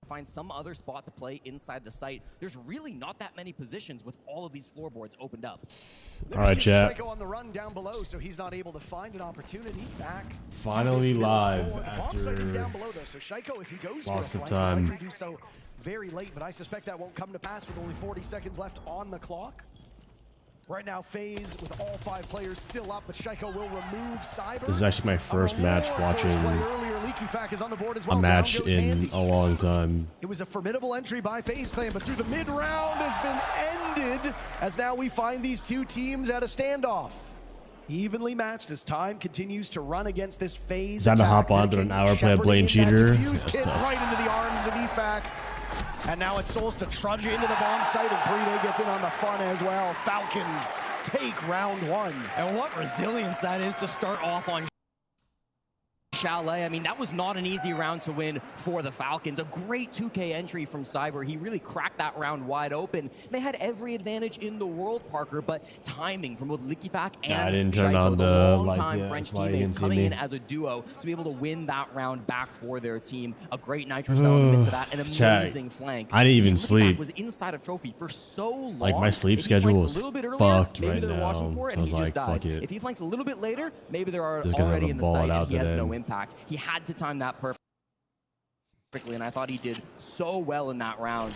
Find some other spot to play inside the site. There's really not that many positions with all of these floorboards opened up. All right, chat. Psycho on the run down below, so he's not able to find an opportunity. Back. Finally live after down below, though. So Shaiko, if he goes blocks for a of flank, time. likely do so very late, but I suspect that won't come to pass with only 40 seconds left on the clock. Right now, FaZe with all 5 players still up, but Shaiko will remove Cyber. This is actually my first match watching a match in a long time. It was a formidable entry by FaZe Clan, but through the mid-round has been ended, as now we find these two teams at a standoff. Evenly matched as time continues to run against this FaZe. Time to hop on to an hour play of Blade Cheater. Right into the arms of EFAC. And now it's Souls to trudge into the bomb site, and Bride gets in on the fun as well. Falcons take round 1. And what resilience that is to start off on Chalet. I mean, that was not an easy round to win for the Falcons. A great 2K entry from Cyber. He really cracked that round wide open. They had every advantage in the world, Parker, but timing from both Likifac and I didn't turn on the long-time French teammates coming in as a duo to be able to win that round back for their team. A great nitro cell in the midst of that, an amazing flank. I didn't even sleep. Was inside of Trophy for so long. Like, my sleep schedule was fucked right now. So I was like, fuck it. If he flanks a little bit later, maybe they're already in the site and he has no impact. He had to time that perfectly, and I thought he did so well in that round.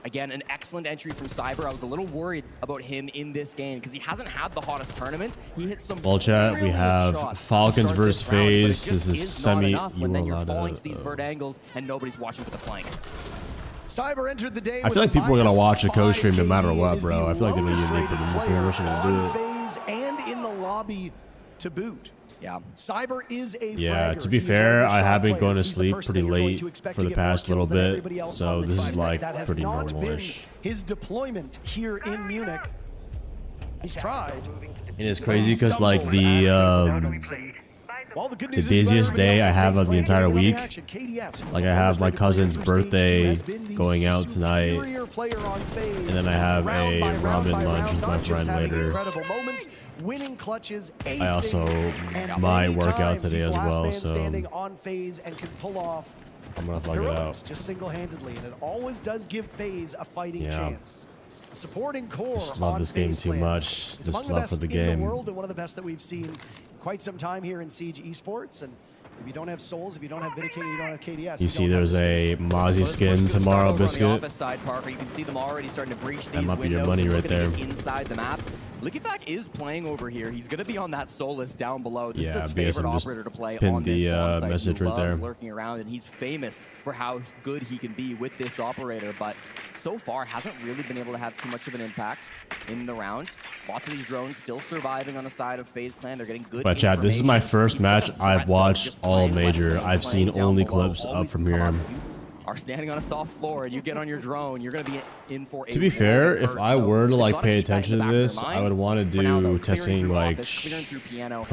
Again, an excellent entry from Cyber. I was a little worried about him in this game because he hasn't had the hottest tournament. He hit some. Well, chat, we have Falcons versus FaZe. This is semi. When then you're falling to these vert angles and nobody's watching for the flank. Cyber entered the day. I feel like people are gonna watch a co-stream no matter what, bro. I feel like they're gonna unique with them. FaZe and in the lobby to boot. Yeah. Cyber is a yeah, to be fair, I have been going to sleep pretty late for the past little bit, so this is like pretty normal-ish. His deployment here in Munich. He's tried. It is crazy because like the busiest day I have of the entire week, like I have my cousin's birthday going out tonight, and then I have a ramen lunch with my friend later. Winning clutches, I also might work out today as well, so on FaZe and can pull off I'm gonna thug it out just single-handedly, and it always does give FaZe a fighting chance. Supporting core. Just love this game too much. Just love for the game. In the world and one of the best that we've seen in quite some time here in Siege Esports. And if you don't have Souls, if you don't have Vindicator, you don't have KDS. You see there's a Mozzie skin tomorrow, Biscuit. On the office side, Parker, you can see them already starting to breach these that might be your windows. money right there. Inside the map. Likifac is playing over here. He's going to be on that Solus down below. This is his BSM favorite just operator to play pinned on this the message he right there. lurking around, and he's famous for how good he can be with this operator, but so far hasn't really been able to have too much of an impact in the round. Lots of these drones still surviving on the side of FaZe Clan. They're getting good. But chat, this is my first match I've watched all major. I've seen only clips up from here. Are standing on a soft floor and you get on your drone, you're going to be in for a To be fair, if I were to like pay attention to this, I would want to do testing like pro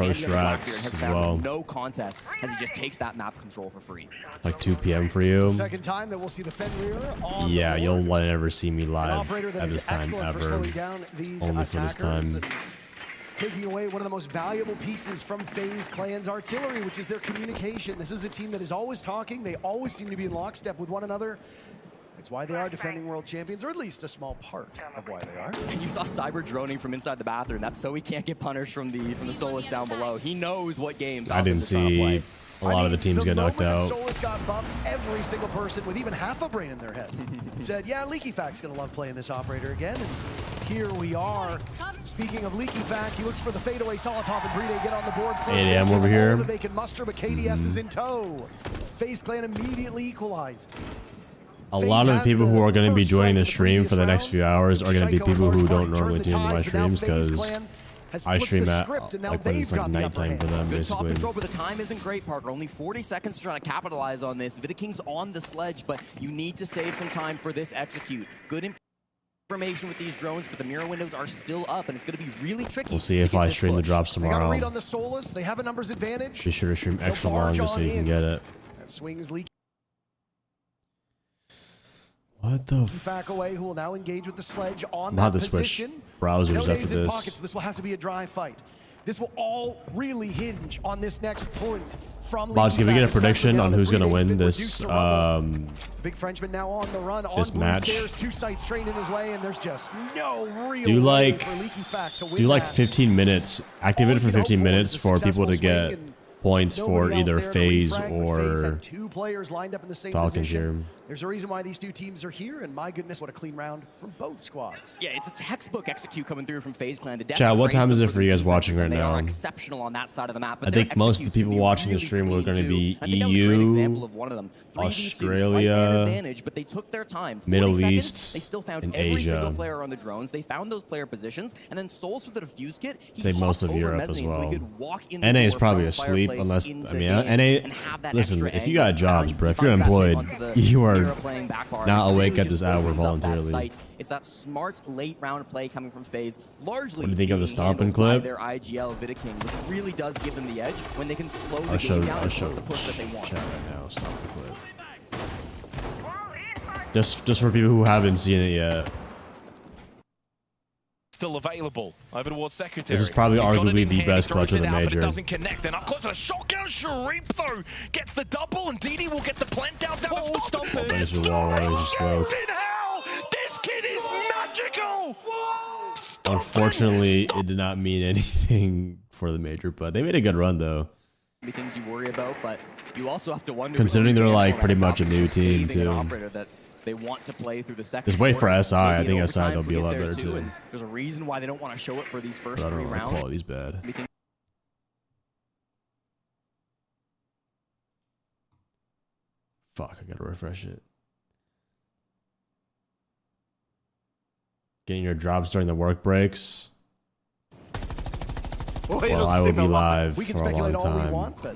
strats as well. No contest as he just takes that map control for free. Like 2 p.m. for you. Second time that we'll see the Fenrir. Yeah, you'll never see me live at this time ever. Only for this time. Taking away one of the most valuable pieces from FaZe Clan's artillery, which is their communication. This is a team that is always talking. They always seem to be in lockstep with one another. It's why they are defending world champions, or at least a small part of why they are. And you saw Cyber droning from inside the bathroom. That's so he can't get punished from the Solus down below. He knows what games. I didn't see a lot of the teams get knocked out. Solus got buffed, every single person with even half a brain in their head said, yeah, Leakyfac's gonna love playing this operator again. And here we are. Speaking of Leakyfac, he looks for the fadeaway. Solotov and Bride get on the board first. 8 AM over here. That they can muster, but KDS is in tow. FaZe Clan immediately equalized. A lot of the people who are going to be joining the stream for the next few hours are going to be people who don't normally tune into my streams because I stream at like when it's like nighttime for them, Good top basically. control, but the time isn't great, Parker. Only 40 seconds to try to capitalize on this. Vidaking's on the sledge, but you need to save some time for this execute. Good information with these drones, but the mirror windows are still up, and it's going to be really tricky. We'll see if I stream the drops tomorrow. They got a read on the Solus. They have a numbers advantage. Be sure to stream extra long just so you can get it. That swings leak. What the Back away, who will now engage with the sledge on that that position. position. Browsers No after nades in this. pockets. This will have to be a dry fight. This will all really hinge on this next point from Boss, can we get a prediction on who's gonna win this big Frenchman now on the run this on blue match? stairs, 2 sights trained in his way, and there's just no real Do way like for Leaky Fact to win do like that. 15 minutes. Activate it for 15 minutes for people to get points for either FaZe or 2 players lined up in the same Falcons position. here. There's a reason why these 2 teams are here, and my goodness, what a clean round from both squads. Yeah, it's a textbook execute coming through from FaZe Clan. Chat, what time is it for you guys watching right They now? are exceptional on that side of the map. I think most of the people watching the stream were going to be EU, Australia, but they took their time. Middle 40 seconds, East, they still found and every Asia. single player on the drones. They found those player positions, and then Souls with the defuse kit. Say most of Europe as So well. he could walk in NA is door probably from asleep Fireplace unless, into I mean, games NA, and have that listen, extra if you got angle. jobs, He bro, if you're finds that employed, onto the you are mirror playing back bar, not and awake really at this just hour opens up that voluntarily. site. It's that smart late round play coming from FaZe, largely What do you think of the being stomping handled by clip? their IGL Vidaking, which really does give them the edge when they can slow the I'll game down show and put the push that they want. chat right now. Stop the clip. Just for people who haven't seen it yet. Still available over towards Secretary. This is probably He's got it arguably in the hand, best he throws clutch of it the out, but major. It doesn't connect. Then up close to the shotgun. Sharif though gets the double, and Didi will get the plant down. There's the wall running his stroke. In hell! This kid is magical. Unfortunately, it did not mean anything for the major, but they made a good run though. Things you worry about, but you also have to wonder. Considering they're like pretty much a new team saving an too. operator that they want to play through the second. Just wait for quarter, SI. I maybe think in SI overtime will be a if we lot get there better too. and there's a reason why they don't want to show it for these first But I 3 don't know, the rounds. quality's bad. We can Fuck, I gotta refresh it. Getting your drops during the work breaks. Well, I will be live We can for a long speculate all we time. want, but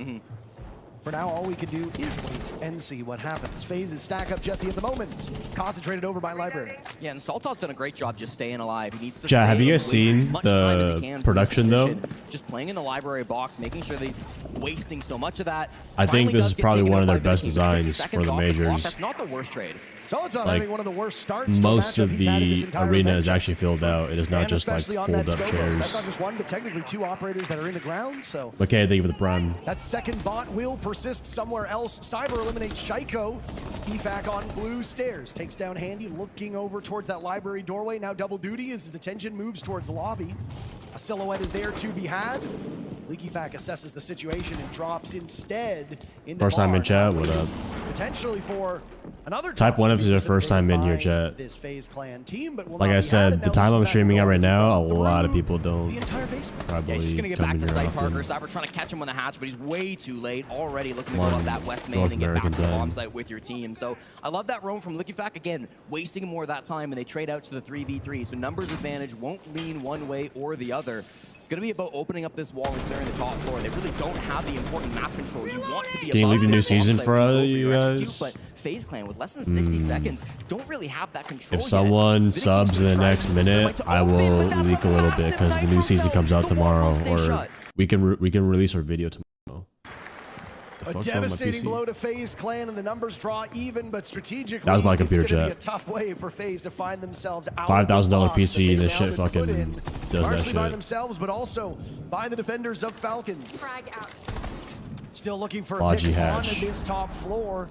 for now, all we can do is wait and see what happens. FaZe is stack up Jesse at the moment, concentrated over by Library. Yeah, and Saltov's done a great job just staying alive. He needs to Chat, have stay you and guys waste as seen much time as he the can for production, his though? position. Just playing in the library box, making sure that he's wasting so much of that. I think Finally this does is get probably taken one of out their by best Vidaking, but 60 designs seconds for the off clock, majors. That's not the worst trade. Saltov Like, having one of the worst starts. to a Most matchup of he's had in this the entire arena event. is actually filled out. It is not And just like especially on fold that up Scopus. chairs. That's not just one, but technically 2 operators that are in the ground. So Okay, thank you for the prime. that second bot will persist somewhere else. Cyber eliminates Shaiko. Efac on blue stairs. Takes down Handy, looking over towards that library doorway. Now double duty as his attention moves towards the lobby. A silhouette is there to be had. Leaky Fac assesses the situation and drops instead into First time in bar. chat, what up? Potentially for another Type 1 if it's your first time in here, by chat. This FaZe Clan team, but will Like not I be said, had. the Now time Leaky I'm Fac streaming will at right go now, a through lot of people don't the entire basement. probably Yeah, he's just gonna get come back in to here site, often. Parker. Cyber trying to catch him on the hatch, but he's way too late. Already looking to go One up that west main North and get back American to the bomb time. site with your team. So I love that roam from Licky Fac. Again, wasting more of that time, and they trade out to the 3v3. So numbers advantage won't lean one way or the other. Going to be about opening up this wall and clearing the top floor. They really don't have the important map control. You want to be Can you above leave the new this bomb season site for when you go you your guys? execute, but FaZe Clan with less than 60 seconds don't really have that control If yet. someone Vidaking's subs in the gonna try next to use this minute, right to I open it, will but that's leak a little bit massive because the new nitro season cell. comes out The wall tomorrow, will stay or shut. we can release our video tomorrow. The A fuck's wrong with my devastating PC? blow to FaZe Clan, and the numbers draw even, but strategically, That was my computer it's going to be a chat. tough way for FaZe to find themselves out $5,000 of this PC, loss this that shit they've now fucking been put in, does that partially by shit. themselves, but also by the defenders of Falcons. Frag out. Still looking for a Logi pick hatch. on this top floor,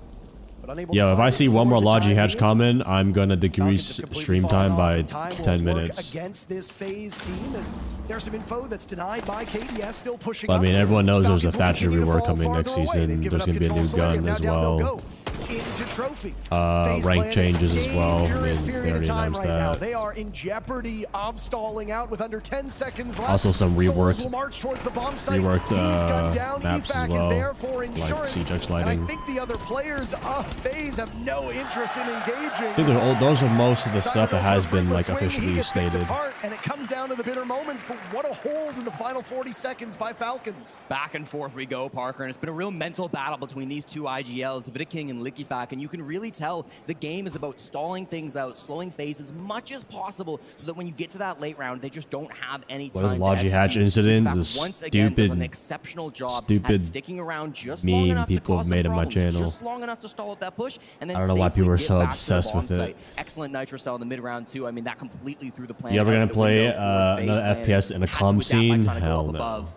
but unable Yo, to if find I it see for one more the Logi time hatch being. comment, I'm gonna Falcons decrease have completely stream fallen time off, by and time 10 will work minutes. against this FaZe team, as there's some info that's denied by KDS, still pushing But I up. mean, everyone knows there's a Falcons will Thatcher continue to rework fall coming next farther away. season. They've given There's up gonna be a control new slightly, gun now as down they'll well. go into trophy. FaZe Rank Clan in changes as well. I dangerous mean, they period of already time announced right now. that. They are in jeopardy of stalling out with under 10 seconds left. Also some Souls reworked- will march towards the bomb site. reworked, He's gunned down. maps as Efac well, is there for like insurance. CJX and I lighting. think the other players of FaZe have no interest in engaging. I think those are most of the stuff that has been like He officially gets picked stated. apart, and it comes down to the bitter moments, but what a hold in the final 40 seconds by Falcons. Back and forth we go, Parker, and it's been a real mental battle between these two IGLs, Vidaking and Licky LickyFac, and you can really tell the game is about stalling things out, slowing FaZe as much as possible, so that when you get to that late round, they just don't have any time. What is Logi Hatch incidents? Is once again, does an stupid, exceptional job stupid at sticking around just long meme enough to people cause have some made on my problems, channel. just long enough to stall at that push, and then I don't know why safely people are get so back to the obsessed bomb with it. site. Excellent Nitro Cell in the mid-round too. I mean, that completely threw the plan. You ever out gonna the play window for FaZe another Clan. FPS in a Had to comm adapt by scene? trying to go Hell up no. above.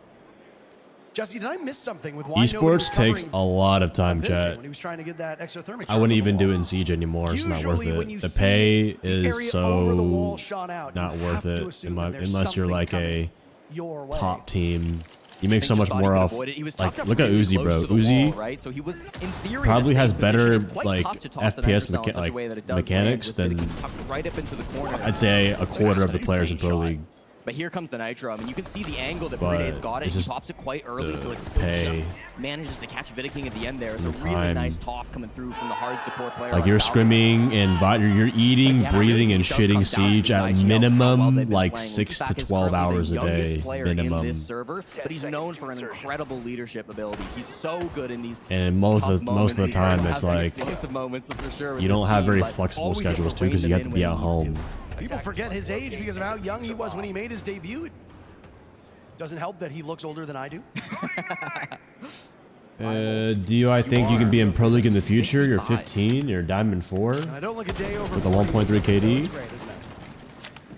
Jesse, did I miss something with why nobody was Esports takes covering a lot of time, Vindicate chat. when he was trying to get that exothermic I wouldn't charge on the even do it wall? in Siege anymore. It's not worth Usually when it. you The see pay the is area over the wall so shot out, not you worth have to it assume that there's unless you're something like a coming your way. top team. You make They so just much thought he more could off. avoid it. He was Like, tucked up look at really Uzi, bro. close to the Uzi wall, right? So he was in theory probably in a has safe position. better It's quite like tough to toss the FPS Nitro Cell in such a way that it does mechanics land than with Vindicate tucked right up into the corner. I'd say a quarter of the players in Pro Shot. League. But here comes the Nitro. I mean, you can see the angle that But Bride's got it. it's He just pops it quite early, the so it still pay. just manages to catch Vidiking at the end there. It's a The really time. nice toss coming through from the hard support player. Like on you're Falcons. scrimming and you're eating, Again, I really breathing, think and it does come shitting down to Siege these at IGL, how well minimum they've been like playing. 6 to LickyFac is 12 currently hours the a youngest day player in minimum. this server, but he's known for an incredible leadership ability. He's so good in these And most tough of the moments. time, He it's has some like explosive moments for sure with you don't this have team, very but flexible always able schedules to too because rein you them have to in be when at he needs home. People forget his age because of how young he was when he made his debut. It doesn't help that he looks older than I do. I think you can be in Pro League in the future? You're 15. You're Diamond 4 And I don't look a day over with a 40, 1.3 so KD. it's great, isn't it?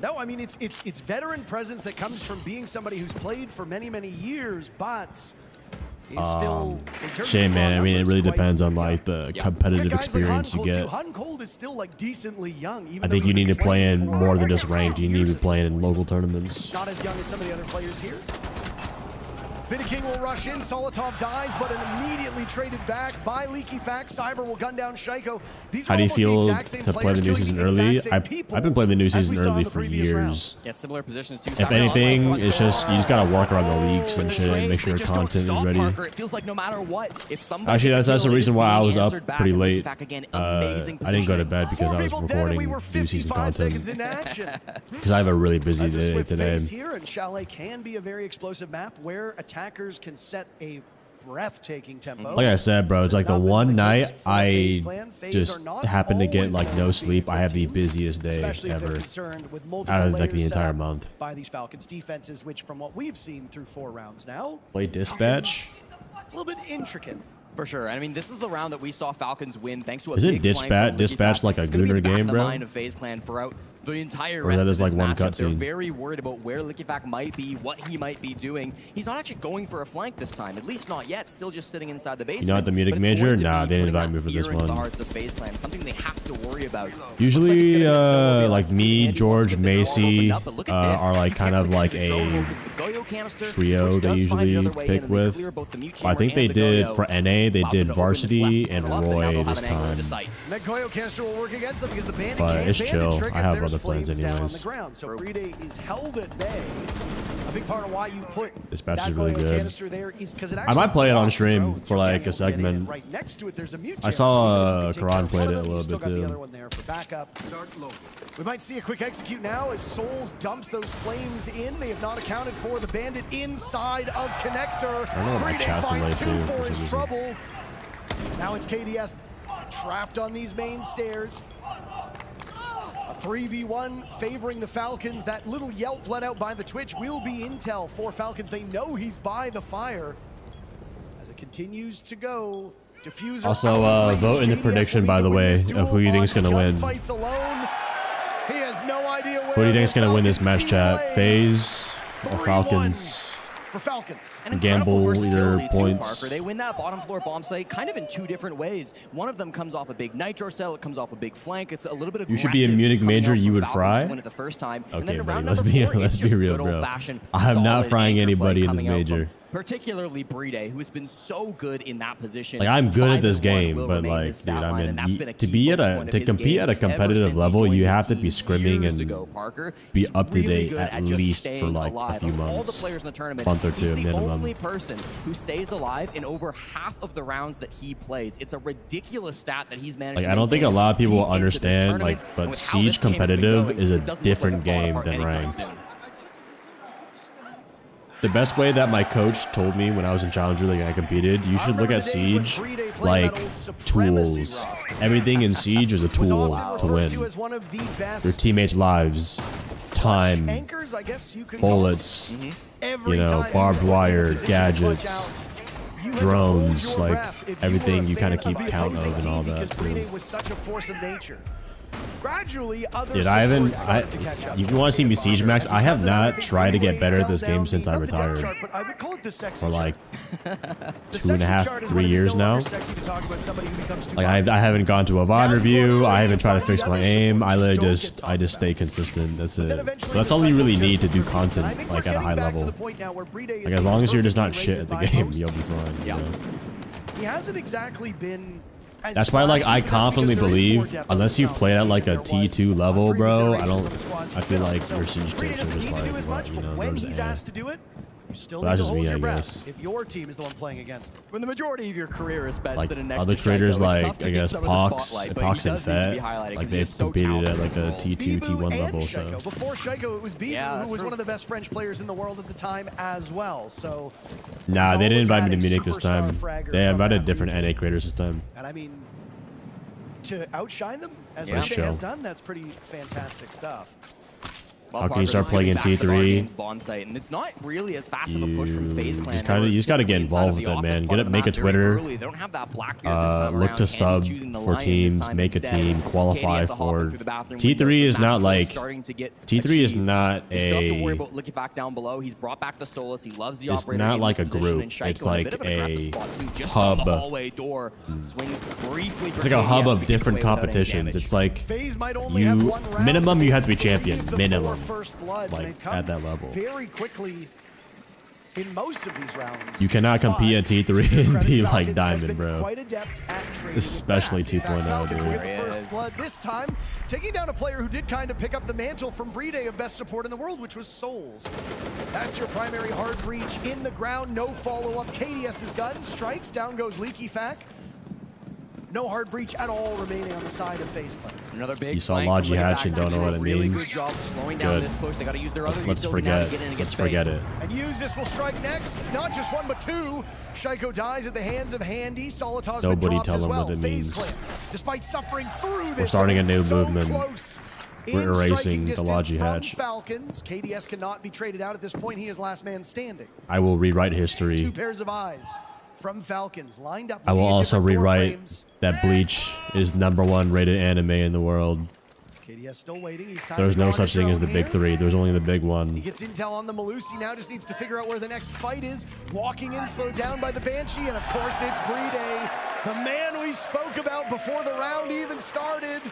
No, I mean it's veteran presence that comes from being somebody who's played for many, many years, but is still in terms Shame, of man. raw I mean, it numbers, really quite depends on young. like the Yeah. competitive Guys like experience you Hot and Cold, get. too. Hot and Cold is still like decently young. Even I though think he's you need been to play in playing for more than just 10 ranked. You need years to be at playing this in point. local tournaments. Not as young as some of the other players here. Vidiking will rush in. Solotov dies, but immediately traded back by LickyFac. Cyber will gun down Shaiko. These are How do you almost the feel exact same to play players the new killing season the exact early? same I've been playing the new people as season we saw in early the for previous round. years. Yeah, similar positions too. If anything, it's just you just gotta work around the leaks and shit and make sure your content is ready. Parker. It feels like no matter what, if somebody Actually, gets that's the killed, it reason is why I being was up answered back, pretty and late. LickyFac again, I amazing didn't go to position. bed because 4 I was people dead and recording we were new season 55 seconds content. into action. Because I have a really busy That's a day swift today. pace here, and Chalet can be a very explosive map where attackers can set a breathtaking tempo. Like I said, bro, it's like the Not been one the night case for I FaZe Clan. FaZe just are not happened to get always like known no for being sleep. a I have the team, busiest day especially if they're ever concerned with multiple out of like the layers set entire up month. by these Falcons defenses, which from what we've seen through 4 rounds now, Play dispatch. a little bit intricate. For sure. I mean, this is the round that we saw Falcons win thanks to a Isn't big flank from dispatch LickyFac. like a It's gonna be Gooner in the back game, of the bro? mind of FaZe Clan throughout the entire Or rest that of is this like one matchup. They're cutscene? very worried about where LickyFac might be, what he might be doing. He's not actually going for a flank this time, at least not yet. Still just sitting inside the basement. You know, at the Munich But it's major, going to nah, be they didn't putting invite me that for this fear into the one. hearts of FaZe Clan, something they have to worry about. Usually, Looks like it's gonna snowmobile. like It's me, Andy George, wants to get this all Macy, opened up, but look at this. are like You kind can't of really like get the Goyo a because the Goyo canister, trio Twitch they does find usually another way, pick and then they with. clear both the mute Well, I think chamber they and the did Goyo. for NA. They Allows them did to open this Varsity left and up, now they'll Roy have this an angle into time. sight. And that Goyo canister will work against them because the bandit But can't it's bandit chill. trigger I if have there's other plans flames down on anyways. the ground. So Bride is held at bay. A big part of why you put Dispatch that is really Goyo good. canister there is because it I actually might play it on blocks stream drones for from like being a able to get in. segment. Right next to it, there's a mute I channel, saw, so you can take Karan care of played one it of a them, little you've still bit got the too. other one there for backup. We might see a quick execute now as Souls dumps those flames in. They have not accounted for the bandit inside of Connector. I don't know about Bride Chastity finds too, 2 for for some his reason. trouble. Now it's KDS trapped on these main stairs. A 3v1 favoring the Falcons. That little yelp let out by the Twitch will be intel for Falcons. They know he's by the fire. As it continues to go, Diffuser Also, out of range. vote in the KDS prediction, will by need the to win way, this of duel who you think is on gonna win. gunfights alone. He has no idea where Who do you think is this gonna win this Falcons match, team chat? lays. FaZe or 3-1 Falcons? for Falcons. An incredible Gamble versatility either too, points. Parker. They win that bottom floor bomb site kind of in 2 different ways. One of them comes off a big nitro cell, it comes off a big flank. It's a little bit aggressive. You should be in Munich coming major, out you from would Falcons fry? to win it the first time. And Okay, then in buddy, round let's number be 4, let's it's be just real, good bro. old-fashioned I am not solid frying anchor play anybody in this coming out from major. particularly Bride, who has been so good in that position. Like, I'm good at this 5-1 game, will but remain like, his dude, stat I line, mean, and that's been a to key be at focal a point of to his compete game at a ever competitive since he level, joined you his have to be team scrimming years and ago, Parker. be He's up to really date good at just least for staying like a alive. few Of all the months. players in the tournament, Month or he's two the minimum. only person who stays alive in over half of the rounds that he plays. It's a ridiculous stat that he's managed Like, to I don't think a maintain lot of people deep into this understand, tournament. like, And but with how this Siege game has been competitive going, is it a doesn't look like different it's falling game apart than anytime ranked. soon. The best way that my coach told me when I was in Challenger League and I competed, you should look at Siege like tools. Everything in Siege is a tool to win. Your teammates' lives, time, bullets, you know, barbed wire, gadgets, drones, like everything you kind of keep count of and all that too. Dude, I haven't. If you want to see me Siege Max, I have not tried to get better at this game since I retired. For like 2.5, 3 years now. Like I haven't gone to a VOD review. I haven't tried to fix my aim. I literally just stay consistent. That's it. So that's all you really need to do content like at a high level. Like as long as you're just not shit at the game, you'll be fine. You know? He hasn't exactly been. That's why, like, I confidently believe, unless you play at like a T2 level, bro, I feel like your Siege tips are just like, what, you know, but that's just me, I guess. If your team is the one playing against it. When the majority of your career is spent Like sitting next other to creators, Shaiko, like I guess Pox and Fet, like they've competed at like a T2, T1 level. So before Shaiko, it was Bibu, who was one of the best French players in the world at the time as well. So nah, they didn't invite me to Munich this time. They invited different NA creators this time. And I mean, to outshine them as Bride has done, that's pretty fantastic stuff. How can you start playing in T3? Bomb site, and it's not really as fast of a push from FaZe Clan. You just gotta get involved with it, man. Make a Twitter. They don't have that Blackbeard this time look to sub for teams, make a team, qualify for. T3 is not like. T3 is not a. Still have to worry about Liquifac down below. He's brought back the Solus. He loves the operator. It's not like a group. It's like a hub. It's like a hub of different competitions. It's like minimum you have to be champion. Minimum. First bloods, like at that level. Very quickly in most of these rounds. You cannot compete at T3 and be like Diamond, bro. Quite adept at especially 2.0, dude. First blood this time, taking down a player who did kind of pick up the mantle from Bride of best support in the world, which was Souls. That's your primary hard breach in the ground. No follow-up. KDS's gun strikes. Down goes Liquifac. No hard breach at all remaining on the side of FaZe Clan. Another big you saw Logi Hatch and don't know what it really means. Good job slowing down this push. They got to use their other let's forget. Let's forget it. And Ubisoft will strike next. Not just one, but two. Shaiko dies at the hands of Handy. Solitas nobody tell him what it means. Clan, despite suffering through this, we're starting a new movement. Close. We're erasing the Logi Hatch. Falcons. KDS cannot be traded out at this point. He is last man standing. I will rewrite history. Two pairs of eyes from Falcons lined up. I will also rewrite that Bleach is #1 rated anime in the world. KDS still waiting. There's no such thing as the big three. There's only the big one. He gets intel on the Malusi now, just needs to figure out where the next fight is. Walking in, slowed down by the Banshee, and of course it's Bride, the man we spoke about before the round even started.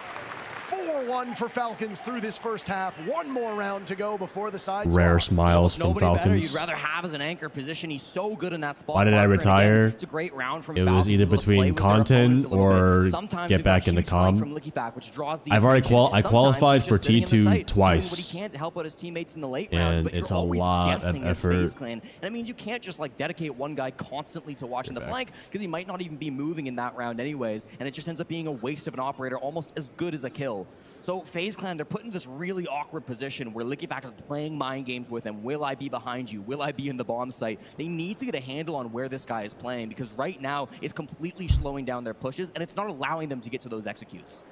4-1 for Falcons through this first half. One more round to go before the side. Rare smiles from Falcons. You'd rather have as an anchor position. He's so good in that spot. Why did I retire? It's a great round from it was either between content or get back in the comp. I've already qualified for T2 twice. And it's a lot of effort. And it means you can't just like dedicate one guy constantly to watching the flank because he might not even be moving in that round anyways. And it just ends up being a waste of an operator almost as good as a kill. So FaZe Clan, they're put in this really awkward position where Liquifac is playing mind games with him. Will I be behind you? Will I be in the bomb site? They need to get a handle on where this guy is playing because right now it's completely slowing down their pushes and it's not allowing them to get to those executes.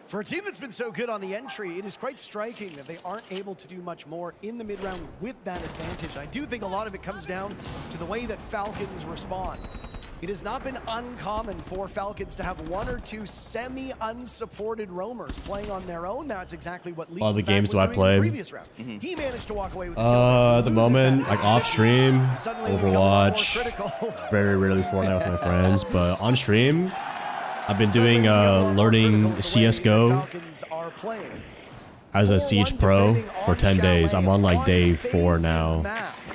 For a team that's been so good on the entry, it is quite striking that they aren't able to do much more in the mid-round with that advantage. I do think a lot of it comes down to the way that Falcons respond. It has not been uncommon for Falcons to have one or two semi-unsupported roamers playing on their own. That's exactly what all the games I played. The previous round. He managed to walk away with at the moment, like off stream, Overwatch, very rarely Fortnite with my friends, but on stream, I've been doing learning CS:GO as a Siege Pro for 10 days. I'm on like day 4 now.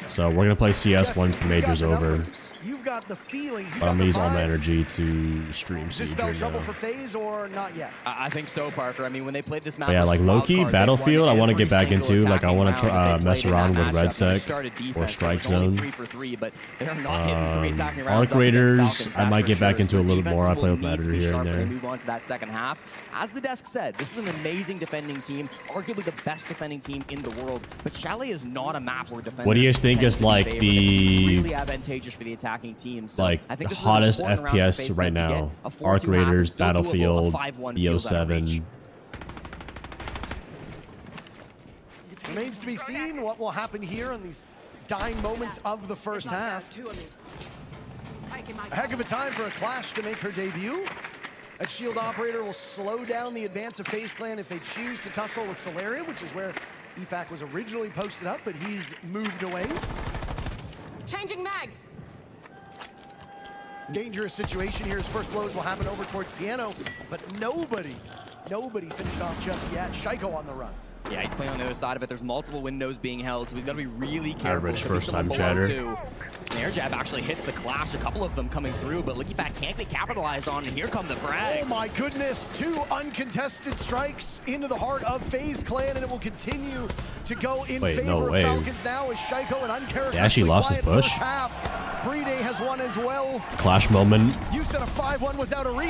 So we're gonna play CS once the major's over. got the feelings. I'm gonna use all my energy to stream Is this spell trouble for FaZe or not yet? I think so, Parker. I mean, when they played this map, yeah, like low-key Battlefield, I want to get back into. Like, I want to mess around with Red Sec or Strike Zone. Arc Raiders, I might get back into a little more. I play with my editor here and there. Move on to that second half. As the desk said, this is an amazing defending team, arguably the best defending team in the world. But Chalet is not a map where defenders. What do you guys think is like the really advantageous for the attacking team? So like I think the hottest FPS right now? Arc Raiders, Battlefield, BO7. Remains to be seen what will happen here in these dying moments of the first half. A heck of a time for a Clash to make her debut. A Shield operator will slow down the advance of FaZe Clan if they choose to tussle with Solaria, which is where EFAC was originally posted up, but he's moved away. Changing mags. Dangerous situation here. His first blows will happen over towards Piano, but nobody finished off just yet. Shaiko on the run. Yeah, he's playing on the other side of it. There's multiple windows being held, so he's got to be really careful. Average first-time chatter. An air jab actually hits the Clash, a couple of them coming through, but LickyFat can't be capitalized on, and here come the frags. Oh my goodness, 2 uncontested strikes into the heart of FaZe Clan, and it will continue to go in favor of Falcons now as Shaiko and uncharacteristically yeah, she lost his push. Brede has won as well. Clash moment. You said a 5-1 was out of reach.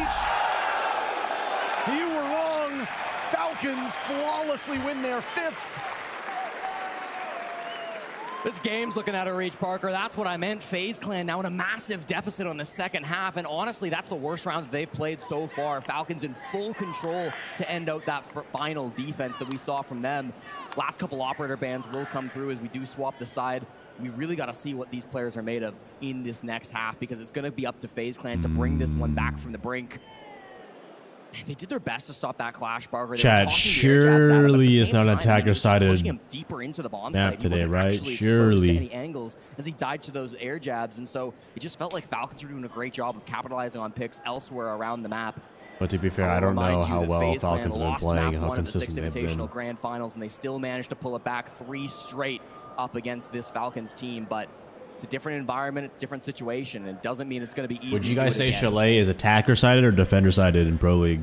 You were wrong. Falcons flawlessly win their 5th. This game's looking out of reach, Parker. That's what I meant. FaZe Clan now in a massive deficit on the second half, and honestly, that's the worst round that they've played so far. Falcons in full control to end out that final defense that we saw from them. Last couple operator bans will come through as we do swap the side. We really got to see what these players are made of in this next half, because it's going to be up to FaZe Clan to bring this one back from the brink. They did their best to stop that Clash, Parker. Chad, surely is not an attacker-sided map today, right? Surely. Any angles as he died to those air jabs, and so it just felt like Falcons were doing a great job of capitalizing on picks elsewhere around the map. But to be fair, I don't know how well Falcons have been playing, how consistent they've been. Grand finals, and they still managed to pull it back 3 straight up against this Falcons team, but it's a different environment, it's a different situation, and it doesn't mean it's going to be easy. Would you guys say Chalet is attacker-sided or defender-sided in Pro League?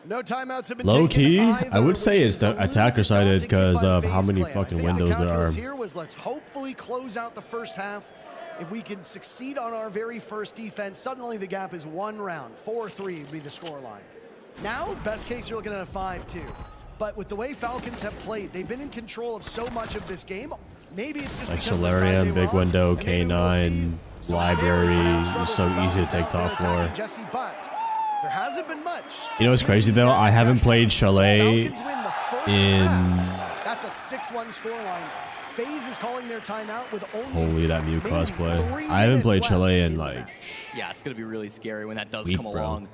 No timeouts have been low-key, either, I would say it's attacker-sided because of how many fucking windows there are. Here was let's hopefully close out the first half. If we can succeed on our very first defense, suddenly the gap is 1 round. 4-3 would be the scoreline. Now, best case, you're looking at a 5-2. But with the way Falcons have played, they've been in control of so much of this game. Maybe it's just like because Solarian, big window, K9, library is so easy to take top floor. Jesse, but there hasn't been much. You know what's crazy though? I haven't played Chalet in. That's a 6-1 scoreline. FaZe is calling their timeout with only holy that Mew cosplay. I haven't played Chalet in like. Yeah, it's gonna be really scary when that does come along.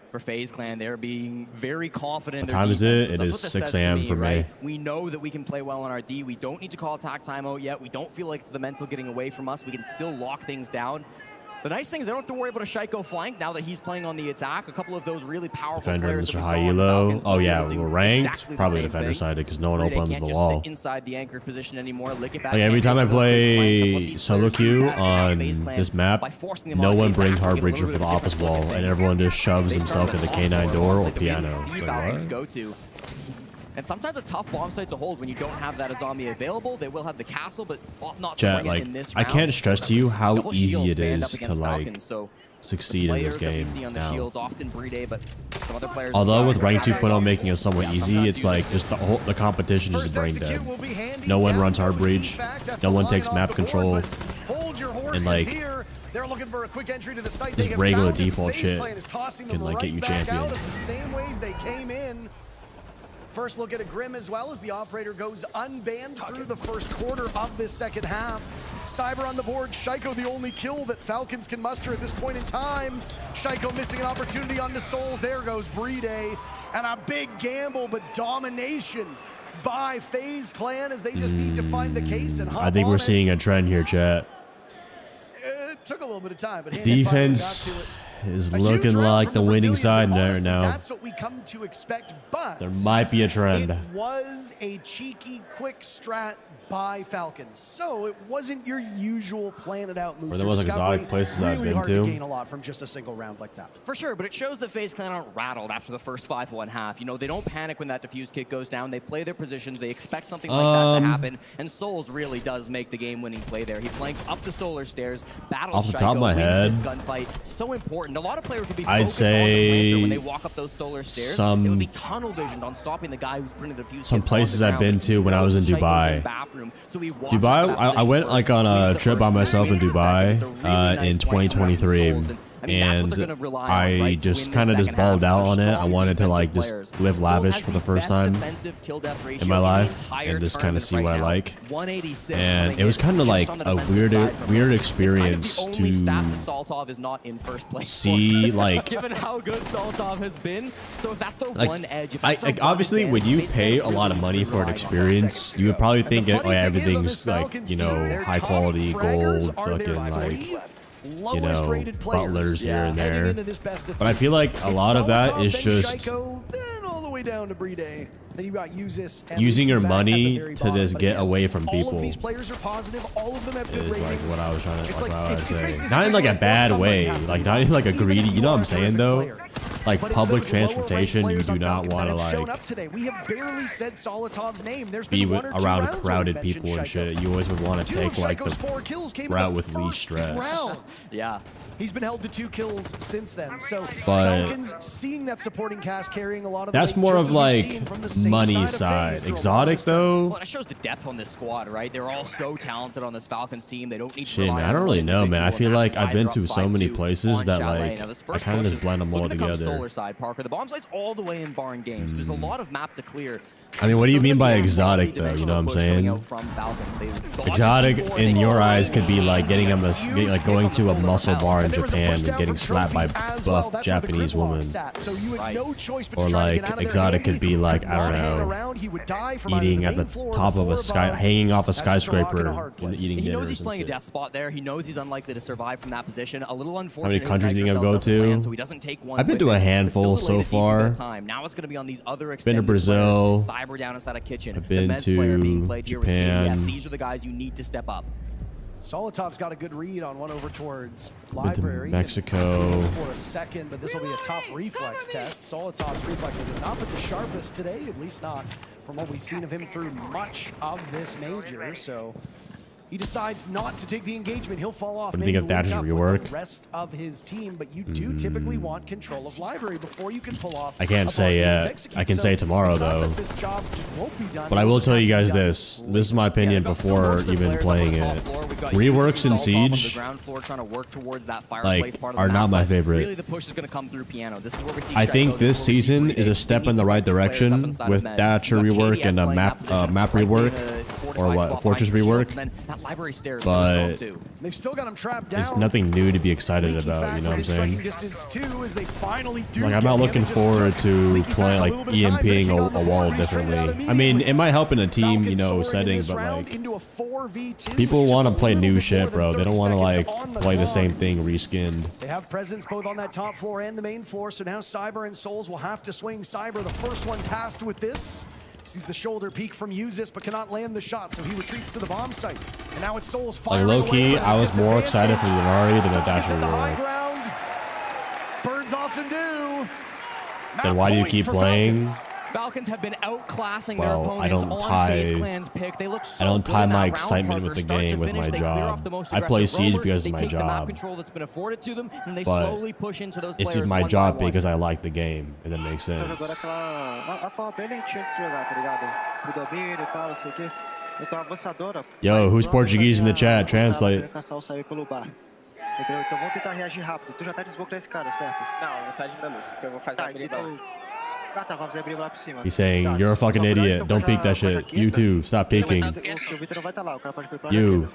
For FaZe Clan, they're being very confident in their defense. What time is it? It is 6 a.m. for me. Right? We know that we can play well on our D. We don't need to call attack timeout yet. We don't feel like it's the mental getting away from us. We can still lock things down. The nice thing is they don't have to worry about a Shaiko flank now that he's playing on the attack. A couple of those really powerful defender, players Mr. that we saw High on Falcons, oh yeah, we're ranked. Exactly probably defender sided because no one opens the just wall. Sit inside the anchored position anymore. Like every time I play solo queue on this map, no one brings hard breacher for the office wall, and everyone just shoves himself in the K9 door or piano. And sometimes a tough bomb site to hold when you don't have that zombie available. They will have the castle, but not Chat, like, in this I round. can't stress to you how easy it is to like Falcons, so succeed in this game now. Although with rank 2.0 making it somewhat easy, it's like just the competition is brain dead. No one runs hard breach, no one takes map control, and like they're looking for a quick entry to the site. just regular default shit can like get you champion. The same ways they came in. First look at a Grim as well as the operator goes unbanned through the first quarter of this second half. Cyber on the board, Shaiko the only kill that Falcons can muster at this point in time. Shaiko missing an opportunity on the Souls. There goes Brede. And a big gamble, but domination by FaZe Clan as they just need to find the case and hop I think we're on seeing a trend here, chat. It took a little bit of time, but defense is looking like the winning side there now. That's what we come to expect, but there might be a trend. It was a cheeky, quick strat by Falcons, so it wasn't your usual plan it out move. Or there was like exotic places I've been hard to. to gain a lot from just a single round like that. For sure, but it shows that FaZe Clan aren't rattled after the first 5-1 half. You know, they don't panic when that defuse kick goes down. They play their positions. They expect something like that to happen. And Souls really does make the game-winning play there. He flanks up the solar stairs, battles off the top of my head, this gunfight. So important. A lot of players would be I'd focused on the say planter when they walk up those solar stairs. They would be tunnel visioned on stopping the guy who's printed the defuse some kick places on the I've been ground, to when I was in Dubai. Dubai, I went like on a trip by myself in Dubai in 2023, and I just kind of just balled out on it. I wanted to like just live lavish for the first time in my life and just kind of see what I like. And it was kind of like a weird experience to see, like, given how good Solotov has been. So if that's the one edge, like obviously when you pay a lot of money for an experience, you would probably think everything's like, you know, high quality gold, fucking like, you know, butlers here and there. But I feel like a lot of that is just using your money to just get away from people. Is like what I was trying to say. Not in like a bad way, like not in like a greedy, you know what I'm saying though? Like public transportation, you do not want to like be around crowded people and shit. You always would want to take like the route with least stress. Yeah. He's been held to 2 kills since then. So but Falcons seeing that supporting cast carrying a lot of that's more of like money side. Exotic though. Well, it shows the depth on this squad, right? They're all so talented on this Falcons team. They don't need to shit, man, I don't really know, man. I feel like I've been to so many places that like I kind of just blend them all together. Solar side, Parker. The bomb site's all the way in barn games. There's a lot of map to clear. I mean, what do you mean by exotic though? You know what I'm saying? Exotic in your eyes could be like getting them like going to a muscle bar in Japan and getting slapped by buff Japanese woman. Or like exotic could be like, I don't know, eating at the top of a hanging off a skyscraper and eating dinners. He knows he's playing a death spot there. He knows he's unlikely to survive from that position. A little unfortunate. How many countries do you go to? So he doesn't take one. I've been to a handful so far. Now it's going to be on these other been to Brazil. Cyber down inside a kitchen. I've been to Japan. These are the guys you need to step up. Solotov's got a good read on one over towards Library. Mexico. For a second, but this will be a tough reflex test. Solotov's reflexes have not been the sharpest today, at least not from what we've seen of him through much of this major. So he decides not to take the engagement. He'll fall off. What do you think of Dash's rework? The rest of his team, but you do typically want control of Library before you can pull off. I can't say yet. I can say tomorrow though. But I will tell you guys this. This is my opinion before even playing it. Reworks in Siege like are not my favorite. I think this season is a step in the right direction with Thatcher rework and a map rework, or what, Fortress rework. But they've still got him trapped down. There's nothing new to be excited about, you know what I'm saying? Like, I'm not looking forward to playing, like, EMPing a wall differently. I mean, it might help in a team, you know, setting, but, like, people want to play new shit, bro. They don't want to, like, play the same thing reskinned. They have presence both on that top floor and the main floor, so now Cyber and Souls will have to swing. Cyber, the first one tasked with this. Sees the shoulder peek from Ubisoft, but cannot land the shot, so he retreats to the bomb site. And now it's Souls firing. Like, low-key, I was more excited for the Denari than the Dasher rework. Birds often do. Then why do you keep playing? Falcons have been outclassing their opponents on FaZe Clan's pick. They look so I don't tie my excitement with the game with my job. I play Siege because of my job. But it's my job because I like the game, if that makes sense. Yo, who's Portuguese in the chat? Translate. Entendeu? Então vamos tentar reagir rápido. Tu já tá desbloqueando esse cara, certo? Não, tá de minha luz, que eu vou fazer a habilidade. Ah, tá, vamos abrir lá por cima. He's saying, you're a fucking idiot. Don't peek that shit. You too. Stop peeking. O Vitor não vai estar lá, o cara pode pegar You.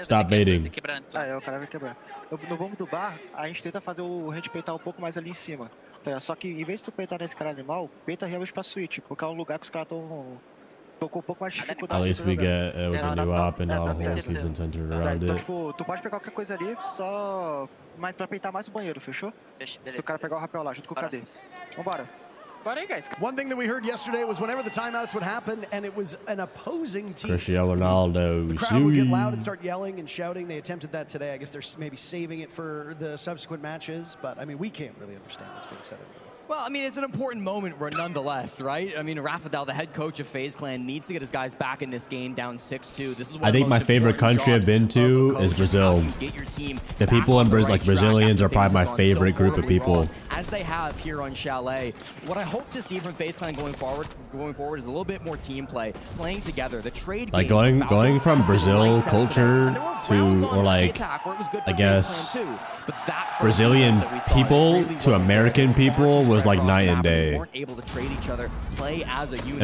Stop baiting. Ah, é, o cara vai quebrar. No bombo do bar, a gente tenta fazer o range peitar um pouco mais ali em cima. Só que em vez de tu peitar nesse cara animal, peita realmente pra suíte, porque é um lugar que os caras estão com um pouco mais de dificuldade. At least we get with a new op and a whole season centered around Então, it. tipo, tu pode pegar qualquer coisa ali, só mas pra peitar mais o banheiro, fechou? Se o cara pegar o rapel lá, junto com o KD. Vambora. Bora aí, guys. One thing that we heard yesterday was whenever the timeouts would happen and it was an opposing team, Cristiano Ronaldo. the crowd would get loud and start yelling and shouting. They attempted that today. I guess they're maybe saving it for the subsequent matches, but I mean, we can't really understand what's being said anymore. Well, I mean, it's an important moment nonetheless, right? I mean, Rafadal, the head coach of FaZe Clan, needs to get his guys back in this game down 6-2. This is one I think my favorite country I've been to is Brazil. The people in Brazil, like Brazilians, are probably my favorite group of people. As they have here on Chalet, what I hope to see from FaZe Clan going forward is a little bit more team play, playing together. The trade Like game, going from Brazil culture to, or like, I guess, Brazilian people to American people was like night and day. I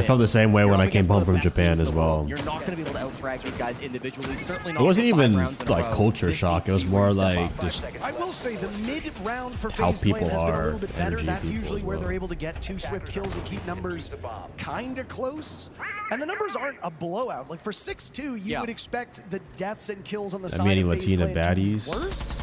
felt the same way when I came home from Japan as well. You're not going to be able to outfrag these guys individually. Certainly not. It wasn't for 5 even rounds in a like row. culture This shock. needs It was to be more one step like up. just I will say the mid-round for how FaZe Clan people has been a are, little bit better. energy That's people usually as where well. they're able to get 2 swift kills and keep numbers kind of close. And the numbers aren't a blowout. Like for 6-2, you would expect the deaths and kills on the side many of FaZe Latina Clan to be baddies. worse.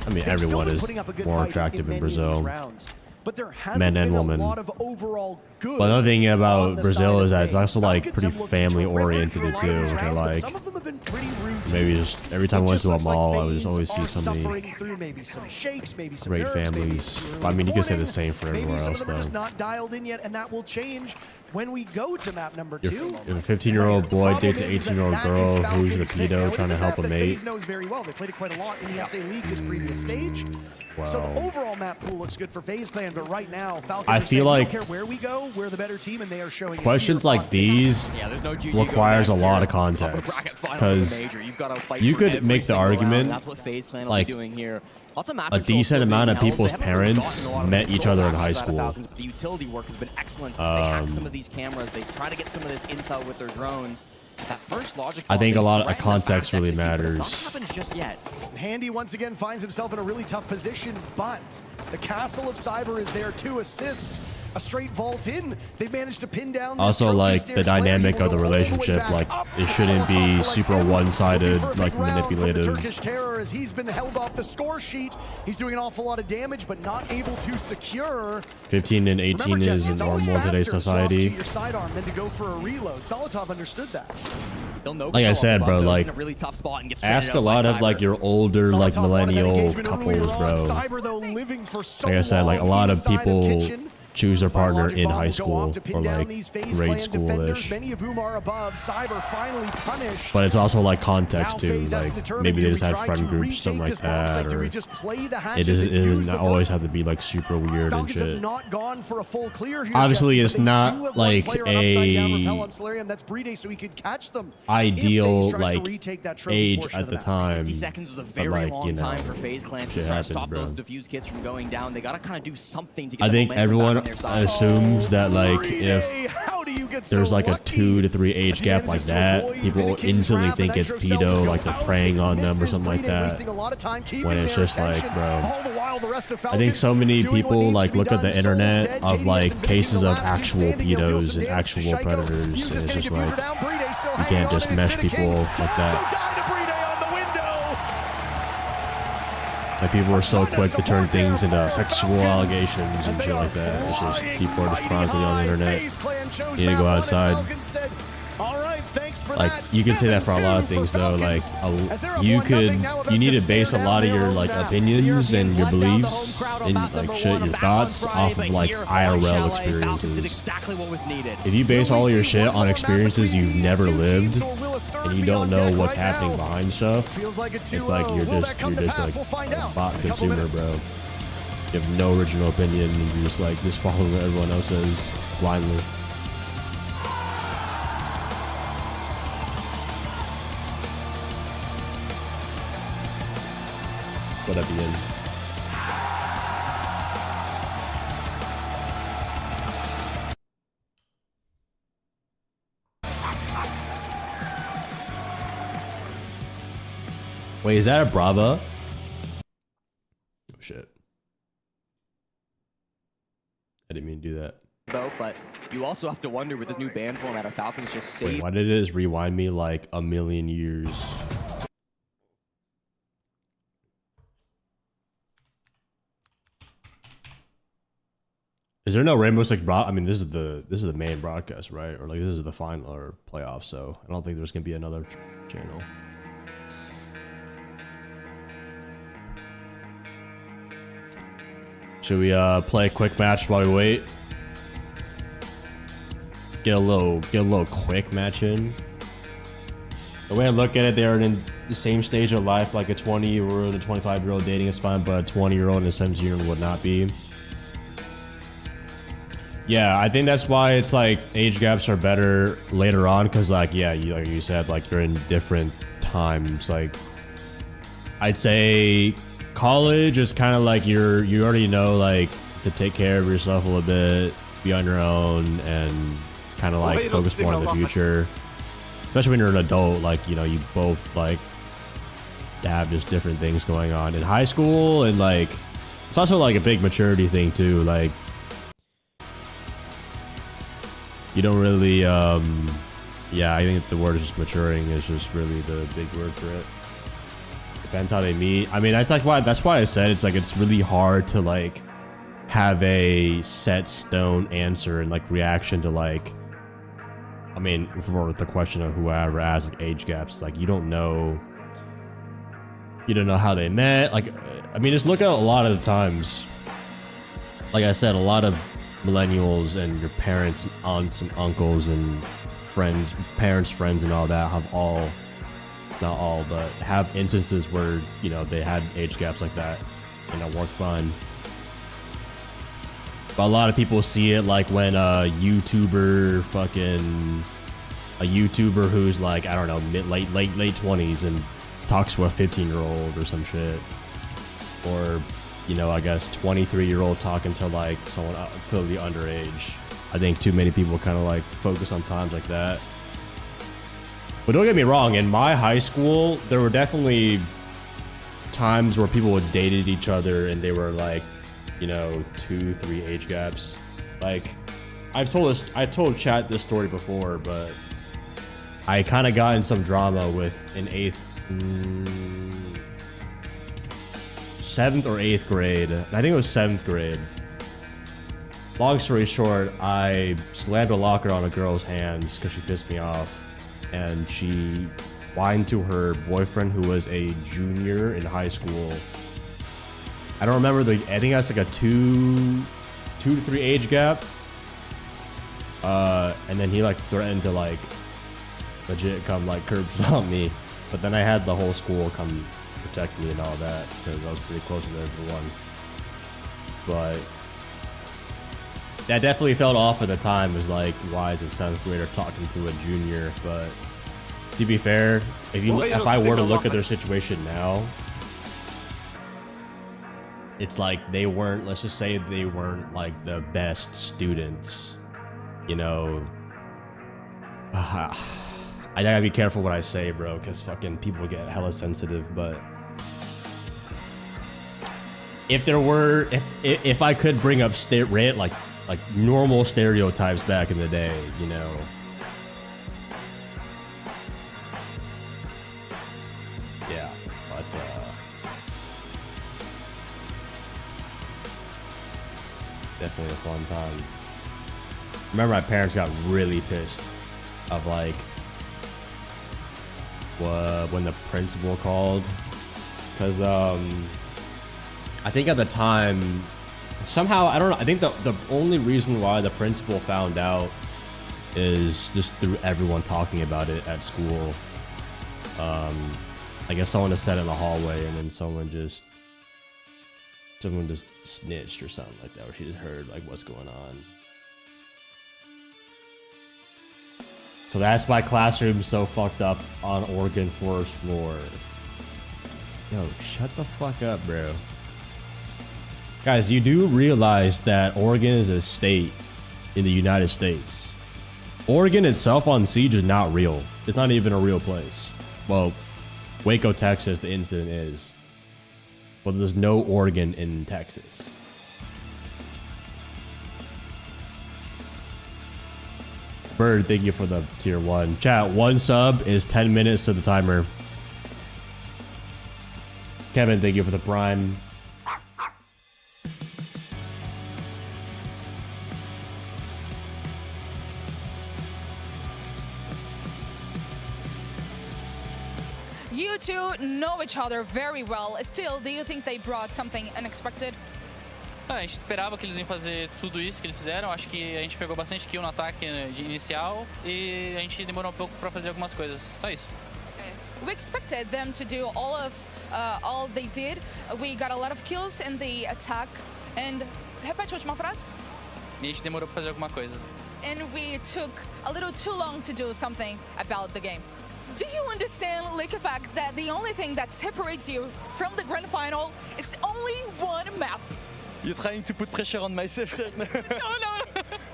I mean, They've still everyone been is putting up a good more fight attractive in many of these Brazil. rounds. But there hasn't Men and been women. a lot of overall good. But another thing on about the Brazil side is of that it's FaZe. also like Falcons pretty have looked family terrific oriented through a lot too, of these which I rounds, but like. some of them have been pretty routine. Maybe just every time I It went just to a looks like mall, I would FaZe just always see are so many suffering through maybe some shakes, maybe some great nerves, maybe families. it's too early I mean, you could say the morning. same for Maybe everywhere some else of them are just though. not dialed in yet, and that will change when we go to map number 2. If a 15-year-old boy dates an 18-year-old girl who's a pedo trying to help a mate. FaZe knows very well. They played it quite a lot in the SA League this previous stage. So the overall map pool looks good for FaZe Clan, but right now, Falcons I are feel saying, like we don't care where we go, we're the better team, and they are showing it questions here like on these there's no GG requires a going lot of next year. Upper context bracket final because for major. You've got to fight you for could every make the single round. argument That's what FaZe Clan will like be doing here. Lots of map a control decent still amount being of held. people's They haven't really parents gotten a lot of met each control other in back high inside of school. Falcons, but the utility work has been excellent. They hack some of these cameras. They try to get some of this intel with their drones. That first logic I think a lot of threatened the context fast really execute, but it's matters. not happened just yet. Handy once again finds himself in a really tough position, but the Castle of Cyber is there to assist. A straight vault in. They've managed to pin down this Also, trophy like stairs the player. dynamic He will of the go all way relationship, back like up. it shouldn't be Solotov super collects him. one-sided, Looking for a like big round from the manipulative. Turkish Terror as he's been held off the score sheet. He's doing an awful lot of damage, but not able to secure. 15 and 18 Remember, Jesse, is it's always normal in today's faster to swap to society. your sidearm than to go for a reload. Solotov understood that. Still no Like I control said, on bro, Buffalo. like, He's in a really tough spot and gets Ask traded a out by lot of Cyber. like your older like Solotov wanted that millennial engagement earlier couples, on. bro. Cyber, though, living for so Like I said, like a long lot of inside people Kitchen. choose their partner Logic in Bomb high will go school off to pin or down like these FaZe grade Clan defenders, school-ish. many of whom are above. Cyber finally punished. But it's also like Now context too. FaZe has to Like determine, maybe do they we just have try friend to groups, something retake like this bomb site? that, Do or we just play the it hatches doesn't, and it use does the not always have to be like super weird and Falcons have shit. not gone for a full clear here. Obviously, Jesse, it's but they not do have like one player on upside down a repel on Solarium. That's Brede, so he could catch them. Ideal If FaZe tries to like retake that trophy age portion at of the map. time. 60 seconds was a but, very like, long you know, time for FaZe Clan to shit start happens, stop bro. those diffuse kits from going down. They got to kind of do something to get I the think momentum everyone back on their side. assumes that like Brede, if how do you get there's so like a lucky? 2 to 3 age She gap like manages to that, avoid people will Vindicat's instantly grab, think and it's Nitro Cell pedo, will like go they're out preying and on them or misses something like Brede, that. wasting a lot of time keeping When it's their just like, attention. bro. All the while, the rest of I think Falcons so many doing what people needs like to be look at done. the Soul's internet dead. of KDS like and Vindicate, cases the of last two actual standing. He'll deal pedos some and damage to actual Shaiko. predators, and Uses it's getting just diffuser like down. Brede still you hanging can't on, just and it's mesh Vindicate. people like Also that. down to Brede on the window. Like people are so Trying to quick to turn support there things into for sexual Falcons allegations as and they shit are like that. It's just flying people are just mighty chronicling on the high. internet. FaZe Clan chose You need to go map one, and outside. Falcons said, all right, thanks for Like that. you can say that for a lot of 7-2 things for though. Like Falcons. As they're up you 1-0 could, now, about you need to stare base a down lot of their your own like map. opinions and your let down the beliefs home crowd on and map like number shit, one your on back on thoughts Friday, off but of like here on IRL Chalet, Falcons did experiences. exactly what was needed. If you base Will we all your see shit one on more map experiences between you've these never two lived teams, or will a third and you be don't on know deck what's right happening now? behind stuff, Feels like a 2-0. it's like Will that come to pass? like We'll find a out bot in a couple consumer, minutes. bro. You have no original opinion and you're just like just following what everyone else says blindly. But at the end. Wait, is that a Brava? Oh shit. I didn't mean to do that. Though, but you also have to wonder with this new ban format, are Falcons just safe? Wait, why did it just rewind me like a million years? Is there no Rainbow Six broad? I mean, this is the main broadcast, right? Or like this is the final or playoff. So I don't think there's gonna be another channel. Should we play a quick match while we wait? Get a little quick match in. The way I look at it, they're in the same stage of life. Like a 20-year-old and a 25-year-old dating is fine, but a 20-year-old and a 17-year-old would not be. Yeah, I think that's why it's like age gaps are better later on, because like like you said, like you're in different times. Like I'd say college is kind of like you already know like to take care of yourself a little bit, be on your own, and kind of like focus more on the future. Especially when you're an adult, like you both like have just different things going on in high school, and like it's also like a big maturity thing too. Like you don't really yeah, I think the word is just maturing is just really the big word for it. Depends how they meet. I mean, that's why I said it's like it's really hard to like have a set stone answer and like reaction to like, I mean, for the question of whoever asked like age gaps, like you don't know how they met. Like, I mean, just look at a lot of the times, like I said, a lot of millennials and your parents, aunts and uncles and friends, parents, friends and all that have all, not all, but have instances where, they had age gaps like that and it worked fine. But a lot of people see it like when a YouTuber who's like, I don't know, late 20s and talks to a 15-year-old or some shit. Or, I guess 23-year-old talking to like someone clearly underage. I think too many people kind of like focus on times like that. But don't get me wrong, in my high school, there were definitely times where people had dated each other and they were like, 2-3 age gaps. Like, I told chat this story before, but I kind of got in some drama with an 7th or 8th grade. I think it was 7th grade. Long story short, I slammed a locker on a girl's hands because she pissed me off. And she whined to her boyfriend who was a junior in high school. I don't remember I think that's like a 2 to 3 age gap. And then he like threatened to like legit come like curb stomp me. But then I had the whole school come protect me and all that because I was pretty close with everyone. But that definitely felt off at the time. It was like, why is a 7th grader talking to a junior? But to be fair, if I were to look at their situation now, it's like they weren't, let's just say they weren't like the best students, I gotta be careful what I say, bro, because fucking people get hella sensitive. But if I could bring up like normal stereotypes back in the day, yeah, but definitely a fun time. Remember, my parents got really pissed of like when the principal called, because I think at the time somehow, I don't know, I think the only reason why the principal found out is just through everyone talking about it at school. I guess someone just said it in the hallway and then someone just snitched or something like that, or she just heard like what's going on. So that's why classroom's so fucked up on Oregon Forest floor. Yo, shut the fuck up, bro. Guys, you do realize that Oregon is a state in the United States. Oregon itself on siege is not real. It's not even a real place. Well, Waco, Texas, the incident is. But there's no Oregon in Texas. Bird, thank you for the tier 1. Chat, 1 sub is 10 minutes to the timer. Kevin, thank you for the prime. You two know each other very well. Still, do you think they brought something unexpected? A gente esperava que eles iam fazer tudo isso que eles fizeram. Acho que a gente pegou bastante kill no ataque de inicial e a gente demorou um pouco para fazer algumas coisas. Só isso. Okay. We expected them to do all they did. We got a lot of kills in the attack. And repete a última frase. E a gente demorou para fazer alguma coisa. And we took a little too long to do something about the game. Do you understand, Liquefact, that the only thing that separates you from the grand final is only one map? You're trying to put pressure on myself right now. No.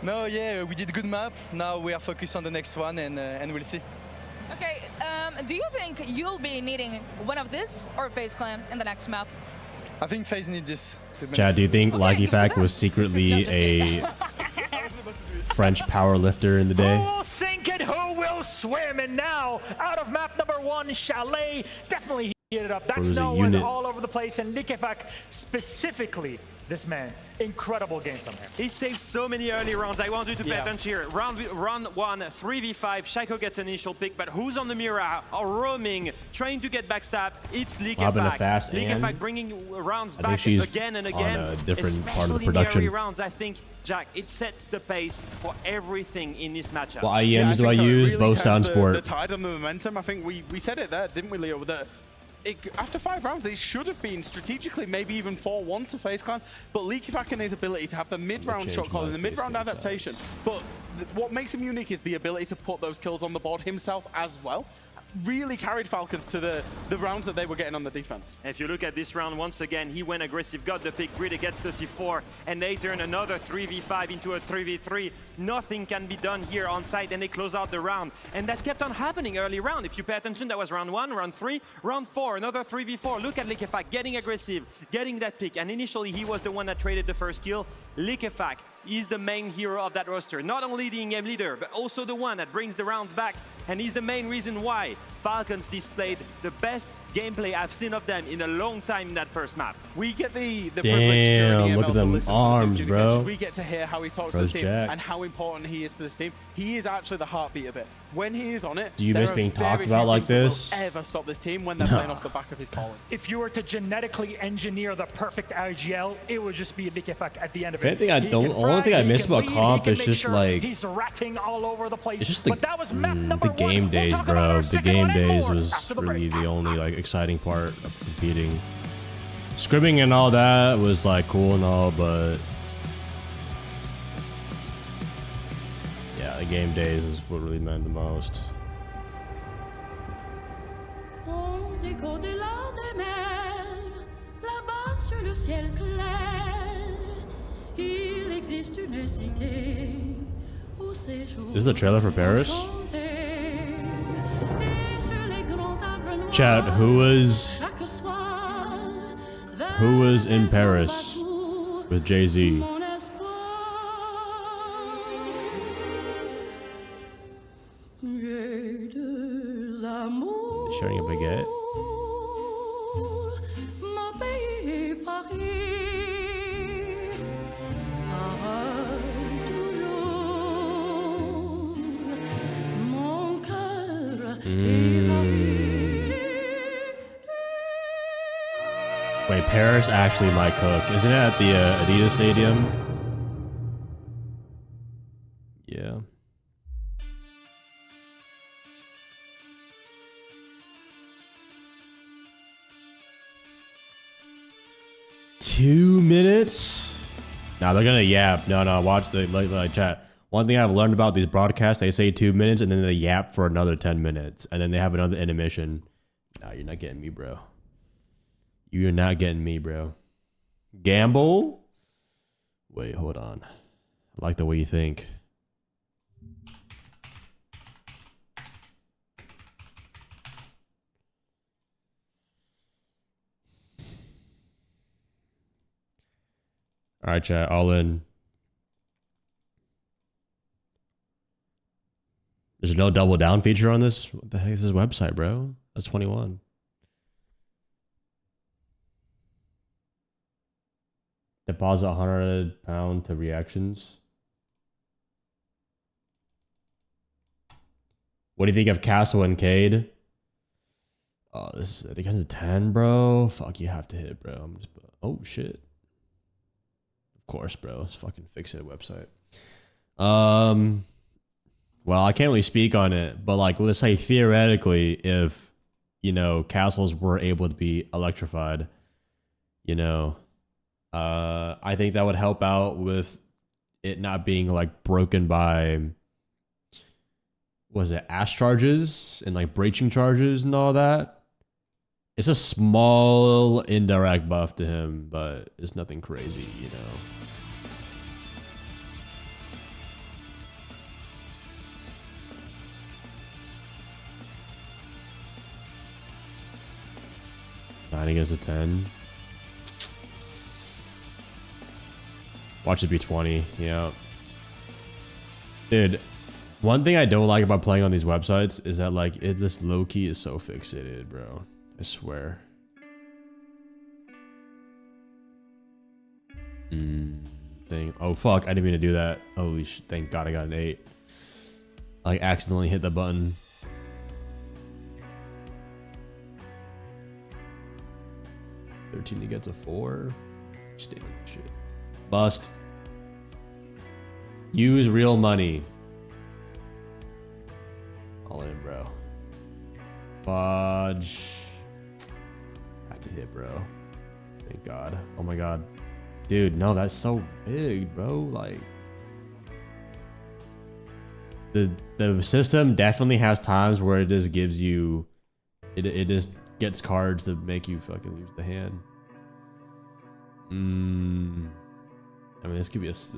No, yeah, we did good map. Now we are focused on the next one and we'll see. Okay, do you think you'll be needing one of this or FaZe Clan in the next map? I think FaZe need this. Chad, do you think Liquefact was secretly a French power lifter in the day? Who will sink and who will swim? And now, out of map number 1, Chalet definitely hit it up. That's no one all over the place. And Liquefact specifically, this man, incredible game from him. He saved so many early rounds. I want you to pay attention here. Round 1, 3v5. Shaiko gets an initial pick, but who's on the mirror, roaming, trying to get backstab? It's Liquefact. Liquefact bringing rounds back again and again. On a different part of the in the production. early rounds, I think, Jack, it sets the pace for everything in this matchup. What IEMs do I use? Really both sound sport. The tide and the momentum. I think we said it there, didn't we, Leo? That after 5 rounds, it should have been strategically maybe even 4-1 to FaZe Clan, but Liquefact and his ability to have the mid-round shot calling, the mid-round adaptation. But what makes him unique is the ability to put those kills on the board himself as well. Really carried Falcons to the rounds that they were getting on the defense. If you look at this round, once again, he went aggressive, got the pick, greedy gets the C4, and they turn another 3v5 into a 3v3. Nothing can be done here on site, and they close out the round. And that kept on happening early round. If you pay attention, that was round 1, round 3, round 4, another 3v4. Look at Liquefact getting aggressive, getting that pick, and initially he was the one that traded the first kill. Liquefact is the main hero of that roster. Not only the in-game leader, but also the one that brings the rounds back. And he's the main reason why Falcons displayed the best gameplay I've seen of them in a long time in that first map. We get the privilege Damn, during look at them arms, bro. We get to hear how he talks to the team and how important he is to this team. He is actually the heartbeat of it. When he is on it, do you miss being talked about like this? Ever stop this team when they're playing off the back of his calling? If you were to genetically engineer the perfect IGL, it would just be Liquefact at the end of it. The only thing I miss about comp is just like he's ratting all over the place. It's just the, but that was map number the game 1. days, bro. The game days was really the only like exciting part of competing. Scrimming and all that was like cool and all, but yeah, the game days is what really meant the most. This is the trailer for Paris? Chat, who was in Paris with Jay-Z? Sharing a baguette? Wait, Paris actually might cook. Isn't it at the Adidas Stadium? Yeah. Two minutes? Nah, they're gonna yap. No, watch the like chat. One thing I've learned about these broadcasts, they say 2 minutes and then they yap for another 10 minutes. And then they have another intermission. Nah, you're not getting me, bro. You're not getting me, bro. Gamble? Wait, hold on. I like the way you think. All right, chat, all in. There's no double down feature on this? What the heck is this website, bro? That's 21. Deposit £100 to reactions. What do you think of Castle and Cade? Oh, this is against a 10, bro. Fuck, you have to hit, bro. I'm just, oh shit. Of course, bro. It's fucking fix-it website. Well, I can't really speak on it, but like, let's say theoretically, if, you know, castles were able to be electrified, you know, I think that would help out with it not being like broken by, was it ash charges and like breaching charges and all that? It's a small indirect buff to him, but it's nothing crazy, you know. Nine against a 10. Watch it be 20. Yeah. Dude, one thing I don't like about playing on these websites is that like this low key is so fixated, bro. I swear. Thing. Oh fuck! I didn't mean to do that. Holy shit! Thank God I got an 8. I like accidentally hit the button. He gets a 4. Shit. Bust. Use real money. All in, bro. Fudge. Have to hit, bro. Thank God. Oh my God. Dude, no, that's so big, bro. Like, the system definitely has times where it just gives you, it just gets cards that make you fucking lose the hand. I mean, this could be a it's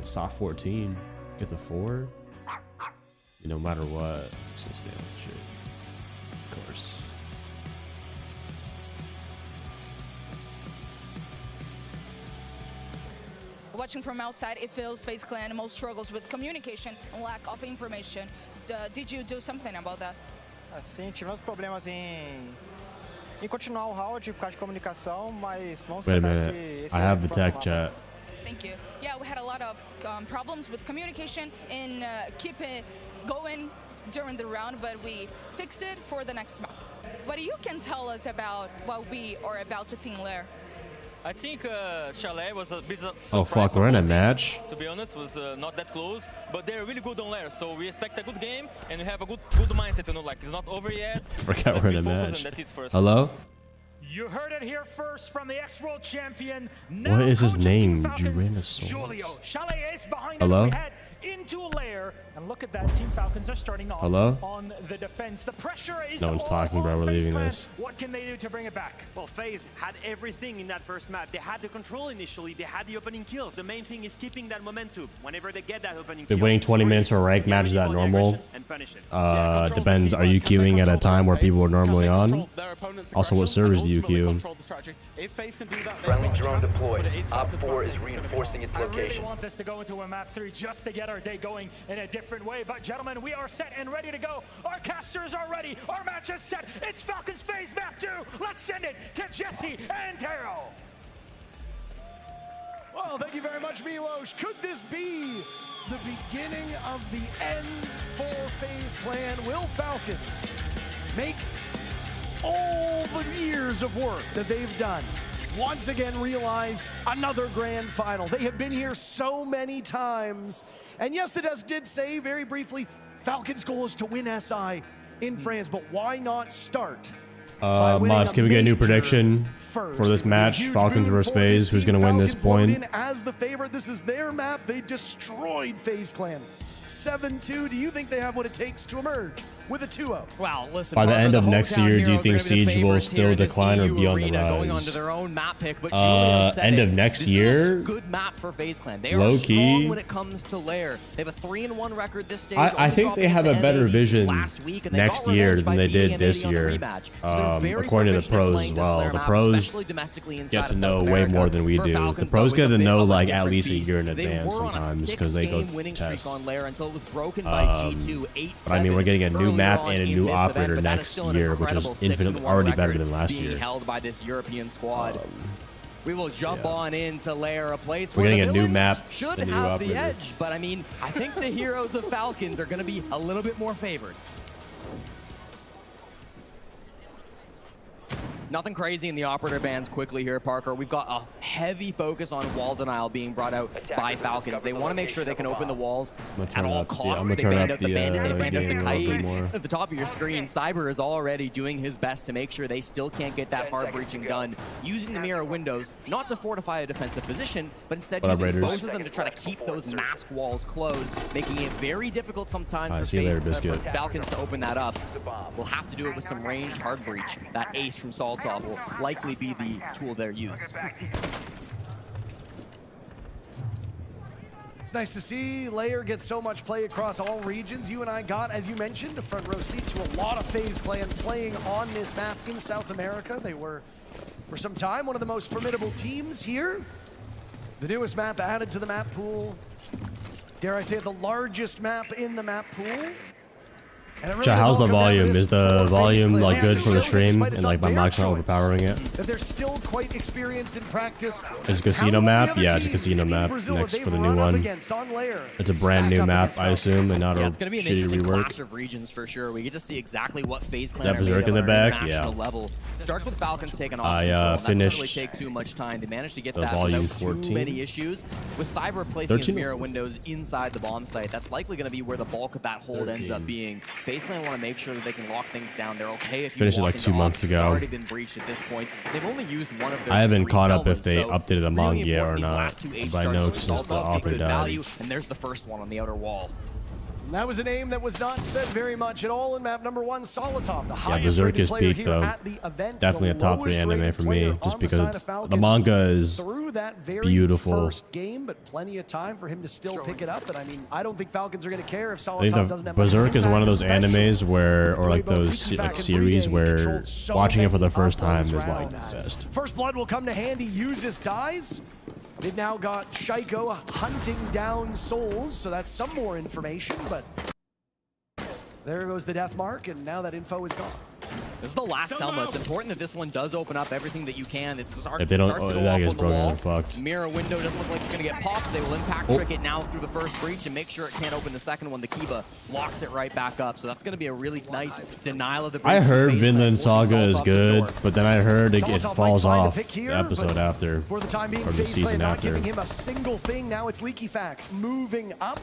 a soft 14. Gets a 4. You know, no matter what, it's just damn shit. Of course. Watching from outside, it feels FaZe Clan most struggles with communication and lack of information. Did you do something about that? Sim, tivemos problemas em continuar o round por causa de comunicação, mas vamos Wait a minute. I have the tech chat. Thank you. Yeah, we had a lot of problems with communication and keep it going during the round, but we fixed it for the next map. What you can tell us about what we are about to see in Lair? I think Chalet was a bit surprised. Oh fuck, we're in a match. To be honest, was not that close, but they're really good on Lair, so we expect a good game and we have a good mindset. You know, like it's not over yet. Forgot we're in a match. That's it first. Hello. You heard it here first from the ex-world champion. What is his name? Julio. Chalet is behind. Hello. Into Lair, and look at that. Team Falcons are starting off on the defense. The pressure is no one's talking, bro. We're leaving this. What can they do to bring it back? Well, FaZe had everything in that first map. They had the control initially. They had the opening kills. The main thing is keeping that momentum. Whenever they get that opening kill, been waiting 20 minutes for a rank match. Is that normal? Depends. Are you queuing at a time where people are normally on? Also, what servers do you queue? Friendly drone deployed. Op 4 is reinforcing its I really location. want this to go into a map 3 just to get our day going in a different way. But gentlemen, we are set and ready to go. Our casters are ready. Our match is set. It's Falcons FaZe map 2. Let's send it to Jesse and Taro. Well, thank you very much, Milos. Could this be the beginning of the end for FaZe Clan? Will Falcons make all the years of work that they've done once again realize another grand final? They have been here so many times. And yes, the desk did say very briefly, Falcons' goal is to win SI in France, but why not start? Mods, can we get a new prediction for this match? Falcons versus FaZe. Who's going to win this point? As the favorite, this is their map. They destroyed FaZe Clan. 7-2. Do you think they have what it takes to emerge with a 2-0? Well, listen. By the end of next year, do you think Siege will still decline or be on the rise? Going onto their own map pick, but end of next year. This is a good map for FaZe Clan. They are strong when it comes to Lair. They have a 3-1 record this stage. I think they have a better vision next year than they did this year. According to the pros as well. The pros get to know way more than we do. The pros get to know like at least a year in advance sometimes because they go test. Until it was broken by G2 8-7. But I mean, we're getting a new map and a new operator next year, which is infinitely already better than last year. Held by this European squad. We will jump on into Lair, a place we're where getting the a new map, should a new have operator. the edge. But I mean, I think the heroes of Falcons are going to be a little bit more favored. Nothing crazy in the operator bans quickly here, Parker. We've got a heavy focus on wall denial being brought out by Falcons. They want to make sure they can open the walls at all costs. They banned out the bandit, they banned out the Kaid. At the top of your screen, Cyber is already doing his best to make sure they still can't get that hard breaching done, using the mirror windows, not to fortify a defensive position, but instead using both of them to try to keep those mask walls closed, making it very difficult sometimes for Falcons to open that up. We'll have to do it with some ranged hard breach. That ace from Solotov will likely be the tool they're used. It's nice to see Lair get so much play across all regions. You and I got, as you mentioned, a front row seat to a lot of FaZe Clan playing on this map in South America. They were, for some time, one of the most formidable teams here. The newest map added to the map pool. Dare I say the largest map in the map pool. Really how's the volume? Is the volume like good for the stream and like my mic's not overpowering it? That they're still quite experienced and practiced. It's a casino map? Yeah, it's a casino map next for the new one. It's a brand new map, I assume, and not a it's going to be an interesting clash of regions for sure. We get to see exactly what FaZe Clan are Berserk in the back? Yeah. Level. Starts with Falcons taking off control. That doesn't really take too much time. They managed to get that without too many issues. With Cyber placing his mirror windows inside the bomb site, that's likely going to be where the bulk of that hold ends up being. FaZe Clan want to make sure that they can lock things down. They're okay if you finished it like 2 months ago. It's already been breached at this point. They've only used one of their I haven't caught up if they updated Among yet or not, but I know it's just the operator died. And there's the first one on the outer wall. That was a name that was not said very much at all in map number 1, Solotov, the highest Berserk is player peak here though. at the event. Definitely a top 3 anime for me, just because the manga is beautiful. First game, but plenty of time for him to still pick it up. And I mean, I don't think Falcons are going to care if Solotov doesn't have Berserk is one of those animes where, or like those like series where watching it for the first time is like the best. First blood will come to handy. Uses dies. They've now got Shaiko hunting down souls, so that's some more information, but there goes the death mark, and now that info is gone. This is the last Selma. It's important that this one does open up everything that you can. It's just if they don't, that gets broken, fucked. Mirror window doesn't look like it's going to get popped. They will impact trick it now through the first breach and make sure it can't open the second one. The Kiba locks it right back up. So that's going to be a really nice denial of the breach. I heard Vinland Saga is good, but then I heard it falls off the episode after. For the time being, FaZe Clan not giving him a single thing. Now it's Leaky Fac moving up.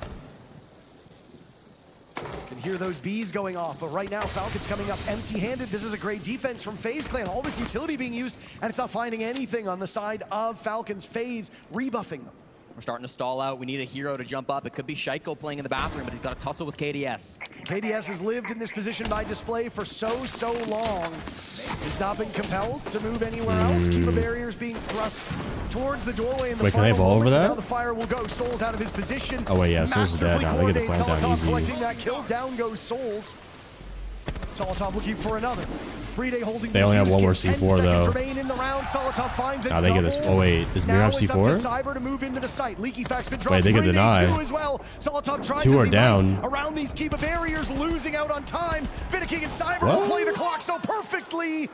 Can hear those bees going off, but right now Falcons coming up empty-handed. This is a great defense from FaZe Clan. All this utility being used, and it's not finding anything on the side of Falcons. FaZe rebuffing them. We're starting to stall out. We need a hero to jump up. It could be Shaiko playing in the bathroom, but he's got a tussle with KDS. KDS has lived in this position by display for so long. He's not been compelled to move anywhere else. Kiba barriers being thrust towards the doorway in the final moments. Now the fire will go. Souls out of his position. Oh wait, yeah, Souls is dead now. They get the plant down easy. Collecting that kill. Down goes Souls. Solotov looking for another. They only have one more C4 though. Now they get this. Oh wait, does Mir have C4? Wait, they get denied. 2 are down. Around these Kiba barriers, losing out on time. Vidiking and Cyber will play the clock so perfectly.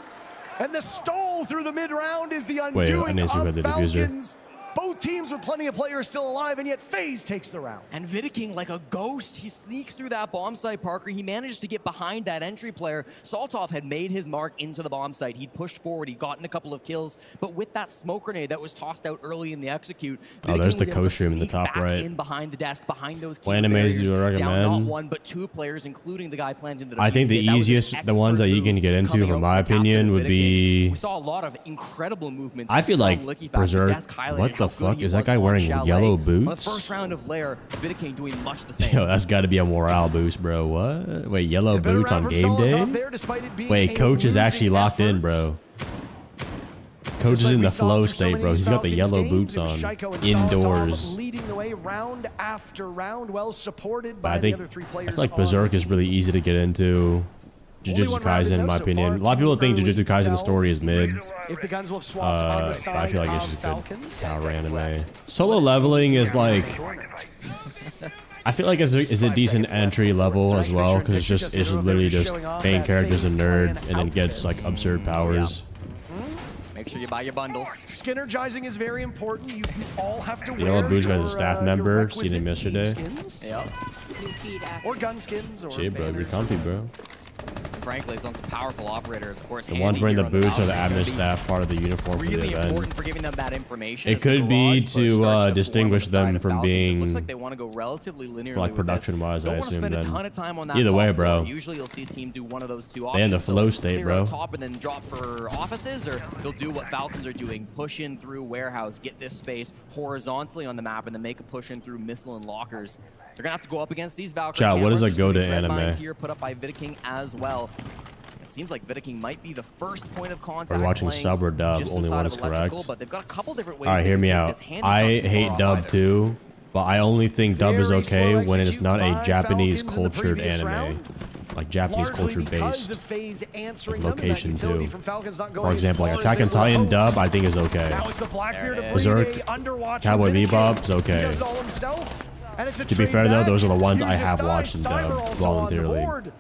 And the stall through the mid-round is the undoing of Falcons. Both teams with plenty of players still alive, and yet FaZe takes the round. And Vidiking, like a ghost, he sneaks through that bomb site, Parker. He managed to get behind that entry player. Solotov had made his mark into the bomb site. He'd pushed forward. He'd gotten a couple of kills. But with that smoke grenade that was tossed out early in the execute, oh, there's the co-stream in the top right. In behind the desk, behind those what animes do you recommend? Down not 1, but 2 players, including the guy planted the I think the easiest, the ones that you can get into, from my opinion, would be... We saw a lot of incredible movements. I feel like Berserk, what the fuck? Is that guy wearing yellow boots? On the first round of Lair, Vidiking doing much the same. Yo, that's got to be a morale boost, bro. What? Wait, yellow boots on game day? Wait, coach is actually locked in, bro. Coach is in the flow state, bro. He's got the yellow boots on indoors. Leading the way round after round, well supported by the other 3 players. I feel like Berserk is really easy to get into. Jujutsu Kaisen, in my opinion. A lot of people think Jujutsu Kaisen story is mid. If the guns will have swapped on the side I feel like of it's Falcons. just good power anime. Solo leveling is like, I feel like it's a decent entry level as well, because it's literally just main character's a nerd and then gets like absurd powers. Make sure you buy your bundles. Skinnergizing is very important. You all have to wear Yellow Boots guy's a staff member. Seen him yesterday. Or gun skins. Or shit, bro. You're comfy, bro. Frankly, it's on some powerful operators. Of course, The ones wearing the boots are the admin staff, part of the uniform for the really event. important for giving them that information. It could be to distinguish them from being, looks like they want to go relatively linearly like production-wise, I assume. Spend a Then ton of time on that either way, bro. Usually, you'll see a team do one of those two They options. in the flow state, clear bro. on top and then drop for offices, or they'll do what Falcons are doing: push in through warehouse, get this space horizontally on the map, and then make a push in through missile and lockers. They're gonna have to go up against these Valkyrie. Chat, what is a cameras. go to There's anime? mines here put up by Vidaking as well. It seems like Vidaking might be the first point of contact. We're watching playing sub or dub. just Only inside one of is electrical, correct. but they've got a couple different ways. All right, they hear can me take out. this. Hand is not I too hate far off dub either. too, but I only think dub is Very okay slow when it's not a execute by Japanese Falcons in the cultured previous anime, round. like Japanese Largely culture because of based. FaZe answering Like them, and that location utility too. from Falcons not going For as example, like far as Attack they on Titan were dub, hoped. I think is okay. Now it's the Blackbeard of Berserk, Underwatch Cowboy Vidaking. Bebop's He okay. does it all himself, and it's a To be trade fair though, back. those are the ones I Uses have dive. watched in Cyber dub also on the voluntarily. board.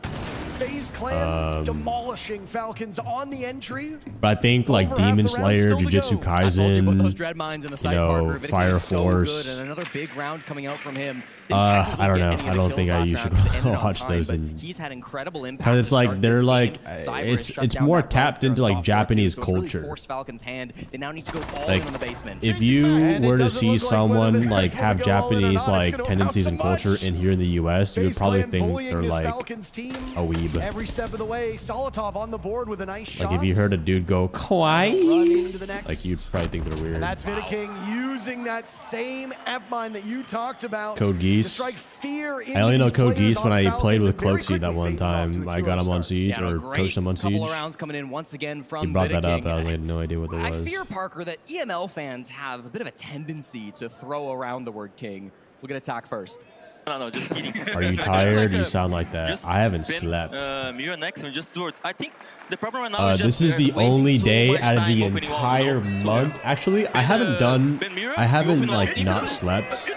FaZe Clan demolishing Falcons on the entry. But I think like Over half Demon the round Slayer, still to Jujutsu go. I told you about those Kaisen, dread mines in the you side, know, Parker. Vidaking Fire is so Force. good, and another big round coming out from him. I don't know. I don't think you should watch those. He's had incredible impact. Because it's to like start they're this like game. Cyber has shut it's down more that tapped run into from like top Japanese four, too, so it's really culture. forced Falcons' hand. They now need to go all Like, in on the basement. if you And it were to doesn't see look like whether someone they're like gonna have go all in or Japanese not, it's like gonna tendencies and amount to culture much. in here in the US, you would FaZe probably Clan think bullying they're this like Falcons team a weeb. every step of the way. Solotov on the board with a nice shot. Like if you heard a dude go kawaii, Run into the next. like you'd probably think they're weird. And that's Vidaking using that same F-mine that you talked about Code Geese. to strike fear into I only know these Code players Geese when on I Falcons, played with and very Cloaksy that quickly one FaZe is off to time. a I got 2-0 him on start. Siege Yeah, no, or great coached him on couple Siege. of rounds coming in once again from He brought that up. Vidaking. I had no idea what it I was. fear, Parker, that EML fans have a bit of a tendency to throw around the word king. We'll get attack first. No, just kidding. Are you tired? You sound like that. I haven't slept. Mirror next and just do it. I think the problem right now is This just is the wasting only too day much out of time the opening walls, entire you know, to month. Actually, I haven't done. I haven't like not slept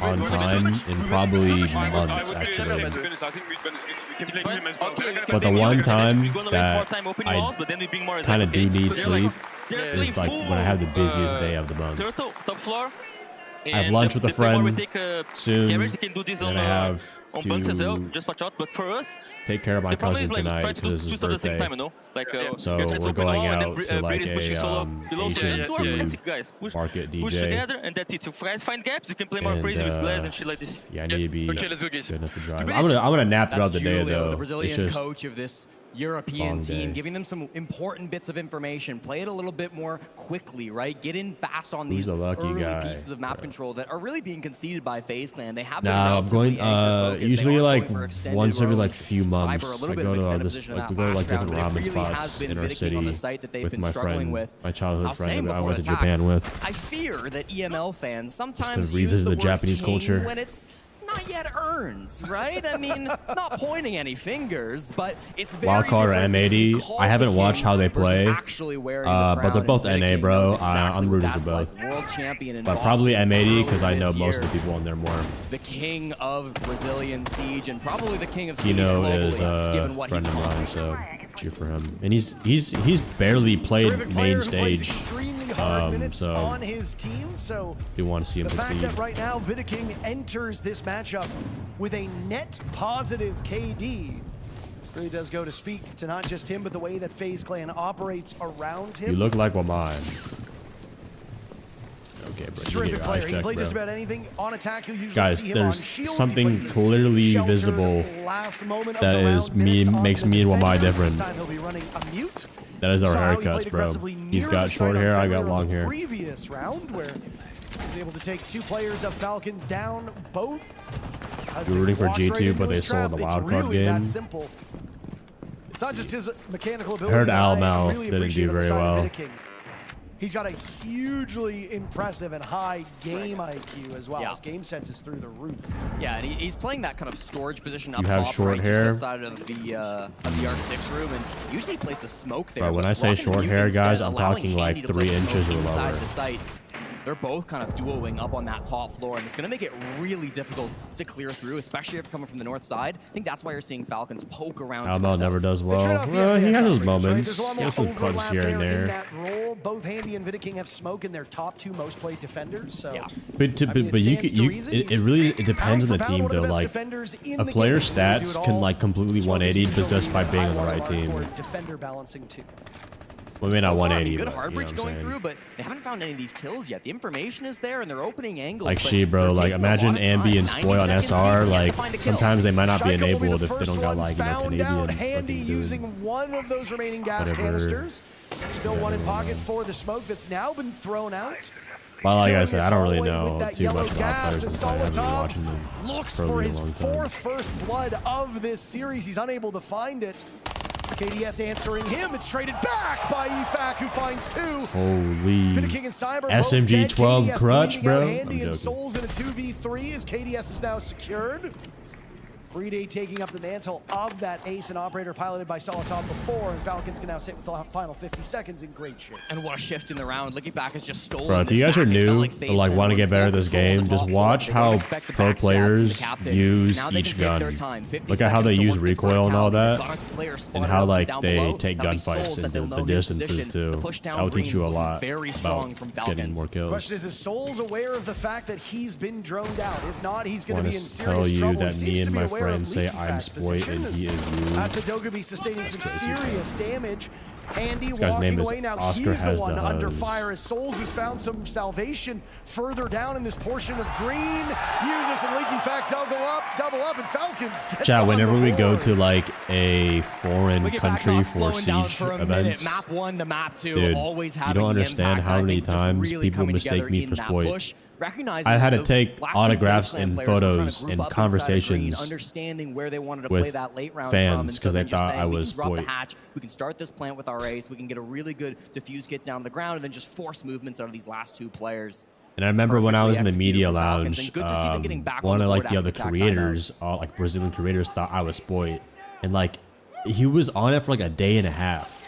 on time in probably months actually. But the one time that I kind of do need sleep is like when I have the busiest day of the month. Turtle, top floor. I have lunch with a friend soon, Garrett can do this and I have on bunks as well, to just watch out. But for us, take care of my the problem cousin is like tonight try to do because two his stuff at the same birthday. time, you know? Like So you're trying to we're open going wall, and out then to like Brady is pushing solo below, so Asian just food classic guys. Push market push DJ. together, and that's it. So guys find gaps, you can play more crazy with Blaze and shit like this. Yeah, I need to be good enough to drive. Let's go, I'm gonna nap That's throughout the day Julio, though. the Brazilian It's just coach of this European long team, day. giving them some important bits of information. Play it a little bit more quickly, right? Get in fast on Who's these the lucky early guy, pieces of map control that are really being conceded by FaZe Clan. They have been Nah, I'm going relatively anchor-focused. They usually aren't like going for extended once every like roams. few Cyber, a months. little I bit go of to extended this position like in we that go to like last round, different but it ramen really has spots been in our Vidaking city on the site that they've with been my struggling friend, with. my childhood was friend saying that I before went to attack, Japan with. I fear that EML fans sometimes to use revisit the the word Japanese king culture. when it's not yet earned, right? I mean, not pointing any fingers, but it's very Wildcard or different M80. to call I haven't the watched king how they versus play, actually wearing the but they're crown, both and NA, Vidaking bro. knows exactly I'm what rooting for that's both. like. World champion in But probably Boston M80 because I earlier know this most of the year. people in there more. The king of Brazilian Siege and probably the king of Siege Kino globally, is given a what friend he's of mine, accomplished. so cheer for him. And he's barely played main stage, so on his team, so do want to see him the fact succeed. that right now Vidaking enters this matchup with a net positive KD really does go to speak to not just him, but the way that FaZe Clan operates around him. You look like Waman. Okay, bro. He's a You terrific get your player. eyes He can checked, play bro. just about anything on attack. You'll usually Guys, see him on there's shields. something He plays this clearly sheltered visible last moment of that the is round, minutes on makes the me and Wamai defender. different. This time he'll be running a mute. That is our Saw how he haircuts, played bro. aggressively He's near got the short side hair, on I got Fenrir long in the hair. Previous round where he was able to take two players of Falcons down, both. We were rooting for G2, but they sold the wild card really game. that simple. It's not just his mechanical ability. Heard that Al I Mal really didn't appreciate do on the very side of well. Vidaking. He's got a hugely impressive and high game IQ as well. Yeah. His game sense is through the roof. Yeah, and he's playing that kind of storage position up You have top, short right, hair? just outside of the R6 room, and usually he plays the smoke there. Bro, when but I say blocking the short mute hair, instead, guys, I'm allowing talking like Handy to 3 play inches smoke or inside lower. the site. They're both kind of duoing up on that top floor, and it's going to make it really difficult to clear through, especially if you're coming from the north side. I think that's why you're seeing Falcons poke around. Almal never does well. trade-off, Well, he has his right? moments. There's a lot He more has some punts overlap here and there in there. that role, both Handy and Vidiking have smoke in their top 2 most played defenders. So, yeah. But it really depends on the team though. Like a player's stats can like completely 180 just by being on the right team. Defender balancing too. Well, maybe not 180. Good but, hard bridge you know going through, but they haven't found any of these kills yet. The information is there, and they're opening angles. Like she, bro. Like imagine Ambi and Spoy on SR. Like sometimes they might not be enabled if they don't got like Canadian. Handy using one of those remaining gas canisters. Still one in pocket for the smoke that's now been thrown out. Well, like I said, I don't really know too much about players because I haven't been watching them looks for a for really his long time. 4th first blood of this series. He's unable to find it. KDS answering him. It's traded back by EFAC, who finds 2. Holy Vidiking and Cyber SMG 12 crutch, bro. Handy and Souls in a 2v3 as KDS is now secured. Breeday taking up the mantle of that ace and operator piloted by Solotov before, and Falcons can now sit with the final 50 seconds in great shape. And what a shift in the round. Looking back has just stolen. Bro, if you guys are new or like want to get better at this game, just watch how pro players use each gun. Look at how they use recoil and all that, and how like they take gunfights and the distances too. That will teach you a lot about getting more kills. Question is Souls aware of the fact that he's been droned out? If not, he's going to be in serious tell you trouble. that me and my friends say I'm Spoit and he is you. As the Dogaby sustaining some serious damage. Handy this guy's name walking is away now. Oscar He's the has one the under huzz. fire as Souls has found some salvation further down in this portion of green. Uses some leaky fact double up, and Falcons gets Chat, on whenever the we go board. to like a foreign country for siege events, Map 1 to map 2, dude, always you having don't the understand impact, how I many think, just times really people coming mistake together me in for that Spoit. push. I had to the take last two autographs FaceTime and players were trying to photos group and up inside of green, conversations understanding where they wanted to with play that late round fans from, and so because they then just thought saying, I we was can drop the Spoit. hatch, we can start this plant with our ace, we can get a really good diffuse get down to the ground, and then just force movements out of these last 2 players. And I remember when I was in the Perfectly media executed from Falcons, lounge, and good to see them getting back on one the of board like the other after attack creators, like Brazilian creators, thought I was Spoit, and like he was on it for like a day and a half.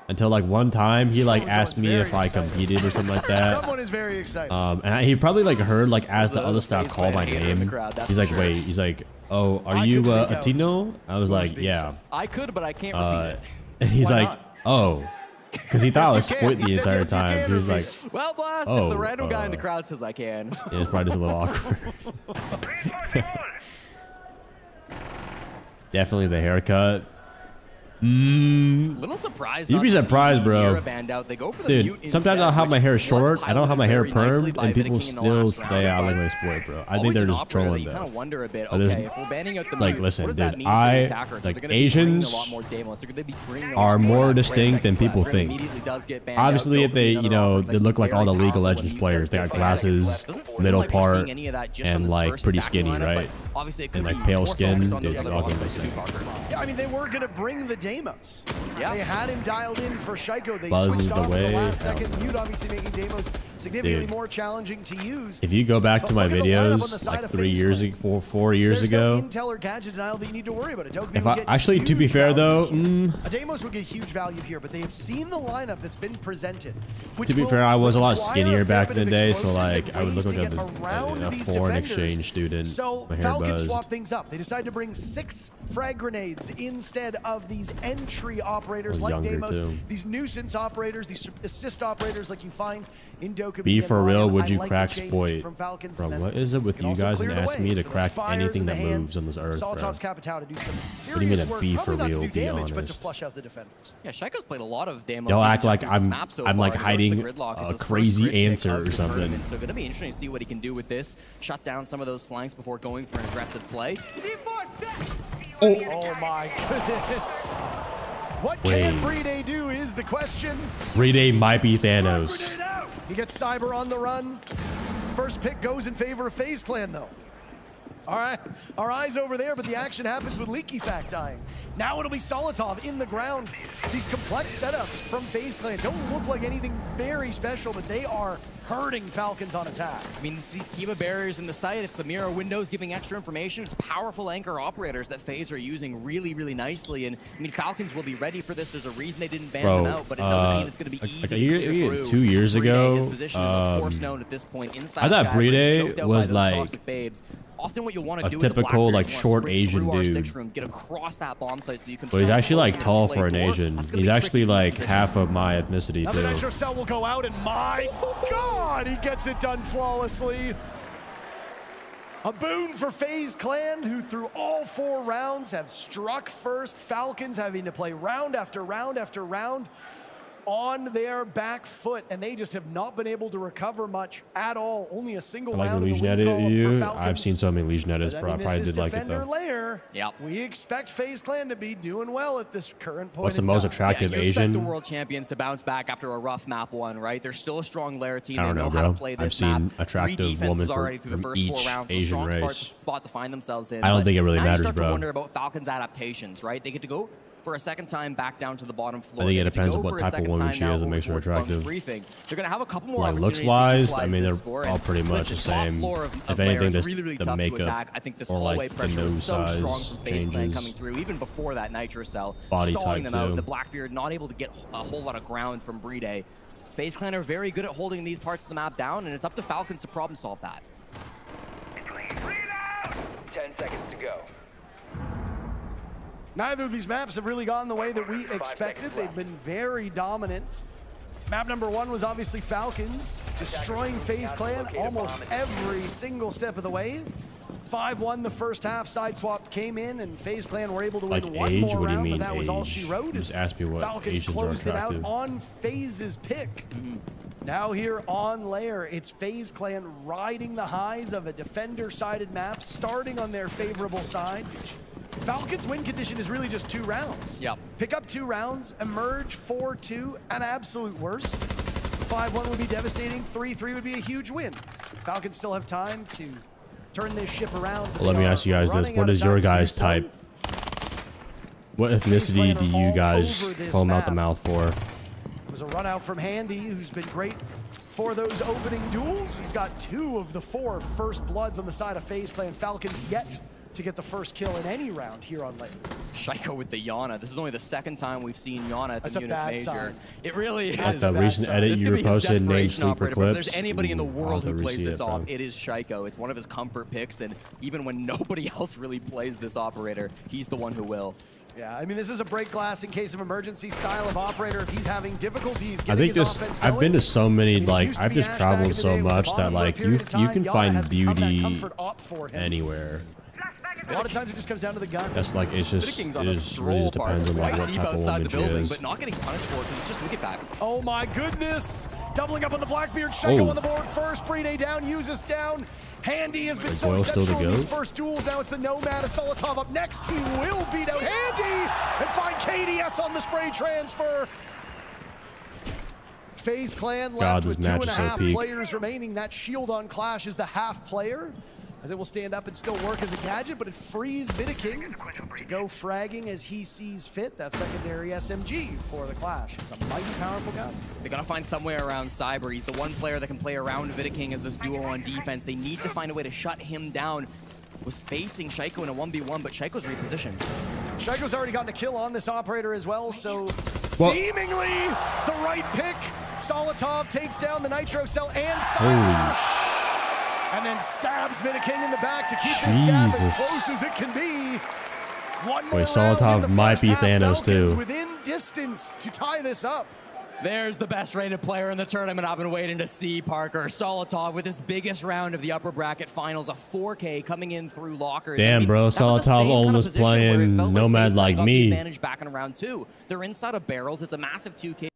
Until like one time he like asked me if I competed or something like that. Someone is very excited. And he probably like heard like as the other staff called my name. He's like, wait, he's like, oh, are you Atino? I was like, yeah. I could, but I can't repeat it. And he's like, oh, because he thought I was Spoit the entire time. He was like, well, Blast, oh, if the random guy in the crowd says I can. Yeah, it's probably just a little awkward. Definitely the haircut. Little surprised. You'd be surprised, bro. They go for the Dude, sometimes I'll have my hair short. I don't have my hair perm, and people still say I look like Spoit, bro. I think they're just trolling though. though. Wonder a bit. Okay, if we're banning out the like, mute, listen, what does that dude, mean for the attacker? So like they're gonna be bringing Asians a lot more Daemons. They're gonna be bringing a are lot more that distinct than people Ren think. immediately does get banned Obviously, out. if they, you know, they look like all the League of Legends players. They got glasses, middle part, and like pretty skinny, right? And like pale skin. Dude, they're all gonna be the same. Yeah, I mean, they were going to bring the Deimos. Yeah. They had him dialed in for Shaiko. They Buzz is switched the off at way. the last second. Mute obviously making Deimos significantly Dude. more challenging to use. If you go back to my But look at the lineup on the videos side like of 3 FaZe years Clan. ago, 4 years There's ago, no intel or gadget denial that you need to worry about. if I actually, to be fair though, a Deimos would get huge value here, but they have seen the lineup that's been presented. to be fair, I was a lot skinnier back in the day, so explosives like and I would ways look to like get around a these foreign defenders. exchange student. So My hair Falcons buzzed. swap things up. They decided to bring 6 frag grenades instead of these entry operators like younger, Deimos, too. these nuisance operators, these assist operators like you find in Dokkaebi. Be and for real, Lion. would I you like crack the change Spoit? from Falcons, Bro, and then what is it with can you also guys clear and the ask way me to for those crack fires anything in the that hands. moves on this earth, bro? Solotov's Capitao to do some do you mean serious a work, be for probably not real, to do be damage, but to honest? flush out the defenders. Yeah, Shaiko's played a lot of Daemons. Y'all even act just like through this I'm map so like far, and he hiding goes to the gridlock. It's a his crazy first grid pick answer of or the something. tournament, so gonna be interesting to see what he can do with this. Shut down some of those flanks before going for an aggressive play. Oh my goodness. What can Breeday do is the question. Breeday might be Thanos. He gets Cyber on the run. First pick goes in favor of FaZe Clan though. All right, our eyes over there, but the action happens with Leaky Fact dying. Now it'll be Solotov in the ground. These complex setups from FaZe Clan don't look like anything very special, but they are hurting Falcons on attack. I mean, it's these Kiva barriers in the site. It's the mirror windows giving extra information. It's powerful anchor operators that FaZe are using really, really nicely. And I mean, Falcons will be ready for this. There's a reason they didn't ban them out, but it doesn't mean it's going to be easy. Like 2 years ago, his position is of course known at this point. Inside I thought Skybridge, Bride choked out was by those like toxic babes. Often what you'll want to a do typical is like short Asian dude. room, get across that bomb site so you can. But he's actually like tall for an Asian. He's actually like half of my ethnicity Now the too. Nitro Cell will go out, and my God, he gets it done flawlessly. A boon for FaZe Clan, who through all 4 rounds have struck first. Falcons having to play round after round after round on their back foot, and they just have not been able to recover much at all. Only a single I like round the in the win Legion column edit for you. Falcons. I've seen so many Legion edits, But, bro. I this probably is did like it Defender though. Lair. Yep. We expect FaZe Clan to be doing well at this current point. What's the in most time. attractive You expect Asian? the world champions to bounce back after a rough map 1, right? They're still a strong Lair team. I don't They know, how bro. to play this I've seen map. 3 attractive defenses women already through the from first 4 each rounds. Asian Strong race. spot to find themselves in. I don't But think it really now matters, you start bro. to wonder about Falcons' adaptations, right? They get to go for a second time back down to the bottom floor. I think it They get to depends go on what for a type of second woman time she now is and makes her towards Bunk's attractive. briefing. They're going to have a couple more Well, opportunities to looks-wise, equalize I mean, this they're score. all And pretty much listen, the top same. floor of If Lair anything, is really, really the tough to makeup attack. I think this or, hallway like, the pressure is nose so strong size from FaZe Clan changes. coming through, even before that Nitro Cell, Body stalling type, them out. too. The Blackbeard not able to get a whole lot of ground from Bride. FaZe Clan are very good at holding these parts of the map down, and it's up to Falcons to problem solve that. 10 seconds to go. Neither of these maps have really gone the way that we expected. They've been very dominant. Map number 1 was obviously Falcons, destroying FaZe Clan almost every single step of the way. 5-1 the first half. Side swap came in, and FaZe Clan were able to win one age? more What do you round, mean but that was all age? she wrote. Just ask me what Falcons Asians are closed it out attractive. on FaZe's pick. Now here on Lair, it's FaZe Clan riding the highs of a defender-sided map, starting on their favorable side. Falcons' win condition is really just 2 rounds. Yep. Pick up 2 rounds, emerge 4-2, an absolute worst. 5-1 would be devastating, 3-3 would be a huge win. Falcons still have time to turn this ship around. Well, let me ask you guys this. What is your guys' type? What ethnicity do you guys foam out the mouth for? It was a run out from Handy, who's been great for those opening duels. He's got 2 of the 4 first bloods on the side of FaZe Clan. Falcons yet to get the first kill in any round here on Lair. Shaiko with the Yana. This is only the 2nd time we've seen Yana at That's the a Munich bad Major. sign. It really is. That's a recent edit This you could be his reposted named desperation Sleeper operator, but if Clips. there's anybody in the Ooh, world I'll who have to plays resee this it, off, fam. it is Shaiko. It's one of his comfort picks, and even when nobody else really plays this operator, he's the one who will. Yeah, I mean, this is a break glass in case of emergency style of operator. If he's having difficulties I getting think his this. offense I've been to going. so many. I mean, it Like used to I've be just Ash back traveled in the so day. It was a much bottom that for a like you period of time. can Yana find has become that beauty comfort op for him. anywhere. A lot of times it just comes down to the gun. That's like it's just King's it on a just stroll really just part, depends on like right what deep type of outside woman the she building, is. but not getting punished for it because it's just look at that. Oh my goodness! Doubling up on the Blackbeard. Shaiko Oh. on the board first. Bride down, Usus down. Handy has been Like, so Boyle still exceptional to in these go? first duels. Now it's the Nomad of Solotov up next. He will beat out Handy and find KDS on the spray transfer. FaZe Clan left God, this with match is so 2.5 peak. players remaining. That shield on Clash is the half player, as it will stand up and still work as a gadget, but it frees Vidaking to go fragging as he sees fit. That secondary SMG for the Clash. He's a mighty powerful gun. They're going to find somewhere around Cyber. He's the one player that can play around Vidaking as this duo on defense. They need to find a way to shut him down. Was facing Shaiko in a 1v1, but Shaiko's repositioned. Shaiko's already gotten a kill on this operator as well, so Well- seemingly the right pick. Solotov takes down the Nitro Cell and Holy Cyber, and then stabs Vidaking in the back to keep this gap as Jesus. close as it can be. One more Wait, round Solotov in the might first be half. Thanos, Falcons too. within distance to tie this up. There's the best rated player in the tournament I've been waiting to see, Parker. Solotov with his biggest round of the upper bracket finals, a 4K coming in through lockers. Damn, bro, that was the Solotov same kind of almost position where it playing felt Nomad FaZe Clan like got the me. advantage back in round 2. They're inside of barrels. It's a massive 2K.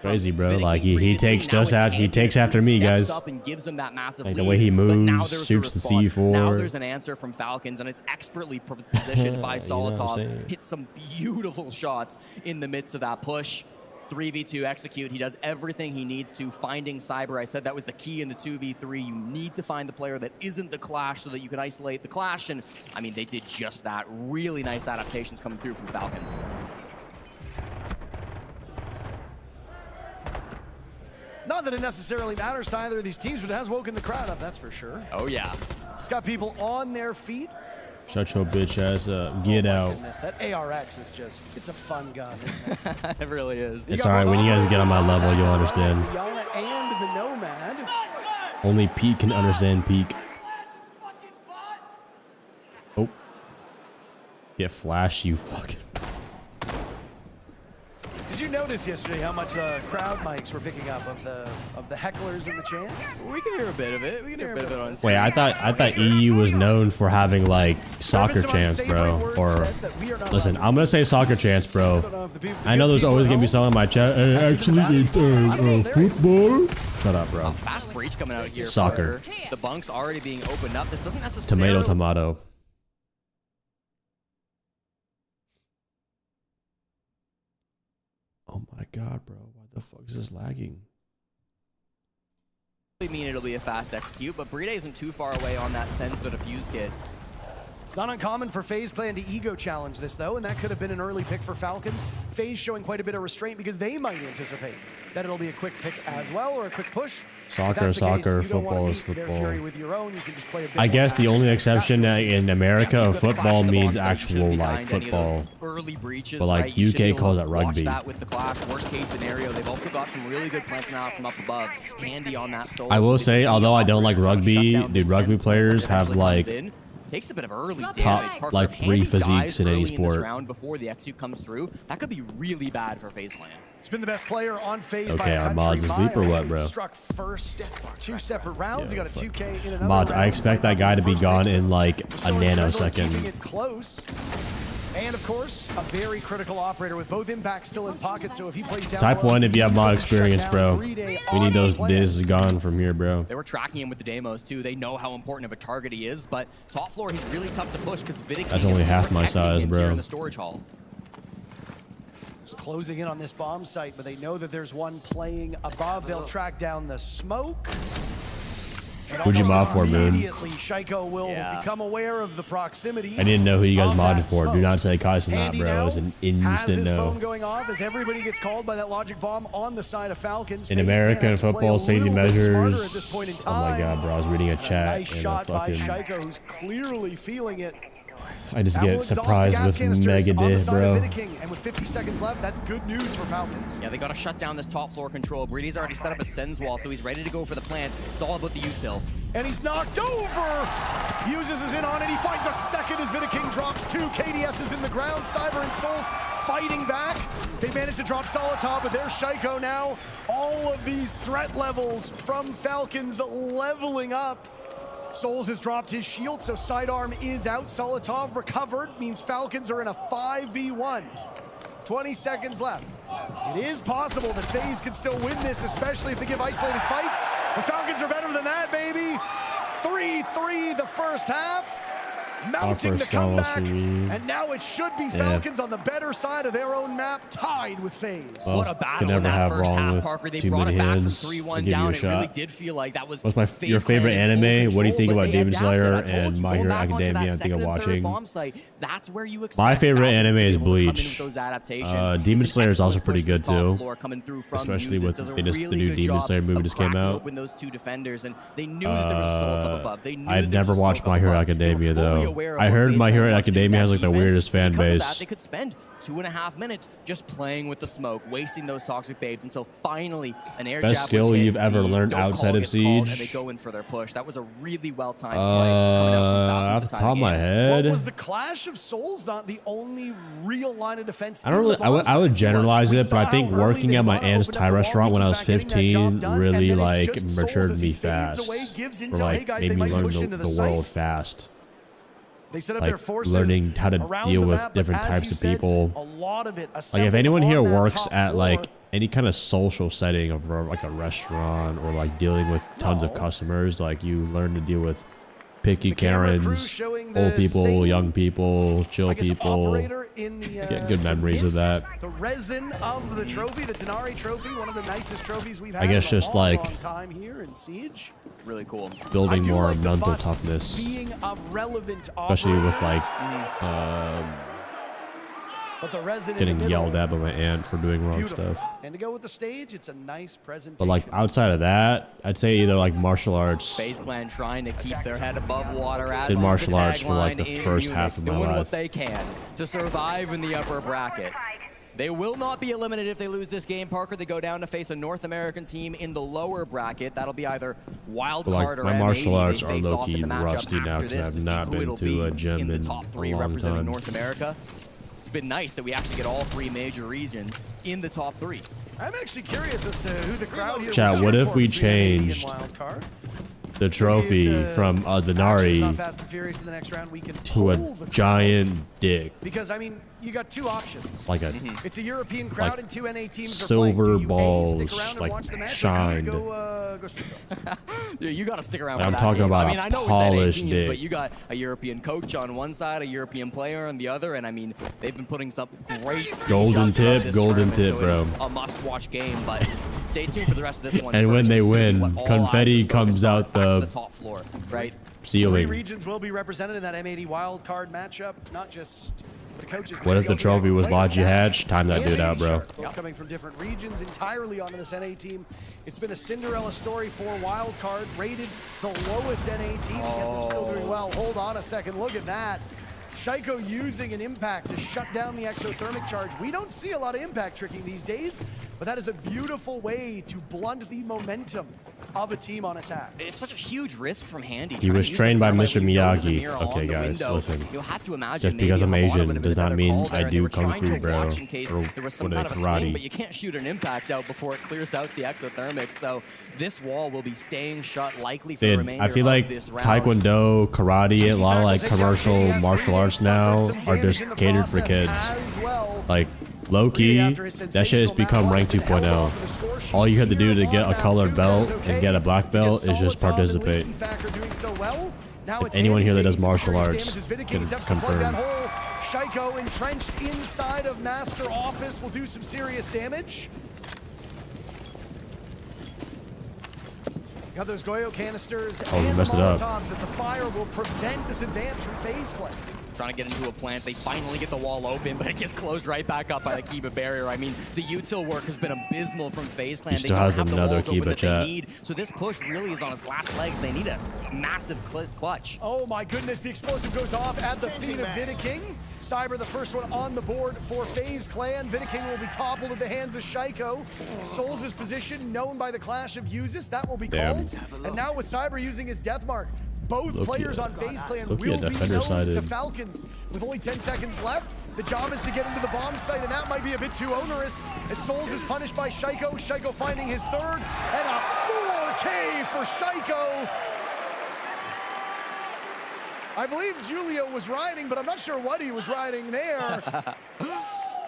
Crazy, bro. Vidaking Like he previously. takes Now just it's out. He Handy takes who after me, steps guys. up and gives them that massive Like the lead. way he But now moves, there's a shoots the response. Now C4. there's an answer from Falcons, and it's expertly positioned by You know what I'm Solotov. saying? Hits some beautiful shots in the midst of that push. 3v2 execute. He does everything he needs to. Finding Cyber, I said that was the key in the 2v3. You need to find the player that isn't the Clash so that you can isolate the Clash. And I mean, they did just that. Really nice adaptations coming through from Falcons. Not that it necessarily matters to either of these teams, but it has woken the crowd up, that's for sure. Oh, yeah. It's got people on their feet. Shut your bitch ass up. Get out. Goodness, that ARX is just, it's a fun gun, isn't it? It really is. It's alright, when you guys get on my level, you'll understand. The Yana and the Nomad. Only Pete can understand Peak. Oh. Get flash, you fucking... Did you notice yesterday how much crowd mics were picking up of the hecklers and the chants? We can hear a bit of it. We can hear a bit of it on Wait, I thought EU was known for having like soccer chants, bro. Or listen, I'm gonna say soccer chants, bro. I know there's always gonna be someone in my chat. Actually, football. Shut up, bro. Fast breach coming out here. Soccer. The bunks already being opened up. This doesn't necessarily. Tomato. Oh my god, bro. Why the fuck is this lagging? I mean it'll be a fast execute, but Bride isn't too far away on that sense but a fuse kit. It's not uncommon for FaZe Clan to ego challenge this, though, and that could have been an early pick for Falcons. FaZe showing quite a bit of restraint because they might anticipate that it'll be a quick pick as well, or a quick push. Soccer, football is football. With your own, you can just play a bit I guess the only exception in America of Yeah, football means actual like football. Early breaches, But like right? You should be UK able calls to it rugby. Watch that with the clash. Worst case scenario, they've also got some really good planting out from up above. Handy on that solo. I will say, although I don't like rugby, the rugby players have like takes a bit of early top damage. like 3 physiques in any sport. Round before the execute comes through, that could be really bad for FaZe Clan. It's been the best player on FaZe by Okay, a our country mods asleep or what, bro? Struck first 2 separate rounds. Yeah, He got a 2K in another Mods, round. I expect that guy to be gone in like a Keeping nanosecond. it close. And of course, a very critical operator with both impacts still in pocket. So if he plays down Type low, 1 if you have mod easily shut experience, down bro. Bride We need on those plans. diz gone from here, bro. They were tracking him with the demos too. They know how important of a target he is, but top floor he's really tough to push because Vidic That's only half my protecting size, him bro. here in the storage hall. Just closing in on this bomb site, but they know that there's one playing above. They'll track down the smoke. And Who'd you almost mod for, Moon? immediately, Shaiko will become aware of the proximity. I didn't know who you guys of modded that for. Do smoke. not say Kai's not, Andy bro. It now was an has instant his phone no. going off as everybody gets called by that logic bomb on the side of Falcons. In FaZe American can have to play football a safety little bit smarter measures. at this point in Oh my time. god, bro. I was reading a chat Nice and shot by fucking. Shaiko, who's clearly feeling it. I just That will get exhaust the surprised gas with canisters on the Megadeth, side bro. of Vidiking, and with 50 seconds left, that's good news for Falcons. Yeah, they got to shut down this top floor control. Brady's already set up a sends wall, so he's ready to go for the plant. It's all about the util. And he's knocked over! Uses his in on it. He finds a second as Vidiking drops 2. KDS is in the ground. Cyber and Souls fighting back. They managed to drop Solitov, but there's Shaiko now. All of these threat levels from Falcons leveling up. Souls has dropped his shield, so sidearm is out. Solitov recovered, means Falcons are in a 5v1. 20 seconds left. It is possible that FaZe can still win this, especially if they give isolated fights. The Falcons are better than that, baby. 3-3 the first half. Mounting the comeback, and now it should be Falcons on the better side of their own map, tied with FaZe. Well, what a battle in that first half, Parker. They brought it back from 3-1 down. It really did feel like that was. What's your favorite anime? What do you think about Demon Slayer and My Hero Academia? I think of watching. That's where you My favorite anime is Bleach. Demon Demon Slayer is also pretty good too, especially with the new Demon Slayer movie just came out. Those two defenders, and they knew that there was a Souls up above. They knew I've never watched My Hero Academia though. I heard My Hero Academia has like the weirdest fan base. They could spend 2.5 minutes just playing with the smoke, wasting those toxic babes until finally an air jab was hit. Best skill you've ever learned outside of Siege? And they go in for their push. That was a really well-timed play coming out from Falcons off the top of my head. What was the Clash of Souls not the only real line of defense? I don't really. I would generalize it, but I think working at my aunt's Thai restaurant when I was 15 really like matured me fast, or like made me learn the world fast. They set up like their forces learning how to deal with map, different types of people. A lot of it like if anyone here works at like any kind of social setting of like a restaurant or like dealing with tons of customers, like you learn to deal with picky Karens, old people, young people, chill people. Get good memories of that. The resin of the trophy, the Denari trophy, one of the nicest trophies we've had. I guess in a just long, like long time here in Siege. Really cool. Building more mental toughness, being of relevant especially with like But the resident getting yelled at by my aunt for doing wrong stuff. And to go with the stage, it's a nice presentation. But like outside of that, I'd say either like martial arts. FaZe Clan trying to keep their head above water. As did martial arts for like the first half of my doing life. what they can to survive in the upper bracket. They will not be eliminated if they lose this game, Parker. They go down to face a North American team in the lower bracket. That'll be either wild card or my M80. martial arts they are face off in low-key the matchup rusty now after because this I've not to see who been it'll to be a gym in the in top a 3 long representing time. North America. It's been nice that we actually get all 3 major regions in the top 3. I'm actually curious as to who the crowd here Chat, what if we changed the trophy from the Nari to a giant dick? Because, I mean, you got 2 options. Like a it's a European crowd and 2 NA teams silver are playing. balls, like shined. Yeah, you got to stick around. Like, for I'm that talking game. about I mean, I know polished it's NA teams, dick. but you got a European coach on one side, a European player on the other, and I mean, they've been putting some great golden tip, so bro. It's a must-watch game, but stay tuned for the rest of this one. And when they win, confetti comes out the the top floor, right? ceiling. 3 regions will be represented in that M80 wild card matchup, not just the coaches. What if the trophy was Logi Hatch? Time that dude out, bro. Both coming from different regions entirely onto this NA team. It's been a Cinderella story for wild card, rated the lowest NA team, yet they're still doing well. Hold on a second, look at that. Shaiko using an impact to shut down the exothermic charge. We don't see a lot of impact tricking these days, but that is a beautiful way to blunt the momentum of a team on attack. It's such a huge risk from Handy. He was trained by Mr. Miyagi. Okay, guys, listen. You'll have to imagine Just because I'm Asian does not mean I there. do kung fu, bro. In case there was some kind of a swing, but you can't shoot an impact out before it clears out the exothermic. So this wall will be staying shut likely for the remainder I feel like of this round. Taekwondo, karate, a lot of like commercial martial arts now are just catered for kids. Like low-key, that shit has become rank 2.0. All you have to do to get a colored belt and get a black belt is just participate. And anyone here that does martial arts can confirm. Shaiko entrenched inside of Master Office will do some serious damage. Got those Goyo canisters and the Molotovs as the fire will prevent this advance from FaZe Clan. Trying to get into a plant. They finally get the wall open, but it gets closed right back up by the Kiba barrier. I mean, the util work has been abysmal from FaZe Clan. He still has another Kiba chat. So this push really is on its last legs. They need a massive clutch. Oh my goodness, the explosive goes off at the feet of Vidiking. Cyber, the first one on the board for FaZe Clan. Vidiking will be toppled at the hands of Shaiko. Souls' position, known by the clash of Usis, that will be called. And now with Cyber using his death mark, both players on FaZe Clan will be known to Falcons. With only 10 seconds left, the job is to get into the bomb site, and that might be a bit too onerous as Souls is punished by Shaiko. Shaiko finding his third, and a 4K for Shaiko. I believe Julio was riding, but I'm not sure what he was riding there.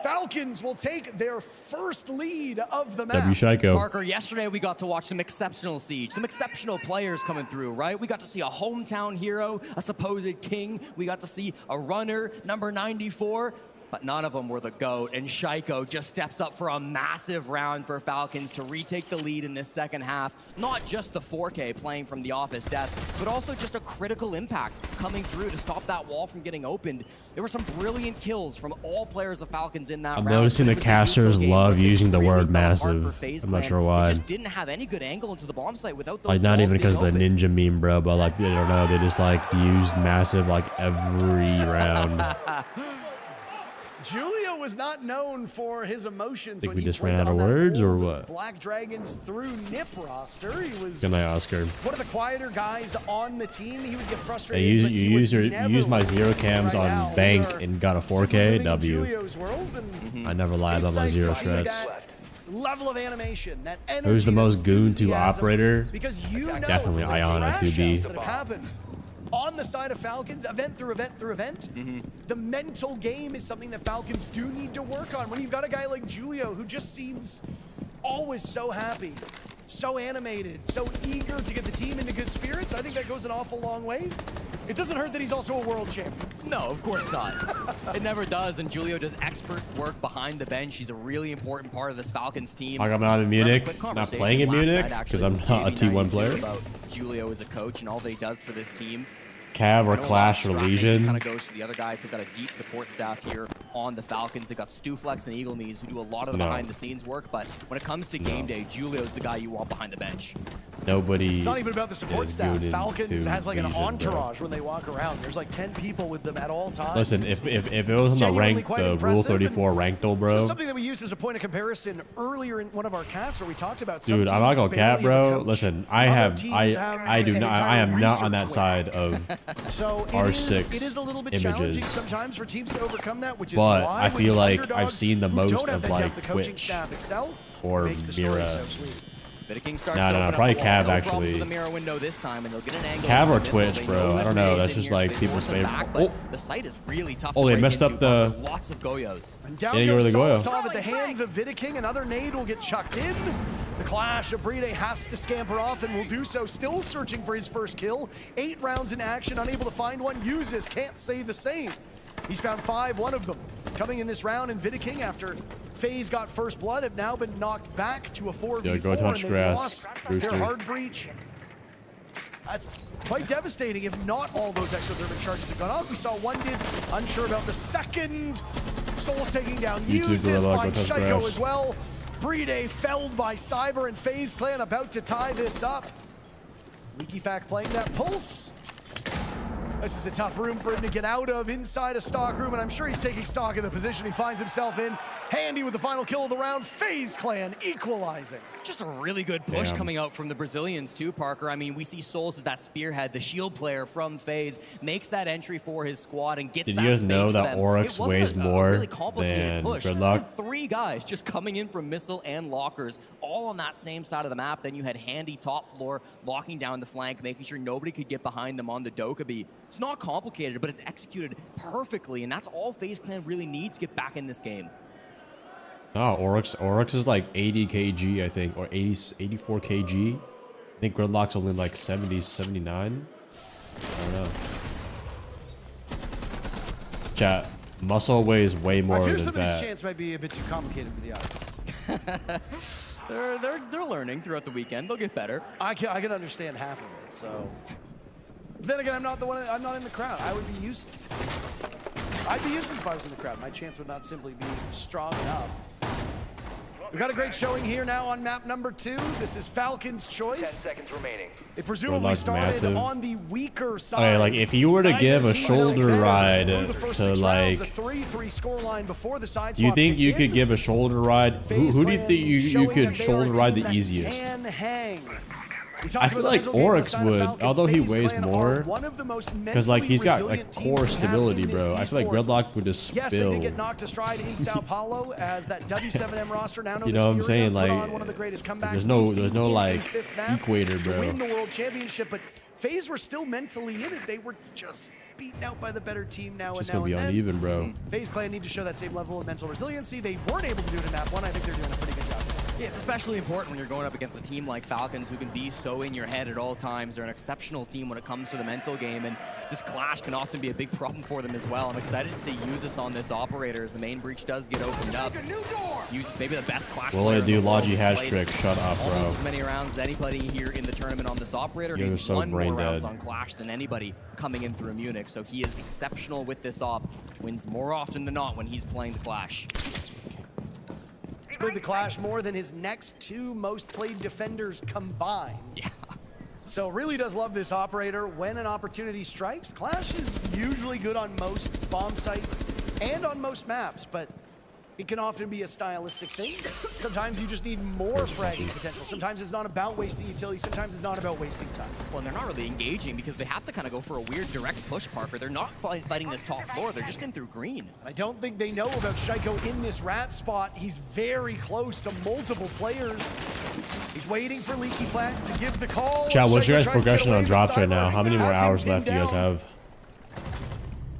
Falcons will take their first lead of the match. Parker, yesterday we got to watch some exceptional Siege, some exceptional players coming through, right? We got to see a hometown hero, a supposed king. We got to see a runner, number 94. But none of them were the GOAT, and Shaiko just steps up for a massive round for Falcons to retake the lead in this second half. Not just the 4K playing from the office desk, but also just a critical impact coming through to stop that wall from getting opened. There were some brilliant kills from all players of Falcons in that round. I'm noticing the casters love using the word massive. I'm not sure why. They just didn't have any good angle into the bomb site without those Like not even because of the open. ninja meme, bro, but like, I don't know, they just like used massive like every round. Julio was not known for his emotions. Think when we he just played ran out on of that words or old what? Black Dragons through NIP roster. He was Good night, Oscar. one of the quieter guys on the team. He would get Hey, frustrated. But you used my zero cams on bank and got a 4K W. I never lie about my zero stress. Level of animation, that energy. Who's the most goon to operator? Because you know Definitely Iana 2B. that have happened on the side of Falcons, event through event through event. The mental game is something that Falcons do need to work on. When you've got a guy like Julio who just seems always so happy, so animated, so eager to get the team into good spirits, I think that goes an awful long way. It doesn't hurt that he's also a world champion. No, of course not. It never does, and Julio does expert work behind the bench. He's a really important part of this Falcons team. Like I'm not in Munich, not playing in Munich, because I'm not a T1 player. About Julio as a coach and all that he does for this team. Cav or Clash or Legion. Kind of goes to the other guy. They've got a deep support staff here on the Falcons. They got Stuflex and Eagle Knees who do a lot of the behind-the-scenes work, but when it comes to game day, Julio's the guy you want behind the bench. Nobody. It's not even about the support staff. Falcons has like an entourage when they walk around. There's like 10 people with them at all times. Listen, if it was on the Rule 34 ranked though, bro. Something that we used as a point of comparison earlier in one of our casts where we talked about. Dude, I'm not gonna cap, bro. Listen, I am not on that side of R6 it is a little bit images. challenging sometimes for teams to overcome that, which is but why I feel like I've seen the most of like Twitch or Mira. No, probably Cav actually. Cav or Twitch, bro. I don't know. That's just like people's favorite. Oh, the site is really tough. Oh, they messed up the. Lots of Goyos. And down goes Solotov at the hands of Vidiking. Another nade will get chucked in. The clash of Bride has to scamper off and will do so, still searching for his first kill. 8 rounds in action, unable to find one. Uses can't say the same. He's found 5, one of them coming in this round, and Vidiking, after FaZe got first blood, have now been knocked back to a 4v4, yeah, go touch and grass, lost Brewster. their hard breach. That's quite devastating if not all those exothermic charges have gone off. We saw one did, unsure about the second. Souls taking down Uses, finds Shaiko as well. Bride felled by Cyber, and FaZe Clan about to tie this up. LeakyFact playing that pulse. This is a tough room for him to get out of, inside a stock room, and I'm sure he's taking stock of the position he finds himself in. Handy with the final kill of the round. FaZe Clan equalizing. Just a really good push coming out from the Brazilians too, Parker. I mean, we see Souls as that spearhead, the shield player from FaZe, makes that entry for his squad and gets that space. Did you guys know that Oryx weighs more really complicated than push. Gridlock? 3 guys just coming in from missile and lockers, all on that same side of the map. Then you had Handy top floor, locking down the flank, making sure nobody could get behind them on the Dokkaebi. It's not complicated, but it's executed perfectly, and that's all FaZe Clan really needs to get back in this game. No, Oryx is like 80 kg, I think, or 84 kg. I think Gridlock's only like 70, 79. I don't know. Chat, muscle weighs way more than I fear some of that. these chants might be a bit too complicated for the audience. they're learning throughout the weekend. They'll get better. I can understand half of it, so. But then again, I'm not in the crowd. I would be useless. I'd be useless if I was in the crowd. My chance would not simply be strong enough. We've got a great showing here now on map number 2. This is Falcon's choice. 10 seconds remaining. It presumably started on the weaker side. Okay, like if you were to give a shoulder ride to like, you think you could give a shoulder ride? Who do you think you could shoulder ride the easiest? I feel like Oryx would, although he weighs more, because like he's got like core stability, bro. I feel like Gridlock would just spill. Yes, they did get knocked astride in Sao Paulo as that W7M roster now known you know what I'm saying? Like, one of the greatest comebacks there's no like equator, bro. To win the world championship, but FaZe were still mentally in it. They were just beaten out by the better team now Just and now gonna be uneven, bro. FaZe Clan need to show that same level of mental resiliency. They weren't able to do it in map 1. I think they're doing a pretty good job. Yeah, it's especially important when you're going up against a team like Falcons who can be so in your head at all times. They're an exceptional team when it comes to the mental game, and this clash can often be a big problem for them as well. I'm excited to see Usis on this operator as the main breach does get opened up. Usis maybe the best clash player. Will I do Logi has trick? Shut up, bro. Almost as many rounds as anybody here in the tournament on this operator. You're He's so won more brain rounds dead. on Clash than anybody coming in through Munich, so he is exceptional with this op. Wins more often than not when he's playing the Clash. Played the Clash more than his next 2 most played defenders combined. Yeah. So really does love this operator. When an opportunity strikes, Clash is usually good on most bomb sites and on most maps, but it can often be a stylistic thing. Sometimes you just need more fragging potential. Sometimes it's not about wasting utility. Sometimes it's not about wasting time. Well, and they're not really engaging because they have to kind of go for a weird direct push, Parker. They're not fighting this top floor. They're just in through green. I don't think they know about Shaiko in this rat spot. He's very close to multiple players. He's waiting for LeakyFact to give the call. Chat, what's your guys' progression on drops right now? How many more hours left do you guys have?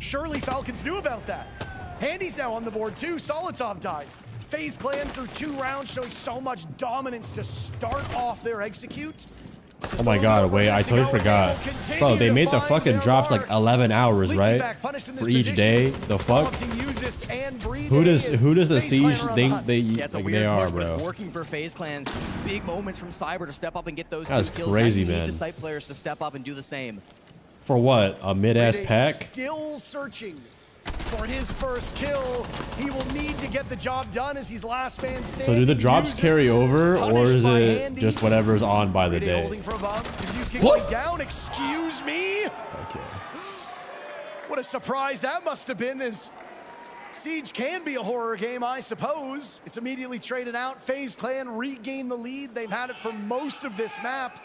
Surely Falcons knew about that. Handy's now on the board too. Solotov dies. FaZe Clan through 2 rounds showing so much dominance to start off their execute. Oh my god, wait, I totally forgot. Bro, they made the fucking drops like 11 hours, right? For each day? The fuck? Who does the Siege think they are, push, bro? But it's working for FaZe Clan. Big moments from Cyber to step up and get those That's 2 kills. crazy, I need man. the site players to step up and do the same. For what? A mid-ass pack? Still searching. for his first kill. He will need to get the job done as he's last man standing. So do the drops carry over, or is it just whatever's on by the day? Holding for above. Diffuse kick going down. Excuse me. Okay. What a surprise that must have been. As Siege can be a horror game, I suppose. It's immediately traded out. FaZe Clan regain the lead. They've had it for most of this map.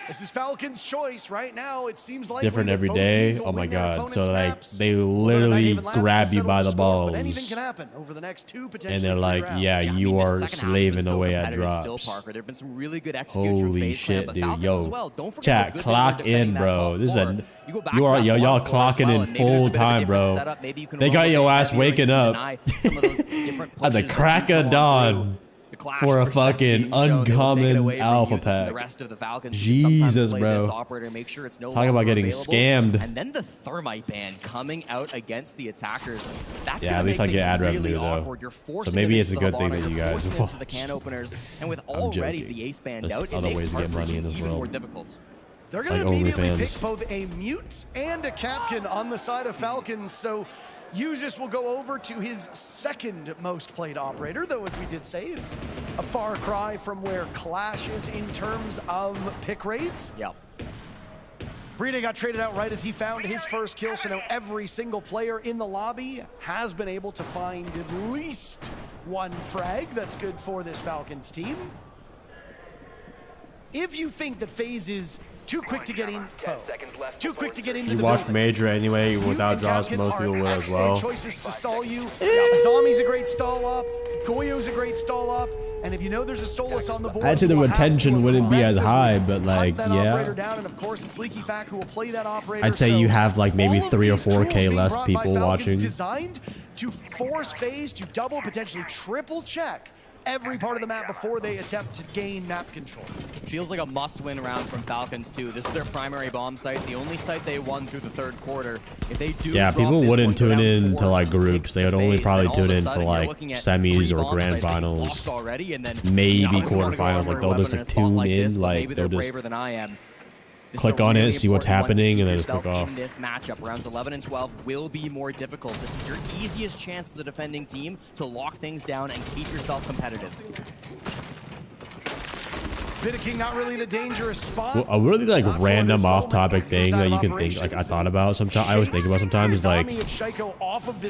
This is Falcon's choice right now. It seems like different every day. Oh my god. So like they literally grab you by the balls. Anything can happen over the next 2 potentially. And they're like, yeah, you are slaving away at drops. There've been some really good execution from Holy FaZe Clan, shit, but dude. Yo, well. Don't forget chat, clock in, bro. This is a y'all clocking in full time, bro. They got your ass waking up at the crack of dawn for a fucking uncommon alpha pack. Jesus, bro. Talk about getting scammed. And then the thermite ban coming out against the attackers. That's yeah, at least I get ad revenue though. So maybe it's a good thing that you guys watch. The can openers, and with already the ace banned out, there's other ways to get money in this world. They're going to immediately pick both a mute and a Capkin on the side of Falcons, so Usis will go over to his second most played operator, though as we did say, it's a far cry from where Clash is in terms of pick rate. Yep. Brede got traded out right as he found his first kill, so now every single player in the lobby has been able to find at least one frag. That's good for this Falcons team. If you think that FaZe is too quick to get in, too quick to get into you the watched Major anyway without drops. Most people will as well. Choices to stall you. Azami's a great stall up. Goyo's a great stall up. And if you know there's a Solus on the board, I'd say the retention wouldn't be as high, but like, yeah. Down, and of course it's Leaky Fact who will play that operator. I'd say you have like maybe 3 or 4K less people watching. Designed to force FaZe to double, potentially triple check every part of the map before they attempt to gain map control. Feels like a must-win round from Falcons too. This is their primary bomb site, the only site they won through the third quarter. If they do, yeah, people wouldn't tune in to like groups. They would only probably tune in for like semis or grand finals, maybe quarterfinals. Like they'll just like tune in, like they'll just click on it, see what's happening, and then just click off. In this matchup, rounds 11 and 12 will be more difficult. This is your easiest chance as a defending team to lock things down and keep yourself competitive. King not really in a dangerous spot. Well, a really like random off-topic thing that you can think, like I thought about sometimes. I always think about sometimes is like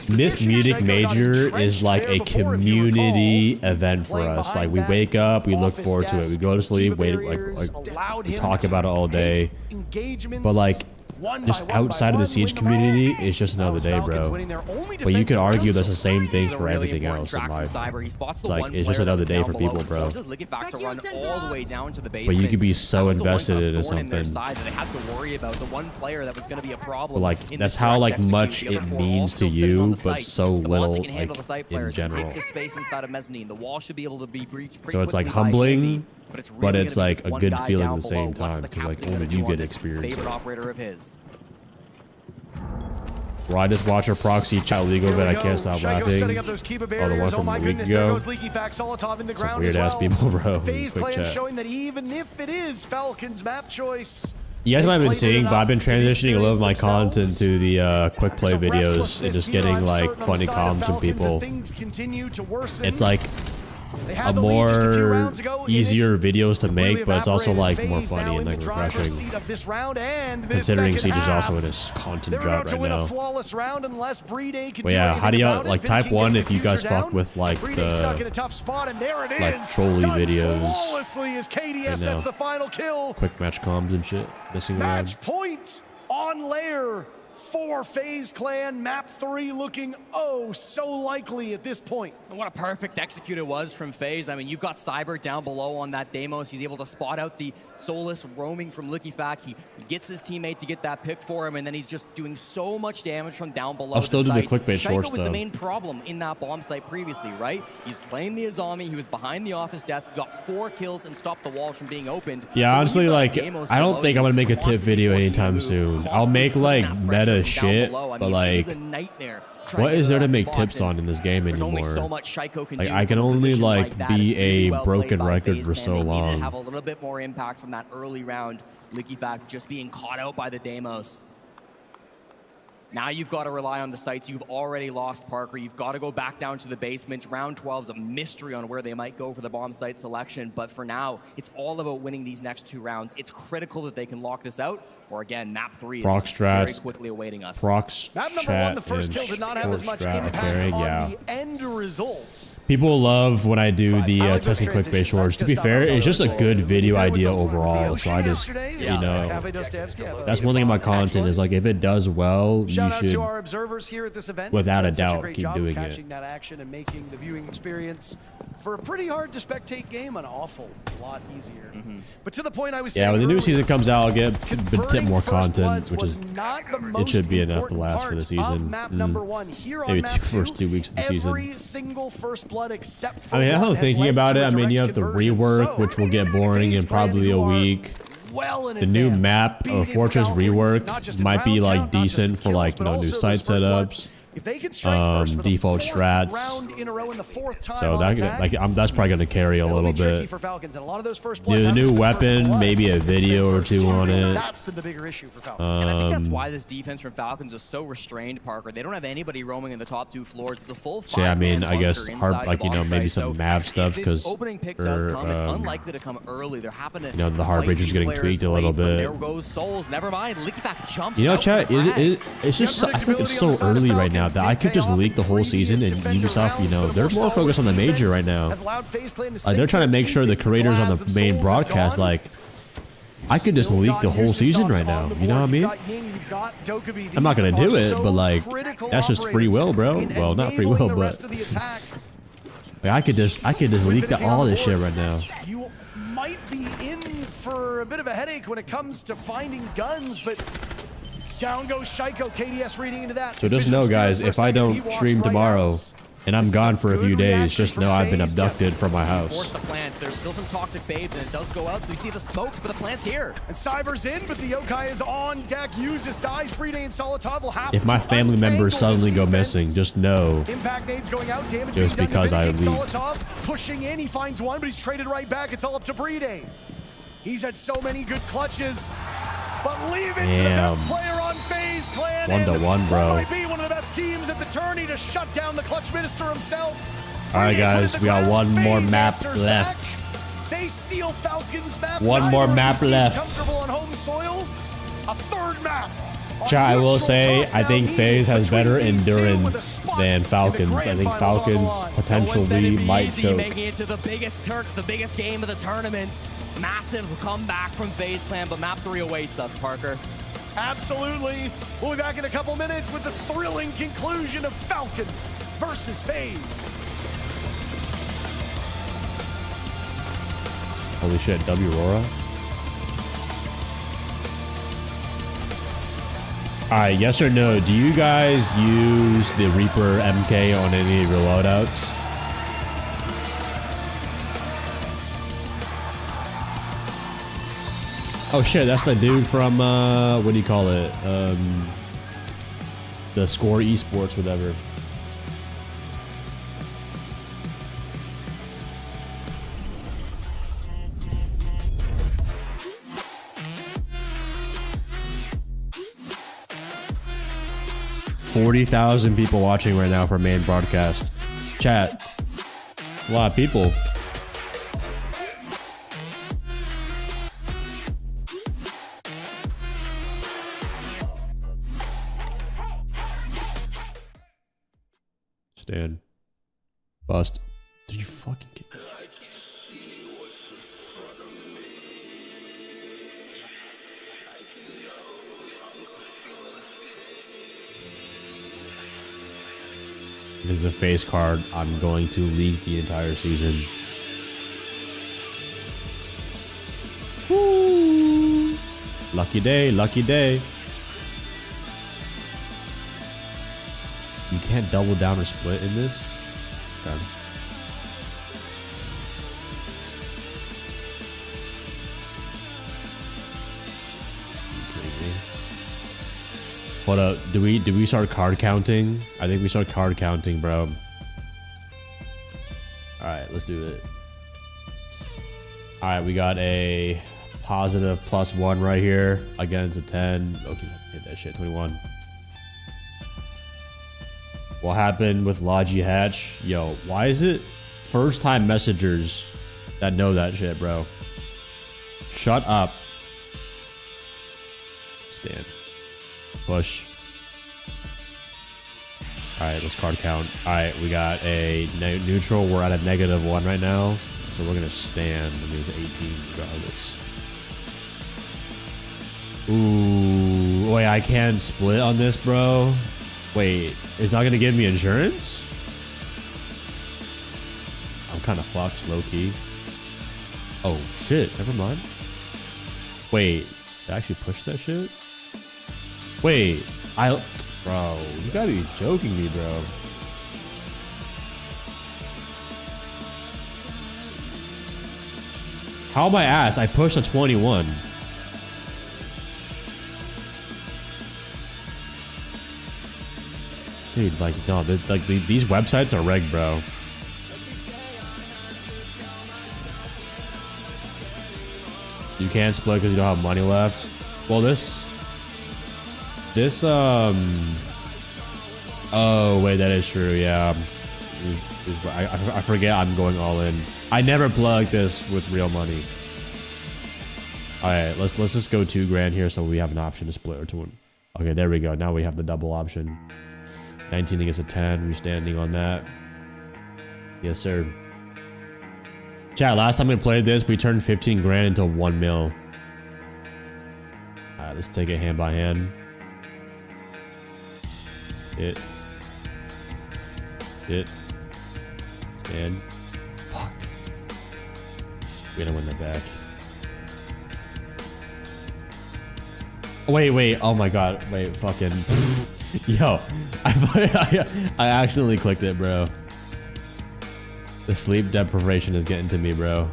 this Munich Major is like a community event for us. Like we wake up, we look forward to it. We go to sleep, wait, like we talk about it all day. But like just outside of the Siege community, it's just another day, bro. But you could argue that's the same thing for everything else in life. It's like, it's just another day for people, bro. But you could be so invested into something. But like, that's how like much it means to you, but so little like in general. So it's like humbling, but it's like a good feeling at the same time, because like only you get experience. Bro, I just watched our proxy chat legal, but I can't stop laughing. Oh, the one from a week ago. Some weird ass people, bro. FaZe Clan showing that even if it is Falcons map choice, you guys might have been seeing, but I've been transitioning a little of my content to the quick play videos and just getting like funny comms from people. It's like a more easier videos to make, but it's also like more funny and like refreshing. Considering Siege is also in his content drought right now. But yeah, how do y'all like type 1 if you guys fuck with like the like trolly videos? And quick match comms and shit. Missing around. Match point on layer for FaZe Clan. Map 3 looking oh so likely at this point. And what a perfect execute it was from FaZe. I mean, you've got Cyber down below on that Deimos. He's able to spot out the Solus roaming from Likifac. He gets his teammate to get that pick for him, and then he's just doing so much damage from down below. I'll still do the clickbait shorts, Shaiko was the main problem in that bomb site previously, right? He's playing the Azami. He was behind the office desk, got 4 kills and stopped the walls from being opened. Yeah, honestly, like, I don't think I'm gonna make a tip video anytime soon. I'll make like meta shit, but like, what is there to make tips on in this game anymore? Like, I can only like be a broken record for so long. Have a little bit more impact from that early round. Likifac just being caught out by the Deimos. Now you've got to rely on the sites. You've already lost Parker. You've got to go back down to the basement. Round 12 is a mystery on where they might go for the bomb site selection. But for now, it's all about winning these next 2 rounds. It's critical that they can lock this out. Or again, map 3 is very quickly awaiting us. Map number 1, the first kill did not have as much impact on the end result. People love when I do the testing clickbait shorts. To be fair, it's just a good video idea overall. So I just, you know, that's one thing about content is like if it does well, you should, without a doubt, keep doing it. That action and making the viewing experience for a pretty hard to spectate game an awful lot easier. But to the point I was saying, when the new season comes out, I'll get a bit more content, which is it should be enough to last for the season. Maybe first 2 weeks of the season. Every single first blood except for I mean, I'm thinking about it. I mean, you have the rework, which will get boring in probably a week. The new map or Fortress rework might be like decent for like, you know, new site setups. Default strats. So that, that's probably going to carry a little bit. The new weapon, maybe a video or 2 on it. That's been the bigger issue for Falcons. And I think that's why this defense from Falcons is so restrained, Parker. They don't have anybody roaming in the top 2 floors. It's a full 5-man I mean, I guess hard, like, you know, maybe some Mav stuff because opening pick does come. It's unlikely to come early. They're happening. You know, the hard bridge is getting tweaked a little bit. There goes Souls. Never mind. Lickback jumps. You know, chat. It's just I think it's so early right now that I could just leak the whole season, and Ubisoft, you know, they're more focused on the major right now. They're trying to make sure the creators on the main broadcast, like, I could just leak the whole season right now. You know what I mean? I'm not gonna do it, but like, that's just free will, bro. Well, not free will, but like, I could just leak all this shit right now. You might be in for a bit of a headache when it comes to finding guns, but. Down goes Shaiko, KDS reading into that. So just know, guys, if I don't stream tomorrow and I'm gone for a few days, just know I've been abducted from my house. The plants. There's still some toxic babes, and it does go out. We see the smokes, but the plant's here. And Cyber's in, but the Yokai is on deck. Uses dies. Bride and Solitov will have if my family members suddenly go missing, just know impact nades going out. Damage just because I leaked. Solitov pushing in. He finds one, but he's traded right back. It's all up to Bride. He's had so many good clutches. But leave it to the best player on FaZe Clan. 1-1, bro. Might be one of the best teams at the tourney to shut down the clutch minister himself. All right, guys, we got one more map left. They steal Falcons map. One more map left. Comfortable on home soil. A 3rd map. Chat, I will say, I think FaZe has better endurance than Falcons. I think Falcons potentially might choke. Making it to the biggest game of the tournament. Massive comeback from FaZe Clan, but map 3 awaits us, Parker. Absolutely. We'll be back in a couple minutes with the thrilling conclusion of Falcons versus FaZe. Holy shit, W Aurora. Alright, yes or no, do you guys use the Reaper MK on any of your loadouts? Oh shit, that's the dude from, what do you call it? The Score Esports, whatever. $40,000 people watching right now for main broadcast. Chat. A lot of people. Stand. Bust. Did you fucking get... If this is a FaZe card, I'm going to leak the entire season. Woo! Lucky day, lucky day. You can't double down or split in this? Okay. Hold up, do we start card counting? I think we start card counting, bro. Alright, let's do it. Alright, we got a positive +1 right here. Again, it's a 10. Okay, hit that shit, 21. What happened with Logi Hatch? Yo, why is it first time messengers that know that shit, bro? Shut up. Stand. Push. Alright, let's card count. Alright, we got a neutral. We're at a -1 right now. So we're gonna stand. That means 18 regardless. Ooh, wait, I can split on this, bro. Wait, it's not gonna give me insurance? I'm kind of fucked, low key. Oh shit, never mind. Wait, did I actually push that shit? Wait, bro, you gotta be joking me, bro. How am I ass? I pushed a 21. Dude, like, no, these websites are rigged, bro. You can't split because you don't have money left. Well, oh, wait, that is true, yeah. I forget I'm going all in. I never plug this with real money. Alright, let's just go 2 grand here so we have an option to split or 2. Okay, there we go. Now we have the double option. 19 against a 10. We're standing on that. Yes, sir. Chat, last time we played this, we turned 15 grand into 1 mil. Alright, let's take it hand by hand. Hit. Stand. Fuck. We're gonna win that back. Wait. Oh my god. Wait, fucking. Yo. I accidentally clicked it, bro. The sleep deprivation is getting to me, bro.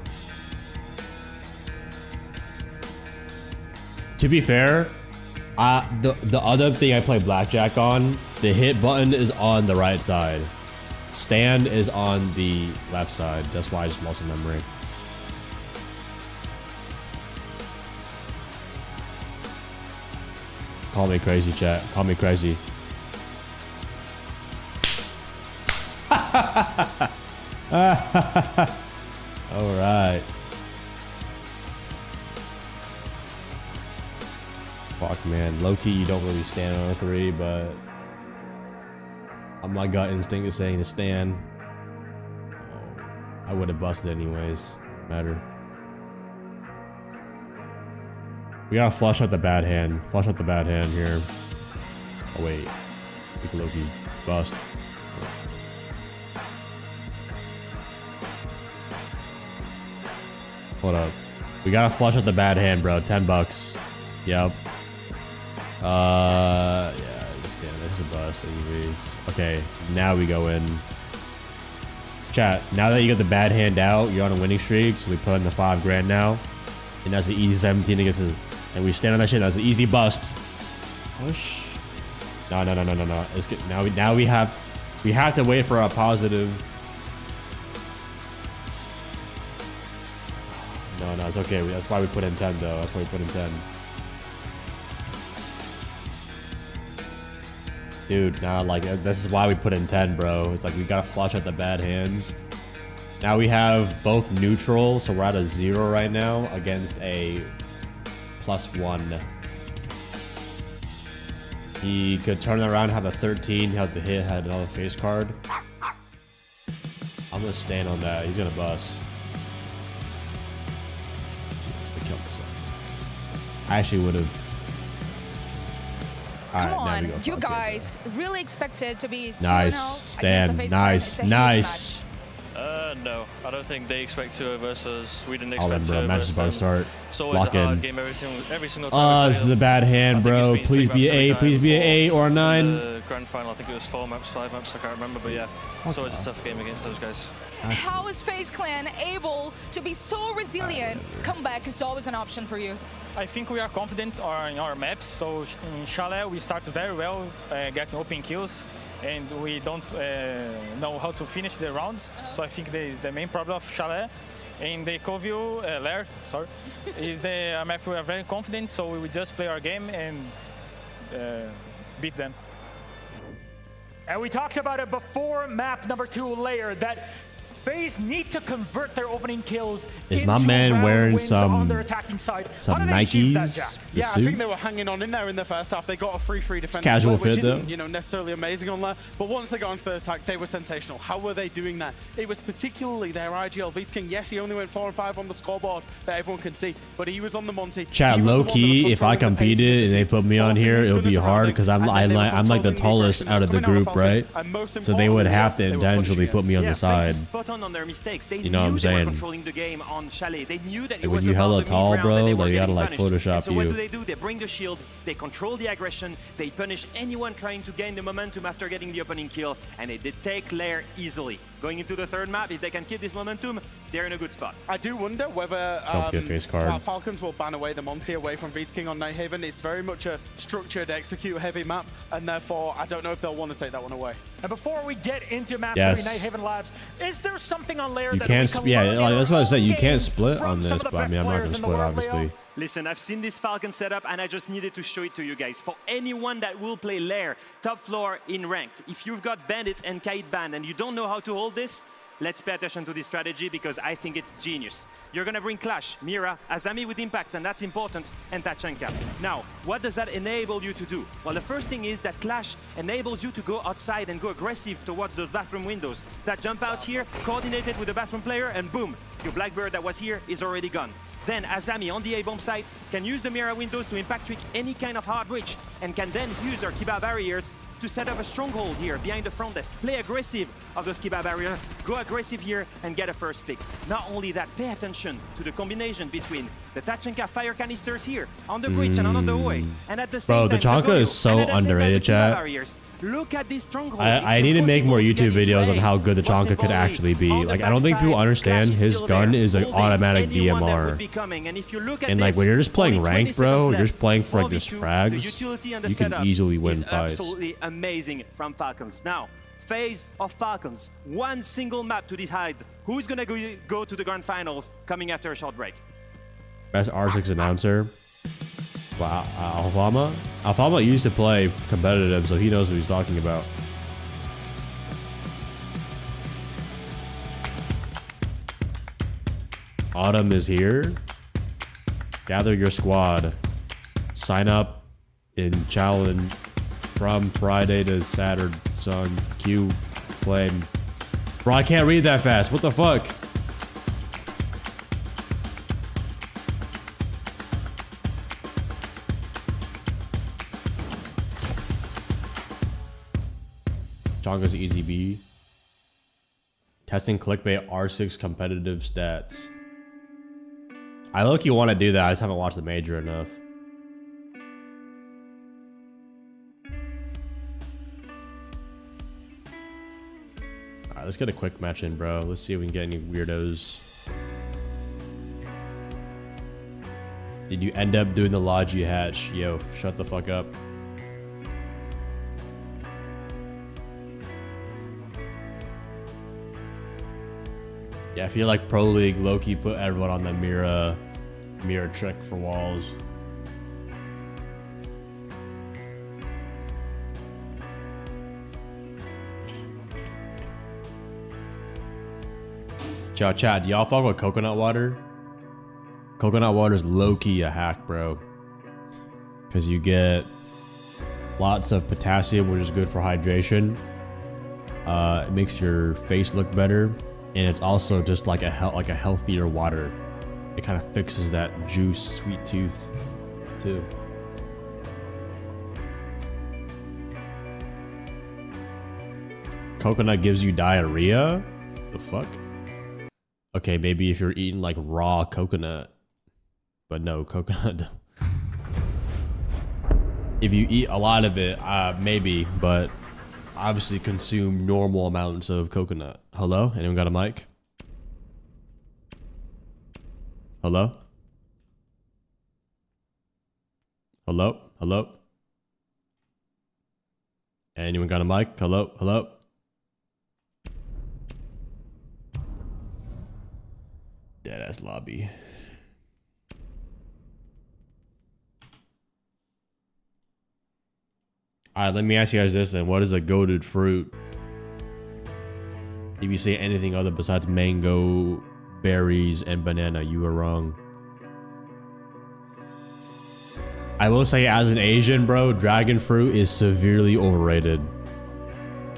To be fair, the other thing I play blackjack on, the hit button is on the right side. Stand is on the left side. That's why I just lost a memory. Call me crazy, chat. Call me crazy. All right. Fuck, man. Low-key, you don't really stand on a 3, but my gut instinct is saying to stand. Oh, I would have busted anyways. Doesn't matter. We gotta flush out the bad hand. Flush out the bad hand here. Oh wait, we can low-key bust. Hold up. We gotta flush out the bad hand, bro. 10 bucks. Yep. Yeah, just kidding. This is a bust anyways. Okay, now we go in. Chat, now that you got the bad hand out, you're on a winning streak, so we put in the 5 grand now. And that's the easy 17 against the, and we stand on that shit. That's an easy bust. Push. No. It's good. Now we have to wait for a positive. No, it's okay. That's why we put in 10 though. That's why we put in 10. Dude, now like this is why we put in 10, bro. It's like we gotta flush out the bad hands. Now we have both neutral, so we're at a 0 right now against a +1. He could turn it around, have a 13, have the hit, had another face card. I'm gonna stand on that. He's gonna bust. I actually would have. Come on, you guys really expected to be 2-0 nice stand. Nice. No, I don't think they expect 2 versus we didn't All expect in, bro. 2 Match is about to start. It's always Lock a hard in. game every single time. Oh, this is a bad hand, bro. Please be an 8. Please be an 8 or a 9. The grand final, I think it was 4 maps, 5 maps. I can't remember, but yeah, it's always a tough game against those guys. How is FaZe Clan able to be so resilient? Comeback is always an option for you. I think we are confident in our maps. So in Chalet, we start very well, getting open kills, and we don't know how to finish the rounds. So I think that is the main problem of Chalet. In the Covil, Lair, sorry, is the map we are very confident. So we just play our game and beat them. And we talked about it before map number 2 layer that FaZe need to convert their opening kills. Is my man wearing some on their attacking side. Nikes? Yeah, I think they were hanging on in there in the first half. They got a 3-3 defense, casual split, fit which isn't, though. you know, necessarily amazing on that. But once they got into the attack, they were sensational. How were they doing that? It was particularly their IGL King. Yes, he only went 4 and 5 on the scoreboard that everyone can see, but he was on the Monty. Chat, low key, if I competed and they put me on here, it would be hard because I'm like the tallest out of the group, right? So they would have to intentionally put me on the side. On their mistakes. They you know what I'm knew they saying? were controlling the game on Chalet. They knew that it When was you about hella the tall, mid-round bro, and they were like you gotta getting like punished. Photoshop And so what you. do? They bring the shield, they control the aggression, they punish anyone trying to gain the momentum after getting the opening kill, and they did take Lair easily. Going into the third map, if they can keep this momentum, they're in a good spot. I do wonder whether Falcons will ban away the Monty away from King on Nighthaven. It's very much a structured, execute-heavy map, and therefore I don't know if they'll want to take that one away. And before we get into map 3, Nighthaven Labs, is there something on Lair that can't? We can Like, that's what I said. You can't split on this, but I mean, I'm not gonna split, obviously. Listen, I've seen this Falcon setup and I just needed to show it to you guys. For anyone that will play Lair, top floor in ranked, if you've got Bandit and Kite banned and you don't know how to hold this, let's pay attention to this strategy because I think it's genius. You're gonna bring Clash, Mira, Azami with impacts, and that's important, and Tachanka. Now, what does that enable you to do? Well, the first thing is that Clash enables you to go outside and go aggressive towards those bathroom windows. That jump out here, coordinated with the bathroom player, and boom, your Blackbird that was here is already gone. Then Azami on the A-bomb site can use the Mira windows to impact trick any kind of hard breach and can then use our Kiba barriers to set up a stronghold here behind the front desk. Play aggressive of those Kiba barriers, go aggressive here and get a first pick. Not only that, pay attention to the combination between the Tachanka fire canisters here on the bridge and on the way. And at the same time, Tachanka is so underrated, chat. Look at this stronghold. I need to make more YouTube videos on how good the Tachanka could actually be. Like, I don't think people understand his gun is an automatic DMR. And like, when you're just playing ranked, bro, you're just playing for like just frags, you can easily win fights. Absolutely amazing from Falcons. Now, phase of Falcons. One single map to decide who's gonna go to the grand finals coming after a short break. Best R6 announcer. Wow, Alfama? Alfama used to play competitive, so he knows what he's talking about. Autumn is here. Gather your squad. Sign up in challenge from Friday to Saturday. Sun Q flame. Bro, I can't read that fast. What the fuck? Chonga's easy B. Testing clickbait R6 competitive stats. I low-key want to do that. I just haven't watched the major enough. Alright, let's get a quick match in, bro. Let's see if we can get any weirdos. Did you end up doing the Logi hatch? Yo, shut the fuck up. Yeah, I feel like Pro League low-key put everyone on the mirror trick for walls. Chat, do y'all fuck with coconut water? Coconut water is low-key a hack, bro. Because you get lots of potassium, which is good for hydration. It makes your face look better. And it's also just like a healthier water. It kind of fixes that juice, sweet tooth, too. Coconut gives you diarrhea? The fuck? Okay, maybe if you're eating like raw coconut. But no, coconut. If you eat a lot of it, maybe, but obviously consume normal amounts of coconut. Hello? Anyone got a mic? Hello? Hello? Hello? Anyone got a mic? Hello? Hello? Deadass lobby. Alright, let me ask you guys this then. What is a goated fruit? If you say anything other besides mango, berries, and banana, you are wrong. I will say, as an Asian, bro, dragon fruit is severely overrated.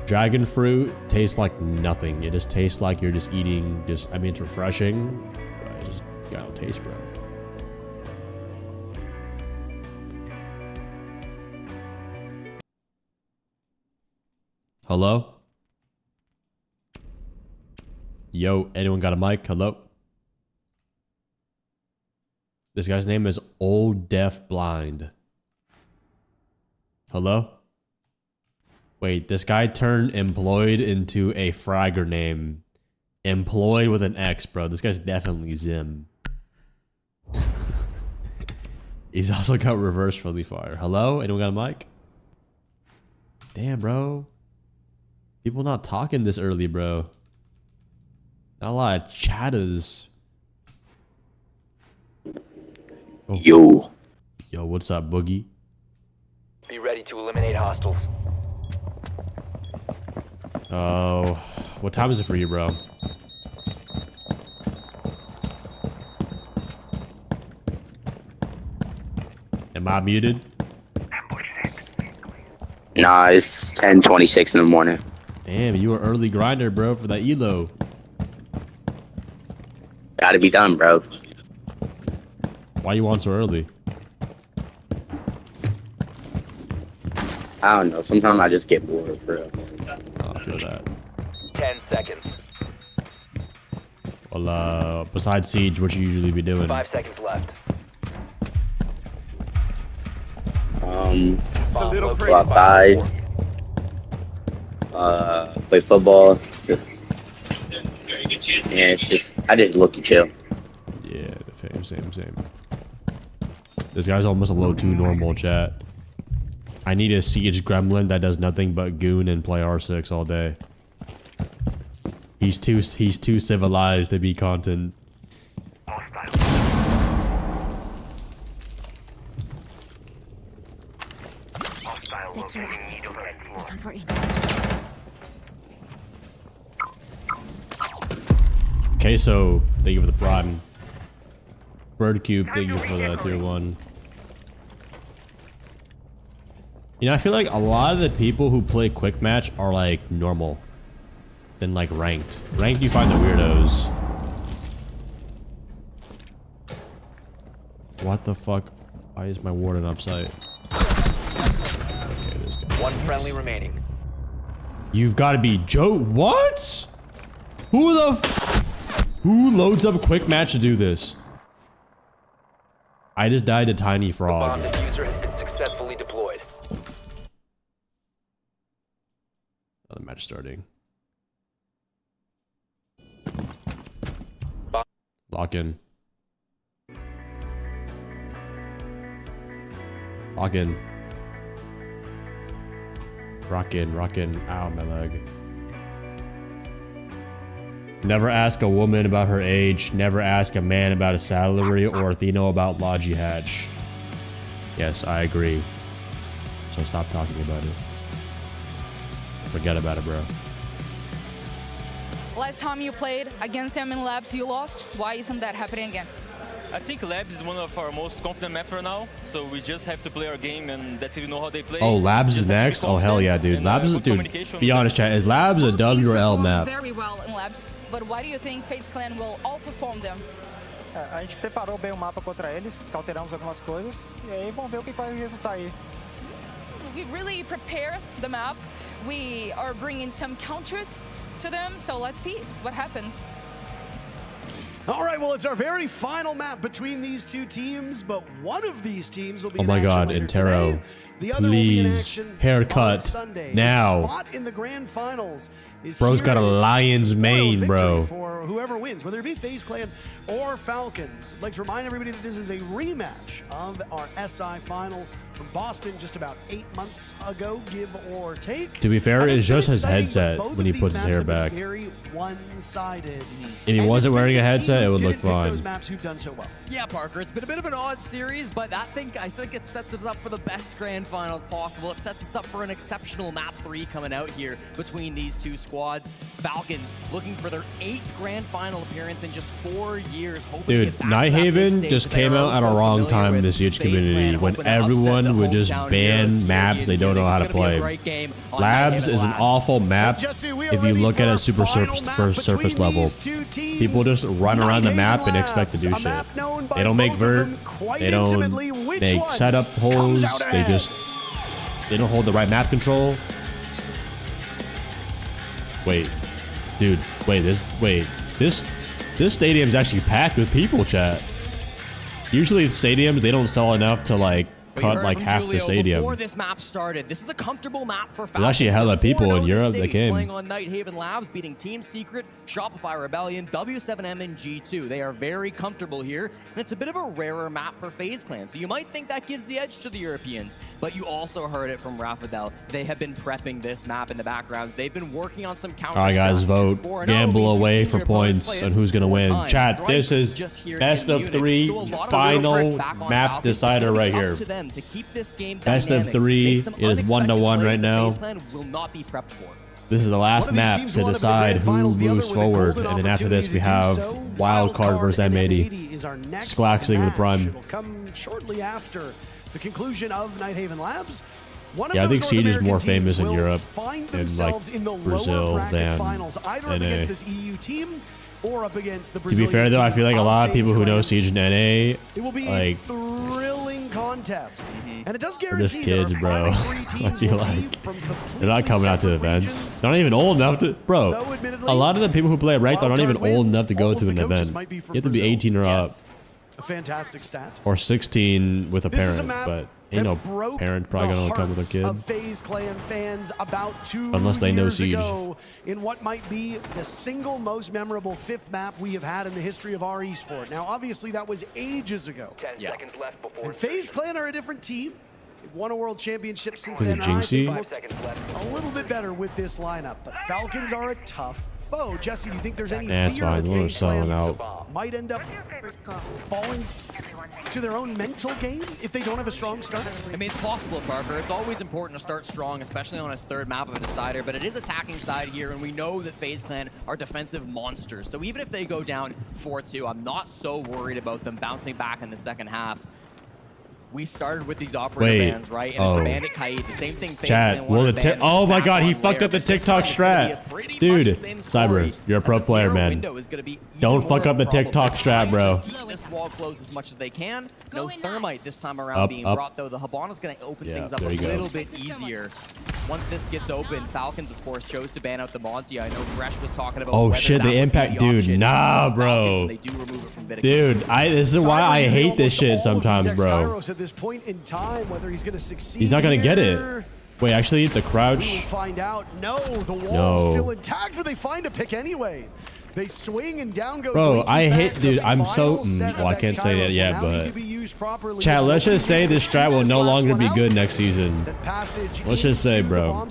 Dragon fruit tastes like nothing. It just tastes like you're just eating, I mean, it's refreshing, but it just got no taste, bro. Hello? Yo, anyone got a mic? Hello? This guy's name is Old Deaf Blind. Hello? Wait, this guy turned employed into a fragger name. Employed with an X, bro. This guy's definitely Zim. He's also got reverse friendly fire. Hello? Anyone got a mic? Damn, bro. People not talking this early, bro. Not a lot of chatters. Oh. Yo, what's up, Boogie? Be ready to eliminate hostiles. Oh, what time is it for you, bro? Am I muted? Nah, it's 10:26 in the morning. Damn, you were early grinder, bro, for that elo. Gotta be done, bro. Why you on so early? I don't know. Sometimes I just get bored, for real. Oh, I feel that. 10 seconds. Well, besides Siege, what you usually be doing? 5 seconds left. Go outside. Play football. Yeah, it's just, I just look to chill. Yeah, same. This guy's almost a low 2 normal, chat. I need a Siege gremlin that does nothing but goon and play R6 all day. He's too civilized to be content. Queso, thank you for the prime. Bird Cube, thank you for the tier 1. You know, I feel like a lot of the people who play quick match are like normal than like ranked. Ranked, you find the weirdos. What the fuck? Why is my warden upside? Okay, this guy. One friendly remaining. You've got to be Joe. What? Who loads up quick match to do this? I just died to Tiny Frog. The bomb diffuser has been successfully deployed. Another match starting. Lock in. Lock in. Rockin'. Ow, my leg. Never ask a woman about her age. Never ask a man about his salary or Athena about Logi Hatch. Yes, I agree. So stop talking about it. Forget about it, bro. Last time you played against them in Labs, you lost. Why isn't that happening again? I think Labs is one of our most confident maps right now, so we just have to play our game, and that's if we know how they play. Oh, Labs is next? Oh, hell yeah, dude. Labs is, dude, be honest, chat. Is Labs a W or L map? Very well in Labs, but why do you think FaZe Clan will outperform them? A gente preparou bem o mapa contra eles, alteramos algumas coisas, e aí vamos ver o que vai resultar aí. We really prepare the map. We are bringing some counters to them, so let's see what happens. All right, well, it's our very final map between these two teams, but one of these teams will be oh my god, Intero. Please, haircut now. The spot in the grand finals is Bro's got a lion's mane, bro. For whoever wins, whether it be FaZe Clan or Falcons. I'd like to remind everybody that this is a rematch of our SI final from Boston just about 8 months ago, give or take. To be fair, it's just his exciting, headset but both when he of puts these his hair maps have back. been very one-sided. If he wasn't wearing a headset, it would look Didn't pick fine. those maps who've done so well. Yeah, Parker, it's been a bit of an odd series, but I think it sets us up for the best grand finals possible. It sets us up for an exceptional map 3 coming out here between these two squads. Falcons looking for their 8th grand final appearance in just 4 years. Dude, Nighthaven just came out at a wrong time in the Siege community when everyone would just ban maps they don't know how to play. Labs is an awful map if you look at it super surface level. People just run around the map and expect to do shit. They don't make vert, they don't make setup holes, they don't hold the right map control. Wait, dude, this stadium's actually packed with people, chat. Usually stadiums, they don't sell enough to like cut like half the stadium. Before this map started, this is a comfortable map for Falcons. There's actually a hell of people in Europe that came. Playing on Nighthaven Labs, beating Team Secret, Shopify Rebellion, W7M, and G2. They are very comfortable here, and it's a bit of a rarer map for FaZe Clan. So you might think that gives the edge to the Europeans, but you also heard it from Rafadel. They have been prepping this map in the background. They've been working on some counter. All right, guys, vote. Gamble away for points on who's gonna win. Chat, this is best of 3 final map decider right here. To keep this game Best of 3 is 1-1 right now. Will not be prepped for. This is the last map to decide who moves forward, and then after this we have wild card versus M80. Sklaxing with Prime. It'll come shortly after the conclusion of Nighthaven Labs. Yeah, I think Siege is more famous in Europe and like Brazil than NA. This EU team or up against the to be fair though, I feel like a lot of people who know Siege and NA, it will be like, a thrilling contest, and it does they're just guarantee kids, bro. I feel like they're not coming out to events. They're not even old enough to, bro. A lot of the people who play ranked are not even old enough to go to an event. You have to be 18 or up, a fantastic stat, or 16 with a parent, but ain't no parent probably gonna come with a kid. Of FaZe Clan fans about 2 unless they know years Siege. ago in what might be the single most memorable 5th map we have had in the history of our esport. Now, obviously, that was ages ago. 10 seconds left before and FaZe Clan are a different team. They've won a world championship since Was it then. I think Jinxie? looked a little bit better with this lineup, but Falcons are a tough foe. Jesse, do you think there's any fear that FaZe Clan might end up falling to their own mental game if they don't have a strong start? I mean, it's possible, Parker. It's always important to start strong, especially on his 3rd map of a decider, but it is attacking side here, and we know that FaZe Clan are defensive monsters. So even if they go down 4-2, I'm not so worried about them bouncing back in the second half. We started with these operator bans, right? And for Bandit Kaid, the same thing. Chat, will the oh my god, he fucked up the TikTok strat. Dude, Cyber, you're a pro player, man. Don't fuck up the TikTok strat, bro. Keep this wall closed as much as they can. No thermite this time around being brought, though. The Hibana's going to open things up a little bit easier. Once this gets open, Falcons, of course, chose to ban out the Monty. I know Fresh was talking about oh shit, the impact, dude. Nah, bro. Dude, this is why I hate this shit sometimes, bro. This point in time, whether he's going to succeed. He's not going to get it. Wait, actually, the crouch. We will find out. No, the wall's still intact, but they find a pick anyway. They swing and down goes. Bro, I hate, dude. I'm so. Well, I can't say that yet, but. Chat, let's just say this strat will no longer be good next season. Let's just say, bro.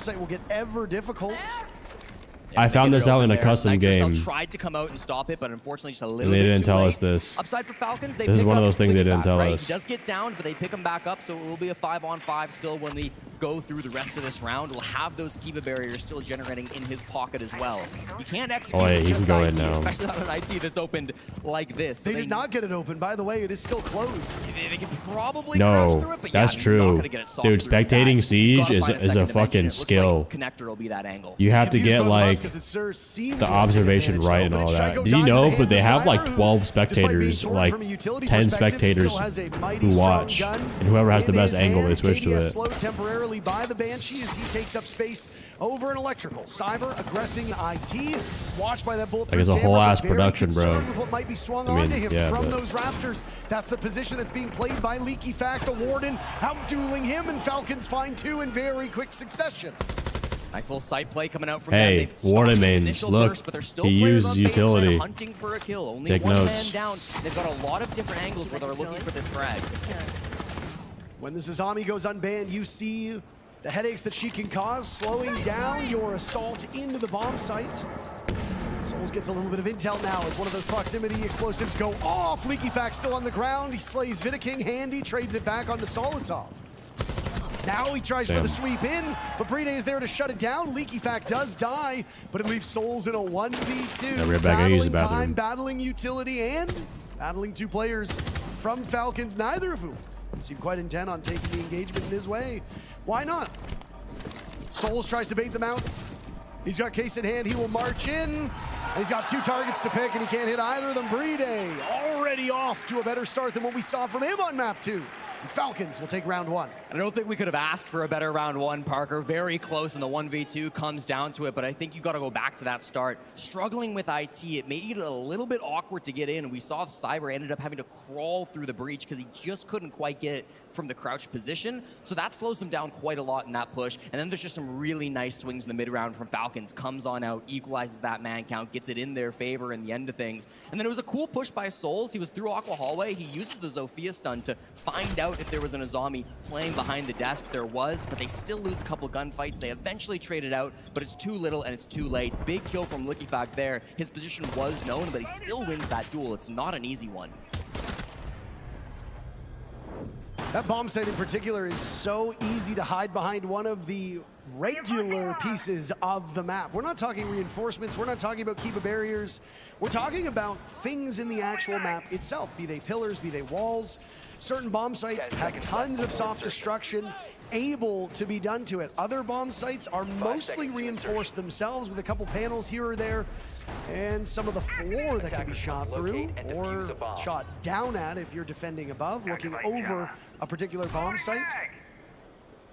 I found this out in a custom game. Tried to come out and stop it, but unfortunately just a little and they bit didn't too tell late. us this. Upside for Falcons, they this is one of those things they didn't tell right? us. He does get down, but they pick him back up, so it will be a 5-on-5 still when we go through the rest of this round. We'll have those Kiva barriers still generating in his pocket as well. You can't execute he can go in now. especially on an IT that's opened like this. They did not get it open, by the way. It is still closed. They can probably crash through it, but that's true. Dude, spectating Siege is a fucking skill. Connector will be that angle. You have to get like the observation right and all that. Did you know? But they have like 12 spectators, like 10 spectators who watch, and whoever has the best angle, they switch to it. Slowed temporarily by the Banshee as he takes up space over an electrical. Cyber aggressing IT, watched by that bulletproof. Like it's a whole camera, ass production, bro. With what might be swung onto him from those rafters. That's the position that's being played by Leaky Fact. The Warden out-dueling him, and Falcons find 2 in very quick succession. Nice little sight play coming out from hey, Warden mains, look, he used utility. Hunting for a kill. Only Take one notes. man down. They've got a lot of different angles where they're looking for this frag. When this Azami goes unbanned, you see the headaches that she can cause, slowing down your assault into the bomb site. Souls gets a little bit of intel now as one of those proximity explosives go off. LeakyFact still on the ground. He slays Vidaking. Handy trades it back onto Solitov. Now he tries for the sweep in, but Bride is there to shut it down. LeakyFact does die, but it leaves Souls in a 1v2. Yeah, right back. I use the bathroom. Time, battling utility, and battling two players from Falcons, neither of whom seem quite intent on taking the engagement in his way. Why not? Souls tries to bait them out. He's got case in hand. He will march in. And he's got two targets to pick, and he can't hit either of them. Bride already off to a better start than what we saw from him on map 2. And Falcons will take round 1. I don't think we could have asked for a better round 1, Parker. Very close in the 1v2, comes down to it, but I think you got to go back to that start. Struggling with IT, it made it a little bit awkward to get in. We saw Cyber ended up having to crawl through the breach because he just couldn't quite get it from the crouched position. So that slows him down quite a lot in that push. And then there's just some really nice swings in the mid-round from Falcons. Comes on out, equalizes that man count, gets it in their favor in the end of things. And then it was a cool push by Souls. He was through Aqua Hallway. He used the Zofia stun to find out if there was an Azami playing behind the desk. There was, but they still lose a couple gunfights. They eventually trade it out, but it's too little and it's too late. Big kill from LeakyFact there. His position was known, but he still wins that duel. It's not an easy one. That bomb site in particular is so easy to hide behind one of the regular pieces of the map. We're not talking reinforcements. We're not talking about Kiba barriers. We're talking about things in the actual map itself, be they pillars, be they walls. Certain bomb sites have tons of soft destruction able to be done to it. Other bomb sites are mostly reinforced themselves with a couple panels here or there and some of the floor that can be shot through or shot down at if you're defending above, looking over a particular bomb site.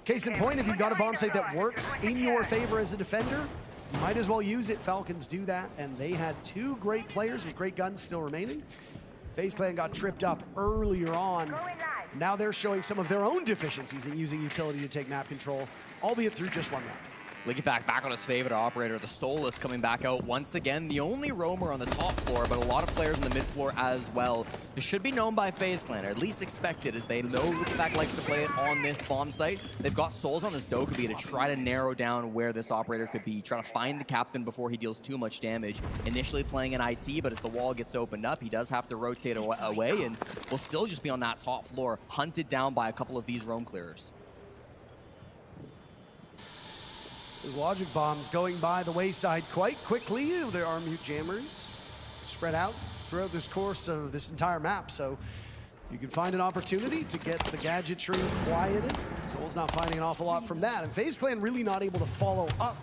Case in point, if you've got a bomb site that works in your favor as a defender, you might as well use it. Falcons do that, and they had two great players with great guns still remaining. FaZe Clan got tripped up earlier on. Now they're showing some of their own deficiencies in using utility to take map control, albeit through just one round. LeakyFact back on his favorite operator, the Solus coming back out once again. The only roamer on the top floor, but a lot of players in the mid floor as well. This should be known by FaZe Clan, or at least expected, as they know LeakyFact likes to play it on this bomb site. They've got Souls on this Dokkaebi to try to narrow down where this operator could be, try to find the captain before he deals too much damage. Initially playing in IT, but as the wall gets opened up, he does have to rotate away, and will still just be on that top floor, hunted down by a couple of these roam clearers. Those logic bombs going by the wayside quite quickly. There are mute jammers spread out throughout this course of this entire map, so you can find an opportunity to get the gadgetry quieted. Soul's not finding an awful lot from that, and FaZe Clan really not able to follow up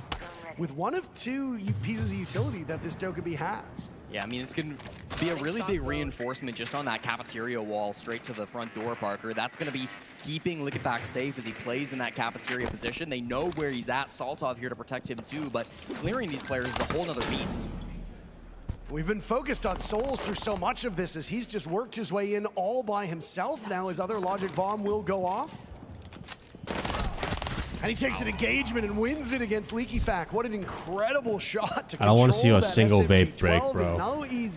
with one of two pieces of utility that this Dokkaebi has. Yeah, I mean, it's going to be a really big reinforcement just on that cafeteria wall straight to the front door, Parker. That's going to be keeping LeakyFact safe as he plays in that cafeteria position. They know where he's at. Saltov here to protect him too, but clearing these players is a whole other beast. We've been focused on Souls through so much of this as he's just worked his way in all by himself. Now his other logic bomb will go off. And he takes an engagement and wins it against LeakyFact. What an incredible shot to control. I don't want to see a single vape break, bro.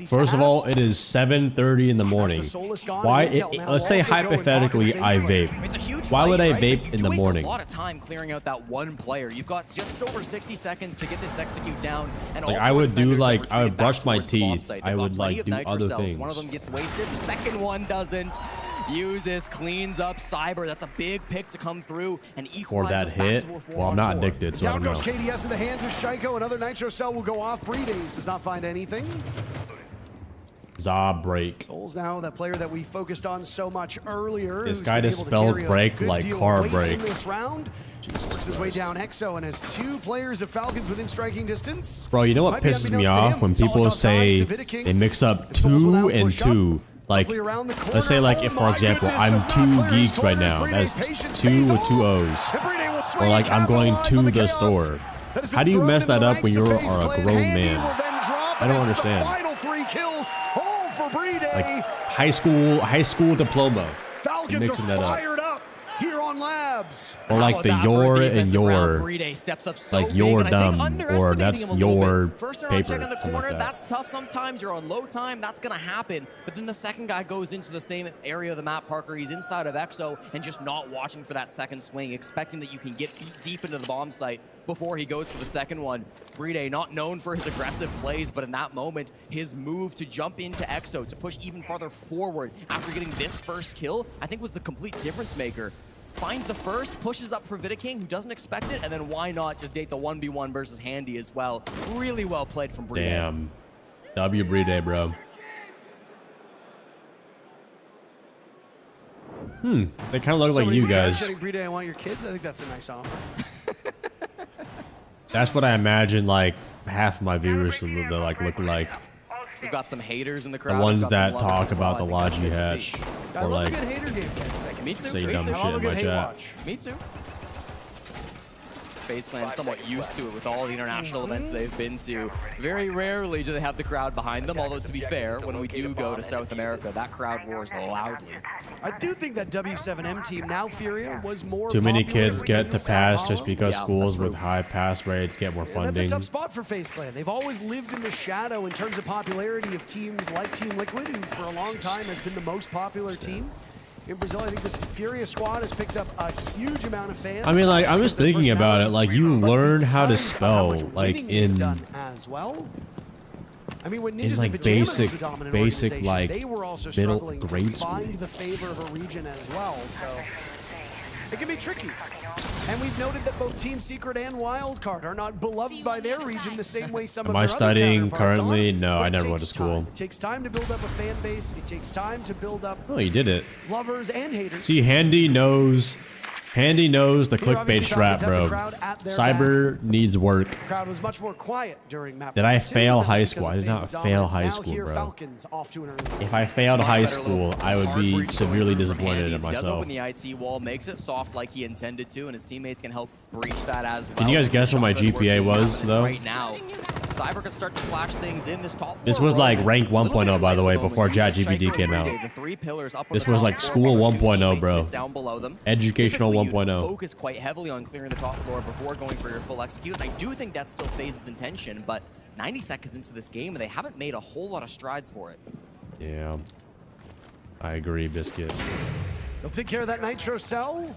First of all, it is 7:30 in the morning. Why? Let's say hypothetically I vape. Why would I vape in the morning? A lot of time clearing out that one player. You've got just over 60 seconds to get this execute down. And like I would do, like I would brush my teeth. I would like do other things. One of them gets wasted. The second one doesn't. Uses, cleans up Cyber. That's a big pick to come through and equalize hit. Well, I'm not addicted, so I don't know. Down goes KDS in the hands of Shaiko. Another Nitro Cell will go off. Breedings does not find anything. Zaw break. Souls now, that player that we focused on so much earlier. This guy just spelled break like car break. In this round, works his way down Exo and has two players of Falcons within striking distance. Bro, you know what pisses me off when people say they mix up 2 and 2. Like, let's say like if, for example, I'm 2 geeks right now, that's 2 with 2 O's. Or like I'm going to the store. How do you mess that up when you're a grown man? I don't understand. Like high school diploma. Falcons are fired up here on Labs. Or like the your and your. Bride steps up so like you're big, dumb, or underestimating that's him a little your bit. First they're on paper. check in the corner, Like that's tough sometimes. You're on low time, that's going to happen. But then the second guy goes into the same area of the map, Parker. He's inside of Exo and just not watching for that second swing, expecting that you can get deep into the bomb site before he goes for the second one. Bride, not known for his aggressive plays, but in that moment, his move to jump into Exo, to push even farther forward after getting this first kill, I think was the complete difference maker. Finds the first, pushes up for Vidaking, who doesn't expect it, and then why not just date the 1v1 versus Handy as well. Really well played from Bride. Damn. W Bride, bro. They kind of look like you guys. Bride, I want your kids. I think that's a nice offer. That's what I imagine like half of my viewers look like. We've got some haters in the crowd. The ones that talk about the Logi hatch. I Or love like a good hater gameplay. Me too. say Me dumb too. shit in my chat. Me too. FaZe Clan's somewhat used to it with all the international events they've been to. Very rarely do they have the crowd behind them, although to be fair, when we do go to South America, that crowd roars loudly. I do think that W7M team, now Furia, was more Too many popular kids get in to Sao pass Paulo. just because schools with high pass rates get more And funding. that's a tough spot for FaZe Clan. They've always lived in the shadow in terms of popularity of teams like Team Liquid, who for a long time has been the most popular team. In Brazil, I think this Furia squad has picked up a huge amount of fans. I mean, like, I'm just thinking about it. Like, you learn how to spell, like, in as well. I mean, when in Ninjas like and Pajamas was a basic, dominant basic organization, like they were also middle struggling grade to school. find the favor of a region as well. So it can be tricky. And we've noted that both Team Secret and Wildcard are not beloved by their region the same way some Am of I their studying other counterparts currently? are. No, But I it never went to takes school. time. It takes time to build up a fan base. It takes time to build up Oh, you did it. lovers and haters. See, Handy knows the Here, obviously, clickbait strap, Falcons have bro. the crowd at their Cyber needs work. The crowd was much more quiet during map Did I number two, fail and that high was school? because I of did not FaZe's fail dominance. high Now school, here, bro. Falcons off to an early If I failed high school, I would be Hard breach severely going through from disappointed Handy. in He does myself. open the IT wall, makes it soft like he intended to, and his teammates can help breach that as well. Can you guys guess what my Shotgun GPA working was, though? Right now, Cyber can start to flash things in this top floor. This was like row. rank A little bit 1.0, by the light way, at the before moment. Uses ChatGPT Shaco came every out. day. The three pillars up on This the was top like floor, school while their two 1.0, teammates bro. sit down below them. Educational Typically, you'd 1.0. focus quite heavily on clearing the top floor before going for your full execute, and I do think that's still FaZe's intention, but 90 seconds into this game, and they haven't made a whole lot of strides for it. Yeah. I agree, Biscuit. They'll take care of that Nitro cell.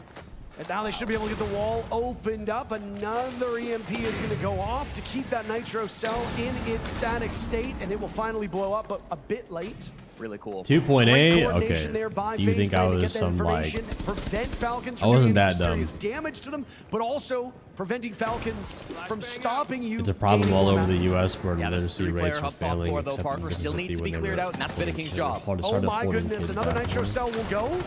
And now they should be able to get the wall opened up. Another EMP is going to go off to keep that Nitro cell in its static state, and it will finally blow up, but a bit late. Really cool. 2.8? Coordination there Okay. by You think I FaZe Clan to was get that some, like... information, prevent Falcons I from wasn't doing that any dumb. serious damage to them, but also preventing Falcons from stopping you. It's a problem all over the gaining U.S. where Yeah, this literacy rates three-player are hub top failing, floor, though, except Parker in still needs to be Mississippi, cleared where out, and that's they're Vidaking's job. hard to Oh start my affording goodness, kids another back Nitro home. cell will go.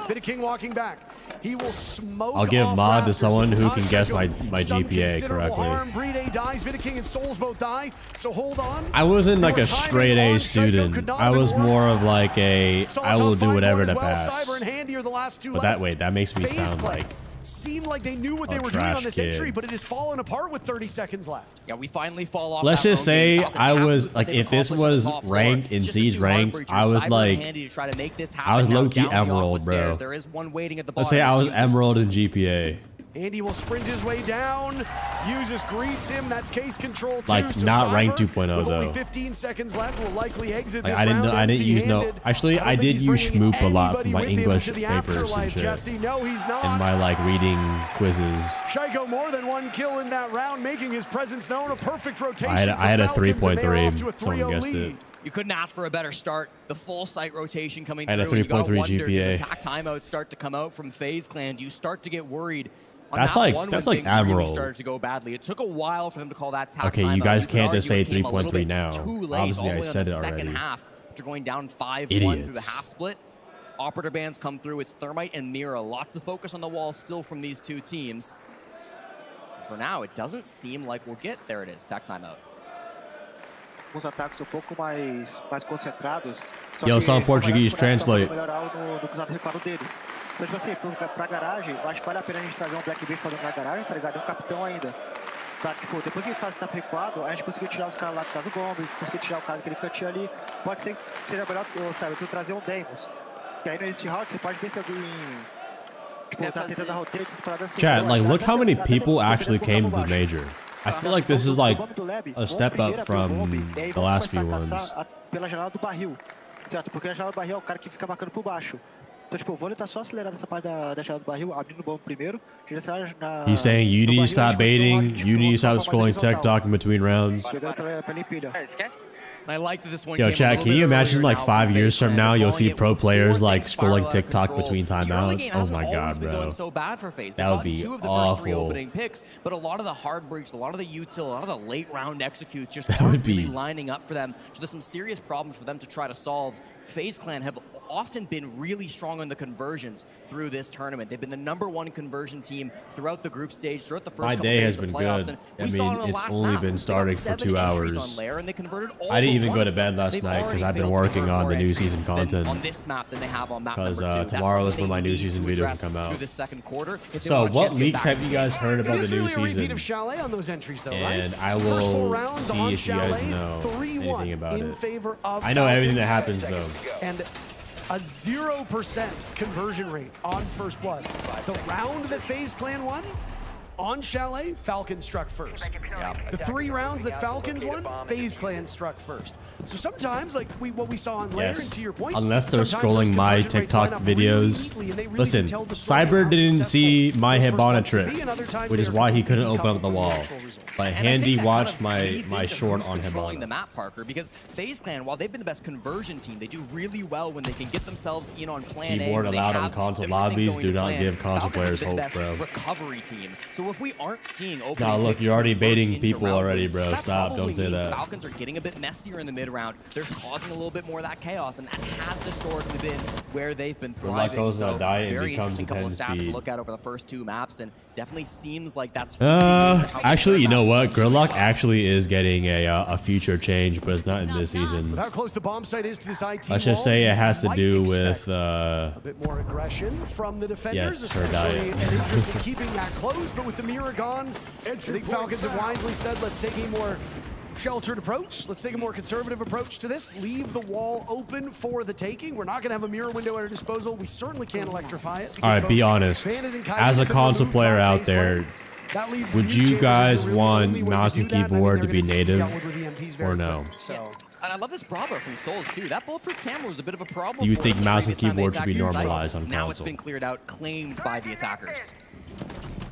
Vidaking walking back. He will smoke I'll give off mod to rafters, someone which who will can cause guess Shaco my some GPA considerable correctly. harm. Bride dies, Vidaking and Souls both die, so hold on. I wasn't like Your a timing straight on A Shaco student. could not I have been was worse. more of like a, Saw I top will do finds whatever one to as well. pass. Cyber and Handy are the last two But left. that way, that makes me FaZe sound Clan like seemed like they knew what a they were doing trash on this kid. entry, but it has fallen apart with 30 seconds left. Yeah, we finally fall off. Let's that just road game. say Falcons I have to was do what like, they've if this accomplished on the was top floor. ranked in Just the Siege two ranked, hard I breachers, was Cyber like, and Handy to try to make this I happen. was Now low-key down the Emerald, aqua stairs. bro. There is one waiting at the Let's bottom. say I was It's Emerald in GPA. Andy will sprint his way down. Uses greets him. That's case control too. Like, So not Cyber, ranked 2.0 with only though. 15 seconds left, will likely exit Like, this I round didn't use no. empty-handed. Actually, don't I think did he's use bringing Schmoop a lot for anybody my with him English to the papers and afterlife, shit, Jesse. No, he's not. and my like reading quizzes. Shaco more than one kill in that round, making his presence known. A perfect rotation I had a for Falcons, and they're off to a 3.3. Someone 3-0 guessed lead. it. You couldn't ask for a better start. The full site rotation coming I had a through. And you gotta 3.3 wonder, GPA. did attack timeouts start to come out from FaZe Clan? Do you start to get worried? On That's that like- one that's when like things really Emerald. started to go badly. It took a while for them to call that attack Okay, timeout. you guys could can't just argue say it came a little 3.3 bit now. Too late, Obviously, all the I way on said the it second already. half after going down 5-1 through the Idiots. half split. Operator bands come through. It's Thermite and Mira. Lots of focus on the wall still from these two teams. For now, it doesn't seem like we'll get. There it is. Attack timeout. Alguns ataques um pouco mais concentrados. Só Yo, que some com a Portuguese melhor translate. melhorar no cruzado recuado deles. Então, tipo assim, pra garagem, eu acho que vale a pena a gente trazer um Black Beast fazendo na garagem, tá ligado? E um capitão ainda. Pra, tipo, depois que ele faz estar recuado, a gente conseguiu tirar os caras lá do caso do bombe, conseguiu tirar o cara daquele cantinho ali. Pode ser que seja melhor, sabe, tu trazer um Deimos. Que aí no exit round você pode ver se alguém Chat, like, look how many people actually came to the major. I feel like this is like a step up from the last few ones. Pela janela do barril, certo? Porque a janela do barril é o cara que fica marcando por baixo. Então, tipo, o vôlei tá só acelerando essa parte da janela do barril, abrindo o bombo primeiro. He's saying you need to stop baiting, you need to stop scrolling TikTok in between rounds. I like that this one. Yo, chat, can you imagine like 5 years from now, you'll see pro players like scrolling TikTok between timeouts? Oh my god, bro. So bad for FaZe. That would be two of the awful. first 3 opening picks, but a lot of the hard breaks, a lot of the util, a lot of the late round executes just aren't really lining up for them. So there's some serious problems for them to try to solve. FaZe Clan have often been really strong on the conversions through this tournament. They've been the #1 conversion team throughout the group stage, throughout the first couple days of the playoffs. My day has been good. I mean, it's only been starting for 2 hours. I didn't even go to bed last night because I've been working on the new season content. On this map than they have on map because number 2. Tomorrow is when my new season video can come out. So what leaks have you guys heard about the new season? Of Chalet on those entries, though, and right? I will First 4 rounds see on if you guys Chalet, know 3-1 anything about in it. favor of I know everything that Falcons. happens though. And a 0% conversion rate on First Blood. The round that FaZe Clan won on Chalet, Falcons struck first. The 3 rounds that Falcons won, FaZe Clan struck first. So sometimes, like what we saw on Lair, and to your point, Unless they're scrolling my TikTok videos. Listen, Cyber didn't see my Hibana trip, which is why he couldn't open up the wall. But Handy watched my short on controlling Hibana. the map, Parker, because FaZe Clan, while they've been the best conversion team, they do really well when they can get themselves in on plan A. Keyboard allowed on console lobbies. Do not give console players hope, bro. Recovery team. So if we aren't seeing opening Nah, look, picks you're already convert baiting into people round already, wins, bro. that Stop, don't probably say means that. Falcons are getting a bit messier in the mid-round. They're causing a little bit more of that chaos, and that has historically been where they've been thriving. goes So on a diet and very becomes interesting couple of 10 stats to speed. look at over the first 2 maps, and definitely seems like that's Actually, you know what? Gridlock actually is getting a future change, but it's not in this season. With how close the bomb site is to this IT Let's just say it has to do with a bit more aggression from the defenders, yes, her especially diet. an interest in keeping that close. But with the mirror gone, I think Falcons have wisely said, let's take a more sheltered approach. Let's take a more conservative approach to this. Leave the wall open for the taking. We're not going to have a mirror window at our disposal. We certainly can't electrify it. All right, be honest. As a console player out there, would you guys want mouse and keyboard to be native or no? And I love this Bravo from Souls too. That bulletproof camera was a bit of a problem. Do you for think them the mouse and previous time they keyboard should be attacked the site. normalized on Now it's console? been cleared out, claimed by the attackers.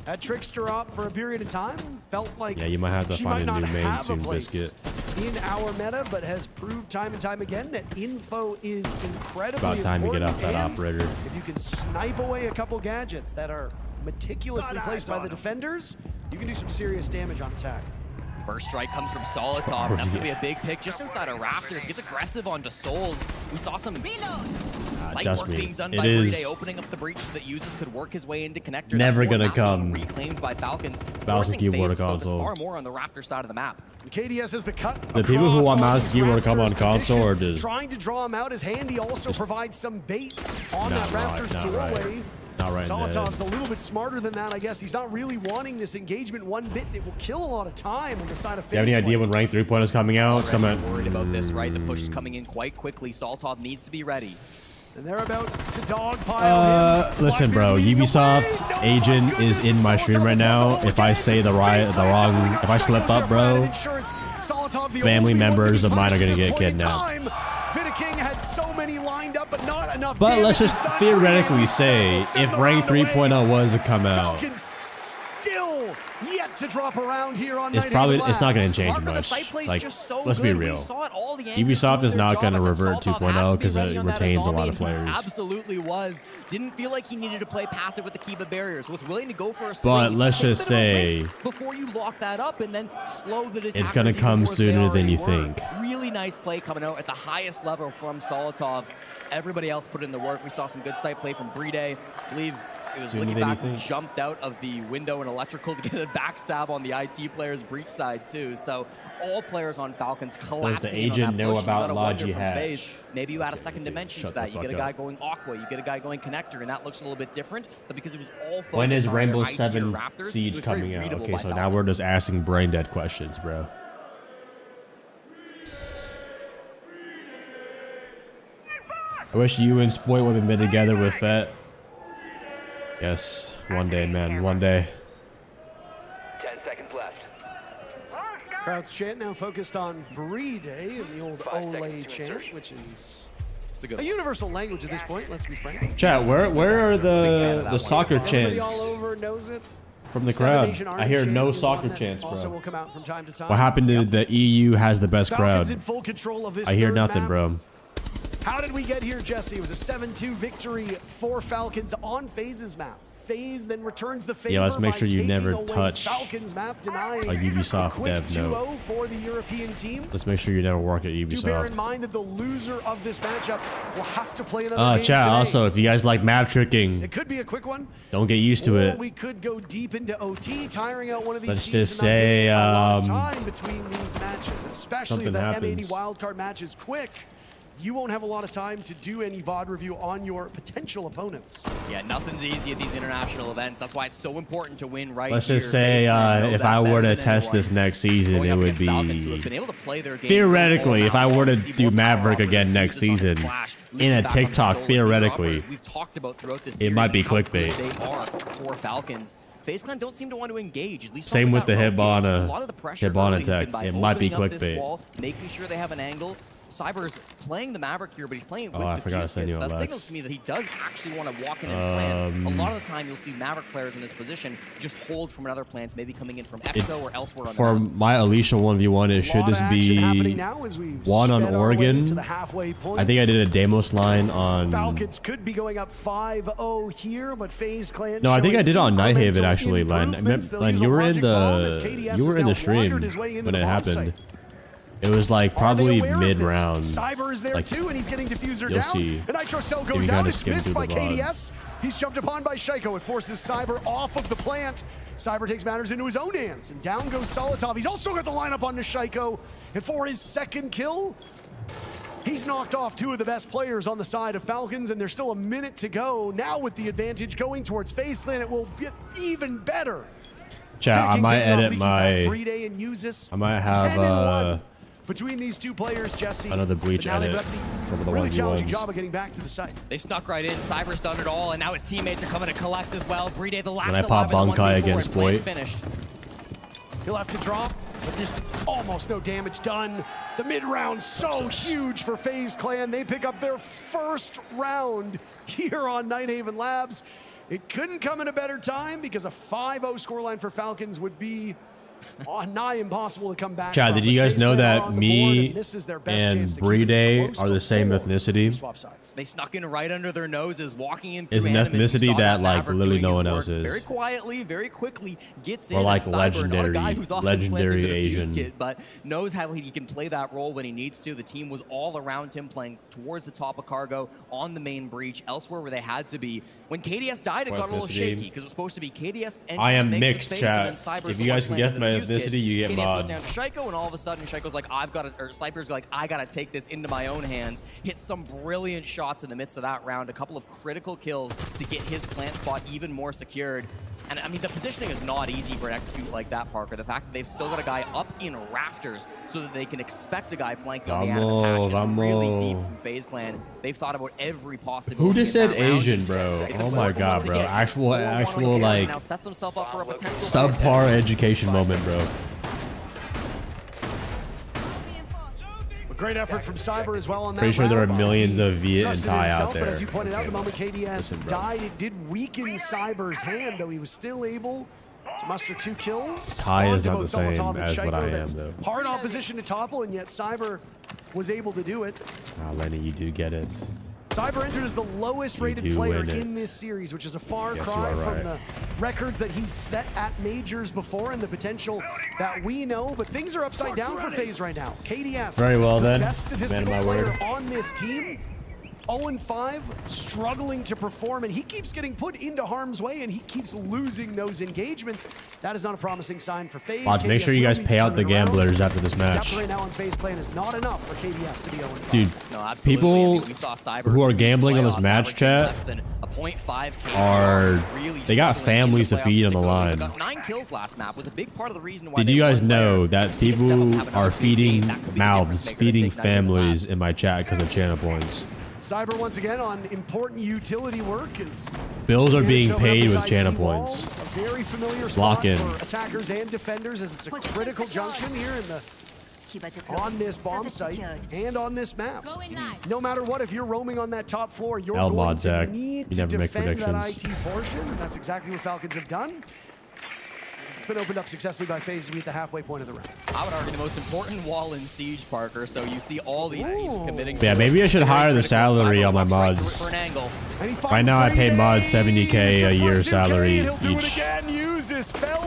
That Trickster op for a period of time felt like Yeah, you might have to she find might a new not main have a soon, place Biscuit. in our meta, but has proved time and time again that info is incredibly About time to get off that important, operator. and if you can snipe away a couple gadgets that are meticulously placed by the defenders, you can do some serious damage on attack. First strike comes from Solitov, and that's going to be a big pick just inside of Rafters. Gets aggressive onto Souls. We saw some site just work me. being done It by is Bride, opening up the breach so that users could work his way into connector. never That's more gonna map being come reclaimed by Falcons. It's mouse and forcing keyboard FaZe to to focus console. far more on the Rafter side of the map. KDS is the cut. The people who want mouse and across keyboard to come on Rafters console or position, just trying to draw him out as Handy also provides some bait on Not that right, Rafters not doorway. right. Not right in the head. Solotov's a little bit smarter than that, I guess. He's not really wanting this engagement one bit. It will kill a lot of time on the side of FaZe. You have any idea when rank 3.0 is coming out? It's coming. Worried about this, right? The push is coming in quite quickly. Solitov needs to be ready. And they're about to dogpile him. Listen, bro. Ubisoft agent is in my stream right now. If I say if I slip up, bro, family members of mine are gonna get kidnapped. King had so many lined up, but not enough. But let's just theoretically say if rank 3.0 was to come out, Falcons still yet to drop around here on it's not going to change much. Like, let's be real. Ubisoft is not going to revert 2.0 because it retains a lot of players. Absolutely was. Didn't feel like he needed to play passive with the Kiba barriers. Was willing to go for a swing. But let's just say before you lock that up and then slow the attackers. It's going to come sooner than you think. Really nice play coming out at the highest level from Solitov. Everybody else put in the work. We saw some good site play from Bride. I believe it was Lickback who jumped out of the window in electrical to get a backstab on the IT player's breach side too. So all players on Falcons collapsing. Does the agent know about Logi Hatch? Maybe you add a second dimension to that. You get a guy going Aqua, you get a guy going Connector, and that looks a little bit different. But because it was all focused when is on Rainbow IT 7 Rafters, Siege coming out? Okay, so now Falcons. we're just asking brain dead questions, bro. I wish you and Spoit would have been together with that. Yes, one day, man, one day. 10 seconds left. Crowd's chant now focused on Bride and the old Ole chant, which is a universal language at this point, let's be frank. Chat, where are the soccer Everybody chants all over knows it. from the Seven crowd? Nation I hear Orange no chant is one soccer that chants, also bro. will come out from time to time. What happened to the EU has the best crowd? Falcons in full control of this I hear third nothing, map. bro. How did we get here, Jesse? It was a 7-2 victory for Falcons on FaZe's map. FaZe then returns the favor let's make by sure you taking never away touch Falcons map, denying a Ubisoft quick dev 2-0 note. for the European team. Let's make sure you never work at Do bear in Ubisoft. mind that the loser of this matchup will have to play another game Chat, today. also, if you guys like map tricking, It could be a quick one. don't get used to Or it. we could go deep into OT, tiring out one of these Let's teams just and not say, getting a lot of time between these matches, especially if something that M80 happens. wildcard match is quick. You won't have a lot of time to do any VOD review on your potential opponents. Yeah, nothing's easy at these international events. That's why it's so important to win right Let's here. just say, FaZe know if that I were better to than test anyone. this next season, Going it up would against Falcons, who have be been able to play their game theoretically, if I were to see do more Maverick power again offers, next use this on his season flash, in leaning a back on his TikTok, solos. These are theoretically, operators we've talked about throughout this it series might be and how good clickbait. They are for Falcons. FaZe Clan don't seem to want to engage. At least Same not with the that round game. Hibana- A lot of the pressure Hibana early has been tech. by It might be opening up this clickbait. wall, making sure they have an angle. Cyber's playing the Maverick here, but he's playing it Oh, with I the forgot to fuse send kits. you a That Lex. signals to me that he does actually want to walk in and plant. A lot of the time, you'll see Maverick players in this position just hold from another plants, maybe coming in from EXO or elsewhere on the For map. my Alicia 1v1, it should just be one on Oregon. I think I did a Deimos line on... Falcons could be going up 5-0 here, but FaZe Clan No, I think I showing did on Nighthaven incremental actually, Len. improvements. They'll Len, use you a were in logic bomb as KDS the has stream wandered his way into when the it bomb happened. site. It was like Are they probably aware of this? mid-round. Cyber is there Like, too, and he's getting diffuser you'll down. see. The Nitro Cell If goes you out. kinda It's skim missed through by the VOD. KDS. He's jumped upon by Shaiko. It forces Cyber off of the plant. Cyber takes matters into his own hands, and down goes Solitov. He's also got the lineup on Shaiko, and for his second kill, he's knocked off two of the best players on the side of Falcons, and there's still a minute to go. Now with the advantage going towards FaZe Clan, it will get even better. Chat, I might edit my... Bride and Usis. I might 10 and have 1 between these two players, Jesse. another Bleach But now they've edit got from the the really challenging 1v1s. job of getting back to the site. They've snuck right in. Cyber's done it all, and now his teammates are coming to collect as well. Bride, the last When I pop 11 Bankai 1v4, against and plant's Boyd. finished. He'll have to drop, but just almost no damage done. The mid-round so huge for FaZe Clan. They pick up their first round here on Nighthaven Labs. It couldn't come in a better time because a 5-0 scoreline for Falcons would be nigh impossible to come back Chat, from. did you But guys FaZe know Clan are that on the board, me and this is their best and chance to keep it Bride close are to the same 4 ethnicity? swap sides. They snuck in right under their noses, walking in through Is an Animus. You ethnicity saw that, like, Maverick literally doing no his one work else is. Very quietly, very quickly gets Or in. like and Cyber, not a guy legendary- who's often legendary planted in a fuse Asian. kit, but knows how he can play that role when he needs to. The team was all around him, playing towards the top of cargo on the main breach, elsewhere where they had to be. When KDS died, it What got a little ethnicity? shaky because it was supposed to be KDS. I am makes mixed, the space, chat. and then Cyber's If the you one guys can planted guess in my the fuse kit. ethnicity, you get KDS mod. goes down to Shaiko, and all of a sudden Shaiko's like, Cyber's like, I gotta take this into my own hands. Hits some brilliant shots in the midst of that round, a couple of critical kills to get his plant spot even more secured. And I mean, the positioning is not easy for an execute like that, Parker. The fact that they've still got a guy up in rafters so that they can expect a guy flanking on the Animus hatch is really deep from FaZe Clan. They've thought about every possibility. Who just in said that round. Asian, bro? It's a Oh my critical god, one to bro. hit. Actual 4-1 on the like now sets himself up for a potential subpar education moment, bro. Great effort from Cyber as well on that. Pretty sure there are round. millions of Viet and Trusted in Thai himself, out there. But as you pointed out, the moment KDS Listen, bro. died, it did weaken Cyber's hand, though he was still able to muster 2 kills. Thai is onto not both the same Solotov and as what Shaiko. I am, That's though. hard opposition to topple, and yet Cyber was able to do it. Ah, Lenny, you do get it. Cyber entered as the lowest rated do player win it. in this series, which is a far Yes, cry you are from right. the records that he's set at majors before and the potential that we know. But things are upside down for FaZe right now. KDS, Very well the then. best Man of statistical my player word. on this team. 0-5, struggling to perform, and he keeps getting put into harm's way, and he keeps losing those engagements. That is not a promising sign for FaZe. Watch, make KDS sure you will guys need to pay out turn the it around. gamblers after this His match. depth right now on FaZe Clan is not enough for KDS to be 0-5. Dude, No, absolutely. I people mean, we saw Cyber who are in these gambling on this playoffs match averaging less chat than a 0.5 KD. are He's really they got struggling families in to the feed playoffs on the particularly. line. Got 9 kills last map was a big part of the reason why Did they you guys won there. know that He needs to people have another are big game. feeding That could be the mouths, difference maker to feeding take that game to families labs. in my chat because of channel points? Cyber once again on important utility work is Bills are being paid with channel points. A very familiar spot Lock in. for attackers and defenders as it's a critical junction here in the on this bomb site and on this map. No matter what, if you're roaming on that top floor, you're going to need to defend that IT portion, and that's exactly what Falcons have done. It's been opened up successfully by FaZe as we hit the halfway point of the round. I would argue the most important wall in Siege, Parker, so you see all these teams committing to Yeah, maybe I should hire the salary on my mods. Right now I pay mods 70K a year salary each.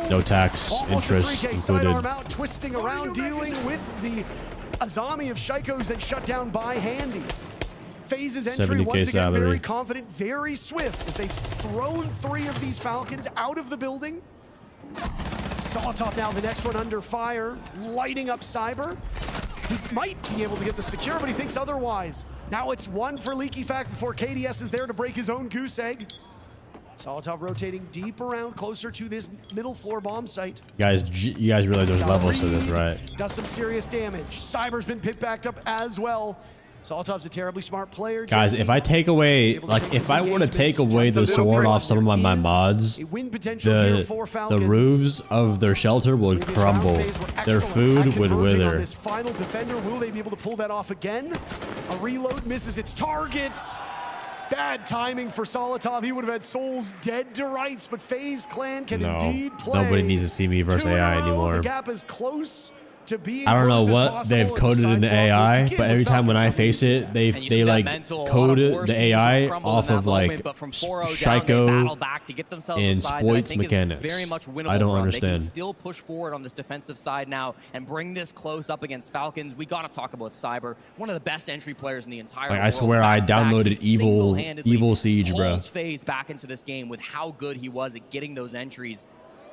No tax, interest included. Out, twisting around, dealing with the Azami of Shaiko's then shut down by Handy. FaZe's entry once again salary. very confident, very swift as they've thrown 3 of these Falcons out of the building. Solotov now the next one under fire, lighting up Cyber. He might be able to get the secure, but he thinks otherwise. Now it's 1 for Leaky Fact before KDS is there to break his own goose egg. Solotov rotating deep around, closer to this middle floor bomb site. Guys, you guys realize there's levels to this, right? Does some serious damage. Cyber's been picked back up as well. Solotov's a terribly smart player. Guys, if I take away, like, if I were to take away the sword off some of my mods, the roofs of their shelter would crumble. Their food would wither. This final defender, will they be able to pull that off again? A reload misses its targets. Bad timing for Solotov. He would have had souls dead to rights, but FaZe Clan can indeed play. Nobody needs to see me versus AI anymore. The gap is close. I don't know what they've coded in the AI, but every time when I face it, they like code the AI off of like Shaiko and Spoit's mechanics. I don't understand. They can still push forward on this defensive side now and bring this close up against Falcons. We got to talk about Cyber, one of the best entry players in the entire world. I swear I downloaded Evil Siege, bro. FaZe back into this game with how good he was at getting those entries.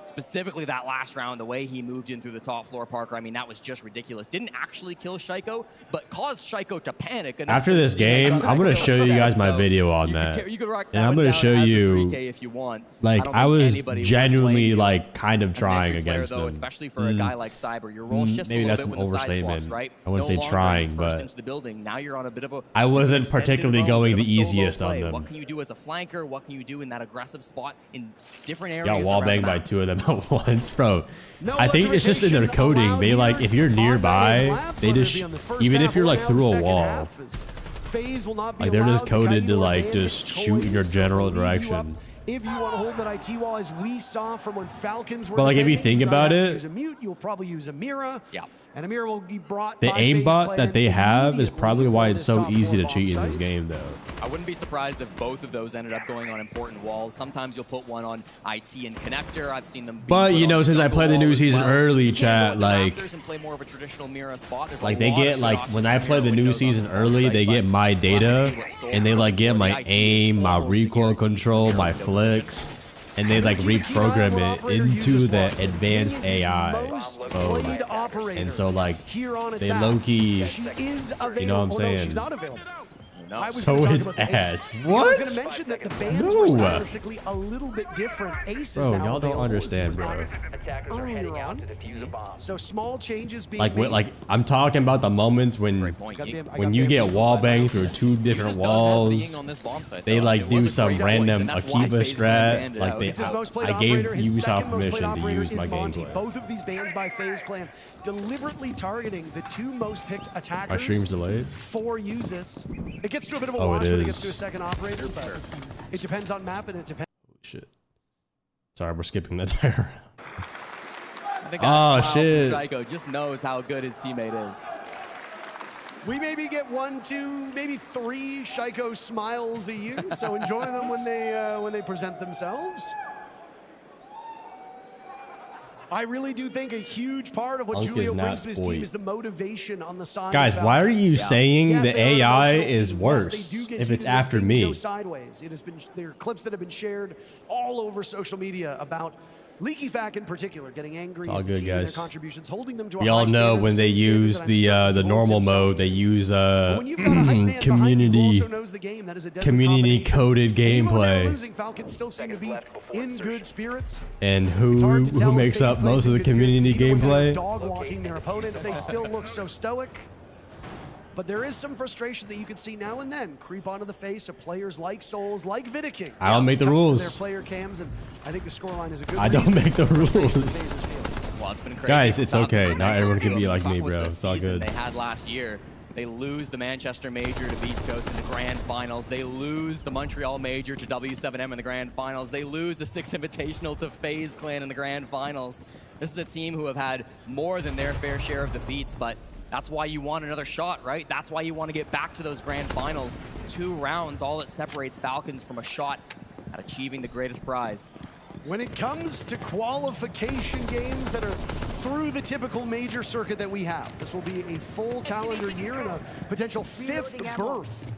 Specifically that last round, the way he moved in through the top floor, Parker, I mean, that was just ridiculous. Didn't actually kill Shaiko, but caused Shaiko to panic. After this game, I'm going to show you guys my video on that. And I'm going to show you, if you want. Like, I was genuinely, like, kind of trying against them. Especially for a guy like Cyber. Your role shifts maybe a that's little an bit when the side overstatement. swaps, right? I wouldn't say trying, but into the building. Now you're on a bit of a, I wasn't particularly going the easiest on them. What can you do as a flanker? What can you do in that aggressive spot in different areas? Got wallbanged by 2 of them at once, bro. I think it's just in their coding. They like, if you're nearby, they just, even if you're like through a wall, like they're just coded to like just shoot in your general direction. If you want to hold that IT wall, as we saw from when Falcons were But like, if you think about it, use a mute, you'll probably use a Mira. Yeah. And a Mira will be brought the by aimbot that they have is probably why it's so easy to cheat in this game, though. I wouldn't be surprised if both of those ended up going on important walls. Sometimes you'll put one on IT and connector. I've seen them. But you know, since I played the new season early, chat, like they get like when I play the new season early, they get my data and they like get my aim, my recoil control, my flicks. And they like reprogram it into the advanced AI mode. And so like they low-key, you know what I'm saying? So it's ass. What? I was going to mention that the bands were stylistically a little bit different. Ace is bro, y'all don't understand, bro. Earlier on. So small changes being like I'm talking about the moments when you get wall banged through 2 different walls. They like do some random Akiva strat. Like I gave Ubisoft permission to use my gameplay. Both of these bans by FaZe Clan deliberately targeting the 2 most picked attackers. My stream's delayed. For uses. It gets to a bit of a wash when it gets to a second operator, but it depends on map and it depends. Shit. Sorry, we're skipping that entire round. Oh shit! Shaiko just knows how good his teammate is. We maybe get 1, 2, maybe 3 Shaiko smiles a year, so enjoy them when they present themselves. I really do think a huge part of what Julio brings to this team is the motivation on the side. Guys, why are you saying the AI is worse if it's after me? Go sideways. It has been, there are clips that have been shared all over social media about Leaky Fact in particular getting angry at the team and their contributions, holding them to a we all know when they use the normal mode, they use community coded gameplay. Falcons still seem to be in good spirits. And who makes up most of the community gameplay? Dog walking their opponents, they still look so stoic. But there is some frustration that you can see now and then creep onto the face of players like Souls, like Vidiking. I don't make the rules. Their player cams, and I think the scoreline is a good I don't make the rules. Well, it's been crazy. Guys, it's okay. Not everyone can be like me, bro. It's all good. They had last year. They lose the Manchester Major to Beast Coast in the grand finals. They lose the Montreal Major to W7M in the grand finals. They lose the 6 Invitational to FaZe Clan in the grand finals. This is a team who have had more than their fair share of defeats, but that's why you want another shot, right? That's why you want to get back to those grand finals. 2 rounds, all that separates Falcons from a shot at achieving the greatest prize. When it comes to qualification games that are through the typical major circuit that we have, this will be a full calendar year and a potential 5th berth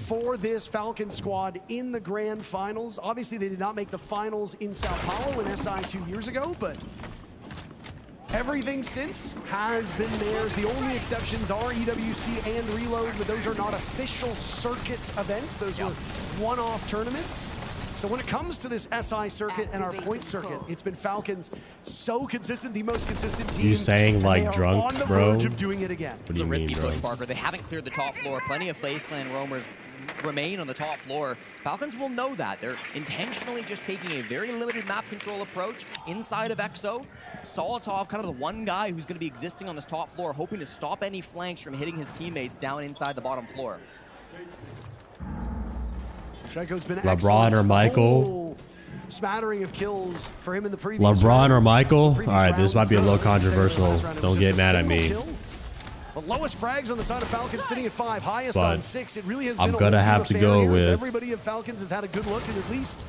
for this Falcon squad in the grand finals. Obviously, they did not make the finals in Sao Paulo in SI 2 years ago, but everything since has been theirs. The only exceptions are EWC and Reload, but those are not official circuit events. Those were one-off tournaments. So when it comes to this SI circuit and our point circuit, it's been Falcons so consistent, the most consistent team. You saying like drunk, on the bro? verge of doing it again. It's a risky push, Parker. They haven't cleared the top floor. Plenty of FaZe Clan roamers remain on the top floor. Falcons will know that. They're intentionally just taking a very limited map control approach inside of EXO. Solotov, kind of the one guy who's going to be existing on this top floor, hoping to stop any flanks from hitting his teammates down inside the bottom floor. Shaiko's been LeBron or Michael? Smattering of kills for him in the previous LeBron round. or Michael? All right, this might be a little controversial. Don't get mad at me. The lowest frags on the side of Falcons sitting at 5, highest But on 6. It really has I'm been gonna have to go with. Everybody at Falcons has had a good look at least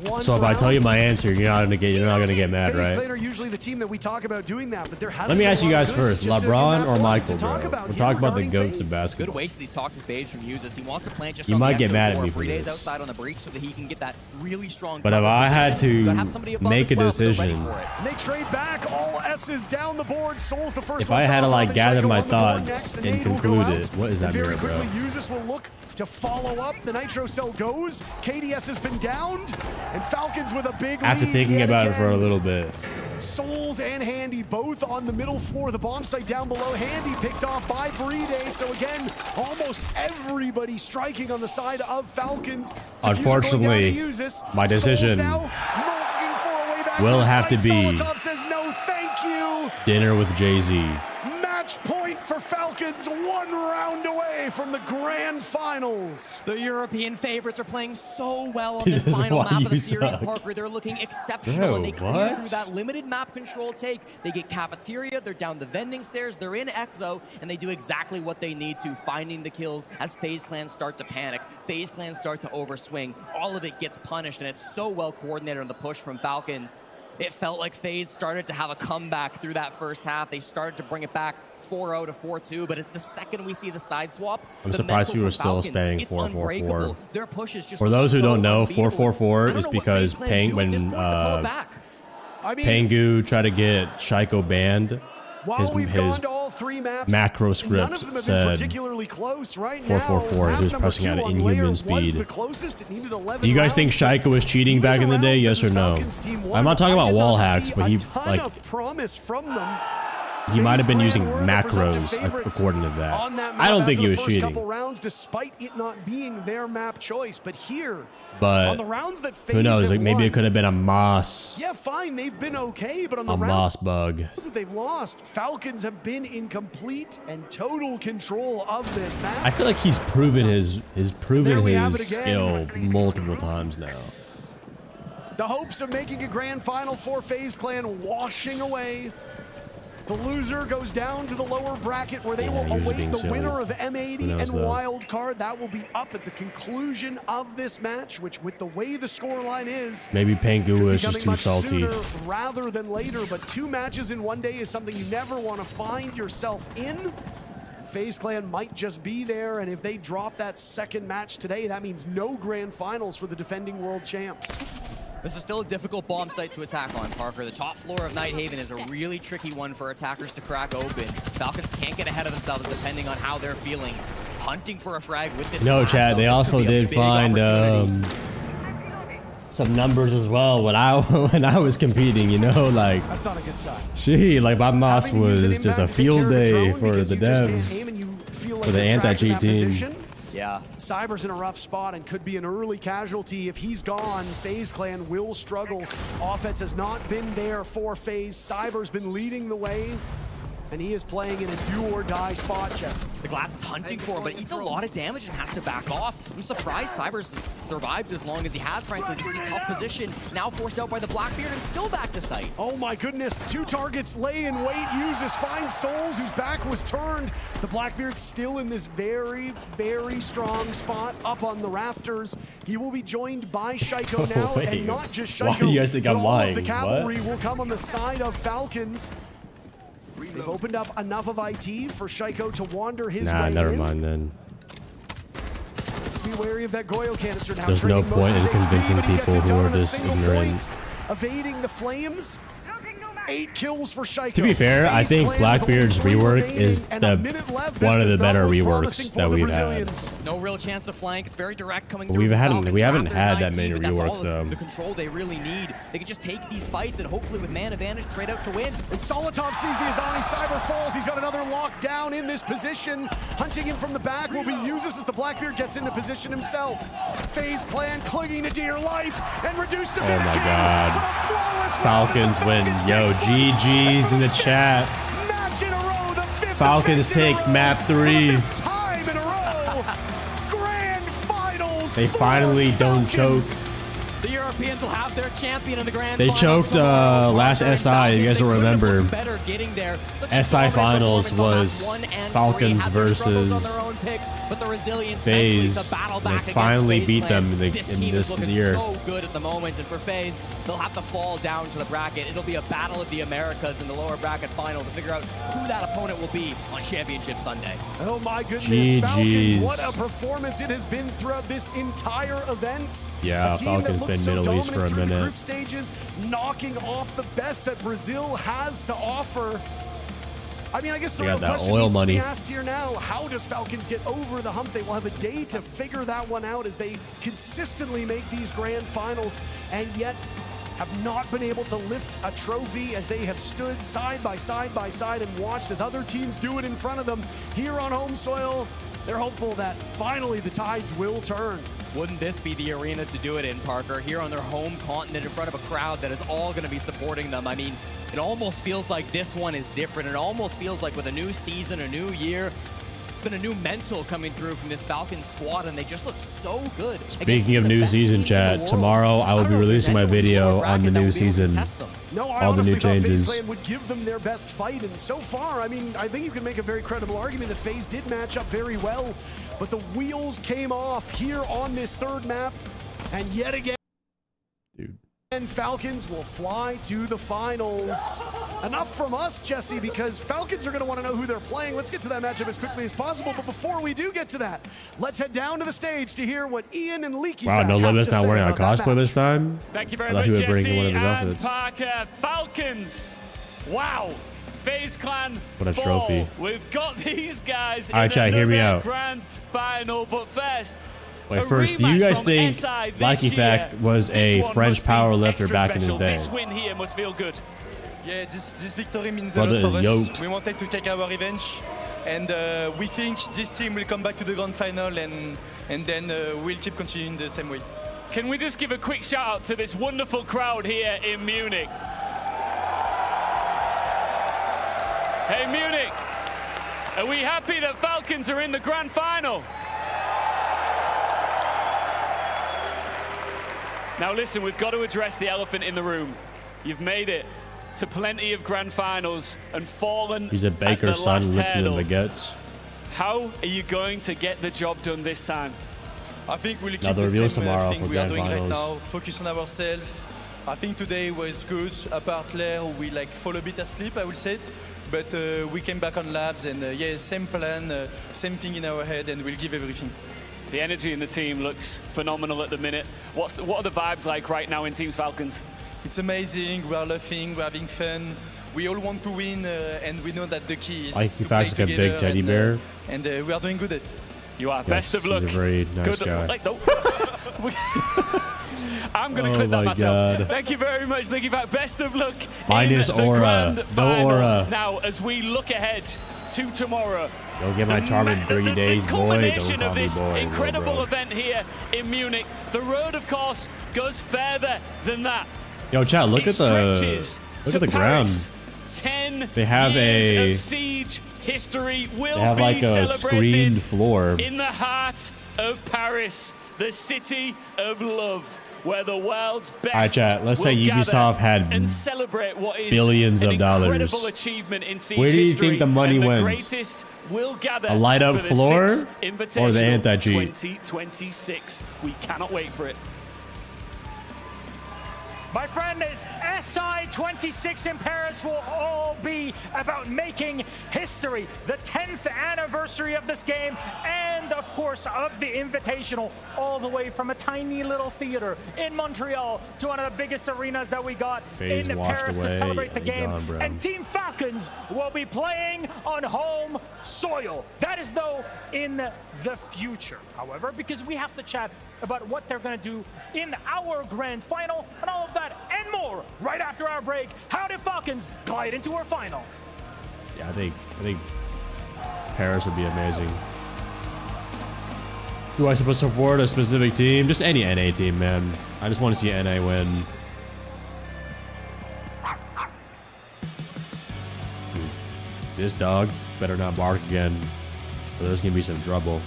one So if I round. tell you my answer, you're not gonna get mad, FaZe right? Clan are usually the team that we talk about doing that, but there hasn't Let me been ask a you lot guys of goods first, just in LeBron that or one Michael, to talk bro? about We're here talking about the regarding goats of FaZe. basketball. Good waste of these toxic babes from Ubisoft. He wants to plant just You on might the get exo mad at core, me for 3 days this. outside on the breach so that he can get that really strong But if cover I had position. You gotta have to somebody above make as a well, but they're ready decision, for it. And they trade back, all S's down the board. Souls the first if one. I had to Solotov like and gather Shaiko my on the board thoughts next, and nade will go conclude out. it, what is that And mirror, very bro? quickly, Ubisoft will look to follow up. The Nitro Cell goes. KDS has been downed, and Falcons with a big After lead thinking yet about it for a again. little bit. Souls and Handy both on the middle floor. The bomb site down below. Handy picked off by Bride. So again, almost everybody striking on the side of Falcons. Unfortunately, my decision will have to be Solotov says no, thank you. dinner with Jay-Z. Match point for Falcons, 1 round away from the grand finals. The European favorites are playing so well on This this is final why map of you the series, suck. Parker. They're looking exceptional, and they Bro, clear what? through that limited map control take. They get cafeteria, they're down the vending stairs, they're in EXO, and they do exactly what they need to, finding the kills as FaZe Clans start to panic. FaZe Clans start to overswing. All of it gets punished, and it's so well coordinated on the push from Falcons. It felt like FaZe started to have a comeback through that first half. They started to bring it back 4-0 to 4-2, but at the second we see the side swap, I'm the surprised mental people are from still Falcons, staying it's 4-4-4. unbreakable. Their push is just For those who so don't know, unbeatable. 4-4-4 I don't is know what because FaZe Clan do at this point to pull it back. Pangu tried to get Shaiko banned. While we've gone His to all 3 maps, macro none script of them have been said particularly close. Right now, 4-4-4 is map just number pressing 2 at on inhuman Lair was speed. the closest. It needed 11 Do you guys think rounds, Shaiko was cheating back in the day? Yes or no? I'm not talking about wall hacks, but he like promise from them. he might have been FaZe using Clan were the presumptive macros favorites according to that. on that I map don't think after he the was first cheating, couple rounds, despite it not being their map choice. But here, but on the rounds that who FaZe knows? have Like maybe won, it could have been a Moss, yeah, fine, they've been okay, but on the a rounds Moss bug. that they've lost, Falcons have been in complete and total control of this map. I feel like he's proven his There we have it skill again. multiple times now. The hopes of making a grand final for FaZe Clan washing away. The loser goes down to the lower bracket where they will usually await being the silly. winner of Who M80 knows, and though? Wild Card. That will be up at the conclusion of this match, which with the way the scoreline is, Maybe Pangu was becoming just too much salty. sooner rather than later. But 2 matches in 1 day is something you never want to find yourself in. FaZe Clan might just be there, and if they drop that second match today, that means no grand finals for the defending world champs. This is still a difficult bomb site to attack on, Parker. The top floor of Nighthaven is a really tricky one for attackers to crack open. Falcons can't get ahead of themselves depending on how they're feeling. Hunting for a frag with this No, class, Chad, though, they this could also be a did big find opportunity. some numbers as well when I was competing, you know, like That's not a good sign. like my Moss Having to use was an just a inbound to take field care of the day drone for because the you just can't devs. aim and you feel like like For the they're tracking anti-cheat that team. position. Yeah. Cyber's in a rough spot and could be an early casualty. If he's gone, FaZe Clan will struggle. Offense has not been there for FaZe. Cyber's been leading the way, and he is playing in a do-or-die spot, Jesse. The Glass is hunting for him, but eats a lot of damage and has to back off. I'm surprised Cyber's survived as long as he has, frankly. This is a tough position. Now forced out by the Blackbeard and still back to sight. Oh my goodness, 2 targets, lay in wait, uses, finds Souls, whose back was turned. The Blackbeard's still in this very, very strong spot up on the rafters. He will be joined by Shaiko now, Wait, and not just why Shaiko, do you guys think but I'm all lying? of the cavalry What? will come on the side of Falcons. They've opened up enough of IT for Shaiko to wander his way never in. mind then. Let's be wary of that Goyo canister now. There's no trading point most in of his convincing XP, but he gets people it who done are on a this single ignorant. point. Evading the flames. 8 kills for Shaiko. To be fair, I FaZe think Clan Blackbeard's with only 3 rework remaining, is and a the minute left. one This of the does not better look reworks promising for that the we've Brazilians. No real chance to flank. It's very direct coming But through. we from haven't Falcons. had Raptors that 19, many but that's all reworks though. the control they really need. They can just take these fights and hopefully with man advantage trade out to win. And Solotov sees the Azani. Cyber falls. He's got another lockdown in this position. Hunting him from the back will be useless as the Blackbeard gets into position himself. FaZe Clan clinging to dear life and reduced to Oh my god. Falcons win. Yo, GG's in the chat. Match in a row, the 5th Falcons take map 3. time in a row. Grand finals. They finally don't choke. The Europeans will have their champion in the grand They finals choked tomorrow. last Parker and SI. Falcons, You guys they will couldn't have remember. looked better getting there. Such a SI dominant finals performance on was map 1 and 3. Falcons Had their struggles on versus their own pick, but the resilience mentally FaZe. to battle They back against finally FaZe beat Clan. them in This this team is looking year. so good at the moment, and for FaZe, they'll have to fall down to the bracket. It'll be a battle of the Americas in the lower bracket final to figure out who that opponent will be on Championship Sunday. Oh my goodness, GG's. Falcons, what a performance it has been throughout this entire event. Yeah, a team Falcons that looked been so Middle East for a dominant through the minute. group stages, knocking off the best that Brazil has to offer. I mean, I guess the They real got that question oil needs to money. be asked here now, how does Falcons get over the hump? They will have a day to figure that one out as they consistently make these grand finals and yet have not been able to lift a trophy as they have stood side by side and watched as other teams do it in front of them. Here on home soil, they're hopeful that finally the tides will turn. Wouldn't this be the arena to do it in, Parker? Here on their home continent in front of a crowd that is all going to be supporting them. I mean, it almost feels like this one is different. It almost feels like with a new season, a new year, it's been a new mental coming through from this Falcons squad, and they just look so good. Speaking of new season, chat, tomorrow I will be releasing my video on the new season. No, I All the honestly new thought FaZe changes. Clan would give them their best fight, and so far, I mean, I think you can make a very credible argument that FaZe did match up very well, but the wheels came off here on this third map, and yet again, and Falcons will fly to the finals. Enough from us, Jesse, because Falcons are going to want to know who they're playing. Let's get to that matchup as quickly as possible, but before we do get to that, let's head down to the stage to hear what Ian and Leaky Wow, No Limit's not wearing a cosplay this time. Thank you very I thought much, he would bring Jesse one of his and outfits. Parker. Falcons. Wow. FaZe Clan. What a trophy. We've got these guys All right, in chat, hear me another out. grand final, but first, Wait, a first, do you rematch guys from think SI this Lackey year. Fact was This a one French must be powerlifter extra back in his special. day? This win here must feel good. Yeah, this victory means Brother a lot for is us. yoked. We wanted to take our revenge, and we think this team will come back to the grand final, and then we'll keep continuing the same way. Can we just give a quick shout out to this wonderful crowd here in Munich? Hey Munich, are we happy that Falcons are in the grand final? Now listen, we've got to address the elephant in the room. You've made it to plenty of grand finals and fallen He's a at baker's the son last lifting hurdle. the baguettes. How are you going to get the job done this time? I think we'll keep Now the the reveals same tomorrow thing for we are grand doing right finals. now. Focus on ourselves. I think today was good. Apart Claire, we like fall a bit asleep, I would say it. But we came back on labs, and yeah, same plan, same thing in our head, and we'll give everything. The energy in the team looks phenomenal at the minute. What are the vibes like right now in Teams Falcons? It's amazing. We are laughing. We're having fun. We all want to win, and we know that the key is Like to the play fact like a together. big teddy and, bear. And we are doing good at it. You are. Yes, Best of luck. He's a very nice Good. guy. Like, no. I'm going to Oh clip that my myself. God. Thank you very much, Nicky Fact. Best of luck Mine in is the aura. grand No final. aura. Now, as we look ahead to tomorrow, You'll get my charm in 30 days, boy. Don't call me boy. Incredible event here in Munich. The road, of course, goes further than that. Yo, chat, look at the ground. 10 they have years of siege history will they have be like a screened floor in the heart of Paris, the city of love, where the world's best. Alright, chat, let's say Ubisoft had and celebrate what is billions of dollars. Achievement in siege Where do you history, think the money and the went? Greatest will gather A light up for the floor sixth or the Invitational anti-cheat? 2026. We cannot wait for it. My friend, it's SI26 in Paris will all be about making history. The 10th anniversary of this game and, of course, of the Invitational, all the way from a tiny little theater in Montreal to one of the biggest arenas that we got Phase in washed Paris away. to celebrate the game. Gone, bro. And Team Falcons will be playing on home soil. That is, though, in the future, however, because we have to chat about what they're going to do in our grand final and all of that and more right after our break. How did Falcons glide into our final? Yeah, I think Paris would be amazing. Do I supposed to support a specific team? Just any NA team, man. I just want to see NA win. Dude, this dog better not bark again, or there's gonna be some trouble.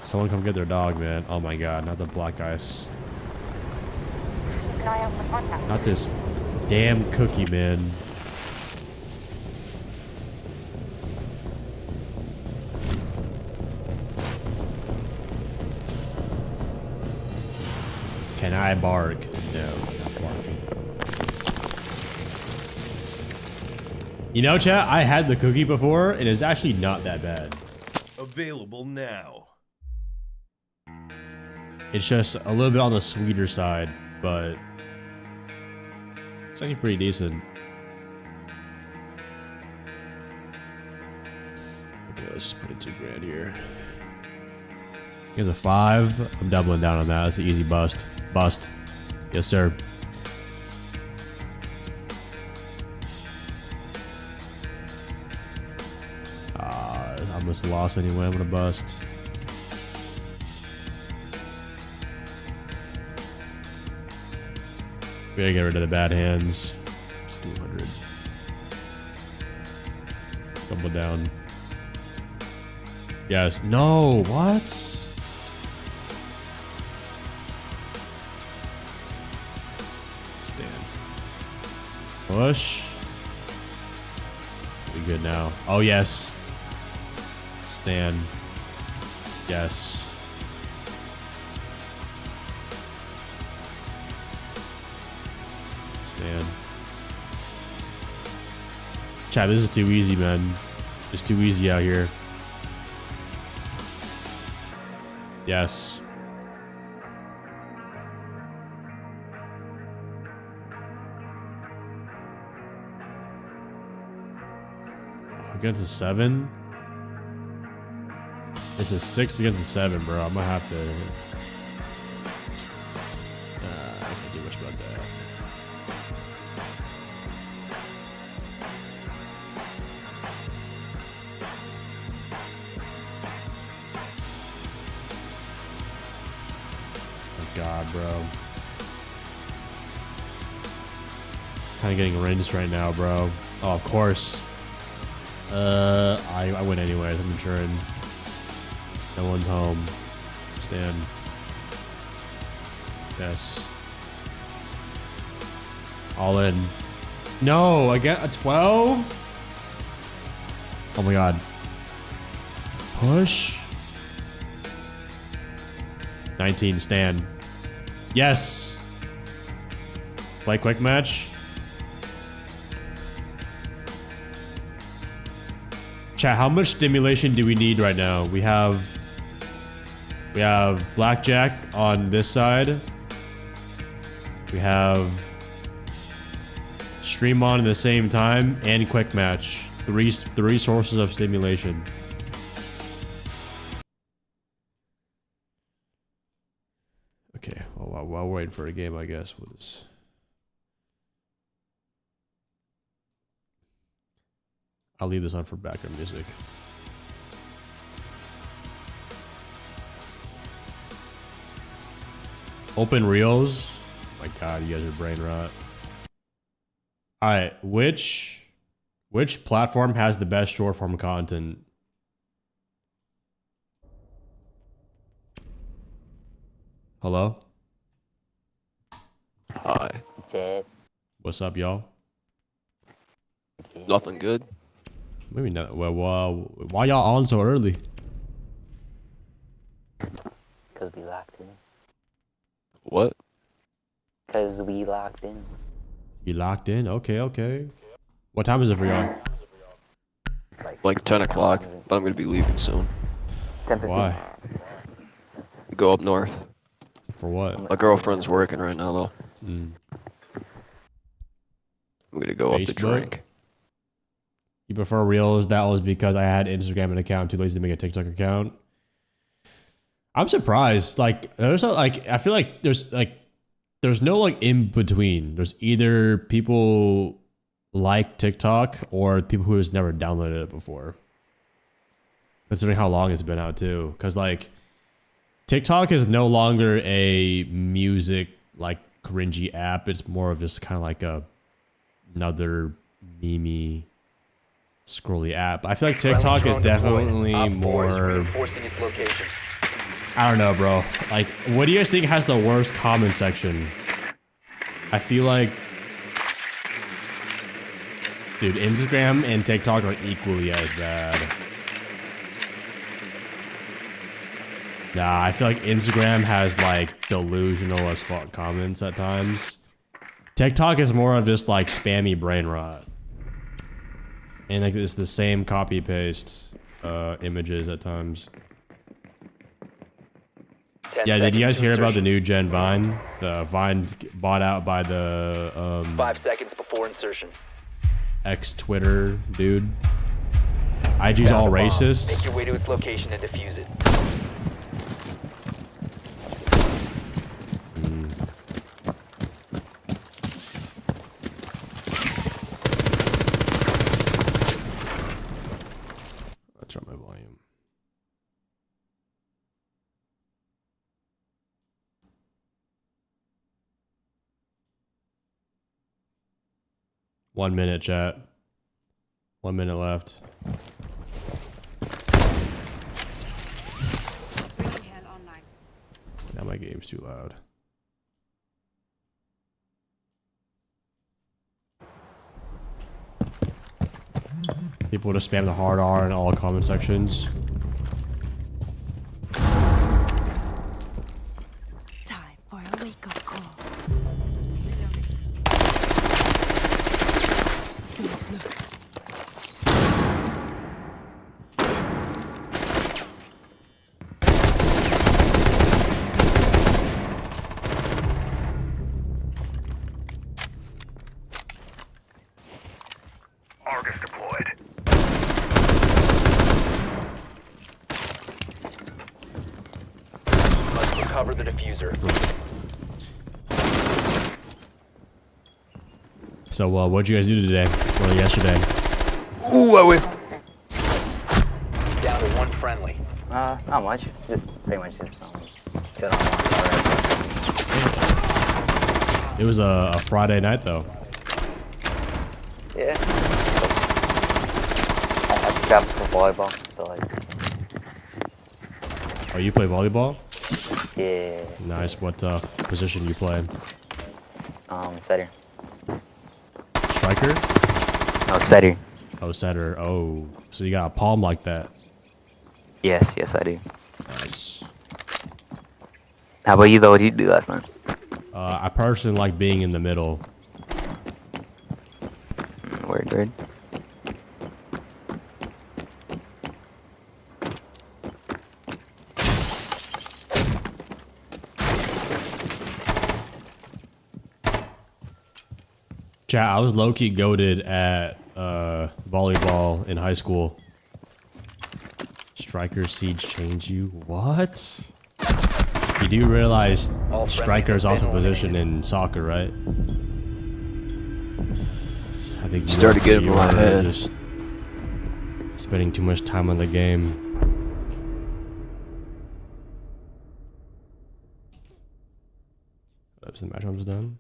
Someone come get their dog, man. Oh my god, not the black ice. Not this damn cookie, man. Can I bark? No, not barking. You know, chat, I had the cookie before, and it's actually not that bad. Available now. It's just a little bit on the sweeter side, but it's actually pretty decent. Okay, let's just put in $2,000 here. Here's a 5. I'm doubling down on that. That's an easy bust. Bust. Yes, sir. I almost lost anyway. I'm gonna bust. We gotta get rid of the bad hands. It's 200. Double down. Yes. No. What? Stand. Push. Be good now. Oh yes. Stand. Yes. Stand. Chat, this is too easy, man. It's too easy out here. Yes. Against a 7? This is 6 against a 7, bro. I'm gonna have to. I can't do much about that. Oh God, bro. Kind of getting rinsed right now, bro. Oh, of course. I win anyways. I'm insured. No one's home. Stand. Yes. All in. No, I get a 12. Oh my God. Push. 19. Stand. Yes. Play quick match. Chat, how much stimulation do we need right now? We have blackjack on this side. We have stream on at the same time and quick match. Three sources of stimulation. Okay, well, while we're waiting for a game, I guess we'll just I'll leave this on for background music. Open reels. Oh my God, you guys are brain rot. All right, which platform has the best short form content? Hello? Hi. What's up, y'all? Nothing good. Maybe not. Well, why y'all on so early? Because we locked in. What? Because we locked in. You locked in? Okay. What time is it for y'all? Like 10 o'clock, but I'm going to be leaving soon. Why? Go up north. For what? My girlfriend's working right now, though. Mm. I'm going to go up to Facebook? drink. You prefer reels? That was because I had Instagram an account, too lazy to make a TikTok account. I'm surprised. Like, there's a, like, I feel like there's no like in between. There's either people like TikTok or people who has never downloaded it before. Considering how long it's been out too, because like TikTok is no longer a music like cringy app. It's more of just kind of like another meme scrolly app. I feel like TikTok is definitely more. I don't know, bro. Like, what do you guys think has the worst comment section? I feel like, dude, Instagram and TikTok are equally as bad. Nah, I feel like Instagram has like delusional as fuck comments at times. TikTok is more of just like spammy brain rot. And like it's the same copy paste images at times. Yeah, did you guys hear about the new gen Vine? The Vine bought out by the 5 seconds before insertion. ex-Twitter dude. IG's all racist. Make your way to its location and defuse it. Let's drop my volume. One minute, chat. 1 minute left. Now my game's too loud. People just spam the hard R in all comment sections. Time for a wake-up call. Don't look. Argus deployed. Must recover the diffuser. So, what'd you guys do today? Or yesterday? Ooh, I win. Down to one friendly. Not much. Just pretty much just chill on. It was a Friday night, though. Yeah. I got for volleyball, so like. Oh, you play volleyball? Yeah. Nice. What position you play? Setter. Striker? No, setter. Oh, setter. Oh, so you got a palm like that? Yes, I do. Nice. How about you though? What did you do last night? I personally like being in the middle. Word. Chat, I was low-key goated at volleyball in high school. Striker siege change you? What? You do realize striker is also positioned in soccer, right? I think You started getting in my head. Just Spending too much time on the game. Oops, the match almost done.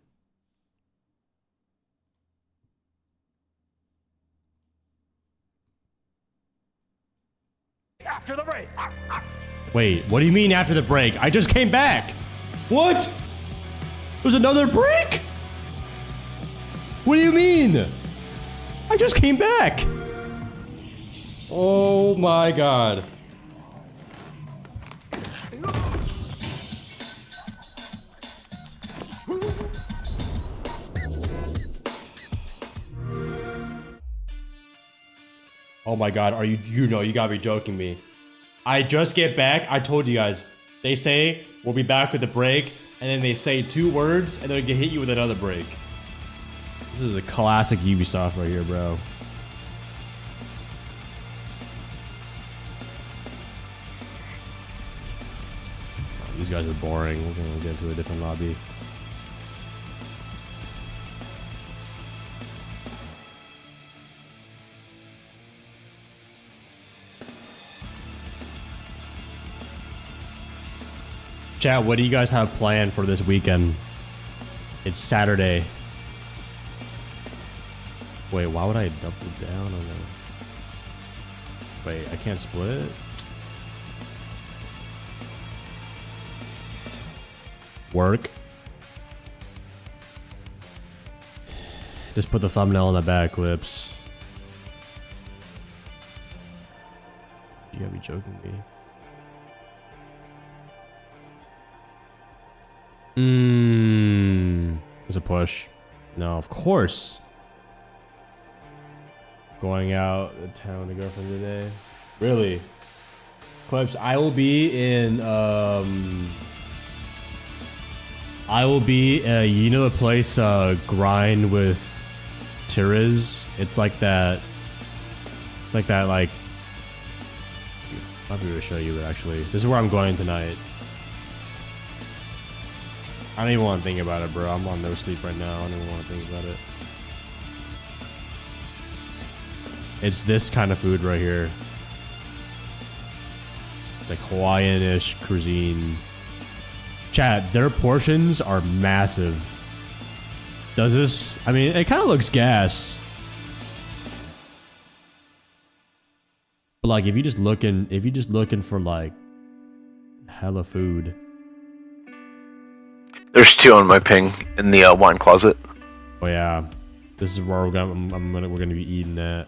After the break. Wait, what do you mean after the break? I just came back. What? There's another break? What do you mean? I just came back. Oh my god. Oh my god, are you know, you gotta be joking me. I just get back, I told you guys. They say, we'll be back with the break, and then they say 2 words, and then they hit you with another break. This is a classic Ubisoft right here, bro. Oh, these guys are boring. We're gonna get into a different lobby. Chat, what do you guys have planned for this weekend? It's Saturday. Wait, why would I double down on that? Wait, I can't split? Work. Just put the thumbnail in the back, clips. You gotta be joking me. There's a push. No, of course. Going out of town to girlfriend today. Really? Clips, I will be in you know the place Grind with Tiriz? It's like that like I'll be able to show you it actually. This is where I'm going tonight. I don't even want to think about it, bro. I'm on no sleep right now. I don't even want to think about it. It's this kind of food right here. It's like Hawaiian-ish cuisine. Chat, their portions are massive. Does this? I mean, it kind of looks gas. But like, if you're just looking for like hella food. There's 2 on my ping in the wine closet. Oh yeah, this is where we're gonna be eating that.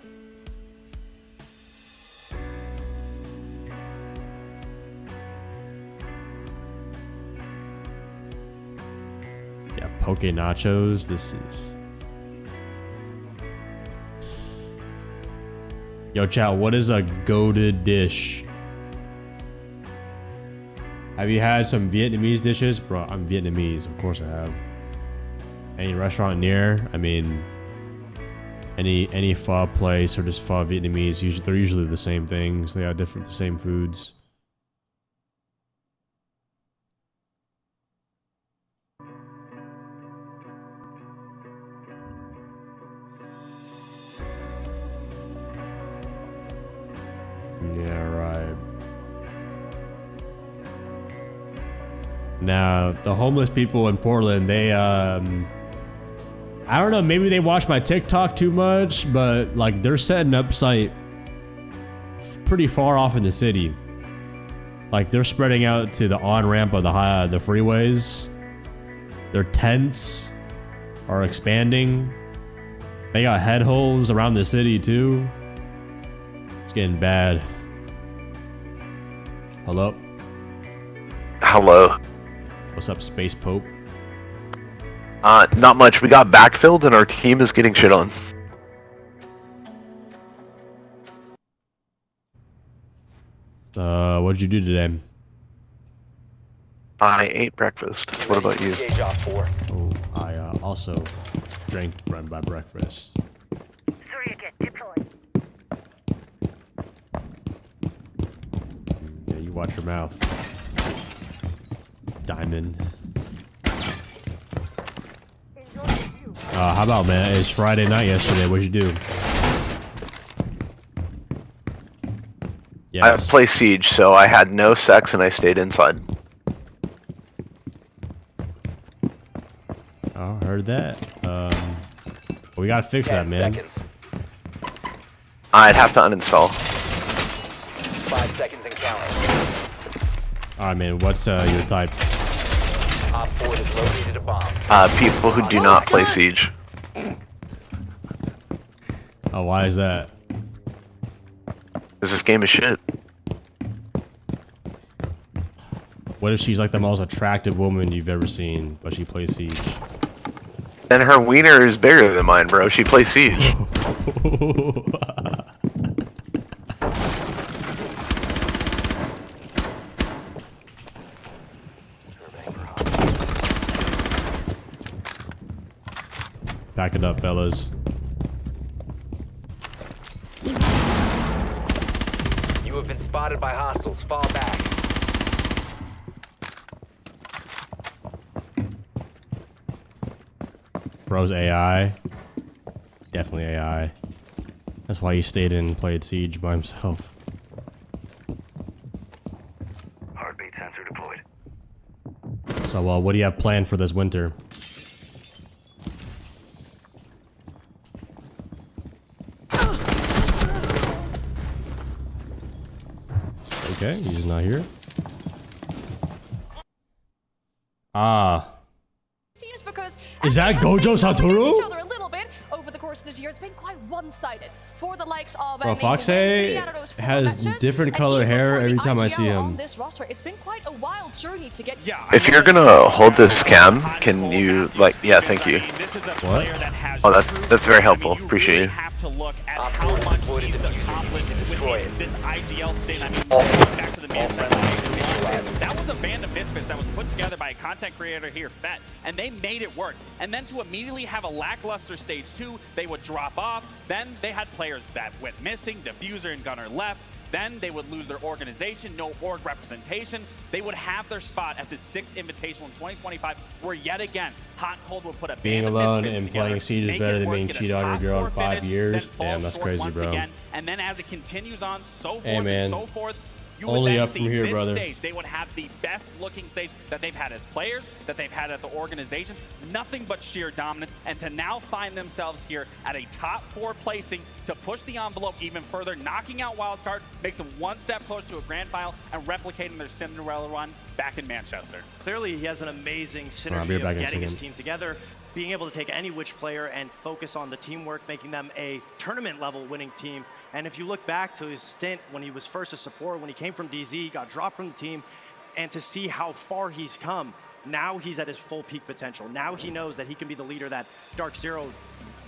Yeah, poke nachos. This is. Yo, chat. What is a goated dish? Have you had some Vietnamese dishes? Bro, I'm Vietnamese. Of course I have. Any restaurant near? I mean, any pho place or just pho Vietnamese, they're usually the same things. They have the same foods. Yeah, right. Now, the homeless people in Portland, they, I don't know, maybe they watch my TikTok too much, but like they're setting up site pretty far off in the city. Like they're spreading out to the on-ramp of the freeways. Their tents are expanding. They got head holes around the city too. It's getting bad. Hello? Hello. What's up, Space Pope? Not much. We got backfilled and our team is getting shit on. What did you do today? I ate breakfast. What about you? Oh, I also drank my breakfast. Yeah, you watch your mouth. Diamond. How about, man? It's Friday night yesterday. What'd you do? I play Siege, so I had no sex and I stayed inside. Oh, heard that. We gotta fix that, man. I'd have to uninstall. 5 seconds and counting. Alright, man. What's your type? Op 4 has located a bomb. People who do not play Siege. Oh, why is that? Because this game is shit. What if she's like the most attractive woman you've ever seen, but she plays Siege? And her wiener is bigger than mine, bro. She plays Siege. Back it up, fellas. You have been spotted by hostiles. Fall back. Bro's AI. Definitely AI. That's why he stayed in and played Siege by himself. Heartbeat sensor deployed. So, what do you have planned for this winter? Okay, he's not here. Ah. Is that Gojo Satoru? Each other a little bit over the course of this year. It's been quite one-sided for the likes of Bro, Foxay has different color hair every time I see him. This roster, it's been quite a wild journey to get. If you're gonna hold this cam, can you yeah, thank you. What? Oh, that's very helpful. Appreciate you. To look at how much he's accomplished with this IGL state. I mean, back to the main that was a band of misfits that was put together by a content creator here, Fett, and they made it work. And then to immediately have a lackluster stage 2, they would drop off. Then they had players that went missing, Diffuser and Gunner left. Then they would lose their organization, no org representation. They would have their spot at the 6th Invitational in 2025, where yet again, Hot and Cold would put a being band alone of misfits and together, playing Siege is better than being cheated on your girl in 5 years. Damn, that's crazy, bro. Again, and then as it continues on, so forth hey, man. and so forth, you would Only then up see from here, this brother. stage. They would have the best looking stage that they've had as players, that they've had at the organization. Nothing but sheer dominance. And to now find themselves here at a top 4 placing to push the envelope even further, knocking out Wildcard, makes them one step closer to a grand final and replicating their Cinderella run back in Manchester. Clearly, he has an amazing synergy of getting his team together, being able to take any which player and focus on the teamwork, making them a tournament-level winning team. And if you look back to his stint when he was first a support, when he came from DZ, got dropped from the team, and to see how far he's come, now he's at his full peak potential. Now he knows that he can be the leader that Dark Zero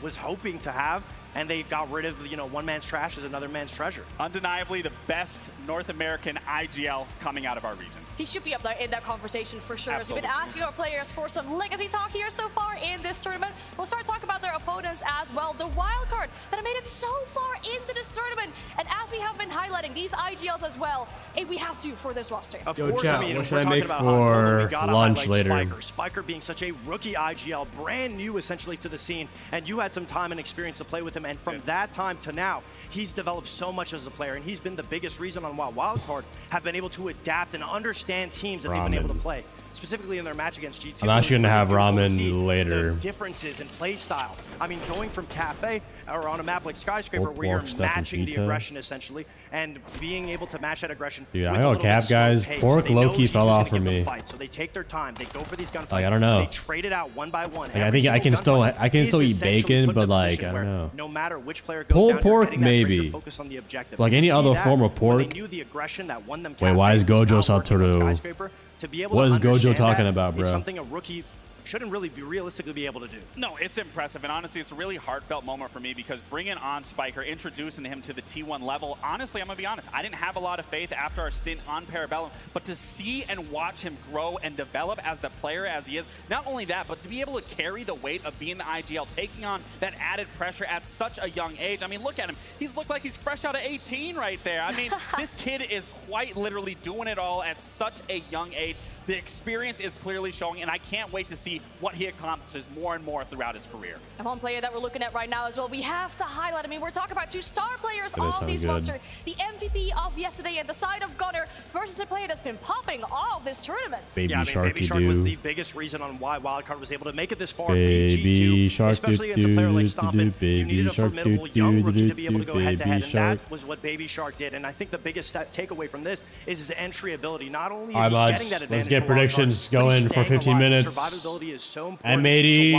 was hoping to have, and they got rid of, one man's trash is another man's treasure. Undeniably the best North American IGL coming out of our region. He should be up there in that conversation for sure. Absolutely. As we've been asking our players for some legacy talk here so far in this tournament. We'll start talking about their opponents as well. The wild card that have made it so far into this tournament. And as we have been highlighting these IGLs as well, we have to for this roster. Of Yo, course, chat, I mean, what if should we're I talking make about for we gotta lunch highlight later? Spiker. Spiker being such a rookie IGL, brand new essentially to the scene, and you had some time and experience to play with him, and from that time to now, he's developed so much as a player, and he's been the biggest reason on why Wildcard have been able to adapt and understand teams that they've been able to play, specifically in their match against G2. I'm actually gonna have ramen The later. differences in play style. I mean, going from Cafe or on a map like Skyscraper Pork, where you're stuff, and matching the pita. aggression essentially, and being able to match that aggression. Dude, I with a know little bit cap, slow guys. pace. Pork They know low-key G2's fell gonna off for give them me. fight, so they take their time. They go for these gunfights. Like, I don't know. They trade it out one by one. Like, I Every think I can single gunfight still is eat essentially bacon, put in but a like, position I where don't know. no matter which player goes Pulled down, you're pork, getting that trade to maybe. focus on the objective. Like To any see other that, form of when pork. they knew the aggression that won them Wait, why is Cafe Gojo was now working with Satoru? Skyscraper, to be able What to is Gojo understand talking that about, is bro? something a rookie shouldn't really be realistically be able to do. No, it's impressive, and honestly, it's a really heartfelt moment for me because bringing on Spiker, introducing him to the T1 level, honestly, I'm going to be honest, I didn't have a lot of faith after our stint on Parabellum, but to see and watch him grow and develop as the player as he is, not only that, but to be able to carry the weight of being the IGL, taking on that added pressure at such a young age. I mean, look at him. He's looked like he's fresh out of 18 right there. I mean, this kid is quite literally doing it all at such a young age. The experience is clearly showing, and I can't wait to see see what he accomplishes more and more throughout his career. And one player that we're looking at right now as well, we have to highlight. I mean, we're talking about 2 star players on these roster. The MVP of yesterday at the side of Gunnar versus a player that's been popping all of this tournament. Baby Shark was the biggest reason on why Wildcard was able to make it this far. Baby Shark, especially against a player like Stompin, you needed a formidable young rookie to be able to go head-to-head, and that was what Baby Shark did. And I think the biggest takeaway from this is his entry ability. Not only is he getting that advantage, let's get predictions going for 15 minutes. Survivability is so important M80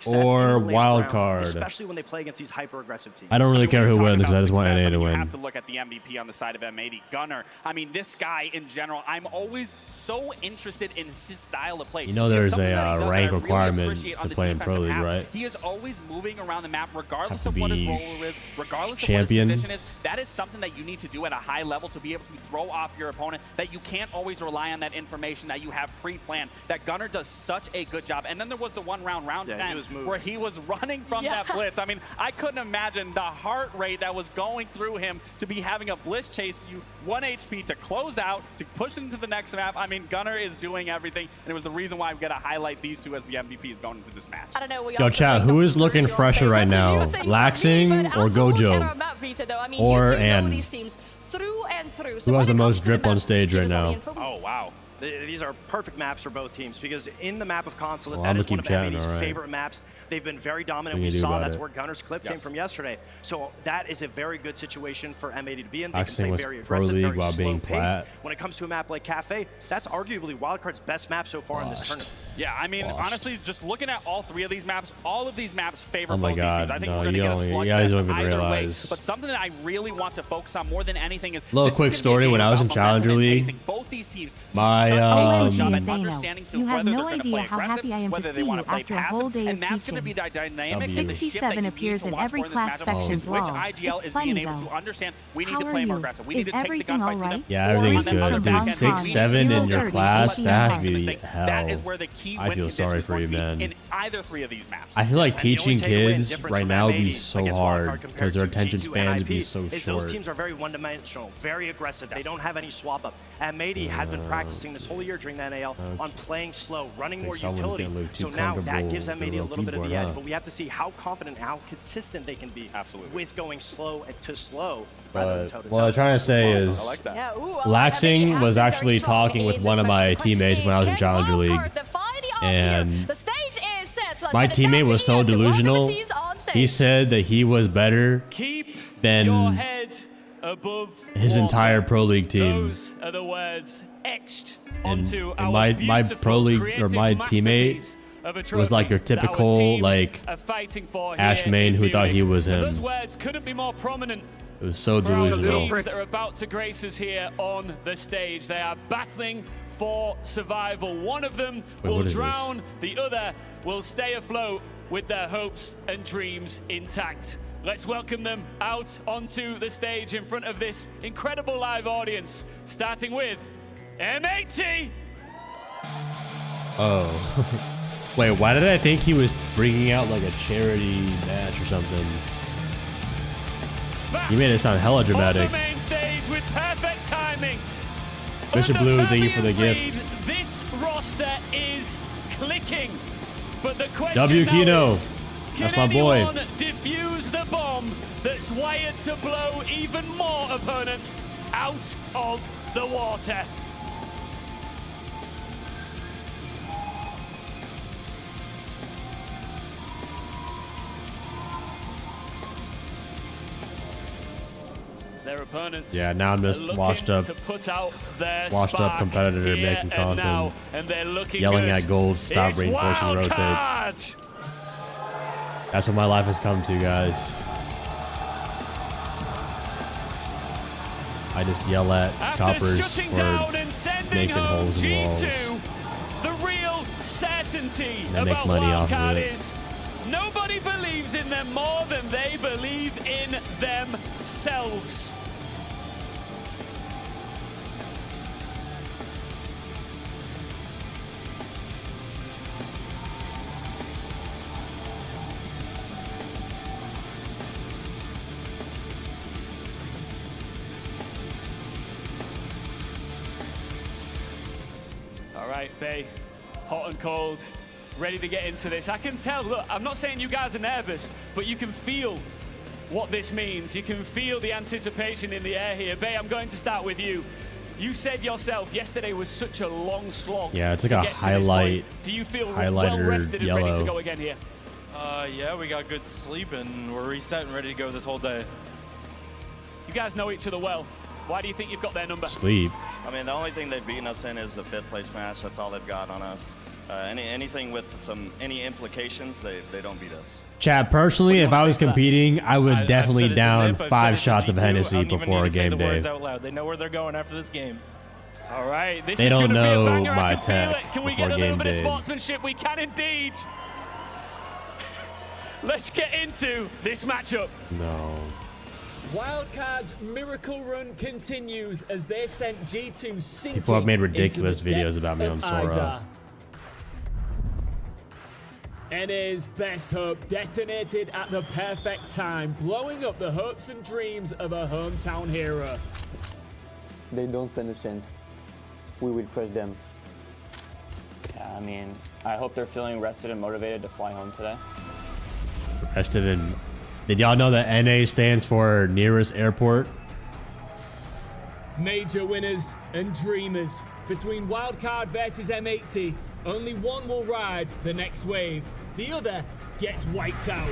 or Wildcard, especially when they play against these hyper-aggressive teams. I don't really care who wins because I just want NA to You win. have to look at the MVP on the side of M80. Gunnar, I mean, this guy in general, I'm always so interested in his style of play. You know there's a rank requirement to play in Pro League, right? He is always moving around the map regardless of what his role is, regardless champion. of what his position is. That is something that you need to do at a high level to be able to throw off your opponent, that you can't always rely on that information that you have pre-planned. That Gunnar does such a good job. And then there was the round 10 where he was running from that blitz. I mean, I couldn't imagine the heart rate that was going through him to be having a blitz chase you 1 HP to close out, to push into the next map. I mean, Gunnar is doing everything, and it was the reason why we got to highlight these two as the MVPs going into this match. I don't know. Yo, chat, who is looking fresher right now? Laxing or Gojo? Or Ann? Who has the most drip on stage right now? Oh, wow. These are perfect maps for both teams because in the map of Consulate, that is one of M80's favorite maps. They've been very dominant. We saw that's where Gunnar's clip came from yesterday. So that is a very good situation for M80 to be in. They can play very aggressive, very slow pace. When it comes to a map like Cafe, that's arguably Wildcard's best map so far in this tournament. Yeah, I mean, honestly, just looking at all 3 of these maps, all of these maps favor both these teams. I think we're going to get a slugfest either way. But something that I really want to focus on more than anything is little quick story. When I was in Challenger League, both these teams my job at Dano, understanding you have whether no they're going to idea play how aggressive, happy I am whether to they see want you to play after a whole passive, day of and that's going to teaching. be the dynamic and the shift that 67 you appears need in to watch every for in this class matchup section is which vlog. IGL It's is funny, being able though. to understand we need How to are play more you? aggressive. We Is need to take the everything gunfight all to right? them. yeah, everything's good, dude. 6'7" in your class, that has to be hell. That is where the key I feel sorry for you, man. in either 3 of these maps. I feel like teaching kids right now would be so hard because their attention spans would be so short. Those teams are very one-dimensional, very aggressive. They don't have any swap up. M80 has been practicing this whole year during the NAL on playing slow, running more utility. So now that gives M80 a little bit of the edge, but we have to see how confident, how consistent they can be with going slow to slow rather than toe-to-toe. What I'm trying to say is, Laxing was actually talking with one of my teammates when I was in Challenger League, and my teammate was so delusional. He said that he was better than his entire Pro League team. Those are the words etched And onto my Pro League or my teammate was like your typical like Ash main who thought he was him. Those words couldn't be more prominent. It was so For our delusional. teams that are about to grace us here on the stage. They are battling for survival. One of them will drown, the other will stay afloat with their hopes and dreams intact. Let's welcome them out onto the stage in front of this incredible live audience, starting with M80. Oh. Wait, why did I think he was bringing out like a charity match or something? You made it sound hella dramatic. On the main stage with perfect timing. Bishop Under Blue, thank you for the Fabion's gift. lead, this roster is clicking. But the question W now Kino. is, That's can my boy. anyone defuse the bomb that's wired to blow even more opponents out of the water? Their opponents. Yeah, now I'm just washed up competitor making content, and they're looking yelling good. at gold, stop It's reinforcing rotates. Wildcard. That's what my life has come to, guys. I just yell at coppers for making holes in walls. The real certainty And they make about money off of Wildcard it. is nobody believes in them more than they believe in themselves. All right, Bay, hot and cold, ready to get into this. I can tell, look, I'm not saying you guys are nervous, but you can feel what this means. You can feel the anticipation in the air here. Bay, I'm going to start with you. You said yourself yesterday was such a long slog. Yeah, it's like a highlight. Do you feel well rested and ready to go again here? Yeah, we got good sleep and we're reset and ready to go this whole day. You guys know each other well. Why do you think you've got their number? Sleep. I mean, the only thing they've beaten us in is the 5th place match. That's all they've got on us. Anything with any implications, they don't beat us. Chat, personally, if I was competing, I would definitely down 5 shots of Hennessy before a game day. They know where they're going after this game. All right, this They is don't going to be a know banger. my I can feel tech it. Can we before get a little game bit of day. sportsmanship? We can indeed. Let's get into this matchup. No. Wildcard's miracle run continues as they sent G2 sinking. People have made ridiculous videos about me on Sora. NA's best hope detonated at the perfect time, blowing up the hopes and dreams of a hometown hero. They don't stand a chance. We will crush them. Yeah, I mean, I hope they're feeling rested and motivated to fly home today. Rested in. Did y'all know that NA stands for nearest airport? Major winners and dreamers. Between Wildcard versus M80, only one will ride the next wave. The other gets wiped out.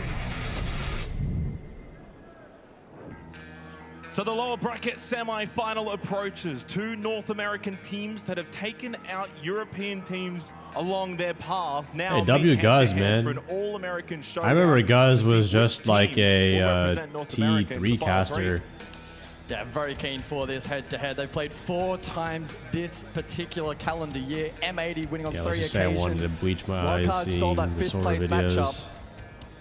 So the lower bracket semi-final approaches. 2 North American teams that have taken out European teams along their path. Now, hey, W Guz, man. For an all-American I remember Guz was just like a T3 caster. Yeah, very keen for this head-to-head. They've played 4 times this particular calendar year. M80 winning on 3 occasions. I wanted to bleach my eyes seeing the Sora videos.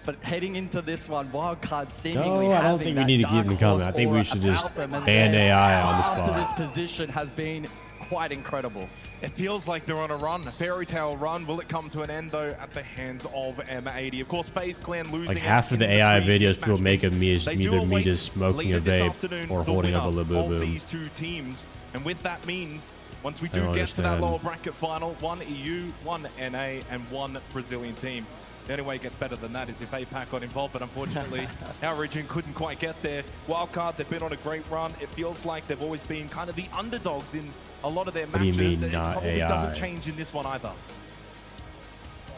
But heading into this one, Wildcard seemingly No, I don't think we need to keep them coming. I think we should just ban AI on the spot. To this position has been quite incredible. It feels like they're on a run, a fairy tale run. Will it come to an end, though, at the hands of M80? Of course, FaZe Clan losing. Like half of the AI videos people make of me is either me just smoking a vape or holding up a Labubu. These 2 teams, and with that means, once we do get to that lower bracket final, 1 EU, 1 NA, and 1 Brazilian team. The only way it gets better than that is if APAC got involved, but unfortunately, our region couldn't quite get there. Wildcard, they've been on a great run. It feels like they've always been kind of the underdogs in a lot of their matches. It probably doesn't change in this one either.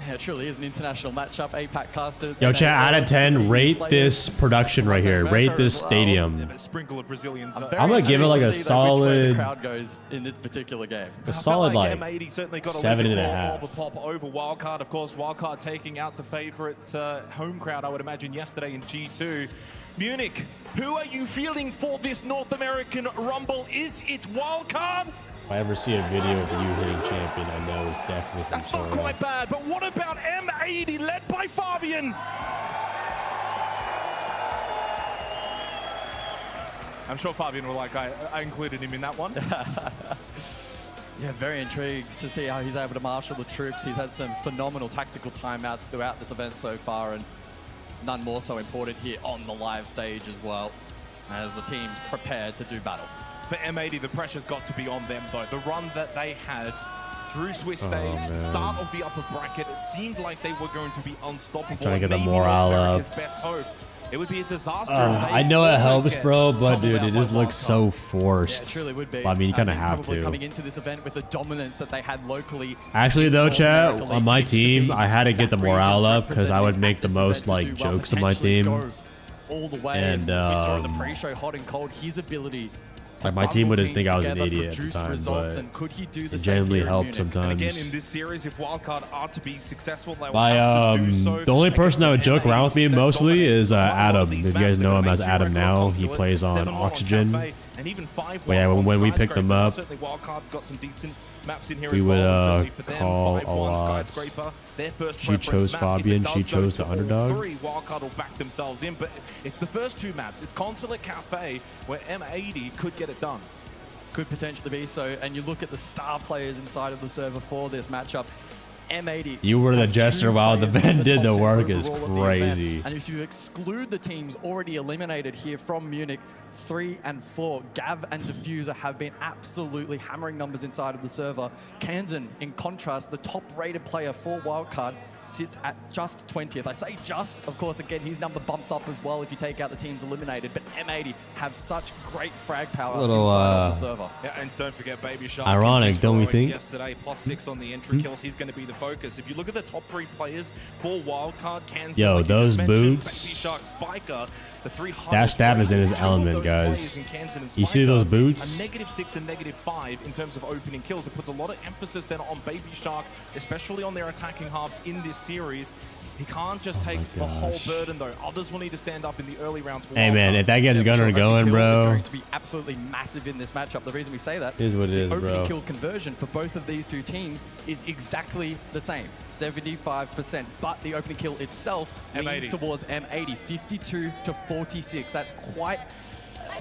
Yeah, it truly is an international matchup. APAC casters. Yo, chat, out of 10, rate this production right here. Rate this stadium. Sprinkle of Brazilians. I'm gonna give it like a solid. The crowd goes in this particular game. A solid like M80 certainly got 7.5. of a pop over Wildcard. Of course, Wildcard taking out the favorite home crowd, I would imagine, yesterday in G2. Munich, who are you feeling for this North American Rumble? Is it Wildcard? If I ever see a video of you hitting champion, I know it's definitely from That's not Sora. quite bad, but what about M80 led by Fabian? I'm sure Fabian will like I included him in that one. Yeah, very intrigued to see how he's able to marshal the troops. He's had some phenomenal tactical timeouts throughout this event so far, and none more so important here on the live stage as well, as the teams prepare to do battle. For M80, the pressure's got to be on them, though. The run that they had through Swiss stage, the start of the upper bracket, it seemed like they were going to be unstoppable. Trying to get the Maybe morale North up. America's best hope. It would be a disaster. I know it helps, bro, but dude, it just looks so forced. Yeah, it truly would be. I mean, you kind of have probably to. Coming into this event with the dominance that they had locally. Actually, though, chat, on my team, I had to get the morale up because I would make the most like jokes on my team. All the way, and we saw in the pre-show hot and cold his ability. Like my team would just think I was an idiot at the time, but it genuinely helped sometimes. And again, in this series, if Wildcard are to be successful, they will My have to do so. the only person that would joke around with me mostly is Adam. If you guys know him as Adam now, he plays on Oxygen. And even 5-1 But yeah, when we picked him up, certainly Wildcard's got some decent maps in here we as would well. call a lot. She chose Fabian. She chose the underdog. Wildcard will back themselves in, but it's the first 2 maps. It's Consulate Cafe where M80 could get it done. Could potentially be so, and you look at the star players inside of the server for this matchup. M80. You were the jester while the Ben did the work is crazy. And if you exclude the teams already eliminated here from Munich, 3 and 4, Gav and Diffuser have been absolutely hammering numbers inside of the server. Kansan, in contrast, the top-rated player for Wildcard, sits at just 20th. I say just, of course, again, his number bumps up as well if you take out the teams eliminated, but M80 have such great frag power inside of the server. Yeah, and don't forget Baby Shark. Ironic, don't we think? Yesterday, +6 on the entry kills. He's going to be the focus. If you look at the top 3 players for Wildcard, Kansas, yo, like those Baby boots. Shark, Spiker, the 3 That stab is in his element, guys. You see those boots? A -6 and -5 in terms of opening kills. It puts a lot of emphasis then on Baby Shark, especially on their attacking halves in this series. He can't just take the whole burden, though. Others will need to stand up in the early rounds. For hey, man, if that gets Gunner going, Is bro. going to be absolutely massive in this matchup. The reason we say that is what it is, the opening bro. kill conversion for both of these two teams is exactly the same, 75%. But the opening kill itself leans towards M80, 52 to 46. That's quite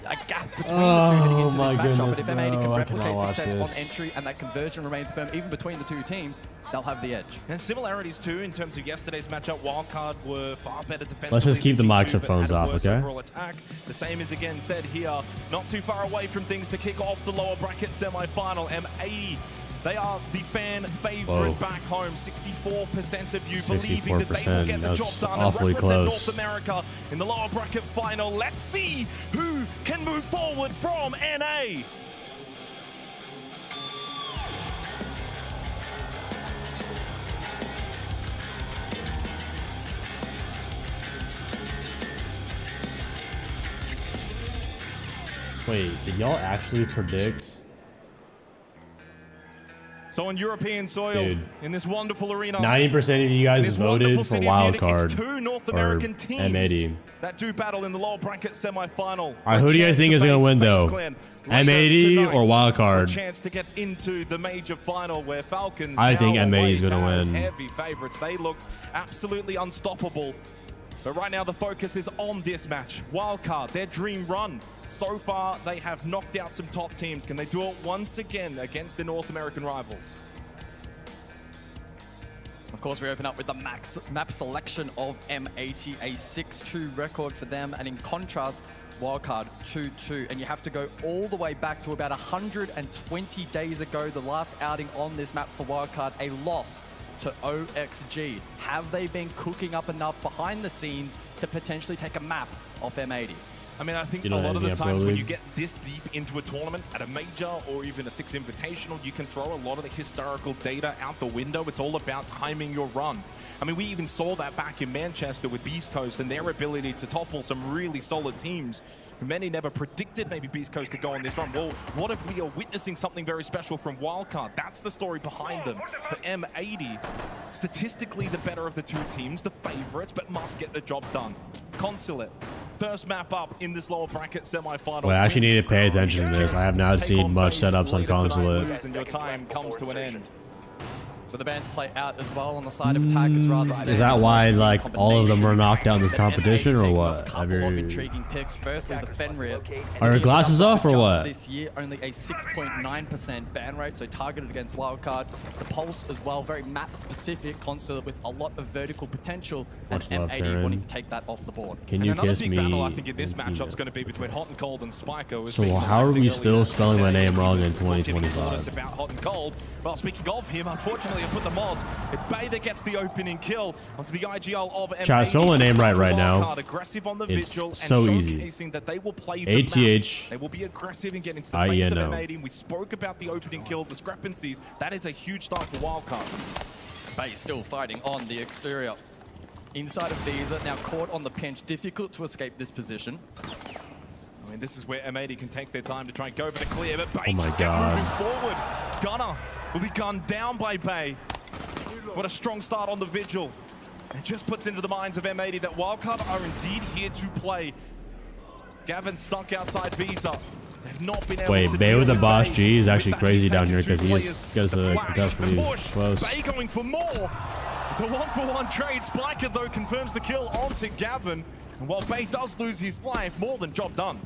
a gap between the two heading into this matchup. But if M80 can replicate success on entry and that conversion remains firm even between the two teams, they'll have the edge. And similarities too in terms of yesterday's matchup. Wildcard were far better defensively. Let's just keep the than G2, microphones but had a off, worse okay? overall attack. The same is again said here. Not too far away from things to kick off the lower bracket semi-final. M80. They are the fan favorite back home. 64% of you believing that they will get the job done and represent North America in the lower bracket final. Let's see who can move forward from NA. Wait, did y'all actually predict? So on European soil, in this wonderful arena, 90% of you guys voted for Wildcard two North or American teams M80. that do battle in the lower bracket semi-final. All right, who do you guys think is going to win, though? M80 or Wildcard? Chance to get into the major final where Falcons. I think now M80 is away going to down as win. Heavy favorites. They looked absolutely unstoppable. But right now the focus is on this match. Wildcard, their dream run. So far, they have knocked out some top teams. Can they do it once again against their North American rivals? Of course, we open up with the map selection of M80, a 6-2 record for them. And in contrast, Wildcard 2-2. And you have to go all the way back to about 120 days ago, the last outing on this map for Wildcard, a loss to OXG. Have they been cooking up enough behind the scenes to potentially take a map off M80? I mean, I think a lot of the times when you get this deep into a tournament at a major or even a 6 Invitational, you can throw a lot of the historical data out the window. It's all about timing your run. I mean, we even saw that back in Manchester with Beast Coast and their ability to topple some really solid teams. Many never predicted maybe Beast Coast to go on this run. Well, what if we are witnessing something very special from Wildcard? That's the story behind them. For M80, statistically the better of the two teams, the favorites, but must get the job done. Consulate. First map up in this lower bracket semi-final. Well, I actually need to pay attention to this. I have not seen much setups on Consulate. And your time comes to an end. So the bans play out as well on the side of attack. It's rather Is that why like all of them were knocked out in this competition, or what? Couple of intriguing picks. Firstly, the Fenrir. Are your glasses off or what? This year, only a 6.9% ban rate, so targeted against Wildcard. The Pulse as well, very map specific, Consulate with a lot of vertical potential, and M80 wanting to take that off the board. Can you kiss me? Battle, I think in this matchup is going to be between Hot and Cold and Spiker. So how are we still spelling my name wrong in 2025? It's about Hot and Cold. Well, speaking of him, unfortunately, I put the Moz. It's Bay that gets the opening kill onto the IGL of M80. Chat, spell my name right now. Aggressive on the It's vigil so and easy. showcasing that they will play the map. They will be aggressive and get into the face of M80. We spoke about the opening kill discrepancies. That is a huge start for Wildcard. Bay still fighting on the exterior. Inside of Visa, now caught on the pinch. Difficult to escape this position. I mean, this is where M80 can take their time to try and go for the clear, but Bay Oh just my kept God. moving forward. Gunner will be gunned down by Bay. What a strong start on the vigil. It just puts into the minds of M80 that Wildcard are indeed here to play. Gavin stuck outside Visa. They've not been able to Bay with the Boss Bay. G is actually With that, crazy he's down here taken because two he's players. got a contest pretty close. Bay going for more. It's a 1-for-1 trade. Spiker, though, confirms the kill onto Gavin. And while Bay does lose his life, more than job done.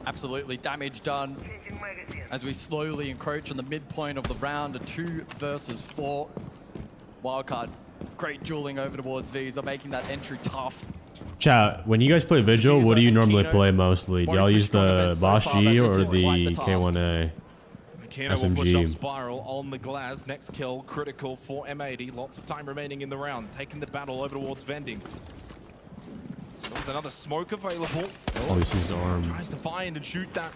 Absolutely, damage done. As we slowly encroach on the midpoint of the round, a 2 versus 4. Wildcard, great dueling over towards Visa, making that entry tough. Chat, when you guys play Vigil, what do you normally play mostly? Do y'all use the Boss G or the K1A? Kino will push up Spiral on the glass. Next kill, critical for M80. Lots of time remaining in the round. Taking the battle over towards Vending. So there's another smoke available. Oh, this is his arm. Tries to find and shoot that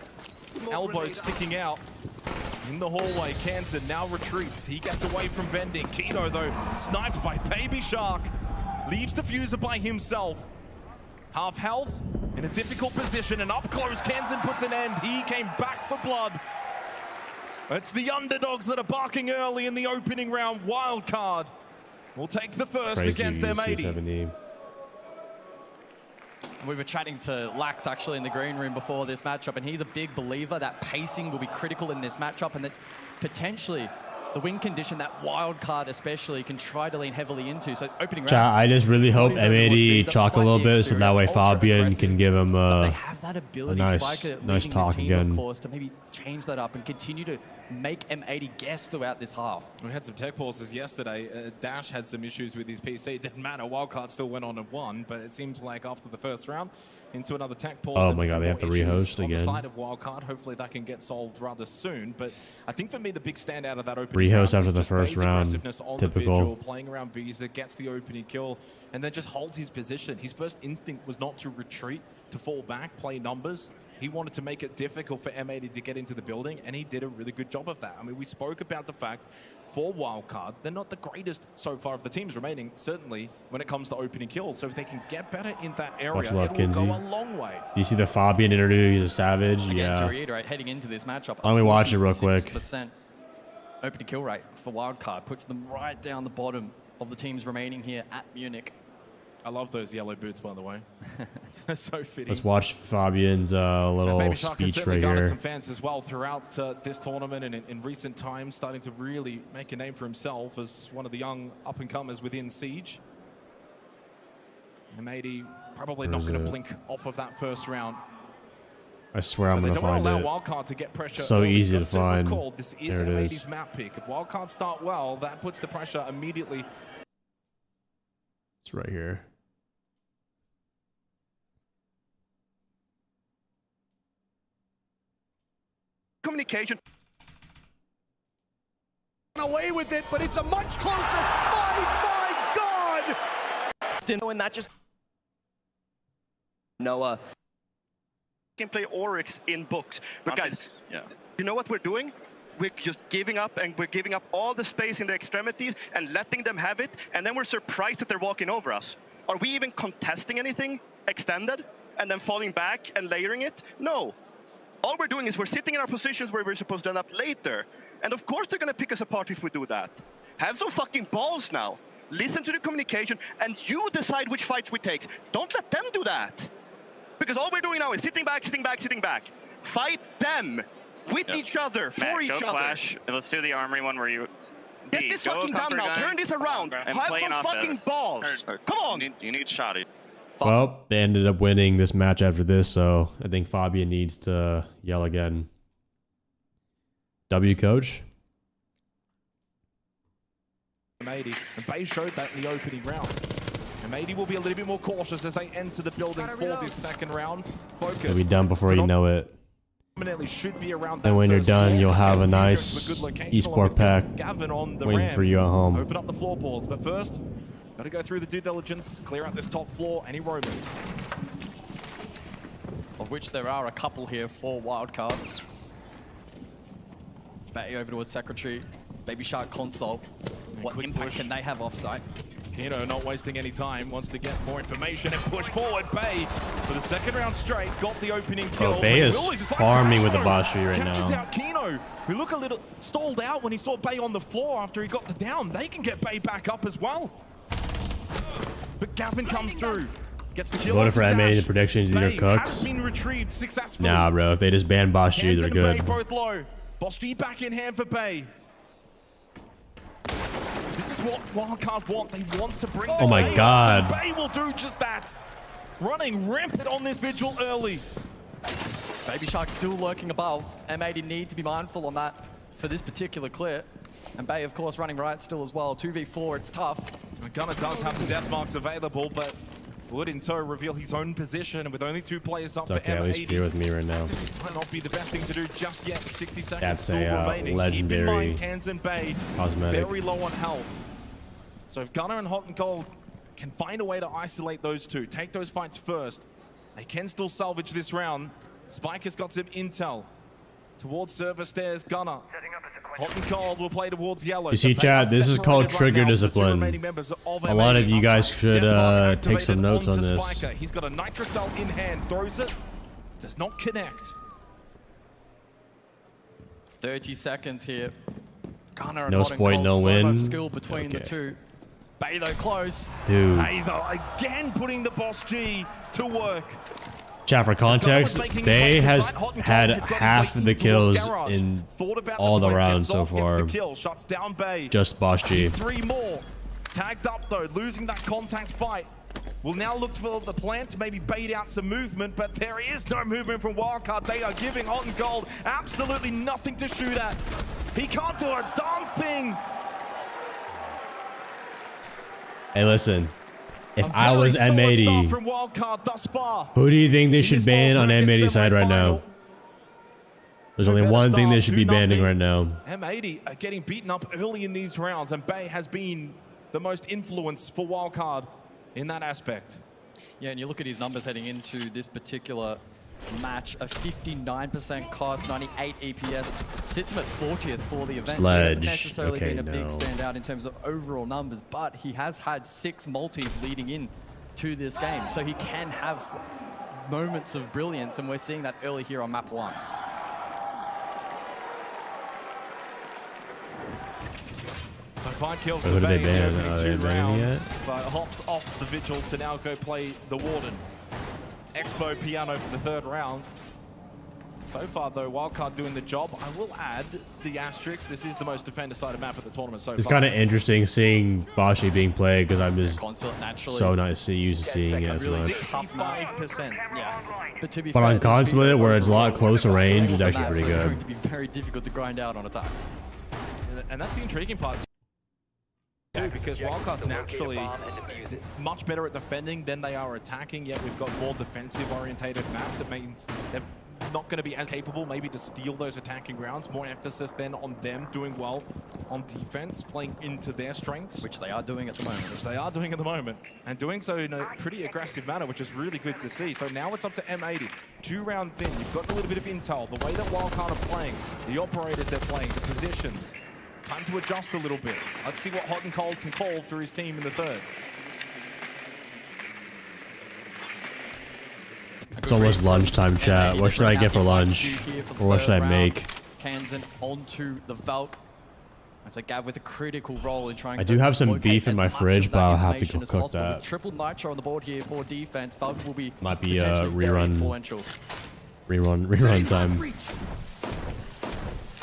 elbow sticking out in the hallway. Kansan now retreats. He gets away from Vending. Kino, though, sniped by Baby Shark. Leaves Diffuser by himself. Half health, in a difficult position, and up close, Kansan puts an end. He came back for blood. It's the underdogs that are barking early in the opening round. Wildcard will take the first against M80. We were chatting to Lax actually in the green room before this matchup, and he's a big believer that pacing will be critical in this matchup, and that's potentially the win condition that wild card especially can try to lean heavily into. So opening round, I just really hope M80 chalk a little bit so that way Fabian can give him a nice talk again. Of course, to maybe change that up and continue to make M80 guess throughout this half. We had some tech pauses yesterday. Dash had some issues with his PC. It didn't matter. Wildcard still went on and won, but it seems like after the first round, into another tech pause. Oh my god, they have to rehost again. On the side of Wildcard, hopefully that can get solved rather soon. But I think for me, the big standout of that opening rehost round after the first round. Typical. Playing around Visa, gets the opening kill, and then just holds his position. His first instinct was not to retreat, to fall back, play numbers. He wanted to make it difficult for M80 to get into the building, and he did a really good job of that. I mean, we spoke about the fact for Wildcard, they're not the greatest so far of the teams remaining, certainly when it comes to opening kills. So if they can get better in that area, it will go a long way. Do you see the Fabian interview? He's a savage. Again, yeah. to reiterate, heading into this matchup, let me watch it real quick. 6% opening kill rate for Wildcard puts them right down the bottom of the teams remaining here at Munich. I love those yellow boots, by the way. So fitting. Let's watch Fabian's little speech right here. Some fans as well throughout this tournament and in recent times, starting to really make a name for himself as one of the young up-and-comers within Siege. M80 probably not going to blink off of that first round. I swear I'm going to find it. Wildcard to get pressure so easy to find. This is M80's map pick. If Wildcard start well, that puts the pressure immediately. It's right here. Communication away with it, but it's a much closer fight. My God! And not just Noah can play Oryx in books, but guys, you know what we're doing? We're just giving up, and we're giving up all the space in the extremities and letting them have it, and then we're surprised that they're walking over us. Are we even contesting anything extended and then falling back and layering it? No. All we're doing is we're sitting in our positions where we're supposed to end up later. And of course they're going to pick us apart if we do that. Have some fucking balls now. Listen to the communication, and you decide which fights we take. Don't let them do that. Because all we're doing now is sitting back, sitting back, sitting back. Fight them with each other, for each other. Flash. Let's do the armory one where you... Get this fucking down now. Turn this around. Have some fucking balls. Come on. You need Shoddy. Well, they ended up winning this match after this, so I think Fabian needs to yell again. W, coach. M80, and Bay showed that in the opening round. M80 will be a little bit more cautious as they enter the building for this second round. Focus. It'll be done before you know it. Should be around and when you're done, you'll have a nice esport pack waiting for you at home. Open up the floorboards, but first, got to go through the due diligence, clear out this top floor, any roamers. Of which there are a couple here for Wildcard. Bay over towards Secretary. Baby Shark console. What impact can they have offsite? Kino not wasting any time, wants to get more information and push forward. Bay for the second round straight, got the opening kill. Oh, Bay is farming with the boss tree right now. Catches out Kino, who looked a little stalled out when he saw Bay on the floor after he got the down. They can get Bay back up as well. But Gavin comes through. Gets the kill. Voted for M80 in the predictions. These are cooks. Has been retrieved successfully. Nah, bro. If they just ban Boss G, they're good. Bay both low. Boss G back in hand for Bay. This is what Wildcard want. They want to bring the my God. Bay will do just that. Running rampant on this vigil early. Baby Shark still lurking above. M80 need to be mindful on that for this particular clear. And Bay, of course, running right still as well. 2v4, it's tough. Gunner does have the death marks available, but would in tow reveal his own position, and with only 2 players up It's okay, at least you're with me right now. might not be the best thing to do just yet. 60 seconds That's still a remaining. legendary Keep in mind, Cans and Bay cosmetic. very low on health. So if Gunner and Hot and Cold can find a way to isolate those two, take those fights first, they can still salvage this round. Spike has got some intel. Towards server stairs, Gunner. Hot and Cold will play towards yellow. You see, chat, this is called trigger discipline. A lot of you guys should take some notes on this. Spiker. He's got a nitrocell in hand, throws it, does not connect. 30 seconds here. Gunner and No Hot and spoil, Cold, no so win. much skill between the two. Bay though close. Dude. Bay though again putting the Boss G to work. Chat, for context, Bay has had half of the kills in all the rounds so far. Just Boss G. 3 more. Tagged up though, losing that contact fight. Will now look for the plant to maybe bait out some movement, but there is no movement from Wildcard. They are giving Hot and Cold absolutely nothing to shoot at. He can't do a darn thing. Hey, listen. If I was M80, from Wildcard thus far. who do you think they should ban on M80 side right now? There's only one thing they should be banning right now. M80 are getting beaten up early in these rounds, and Bay has been the most influence for Wildcard in that aspect. Yeah, and you look at his numbers heading into this particular match, a 59% cost, 98 EPS, sits him at 40th for the event. Sledge. He hasn't necessarily Okay, been a big no. standout in terms of overall numbers, but he has had 6 multis leading in to this game, so he can have moments of brilliance, and we're seeing that early here on map 1. So 5 kills Who for did they Bay in the ban? opening Are 2 they banning rounds, but hops off the Vigil to now go play the Warden. Expo Piano for the 3rd round. So far, though, Wildcard doing the job. I will add the asterisk. This is the most defender-sided map at the tournament so It's far. kind of interesting seeing Boshi being played because I'm just naturally. so not used to seeing it as much. 65%. Yeah. But to be But fair, on this consulate, where it's a lot closer range, it's the actually maps pretty are going good. to be very difficult to grind out on a time. And that's the intriguing part, too, because Wildcard naturally much better at defending than they are attacking, yet we've got more defensive-orientated maps. It means they're not going to be as capable maybe to steal those attacking rounds. More emphasis then on them doing well on defense, playing into their strengths. Which they are doing at the moment. Which they are doing at the moment. And doing so in a pretty aggressive manner, which is really good to see. So now it's up to M80. 2 rounds in, you've got a little bit of intel. The way that Wildcard are playing, the operators they're playing, the positions. Time to adjust a little bit. Let's see what Hot and Cold can call for his team in the 3rd. It's almost lunchtime, chat. What should I get for lunch? Or what should I make? Kansan onto the Valk. And so Gav with a critical role in trying I to do have some locate beef in as my much fridge, of but that I'll have to information go as cook possible. that. With triple nitro on the board here for defense, Valk will be Might be potentially very influential. rerun time.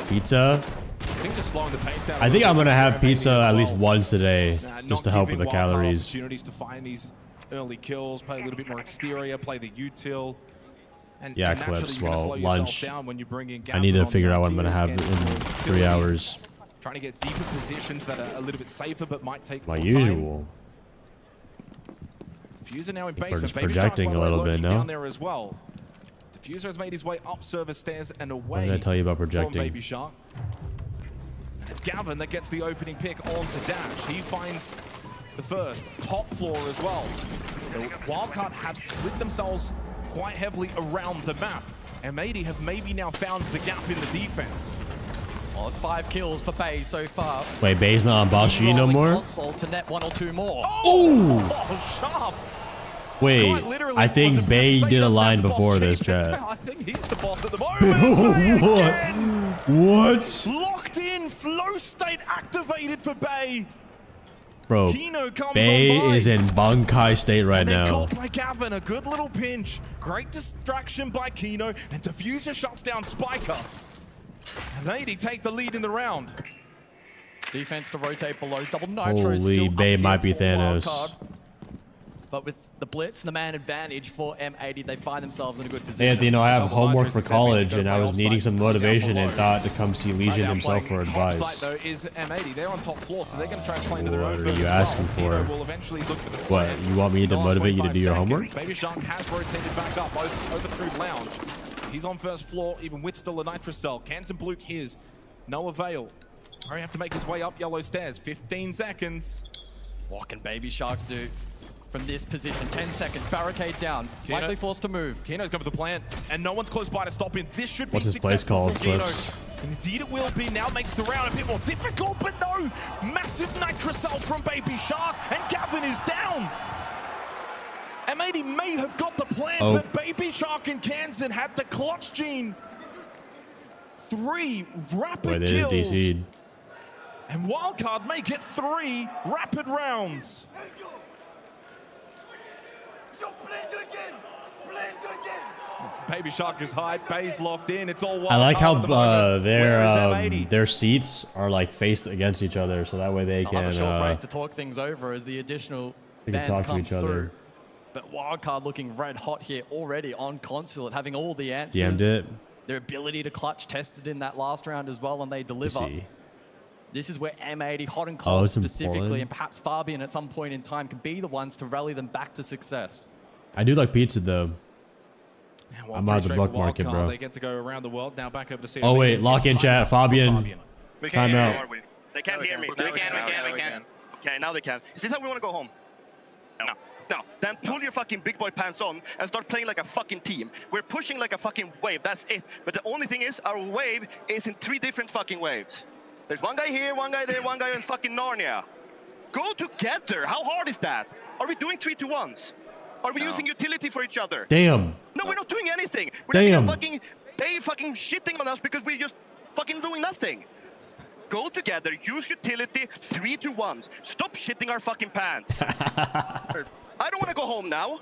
Pizza. I think just slowing the pace down. I think I'm gonna have pizza at least once today, just to help with the calories. Opportunities to find these early kills, play a little bit more exterior, play the util. And Yeah, naturally clips. you're gonna slow Well, yourself lunch. down when you bring in I need to Gavin on figure the out what I'm gonna have scan in for 3 utility. hours. Trying to get deeper positions that are a little bit safer, but might take My more time. usual. Diffuser now in We're basement. just Baby projecting Shark, a by the little way, bit, lurking no? down there as well. Diffuser has made his way up server stairs and away. What did I tell you about projecting? From Baby Shark. And it's Gavin that gets the opening pick onto Dash. He finds the first top floor as well. So Wildcard have split themselves quite heavily around the map. M80 have maybe now found the gap in the defense. Well, it's 5 kills for Bay so far. Wait, Bay's not on Boshi no more? Console to net 1 or 2 more. Oh, sharp. Wait, I think Bay did a line before this, chat. I think he's the boss at the moment. What? Locked in, flow state activated for Bay. Bro, Kino comes Bay online. is in Bunkai state right And then now. caught by Gavin, a good little pinch. Great distraction by Kino, and Diffuser shuts down Spiker. And they take the lead in the round. Defense to rotate below. Double nitro Holy, still Bay up might here be for Thanos. Wildcard. But with the blitz and the man advantage for M80, they find themselves in a good position. Yeah, you know, I have homework for college, and I was needing some motivation and thought to come see Legion himself for advice. Top site, though, is M80. They're on top floor, so they're going to try and play into their own. What are you asking for? What, you want me to motivate you to do your homework? Baby Shark has rotated back up over through Lounge. He's on first floor, even with still a Nitrocell. Cans and Blue his. No avail. Harry have to make his way up yellow stairs. 15 seconds. What can Baby Shark do from this position? 10 seconds. Barricade down. Kino, likely forced to move. Kino's going for the plant, and no one's close by to stop him. This should be What's his place successful called, from Kino. Clips? Indeed it will be. Now makes the round a bit more difficult, but no. Massive Nitrocell from Baby Shark, and Gavin is down. M80 may have got the plant, but Baby Shark and Kansan had the clutch gene. 3 rapid kills. DC'd. And Wildcard may get 3 rapid rounds. Baby Shark is high, Bay's locked in. It's all Wildcard. I like how their seats are like faced against each other, so that way they can. Have a short break to talk things over as the additional bands come through. But Wildcard looking red hot here already on Consulate, having all the answers. DM'd it. Their ability to clutch tested in that last round as well, and they deliver. This is where M80, hot and cold specifically, and perhaps Fabian at some point in time can be the ones to rally them back to success. I do like pizza though. I'm out of the block market, bro. They get to go around the world. Now back over to oh wait, lock in chat, Fabian. Time out. They can't hear me. We can. Okay, now they can. Is this how we want to go home? No. Then pull your fucking big boy pants on and start playing like a fucking team. We're pushing like a fucking wave. That's it. But the only thing is, our wave is in 3 different fucking waves. There's one guy here, one guy there, one guy in fucking Narnia. Go together. How hard is that? Are we doing 3-2-1s? Are we using utility for each other? Damn. No, we're not doing anything. We're not they fucking shitting on us because we're just fucking doing nothing. Go together, use utility, 3-2-1s. Stop shitting our fucking pants. I don't want to go home now.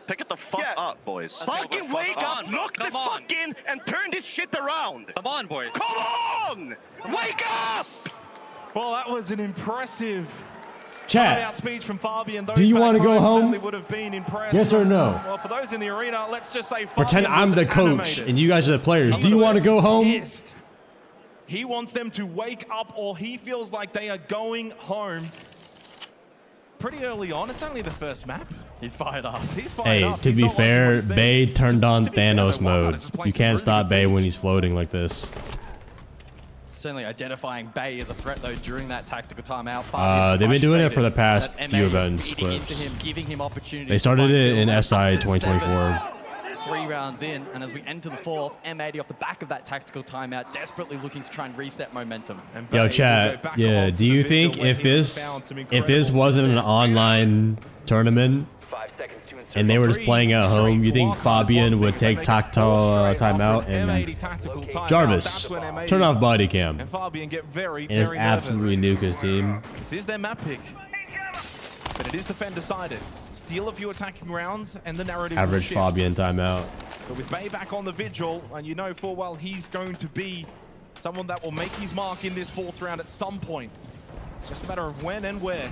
Pick it the fuck up, boys. Fucking wake up, look the fuck in, and turn this shit around. Come on, boys. Come on! Wake up! Well, that was an impressive chat speech from Fabian. Do you want to go home? Would have been impressed. Yes or no? Well, for those in the arena, let's just say pretend I'm the coach and you guys are the players. Do you want to go home? He wants them to wake up, or he feels like they are going home. Pretty early on. It's only the first map. He's fired up. He's fired up. To be fair, Bay turned on Thanos mode. You can't stop Bay when he's floating like this. Certainly identifying Bay as a threat though during that tactical timeout. They've been doing it for the past few events. Giving him opportunity. They started it in SI 2024. 3 rounds in, and as we enter the 4th, M80 off the back of that tactical timeout, desperately looking to try and reset momentum. Yo, chat. Yeah, do you think if this wasn't an online tournament and they were just playing at home, you think Fabian would take tactile timeout and Jarvis turn off body cam and Fabian get very just absolutely nuke his team? This is their map pick. But it is defend decided. Steal a few attacking rounds and the narrative average Fabian timeout. But with Bay back on the vigil, and you know full well he's going to be someone that will make his mark in this 4th round at some point. It's just a matter of when and where.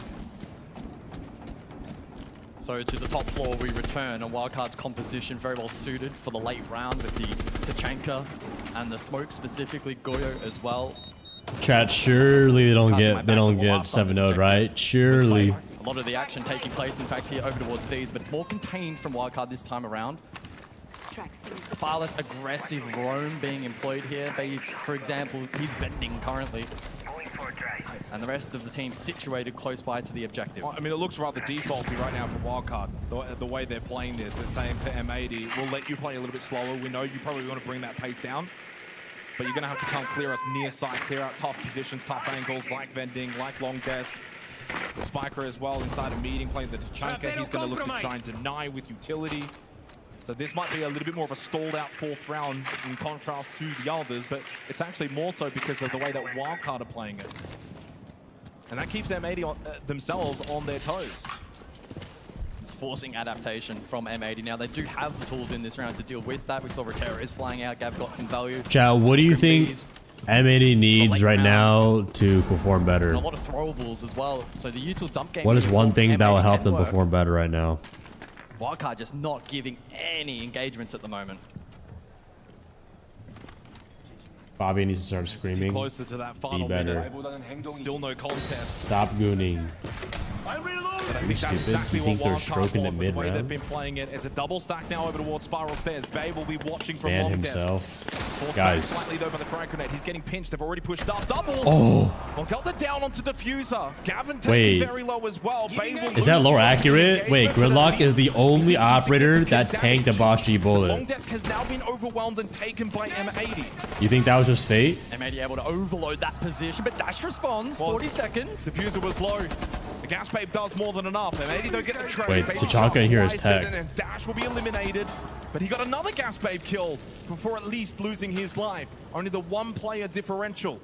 So to the top floor we return, and Wildcard's composition very well suited for the late round with the Tachanka and the smoke, specifically Goyo as well. Chat, surely they don't get 7-0'd, right? Surely. A lot of the action taking place, in fact, here over towards V's, but it's more contained from Wildcard this time around. Far less aggressive roam being employed here. They, for example, he's bending currently. And the rest of the team situated close by to the objective. I mean, it looks rather defaulty right now for Wildcard. The way they're playing this, they're saying to M80, we'll let you play a little bit slower. We know you probably want to bring that pace down, but you're going to have to come clear us near site, clear out tough positions, tough angles, like vending, like long desk. The Spiker as well inside a meeting, playing the Tachanka. He's going to look to try and deny with utility. So this might be a little bit more of a stalled out 4th round in contrast to the others, but it's actually more so because of the way that Wildcard are playing it. And that keeps M80 themselves on their toes. It's forcing adaptation from M80. Now, they do have the tools in this round to deal with that. We saw Rotera is flying out. Gav got some value. Chow, what do you think? M80 needs right now to perform better. And a lot of throwables as well. So the util dump game. What is one thing that will help them work. perform better right now? Wildcard just not giving any engagements at the moment. Bobby needs to start screaming. Closer to that final Be better. minute. Still no contest. Stop gooning. But I You think that's stupid? exactly You what think they're Wildcard stroking want it with the way mid-round? they've been playing it. It's a double stack now over towards Spiral Stairs. Bay will be watching from Ban long himself. desk. Forced Guys. back slightly though by the frag grenade. He's getting pinched. They've already pushed up. Double. Oh. Well, got the down onto Diffuser. Gavin taking Wait. very low as well. Bay will Is that lose lore the accurate? Wait, engagement, but at Gridlock least is the only he gets some operator that significant tanked a damage. Bosch bullet. Long desk has now been overwhelmed and taken by M80. You think that was just fate? M80 able to overload that position, but Dash responds. 40 seconds. Diffuser was low. The gas babe does more than enough. M80 don't get the trade. Wait, Baby Tachanka in here is tech. And Dash will be eliminated. But he got another gas babe kill before at least losing his life. Only the one player differential.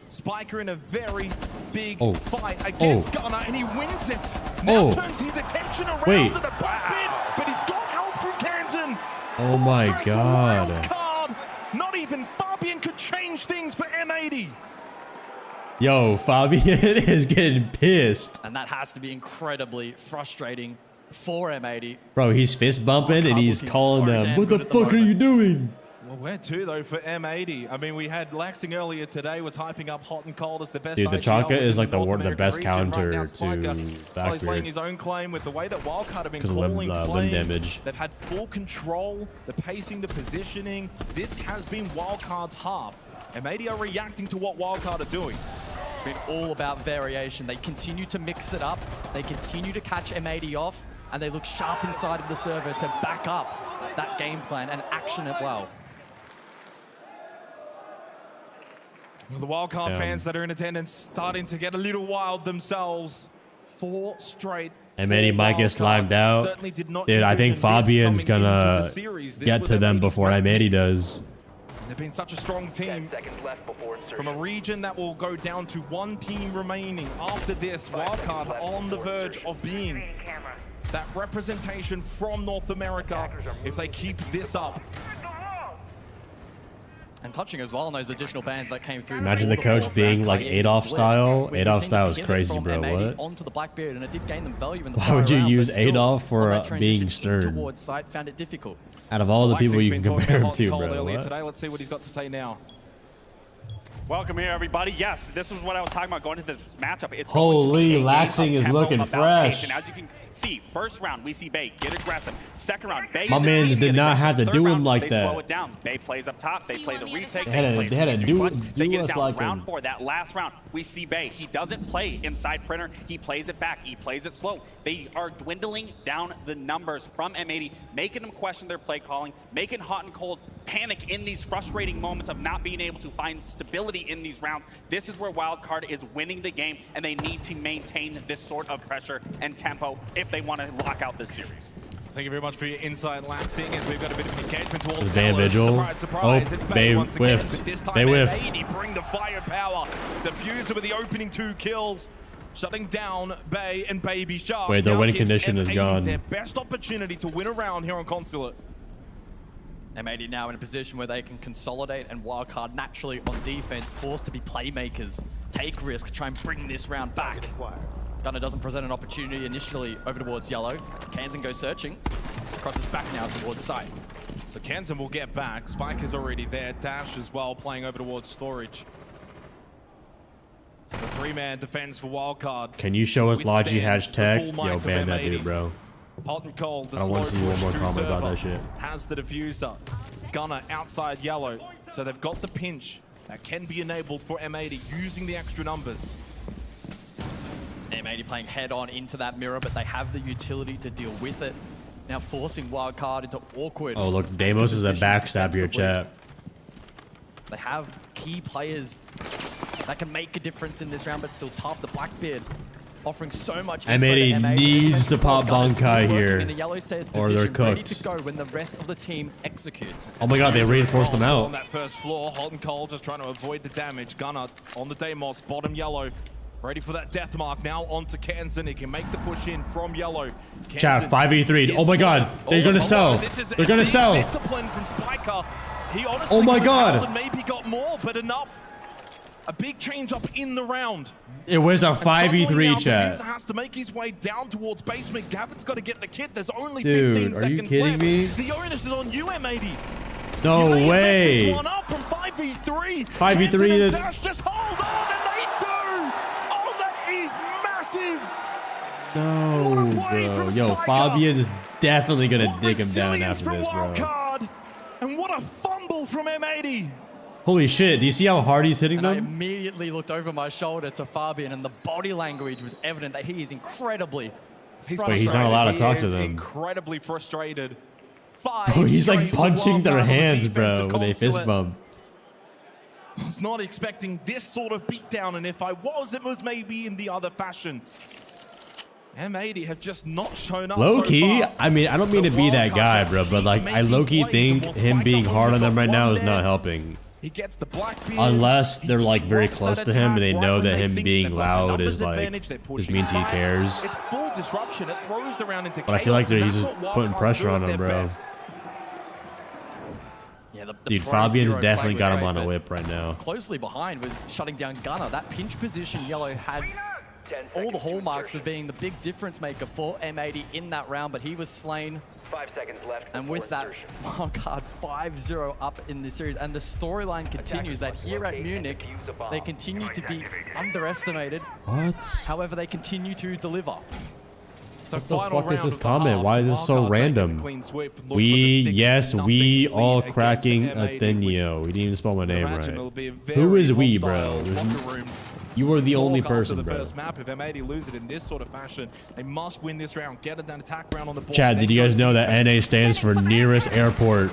Spiker in a very big fight against Gunner, and he wins it. Now turns his attention around to the back mid, but he's got help from Kansan. Oh my god. Card. Not even Fabian could change things for M80. Yo, Fabian is getting pissed. And that has to be incredibly frustrating for M80. Bro, he's fist bumping and he's calling them, what the fuck are you doing? Well, where to though for M80? I mean, we had Laxing earlier today was hyping up Hot and Cold as the best. Dude, the IGL Tachanka is like the American best region. counter Right now, to Spiker, well, he's laying Backbeard. his own claim with the way that Wildcard have been 'Cause of calling limb play. damage. They've had full control, the pacing, the positioning. This has been Wildcard's half. M80 are reacting to what Wildcard are doing. It's been all about variation. They continue to mix it up. They continue to catch M80 off, and they look sharp inside of the server to back up that game plan and action it well. The Wildcard fans that are in attendance starting to get a little wild themselves. 4 straight. M80 might get slimed out. Dude, I think Fabian's gonna get to them before M80 does. They've been such a strong team from a region that will go down to 1 team remaining. After this, Wildcard on the verge of being that representation from North America if they keep this up. And touching as well on those additional bans that came through. Imagine the coach being like Adolf style. Adolf style is crazy, bro. What? Onto the Blackbeard, and it did gain them value in the Why would you round, use but still, Adolf for on that transition being stern? towards site, found it difficult. Out of all the people you can compare him to, bro. Earlier What? today. Let's see what he's got to say now. Welcome here, everybody. Yes, this is what I was talking about going into this matchup. It's Holy, going to be a Laxing game of is tempo, looking about fresh. pace. And as you can see, first round, we see Bay get aggressive. Second round, Bay My and the mans team did get not aggressive. have to Third do him round, like they that. slow it down. Bay plays up top. They play the retake. They had to do They get it us down. like Round him. 4, that last round, we see Bay. He doesn't play inside printer. He plays it back. He plays it slow. They are dwindling down the numbers from M80, making them question their play calling, making Hot and Cold panic in these frustrating moments of not being able to find stability in these rounds. This is where Wildcard is winning the game, and they need to maintain this sort of pressure and tempo if they want to lock out this series. Thank you very much for your insight, Laxing, as we've got a bit of an engagement towards Van Talos. Vigil. Surprise, surprise. Oh, It's they once again, whiffed. but this time They whiffed. M80 bring the firepower. Diffuser with the opening 2 kills. Shutting down Bay and Baby Shark. Wait, their Now winning gives condition is M80 gone. Their best opportunity to win a round here on Consulate. M80 now in a position where they can consolidate, and Wildcard naturally on defense, forced to be playmakers, take risk, try and bring this round back. Gunner doesn't present an opportunity initially over towards yellow. Kansan goes searching, crosses back now towards site. So Kansan will get back. Spike is already there. Dash as well, playing over towards storage. So the 3-man defense for Wildcard. Can you show us Logi Withstand the full hashtag? might Yo, of ban that M80. dude, bro. Hot and Cold, the I don't want to slow see one push more through comment about server, that shit. has the diffuser. Gunner outside yellow. So they've got the pinch that can be enabled for M80 using the extra numbers. M80 playing head on into that mirror, but they have the utility to deal with it. Now forcing Wildcard into awkward. Oh, look, Deimos is a backstab your chat. They have key players that can make a difference in this round, but still tough. The Blackbeard offering so much. M80 needs to pop Bankai here, in the yellow stairs or they're position, ready to cooked. go when the rest of the team executes. Oh my god, they reinforced them On out. that first floor, Hot and Cold just trying to avoid the damage. Gunner on the Deimos, bottom yellow. Ready for that death mark now onto Kansan. He can make the push in from yellow. Chat, 5v3. Oh my god, they're gonna sell. They're gonna sell. Discipline from Spiker. He honestly Oh my God. and maybe got more, but enough. A big change up in the round. It was a And suddenly 5v3 now chat. Diffuser has to make his way down towards basement. Gavin's got to get the kit. There's only Dude, 15 are you seconds kidding left. me? The onus is on you, M80. No you may have messed way. this one up from 5v3. 5v3 Kenton and is- Dash just hold on, and they do. Oh, that is massive. No, bro. Yo, Fabian is definitely gonna dig him down after From this, bro. Wildcard. And what a fumble from M80. Holy shit! Do you see how hard he's hitting And I them? immediately looked over my shoulder to Fabian, and the body language was evident that he is incredibly Wait, he's not allowed to talk to them. Incredibly frustrated. Bro, he's like straight punching their Wildcard on the hands, bro, defensive when they fist consulate. bump. I was not expecting this sort of beatdown, and if I was, it was maybe in the other fashion. M80 have just not shown up Low so key, far. I mean, I don't mean to be that guy, bro, but like, I low key think him being hard on them right now is not helping. He gets the black beard. Unless they're like very disrupts close that to him and they attack know right that when him they being think they've got the loud is numbers like, advantage, they're just pushing means he aside. cares. It's full disruption. It throws the round into But I feel like chaos, and he's that's just what putting Wildcard pressure do on at him, their bro. best. Yeah, the Dude, pro Fabian's hero definitely play got was him on great, a but whip right now. Closely behind was shutting down Gunner. That pinch position Yellow had all the hallmarks of being the big difference maker for M80 in that round, but he was slain. 5 seconds left. And with that wildcard 5-0 up in this series, and the storyline continues that here at Munich, they continue to be underestimated. What? However, they continue to deliver. So What the final fuck is round this of the comment? half, Why is this so Wildcard making a random? clean sweep, look for We, the 6-0 yes, we lead all against cracking M80, Athenium. We didn't even spell my name imagine right. it'll be a Who is very we, hostile bro? locker room. You are the only Talk after person, the bro. first map. If M80 lose it in this sort of fashion, they must win this round. Get an attack round on the board. Chad, then did you guys go know that defense. NA stands for nearest airport?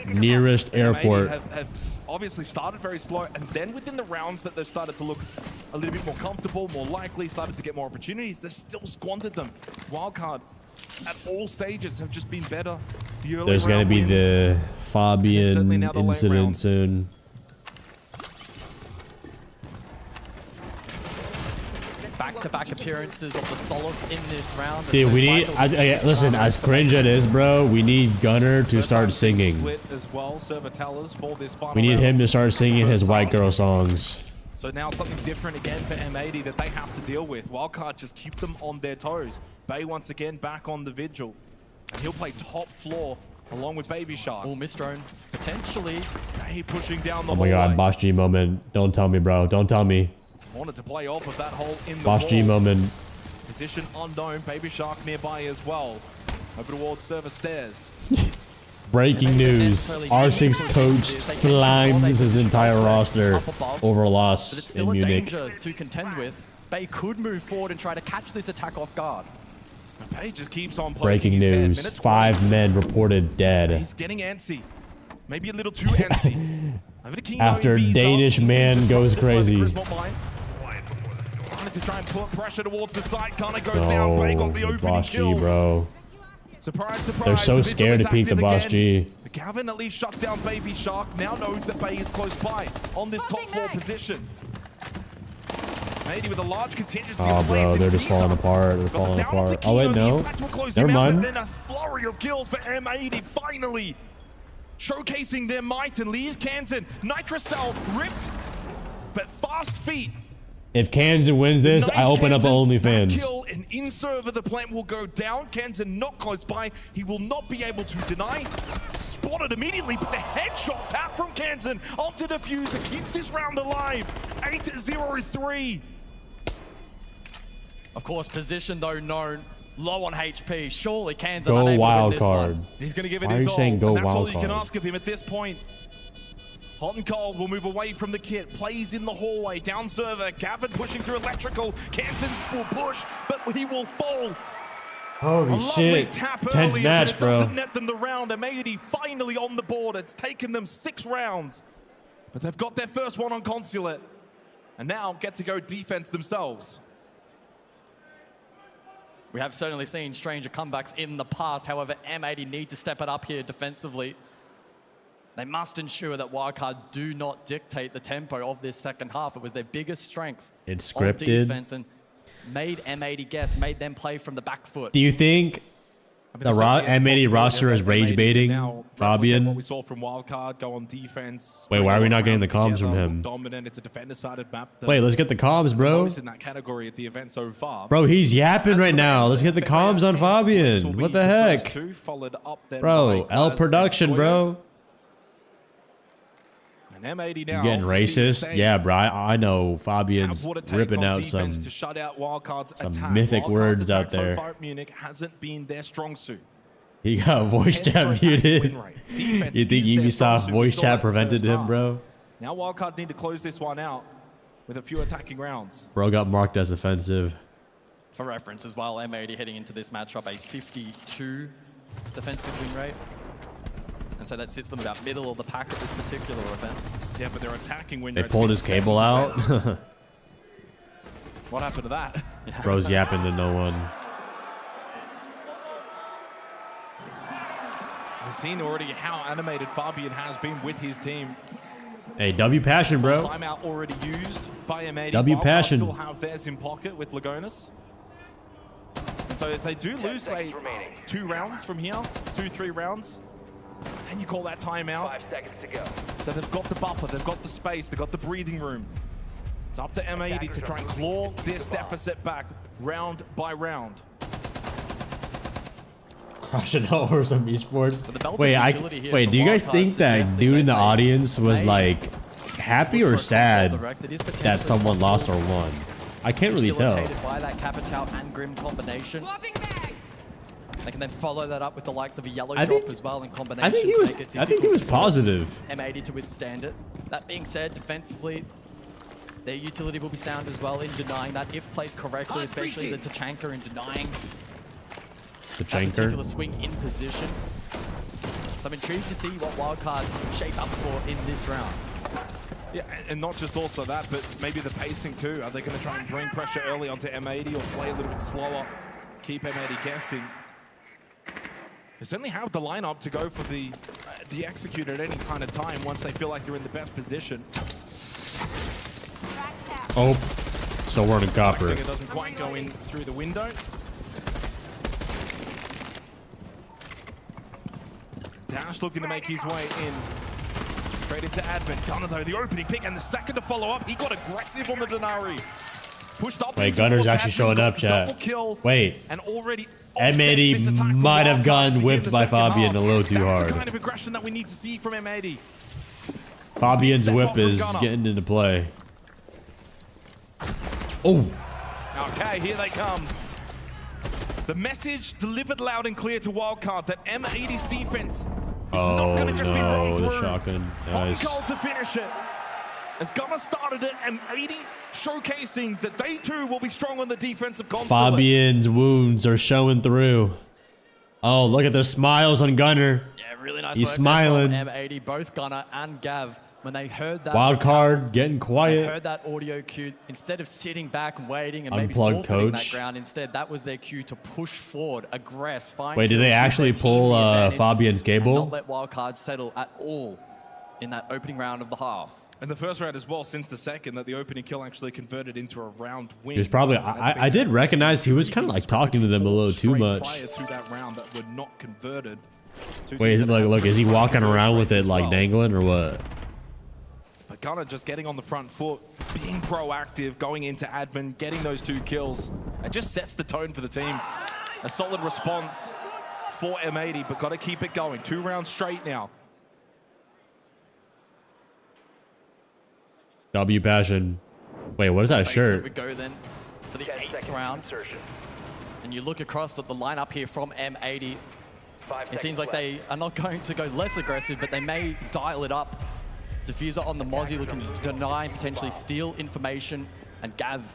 Nearest airport. Have obviously started very slow, and then within the rounds that they've started to look a little bit more comfortable, more likely, started to get more opportunities, they've still squandered them. Wildcard at all stages have just been better. The early There's gonna round be wins. the certainly Fabian now the late incident round. soon. Back-to-back appearances of the Solace in this round. Dude, we need. Listen, as cringe it is, bro, we need Gunner to start singing. Split as well, server tellers for this final We need round. him to start singing his white girl songs. So now something different again for M80 that they have to deal with. Wildcard just keep them on their toes. Bay once again back on the vigil. And he'll play top floor along with Baby Shark. Oh, Mistrone potentially. Bay pushing down the Oh my god, hallway. Boss G moment. Don't tell me, bro. Don't tell me. Wanted to play off of that hole in the Boss wall. G moment. Position unknown. Baby Shark nearby as well. Over towards server stairs. Breaking news. R6 coach slimes his entire roster over a But it's loss still in a Munich. danger to contend with. Bay could move forward and try to catch this attack off guard. Bay just keeps on poking Breaking his head. news. Minute 20. 5 men reported dead. He's getting antsy. Maybe a little too antsy. Over to Kino After in Visa. Danish He's man been goes disrupted by the crazy. Charisma Mine. Starting to try and put pressure towards the side. Gunner goes down. Bay got the No, opening Boss G, kill. bro. Surprise, surprise. They're so the Vigil scared is to peek the active Boss again. G. Gavin at least shut down Baby Shark. Now knows that Bay is close by on this top floor position. Maybe with a large contingency Oh, of plays bro, in they're just Visa. falling apart. They're Got the falling down apart. onto Oh, wait, Kino. The no. impact will close Never him out, mind. and then a flurry of kills for M80 finally. Showcasing their might and leaves Canton. Nitrocell ripped, but fast feet. If Kansan wins this, I open up That OnlyFans. kill and in server the plant will go down. Canton not close by. He will not be able to deny. Spotted immediately, but the headshot tap from Canton onto Diffuser keeps this round alive. 8-0-3. Of course, position though known, low on HP. Surely Kansas Go unable wild to win this card. one. He's going to give it Why are his you all. saying go And that's all wild you can card? ask of him at this point. Hot and cold will move away from the kit. Plays in the hallway. Down server. Gavin pushing through electrical. Canton will push, but he will fall. Holy A lovely shit. tap Tense earlier, match, but it bro. doesn't net them the round. M80 finally on the board. It's taken them 6 rounds. But they've got their first one on Consulate. And now get to go defense themselves. We have certainly seen stranger comebacks in the past. However, M80 need to step it up here defensively. They must ensure that Wildcard do not dictate the tempo of this second half. It was their biggest strength It's on scripted. defense and made M80 guess, made them play from the back foot. Do you think The M80 roster is rage baiting Fabian. What we saw from Wildcard, go on defense. Wait, why are we not getting the comms from him? Dominant. It's a defender-sided map. Wait, let's get the comms, bro. In that category at the event so far. Bro, he's yapping right now. Let's get the comms on Fabian. What the heck? Bro, L production, bro. And M80 now. You getting racist? Yeah, bro. I know Fabian's ripping out some mythic words out there. So far at Munich hasn't been their strong suit. He got voice chat muted. You think Ubisoft voice chat prevented him, bro? Now Wildcard need to close this one out with a few attacking rounds. Bro got marked as offensive. For reference as well, M80 heading into this matchup, a 52 defensive win rate. And so that sits them about middle of the pack at this particular event. Yeah, but their attacking win They pulled his cable out. What happened to that? Bro's yapping to no one. We've seen already how animated Fabian has been with his team. Hey, W passion, bro. First timeout already used by M80. W passion. Still have theirs in pocket with Lagonis. And so if they do lose, say, 2 rounds from here, 2-3 rounds, then you call that timeout. 5 seconds to go. So they've got the buffer, they've got the space, they've got the breathing room. It's up to M80 to try and claw this deficit back round by round. Crashing out over some esports. So wait, do you guys think that dude in the audience was like happy or sad that someone lost or won? I can't really tell. By that Capital and Grim combination. They can then follow that up with the likes of a yellow drop as well in combination. I think he was positive. M80 to withstand it. That being said, defensively, their utility will be sound as well in denying that if played correctly, especially the Tachanka in denying that particular swing in position. So I'm intrigued to see what Wildcard shape up for in this round. Yeah, and not just also that, but maybe the pacing too. Are they going to try and bring pressure early onto M80 or play a little bit slower, keep M80 guessing? They certainly have the lineup to go for the execute at any kind of time once they feel like they're in the best position. Oh, so we're in copper. It doesn't quite go in through the window. Dash looking to make his way in. Straight into admin. Gunner though, the opening pick and the second to follow up. He got aggressive on the Denari. Pushed up. Wait, Gunner's actually showing up, chat. Wait. And already M80 might have gotten whipped by Fabian a little too hard. That's the kind of aggression that we need to see from M80. Fabian's whip is getting into play. Oh. Okay, here they come. The message delivered loud and clear to Wildcard that M80's defense is not going to just be run through. The shotgun. Nice. On goal to finish it. As Gunner started it, M80 showcasing that they too will be strong on the defensive console. Fabian's wounds are showing through. Oh, look at the smiles on Gunner. Yeah, really nice. He's smiling. M80, both Gunner and Gav, when they heard that Wildcard getting quiet. They heard that audio cue. Instead of sitting back and waiting and maybe Unplugged forfeiting coach. that ground, instead that was their cue to push forward, aggress, find. Wait, did they actually pull Fabian's cable? Not let Wildcard settle at all in that opening round of the half. And the first round as well, since the second, that the opening kill actually converted into a round win. He was probably. I did recognize he was kind of like talking to them a little too much. Prior to that round that were not converted. Wait, is it like, look, is he walking around with it like dangling or what? But Gunner just getting on the front foot, being proactive, going into admin, getting those 2 kills. It just sets the tone for the team. A solid response for M80, but got to keep it going. 2 rounds straight now. W passion. Wait, what is that shirt? We go then for the 8th round. And you look across at the lineup here from M80. It seems like they are not going to go less aggressive, but they may dial it up. Diffuser on the Mozzie looking to deny and potentially steal information. And Gav,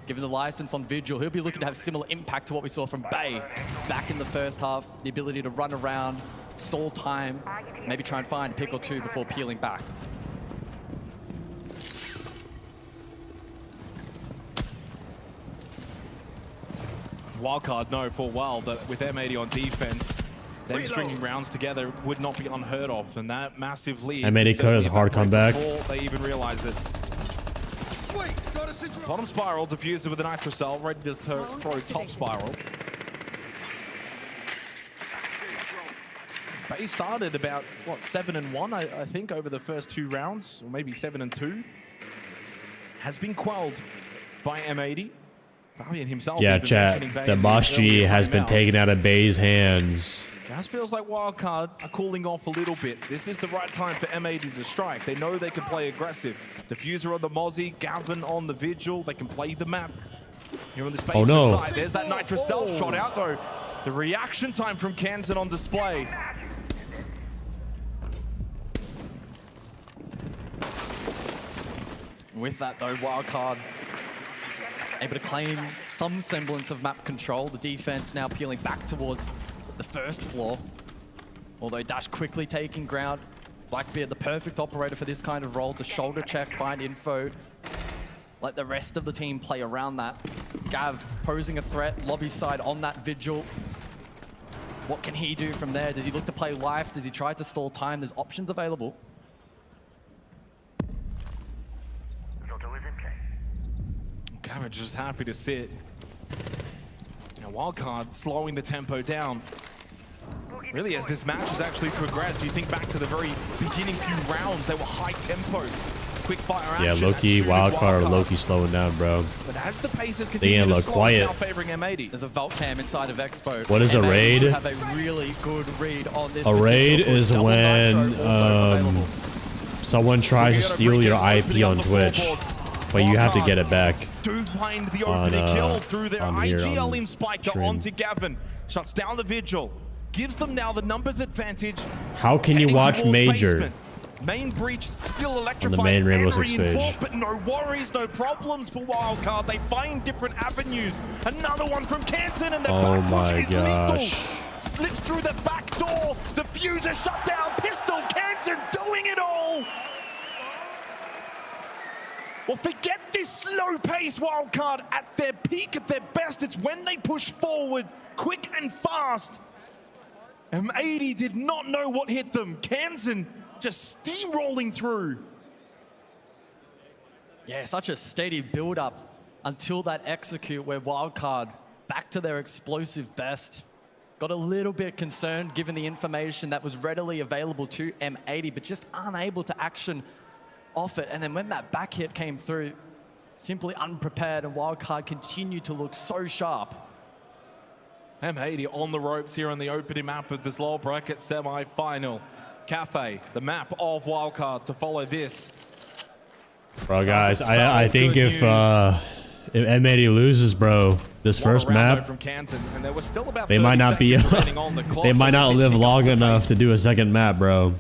given the license on Vigil, he'll be looking to have similar impact to what we saw from Bay back in the first half. The ability to run around, stall time, maybe try and find a pick or 2 before peeling back. Wildcard know full well that with M80 on defense, them stringing rounds together would not be unheard of, and that massive lead. M80 could have a hard comeback. Before they even realize it. Bottom spiral, diffuser with a nitro cell, ready to throw top spiral. Bay started about, what, 7-1, I think, over the first 2 rounds, or maybe 7-2. Has been quelled by M80. Valiant himself. Yeah, chat. The Mosh G has been taken out of Bay's hands. Just feels like Wildcard are cooling off a little bit. This is the right time for M80 to strike. They know they can play aggressive. Diffuser on the Mozzie, Gavin on the Vigil. They can play the map. Here on this basement side, there's that Nitro Cell shot out though. The reaction time from Kansan on display. With that though, Wildcard able to claim some semblance of map control. The defense now peeling back towards the first floor. Although Dash quickly taking ground. Blackbeard, the perfect operator for this kind of role, to shoulder check, find info. Let the rest of the team play around that. Gav posing a threat, lobby side on that Vigil. What can he do from there? Does he look to play life? Does he try to stall time? There's options available. Gavin just happy to sit. Now Wildcard slowing the tempo down. Really, as this match has actually progressed, you think back to the very beginning few rounds, they were high tempo. Quick fire action. Yeah, Loki, Wildcard, or Loki slowing down, bro. But as the paces continue to slow, it's now favoring M80. There's a Vault Cam inside of Expo. What is a raid? Have a really good read on this. A raid is when someone tries to steal your IP on Twitch, but you have to get it back. Do find the opening kill through their IGL in Spiker onto Gavin. Shuts down the Vigil. Gives them now the numbers advantage. How can you watch Major? Basement. Main breach still electrified on the main Rainbow and Six reinforced, page. but no worries, no problems for Wildcard. They find different avenues. Another one from Kansan, and the back push is lethal. Slips through the back door. Diffuser shut down. Pistol. Kansan doing it all. Well, forget this slow pace Wildcard. At their peak, at their best, it's when they push forward quick and fast. M80 did not know what hit them. Kansan just steamrolling through. Yeah, such a steady build-up until that execute where Wildcard back to their explosive best. Got a little bit concerned given the information that was readily available to M80, but just unable to action off it. And then when that back hit came through, simply unprepared, and Wildcard continued to look so sharp. M80 on the ropes here on the opening map of this lower bracket semi-final. Cafe, the map of Wildcard to follow this. Bro, guys, I think if M80 loses, bro, this first map, from Kansan, and there was still about they might not be they might not live long enough to do a second map, bro.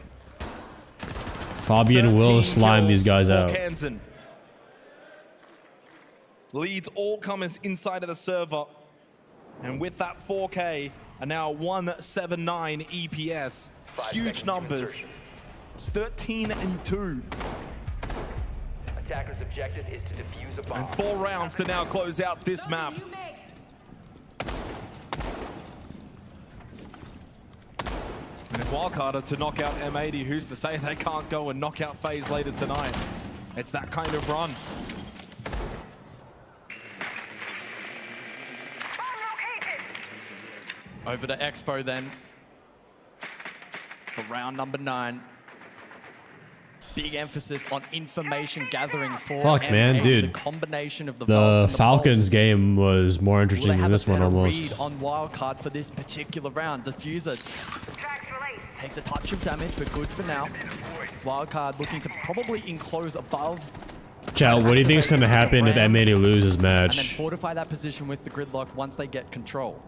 Fabian will slime these guys out. Kansan leads all comers inside of the server, and with that 4K are now 179 EPS. Huge numbers. 13-2. Attacker's objective is to defuse a bomb. And 4 rounds to now close out this map. And if Wildcard are to knock out M80, who's to say they can't go and knockout phase later tonight? It's that kind of run. Over to Expo then. For round number 9. Big emphasis on information gathering for Fuck, man, dude. The combination of the Falcons game was more interesting than this one almost. Read on Wildcard for this particular round. Diffuser takes a touch of damage, but good for now. Wildcard looking to probably enclose above. Chat, what do you think is going to happen if M80 loses match? And then fortify that position with the gridlock once they get control.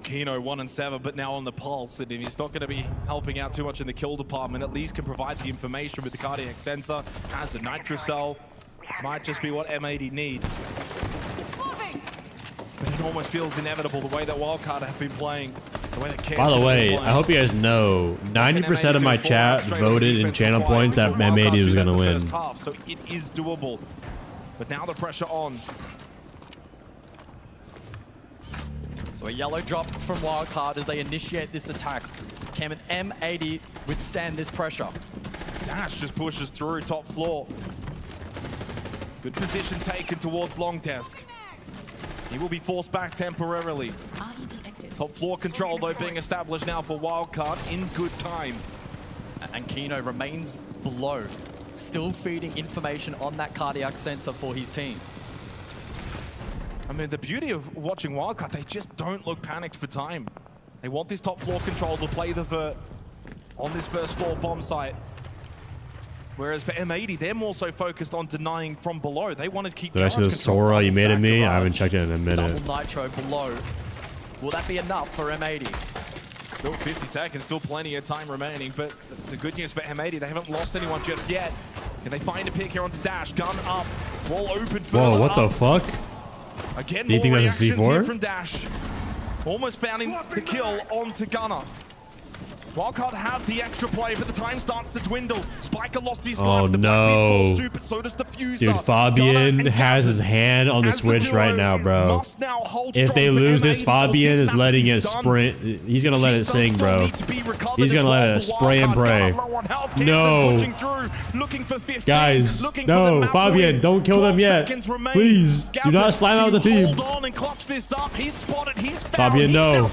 Kino 1-7, but now on the pulse, and if he's not going to be helping out too much in the kill department, at least can provide the information with the cardiac sensor, has a Nitro Cell, might just be what M80 need. But it almost feels inevitable the way that Wildcard have been playing. The way that By the way, I hope you guys know, 90% of my chat voted in channel points that M80 was going to win. So it is doable. But now the pressure on. So a yellow drop from Wildcard as they initiate this attack. Can an M80 withstand this pressure? Dash just pushes through top floor. Good position taken towards Long Desk. He will be forced back temporarily. Top floor control, though, being established now for Wildcard in good time. And Kino remains below, still feeding information on that cardiac sensor for his team. I mean, the beauty of watching Wildcard, they just don't look panicked for time. They want this top floor control to play the vert on this first floor bomb site. Whereas for M80, they're more so focused on denying from below. They want to keep Did I see the Sora you made of me? I haven't checked it in a minute. Double Nitro below. Will that be enough for M80? Still 50 seconds, still plenty of time remaining, but the good news for M80, they haven't lost anyone just yet. Can they find a pick here onto Dash? Gun up, wall open. Whoa, what the fuck? Again, Do you think more that's a reactions C4? here from Dash. Almost finding the kill onto Gunner. Wildcard have the extra play, but the time starts to dwindle. Spiker lost his life. The no. falls too, but so does Diffuser. Dude, Fabian has his hand on the switch right now, bro. If they lose this, Fabian is letting it sprint. He's going to let it sing, bro. He's going to let it spray and pray. No. Guys, no. Fabian, don't kill them yet. Please, do not slime out the team. Fabian, no.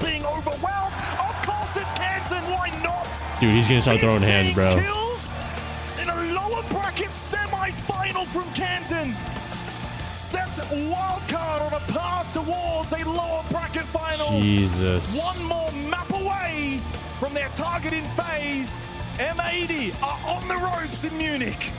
Dude, he's gonna start throwing hands, bro. Kills in a lower bracket semi-final from Canton. Sets Wildcard on a path towards a lower bracket final. Jesus. One more map away from their targeting phase. M80 are on the ropes in Munich.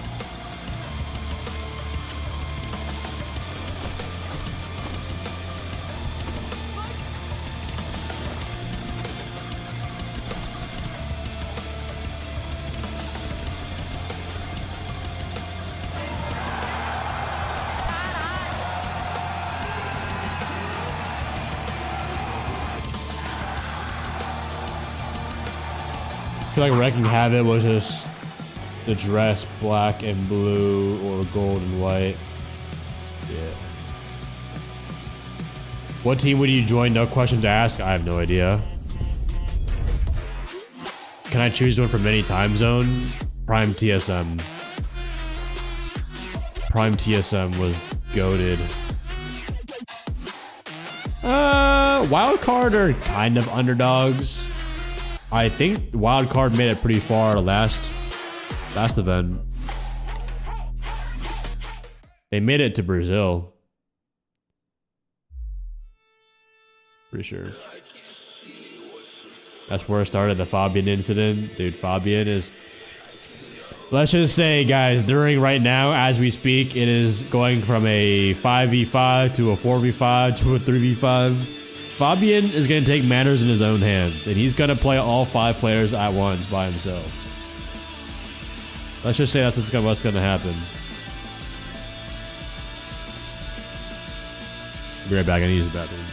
I feel like Wrecking Havoc was just the dress black and blue or gold and white. Yeah. What team would you join? No questions asked. I have no idea. Can I choose one from any time zone? Prime TSM. Prime TSM was goated. Wildcard are kind of underdogs. I think Wildcard made it pretty far last event. They made it to Brazil. Pretty sure. That's where it started, the Fabian incident. Dude, Fabian is... Let's just say, guys, during right now, as we speak, it is going from a 5v5 to a 4v5 to a 3v5. Fabian is going to take matters in his own hands, and he's going to play all 5 players at once by himself. Let's just say that's what's going to happen. Be right back. I need to use the bathroom.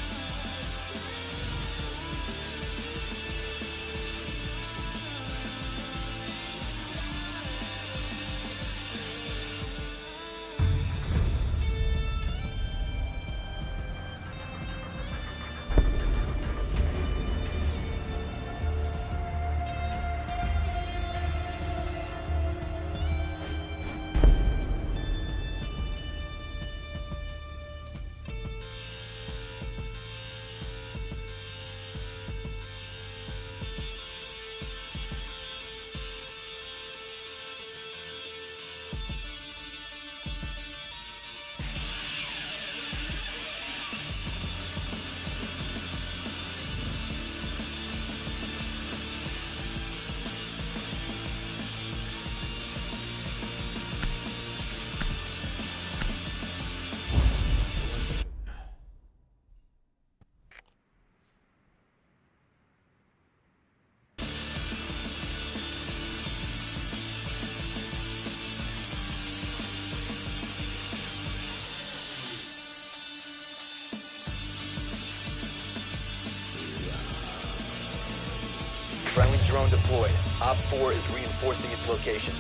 Friendly drone deployed. Op 4 is reinforcing its location.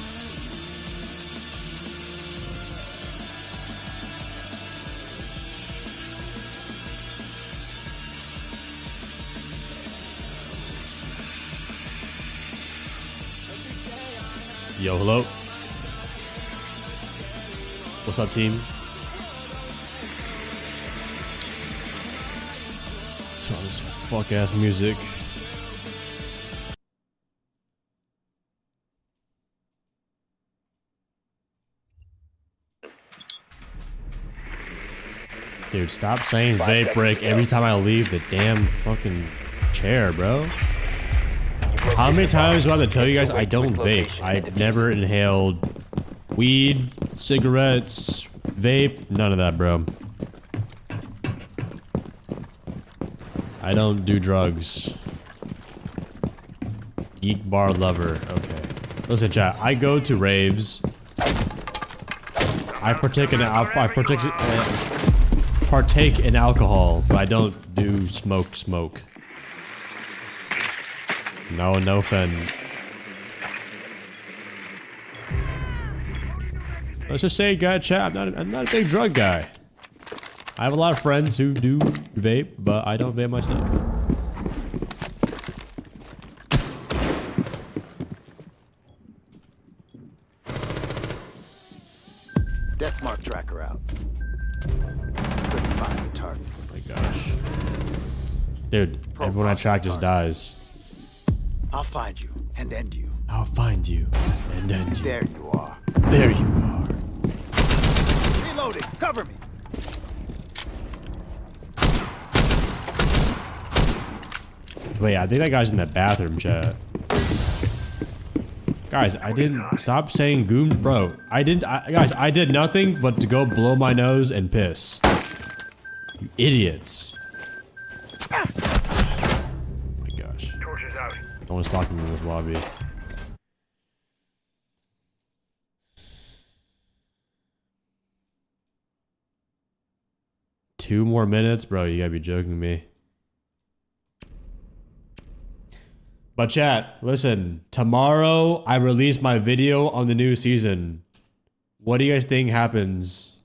Yo, hello. What's up, team? Oh, this fuck ass music. Dude, stop saying vape break every time I leave the damn fucking chair, bro. How many times do I have to tell you guys I don't vape? I've never inhaled weed, cigarettes, vape, none of that, bro. I don't do drugs. Geek bar lover. Okay. Listen, chat. I go to raves. I partake in partake in alcohol, but I don't do smoke. No offense. Let's just say, guy, chat. I'm not a big drug guy. I have a lot of friends who do vape, but I don't vape myself. Death mark tracker out. Couldn't find the target. Oh my gosh. Dude, everyone I track just dies. I'll find you and end you. I'll find you and end you. There you are. There you are. Reloading. Cover me. Wait, I think that guy's in the bathroom, chat. Guys, I didn't stop saying goon, bro. Guys, I did nothing but to go blow my nose and piss. You idiots. Oh my gosh. No one's talking in this lobby. Two more minutes? Bro, you gotta be joking me. But chat, listen, tomorrow I release my video on the new season. What do you guys think happens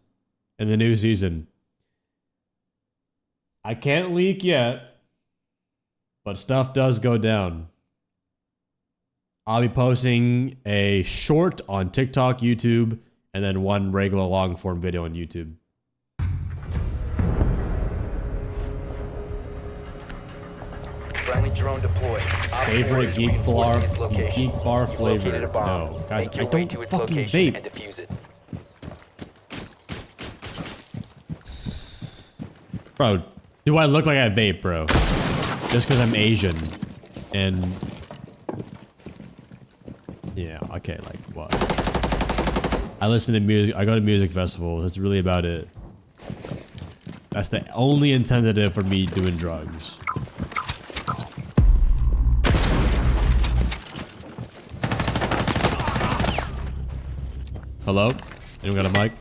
in the new season? I can't leak yet, but stuff does go down. I'll be posting a short on TikTok, YouTube, and then one regular long form video on YouTube. Friendly drone deployed. Favorite geek bar flavor? No, guys, I don't fucking vape. Bro, do I look like I vape, bro? Just because I'm Asian, and yeah, okay, like what? I listen to music. I go to music festivals. That's really about it. That's the only incentive for me doing drugs. Hello? Anyone got a mic?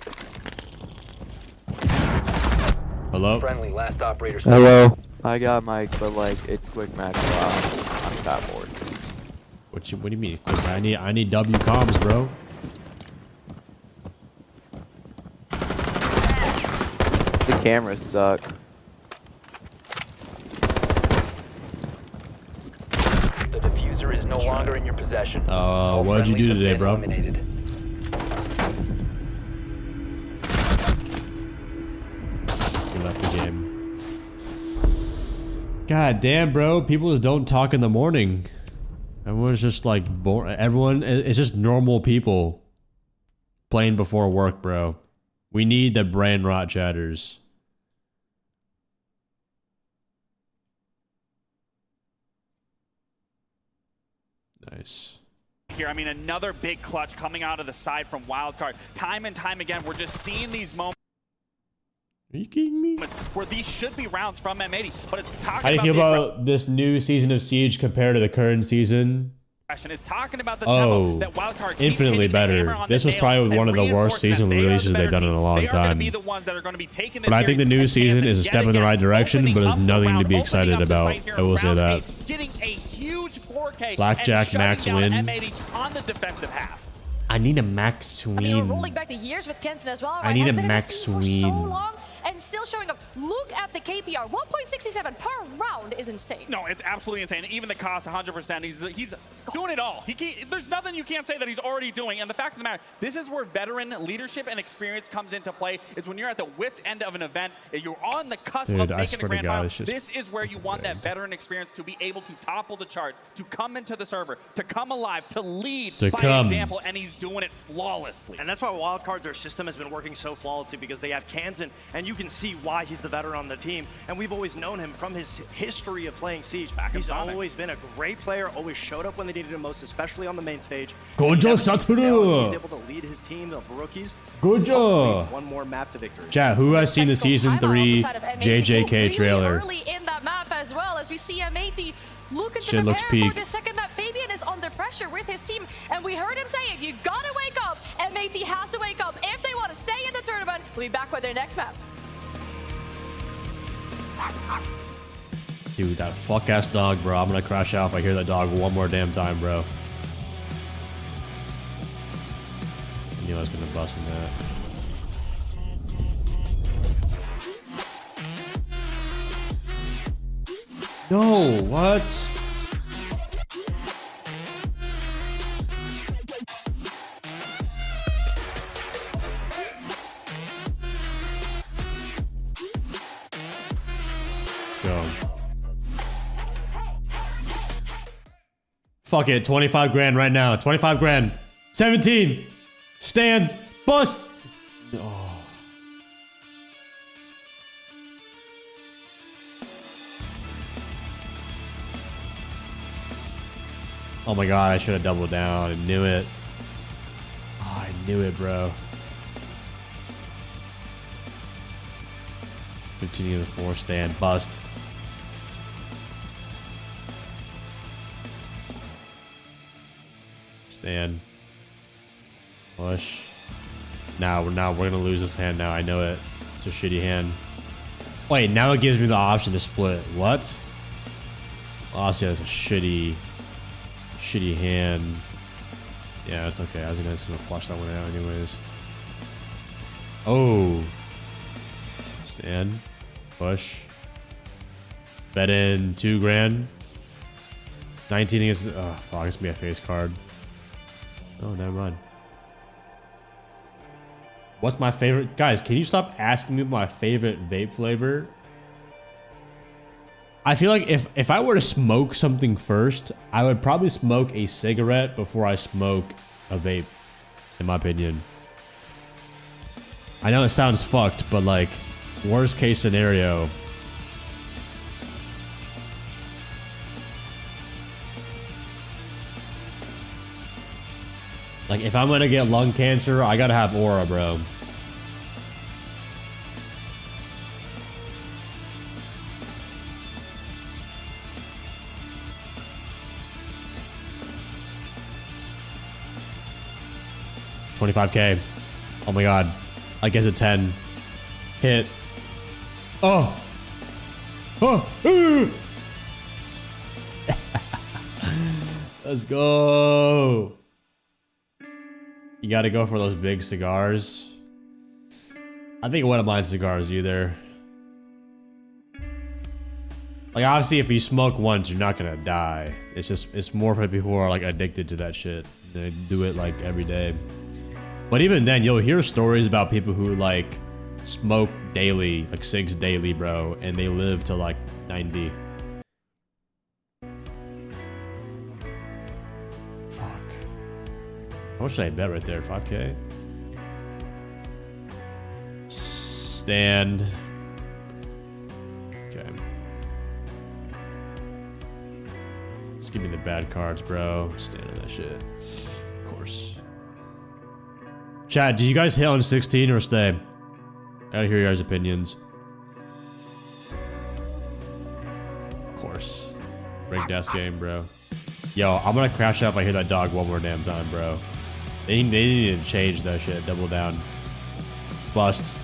Hello? Friendly, last operator. Hello. I got a mic, but like it's quick match. I'm that bored. What do you mean? I need W comms, bro. The cameras suck. The diffuser is no longer in your possession. What did you do today, bro? Eliminated. Left the game. God damn, bro. People just don't talk in the morning. Everyone's just like boring. Everyone is just normal people playing before work, bro. We need the brain rot chatters. Nice. Here, I mean, another big clutch coming out of the side from Wildcard. Time and time again, we're just seeing these moments. Are you kidding me? Where these should be rounds from M80, but it's talking How do you feel about this new season of Siege compared to the current season? It's talking about the demo that Wildcard infinitely better. This was probably one of the worst season releases they've done in a long time. But I think the new season is a step in the right direction, but there's nothing to be excited about. I will say that. Blackjack max win. On the defensive half. I need a max win. I mean, we're rolling back the years with Kenton as well. Right? I need a Has been in the max scene for so win. long, and still showing up. Look at the KPR, 1.67 per round is insane. No, it's absolutely insane. Even the cost, 100%. He's doing it all. There's nothing you can't say that he's already doing. And the fact of the matter, this is where veteran leadership and experience comes into play, is when you're at the wit's end of an event, you're on the cusp of making the grand final. This is where you want that veteran experience to be able to topple the charts, to come into the server, to come alive, to lead by example, and he's doing it flawlessly. And that's why Wildcard, their system has been working so flawlessly, because they have Kansan, and you can see why he's the veteran on the team. And we've always known him from his history of playing Siege. He's always been a great player, always showed up when they needed him most, especially on the main stage. Good job, He's able to lead his team of rookies. Good job. One more map to victory. Chat, who has seen the Season 3 JJK trailer? Early in that map as well, as we see M80 looking to Shit looks prepare for peak. the second map. Fabian is under pressure with his team, and we heard him say it. You gotta wake up. M80 has to wake up if they want to stay in the tournament. We'll be back with their next map. Dude, that fuck-ass dog, bro. I'm gonna crash out if I hear that dog one more damn time, bro. I knew I was gonna bust in that. No, what? Let's go. Fuck it, 25 grand right now. 25 grand. 17. Stand. Bust. No. Oh my god, I should have doubled down. I knew it. Oh, I knew it, bro. 15 to the 4, stand, bust. Stand. Push. Now we're gonna lose this hand now. I know it. It's a shitty hand. Wait, now it gives me the option to split. What? Honestly, that's a shitty hand. Yeah, that's okay. I was just gonna flush that one out anyways. Oh. Stand. Push. Bet in 2 grand. 19 against. Oh, fuck. It's gonna be a face card. Oh, never mind. What's my favorite? Guys, can you stop asking me my favorite vape flavor? I feel like if I were to smoke something first, I would probably smoke a cigarette before I smoke a vape, in my opinion. I know it sounds fucked, but like, worst case scenario. Like, if I'm gonna get lung cancer, I gotta have Aura, bro. $25K. Oh my god. I guess a 10. Hit. Oh. Oh. Let's go. You got to go for those big cigars. I think I wouldn't mind cigars either. Like, obviously, if you smoke once, you're not gonna die. It's more for people who are like addicted to that shit. They do it like every day. But even then, you'll hear stories about people who like smoke daily, like cigs daily, bro, and they live to like 90. How much should I bet right there? 5K? Stand. Okay. Let's give me the bad cards, bro. Stand on that shit. Of course. Chat, do you guys hit on 16 or stay? I gotta hear your guys' opinions. Of course. Break desk game, bro. Yo, I'm gonna crash out if I hear that dog one more damn time, bro. They need to change that shit. Double down. Bust.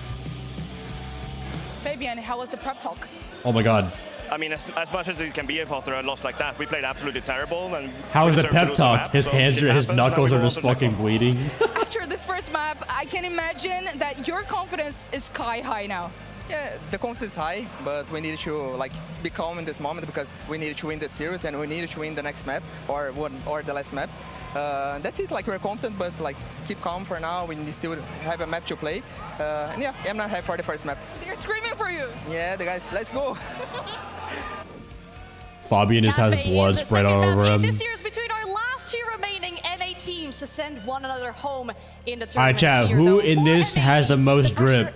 Fabian, how was the prep talk? Oh my god. I mean, as much as it can be after a loss like that, we played absolutely terrible. And how was the pep talk? His hands, his knuckles are just fucking bleeding. After this first map, I can imagine that your confidence is sky high now. Yeah, the confidence is high, but we need to like be calm in this moment because we need to win the series and we need to win the next map or the last map. That's it. Like we're confident, but like keep calm for now. We still have a map to play, and yeah, I'm not happy for the first map. They're screaming for you. Yeah, the guys, let's go. Fabian just has blood spread all over him. This year's between our last two remaining NA teams to send one another home in the tournament. All right, chat. Who in this has the most drip?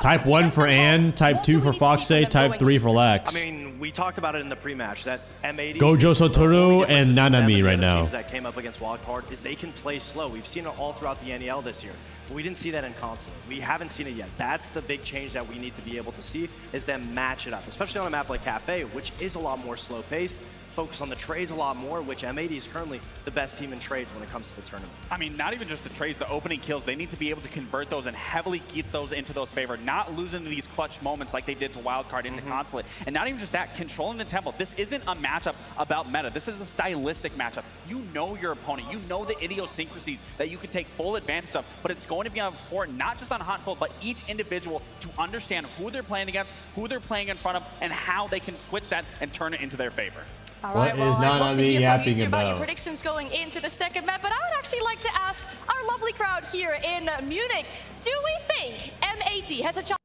Type 1 for Ann, type 2 for Foxe, type 3 for Lax. I mean, we talked about it in the pre-match that M80 Gojo Satoru and Nanami right now. Teams that came up against Wildcard is they can play slow. We've seen it all throughout the NEL this year. But we didn't see that in console. We haven't seen it yet. That's the big change that we need to be able to see is them match it up, especially on a map like Cafe, which is a lot more slow-paced. Focus on the trades a lot more, which M80 is currently the best team in trades when it comes to the tournament. I mean, not even just the trades, the opening kills, they need to be able to convert those and heavily keep those into those favor, not losing these clutch moments like they did to Wildcard into Consulate. And not even just that, controlling the tempo. This isn't a matchup about meta. This is a stylistic matchup. You know your opponent. You know the idiosyncrasies that you can take full advantage of, but it's going to be important, not just on hot and cold, but each individual to understand who they're playing against, who they're playing in front of, and how they can switch that and turn it into their favor. All right, well, I'd love to hear from you two about your about? predictions going into the second map, but I would actually like to ask our lovely crowd here in Munich, do we think M80 has a chance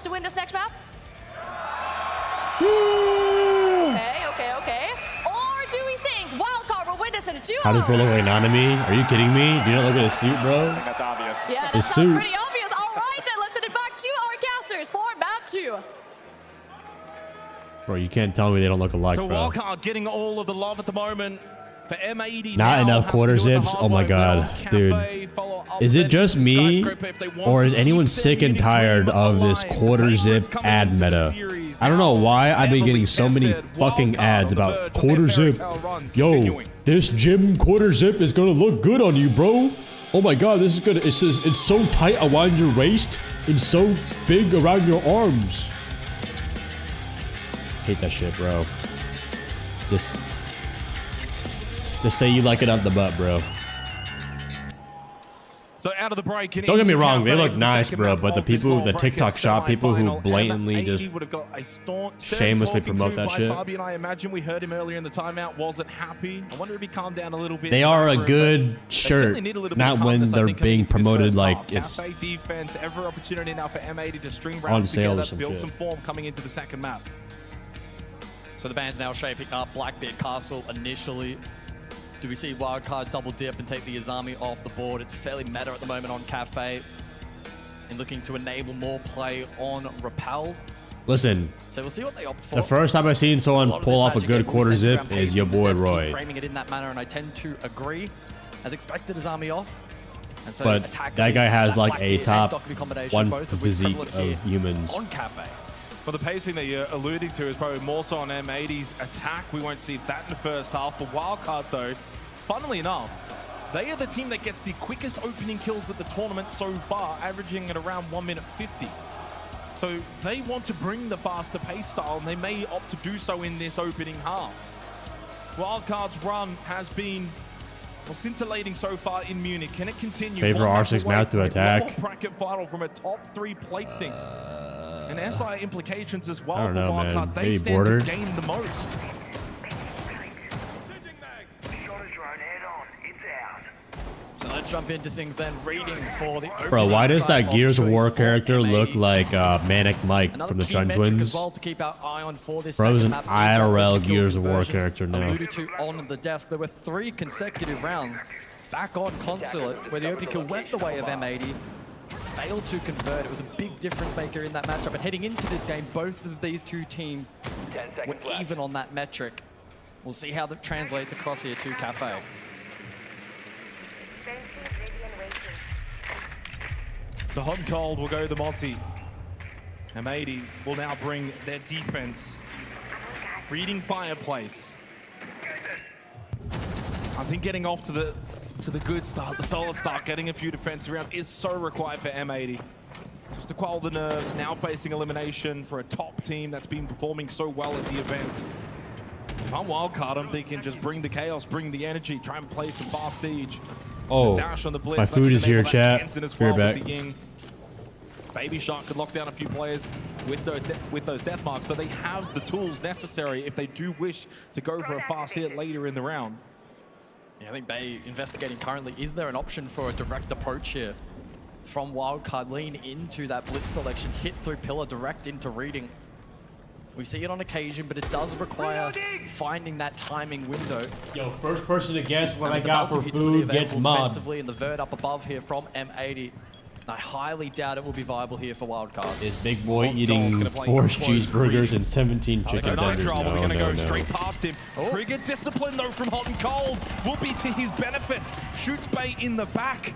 to win this next map? Okay. Or do we think Wildcard will win this in a duo? How does bro look like Nanami? Are you kidding me? Do you not look at his suit, bro? I think that's obvious. Yeah, that sounds pretty obvious. All right, then let's send it back to our casters for map 2. Bro, you can't tell me they don't look alike, so bro. Wildcard getting all of the love at the moment. For M80 Not enough quarter zips? Oh my god, dude. Is it just me, or is anyone sick and tired of this quarter zip ad meta? I don't know why I've been getting so many fucking ads about quarter zip. Yo, this gym quarter zip is gonna look good on you, bro. Oh my god, this is gonna, it's so tight around your waist and so big around your arms. Hate that shit, bro. Just say you like it up the butt, bro. So out of the break, don't get me wrong, they look nice, bro, but the people, the TikTok shop people who blatantly just shamelessly promote that shit. Fabian, I imagine we heard him earlier in the timeout, wasn't happy. I wonder if he calmed down a little bit. They are a good shirt, not when they're being promoted like it's Cafe defense, every opportunity now for M80 to string rounds together, build some form coming into the second map. So the band's now shaping up Blackbeard Castle initially. Do we see Wildcard double dip and take the Izami off the board? It's fairly meta at the moment on Cafe. And looking to enable more play on Repel. Listen, so we'll see what they opt for. The first time I've seen someone pull off a good quarter zip is your boy Roy. Framing it in that manner, and I tend to agree. As expected, Izami off. And so but that guy has like a top one physique of humans. On Cafe. Well, the pacing that you're alluding to is probably more so on M80's attack. We won't see that in the first half. For Wildcard, though, funnily enough, they are the team that gets the quickest opening kills at the tournament so far, averaging at around 1:50. So they want to bring the faster pace style, and they may opt to do so in this opening half. Wildcard's run has been scintillating so far in Munich. Can it continue? Favor R6 map to attack. One more bracket final from a top 3 placing. And SI implications as well I don't for know, Wildcard. man. They Maybe stand bordered. to gain the most. So let's jump into things then. Reading for the Bro, why does that Gears of War character M80? look like Manic Mike Another from the key Chun metric Twins? as well to keep our eye on for this Bro's second an map is that IRL open kill Gears of War conversion character now. alluded to on the desk. There were 3 consecutive rounds back on Consulate where the opening kill went the way of M80. Failed to convert. It was a big difference maker in that matchup. And heading into this game, both of these two teams were even on that metric. We'll see how that translates across here to Cafe. So hot and cold will go the Mozzie. M80 will now bring their defense. Reading Fireplace. I think getting off to the good start, the solid start, getting a few defensive rounds is so required for M80. Just to quell the nerves, now facing elimination for a top team that's been performing so well at the event. If I'm Wildcard, I'm thinking just bring the chaos, bring the energy, try and play some fast siege. Oh, Dash on the blitz, my food is here, chat. Be right back. Baby Shark could lock down a few players with those death marks, so they have the tools necessary if they do wish to go for a fast hit later in the round. Yeah, I think Bay investigating currently, is there an option for a direct approach here? From Wildcard, lean into that blitz selection, hit through pillar, direct into reading. We see it on occasion, but it does require finding that timing window. Yo, first person to guess what I got for food gets mobbed. Defensively, and the vert up above here from M80. I highly doubt it will be viable here for Wildcard. Is Big Boy eating 4 cheeseburgers and 17 chicken tenders? We're going to No, go no. straight past him. Trigger discipline, though, from Hot and Cold will be to his benefit. Shoots Bay in the back.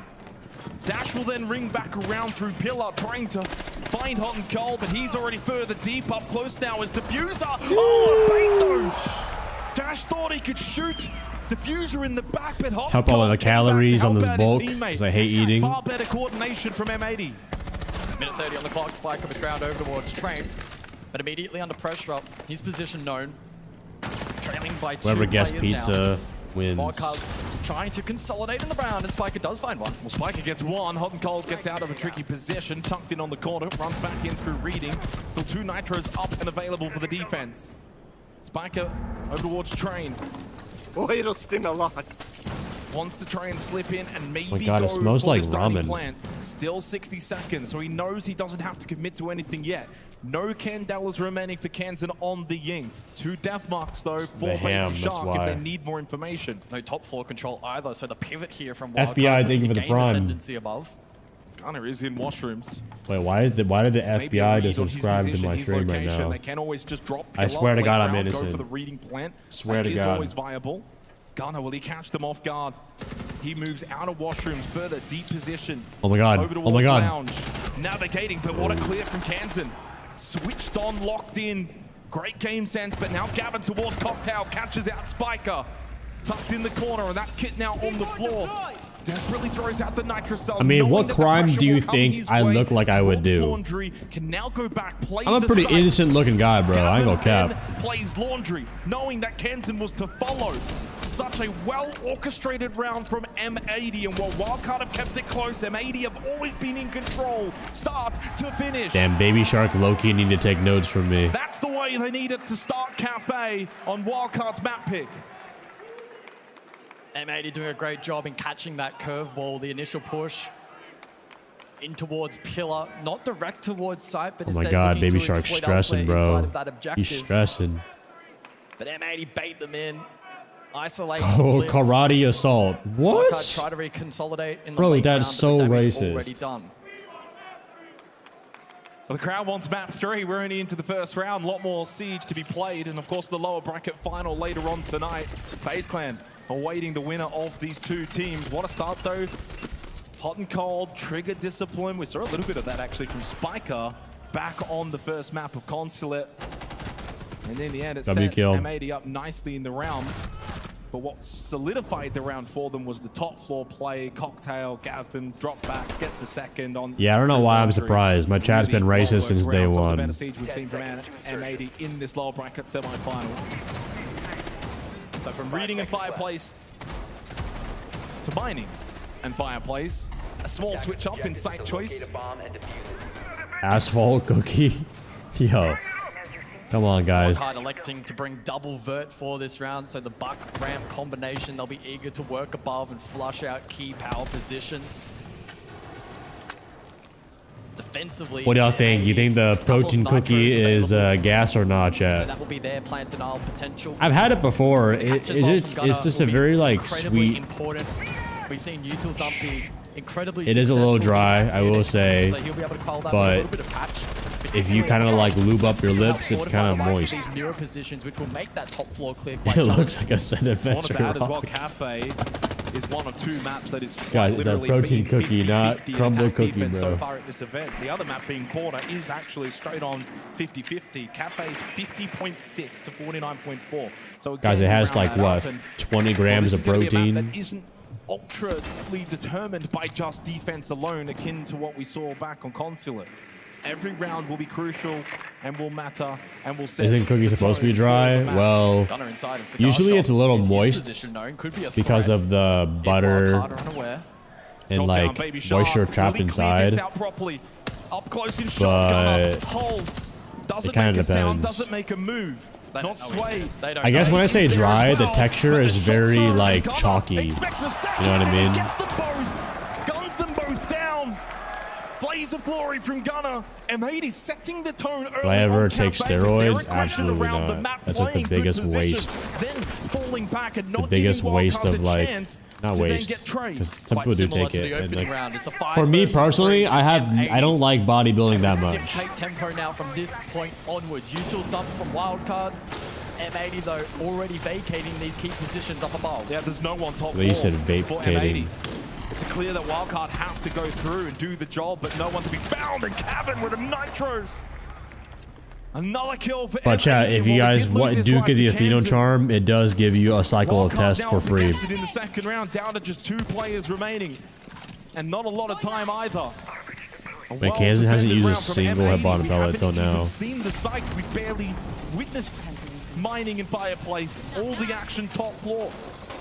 Dash will then ring back around through Pillar, trying to find Hot and Cold, but he's already further deep. Up close now is Diffuser. Oh, bait though. Dash thought he could shoot. Diffuser in the back, but Hot Help all of the calories on this bulk, teammate. because I hate eating. Far better coordination from M80. Minute 30 on the clock, Spike with ground over towards Train, but immediately under pressure up. His position known. Trailing by 2 Whoever gets players pizza now. wins. Wildcard trying to consolidate in the round, and Spiker does find one. Well, Spiker gets one. Hot and Cold gets out of a tricky position, tucked in on the corner, runs back in through reading. Still 2 nitros up and available for the defense. Spiker over towards Train. Boy, it'll sting a lot. Wants to try and slip in and maybe Oh my God, it go smells for like this dining ramen. plant. Still 60 seconds, so he knows he doesn't have to commit to anything yet. No Candelas remaining for Kansan on the Ying. 2 death marks though for The ham, Baby that's Shark why. if they need more information. No top floor control either, so the pivot here from FBI, Wildcard thank you for the gain prime. ascendancy above. Gunner is in washrooms. Wait, why did the Maybe a FBI read on his subscribe to position, my his stream right location. now? They can always just drop I Pillar, swear to late God, I'm round, innocent. Go for the reading plant. Swear That to is God. always viable. Gunner, will he catch them off guard? He moves out of washrooms, further deep position. Oh my God. Over Oh my towards God. Lounge. Navigating, but what a clear from Kansan. Switched on, locked in. Great game sense, but now Gavin towards Cocktail, catches out Spiker. Tucked in the corner, and that's Kit now on the floor. Desperately throws out the nitro cell. I mean, knowing what that the crime pressure do you will come think his I way. look like I would Drops do? Laundry, can now go back, play I'm a the pretty site. innocent looking guy, bro. I ain't gonna Gavin cap. then plays Laundry, knowing that Kansan was to follow. Such a well-orchestrated round from M80, and while Wildcard have kept it close, M80 have always been in control, start to finish. Damn, Baby Shark low-key need to take notes from me. That's the way they needed to start Cafe on Wildcard's map pick. M80 doing a great job in catching that curveball, the initial push in towards Pillar, not direct towards site, but Oh my instead God, looking Baby to Shark's exploit elsewhere stressing, inside bro. of that objective. He's stressing. But M80 bait them in, isolate. Oh, blitz. karate assault. What? Wildcard try to reconsolidate in the Bro, late that's round, so but the damage racist. already done. Well, the crowd wants map 3. We're only into the first round. A lot more Siege to be played. And, of course, the lower bracket final later on tonight. FaZe Clan awaiting the winner of these 2 teams. What a start, though. Hot and Cold, Trigger Discipline. We saw a little bit of that, actually, from Spiker back on the first map of Consulate. And in the end, it set kill. M80 up nicely in the round. But what solidified the round for them was the top floor play. Cocktail, Gavin, drop back, gets a second on. Yeah, I don't know why I'm surprised. My chat's been racist since day Some of the one. better Siege we've seen from M80 in this lower bracket semi-final. So from Reading and Fireplace to Mining and Fireplace, a small switch up in site choice. Asphalt cookie. Yo. Come on, guys. Wildcard electing to bring double vert for this round, so the buck ramp combination, they'll be eager to work above and flush out key power positions. Defensively, What do y'all think? You think the protein cookie is gas or not, so chat? that will be their plant denial potential. I've had it before. It's just a very like incredibly sweet. important. We've seen Util Dumpy incredibly It is a little successful dry, in that I will unit, say, so he'll be able to call that with a but little bit of patch. if you kind of like lube up your lips, it's kind of moist. These mirror positions, which will make that top floor clear It quite looks like a set of I wanted to add as well, rock. Cafe is one of 2 maps that is Guys, it's a literally protein being cookie, not 50-50 in crumble attack cookie, defense bro. so far at this event. The other map being Border is actually straight on 50-50. Cafe's 50.6 to 49.4. So Guys, again, it has round like that what, up, and 20 grams this of is gonna be a map protein. that isn't ultra-ly determined by just defense alone, akin to what we saw back on Consulate. Every round will be crucial and will matter and will set. Isn't cookie the supposed to be tone for dry? the map. Well, Gunner inside of Cigar usually Shop it's a little is his moist position known, could be a because threat of the if butter Wildcard are unaware. and Drop down, like Baby Shark. moisture trapped Will he clear this inside. out properly? Up close in shotgun, holds. Doesn't make a sound, depends. doesn't make a move. Not sway. I guess when I say dry, the texture is very like chalky. You know what I mean? Gets them both, guns them both down. Blaze of glory from Gunner. M80 setting the tone early. Will I ever on take Cafe, steroids? Absolutely not. That's like the biggest waste. Then falling back and The not biggest giving waste Wildcard of the like, chance not to then waste. get trades. Because some people do take it. And like, for For me personally, I don't like bodybuilding that much. Dictate tempo now from this point onwards. Util dump from Wildcard. M80 though already vacating these key positions up above. Yeah, there's no one top They four said for vacating. M80. It's clear that Wildcard have to go through and do the job, but no one to be found. And Cabin with a nitro. Another kill for But chat, if you guys do get the Atheno Kansas. charm, it does give you a cycle of Wildcard tests now for free. contested in the second round, down to just 2 players remaining. And not a lot of time either. Wait, Kansas hasn't used a single head bottom pellet till now. We've seen the site, we've barely witnessed mining in Fireplace, all the action top floor.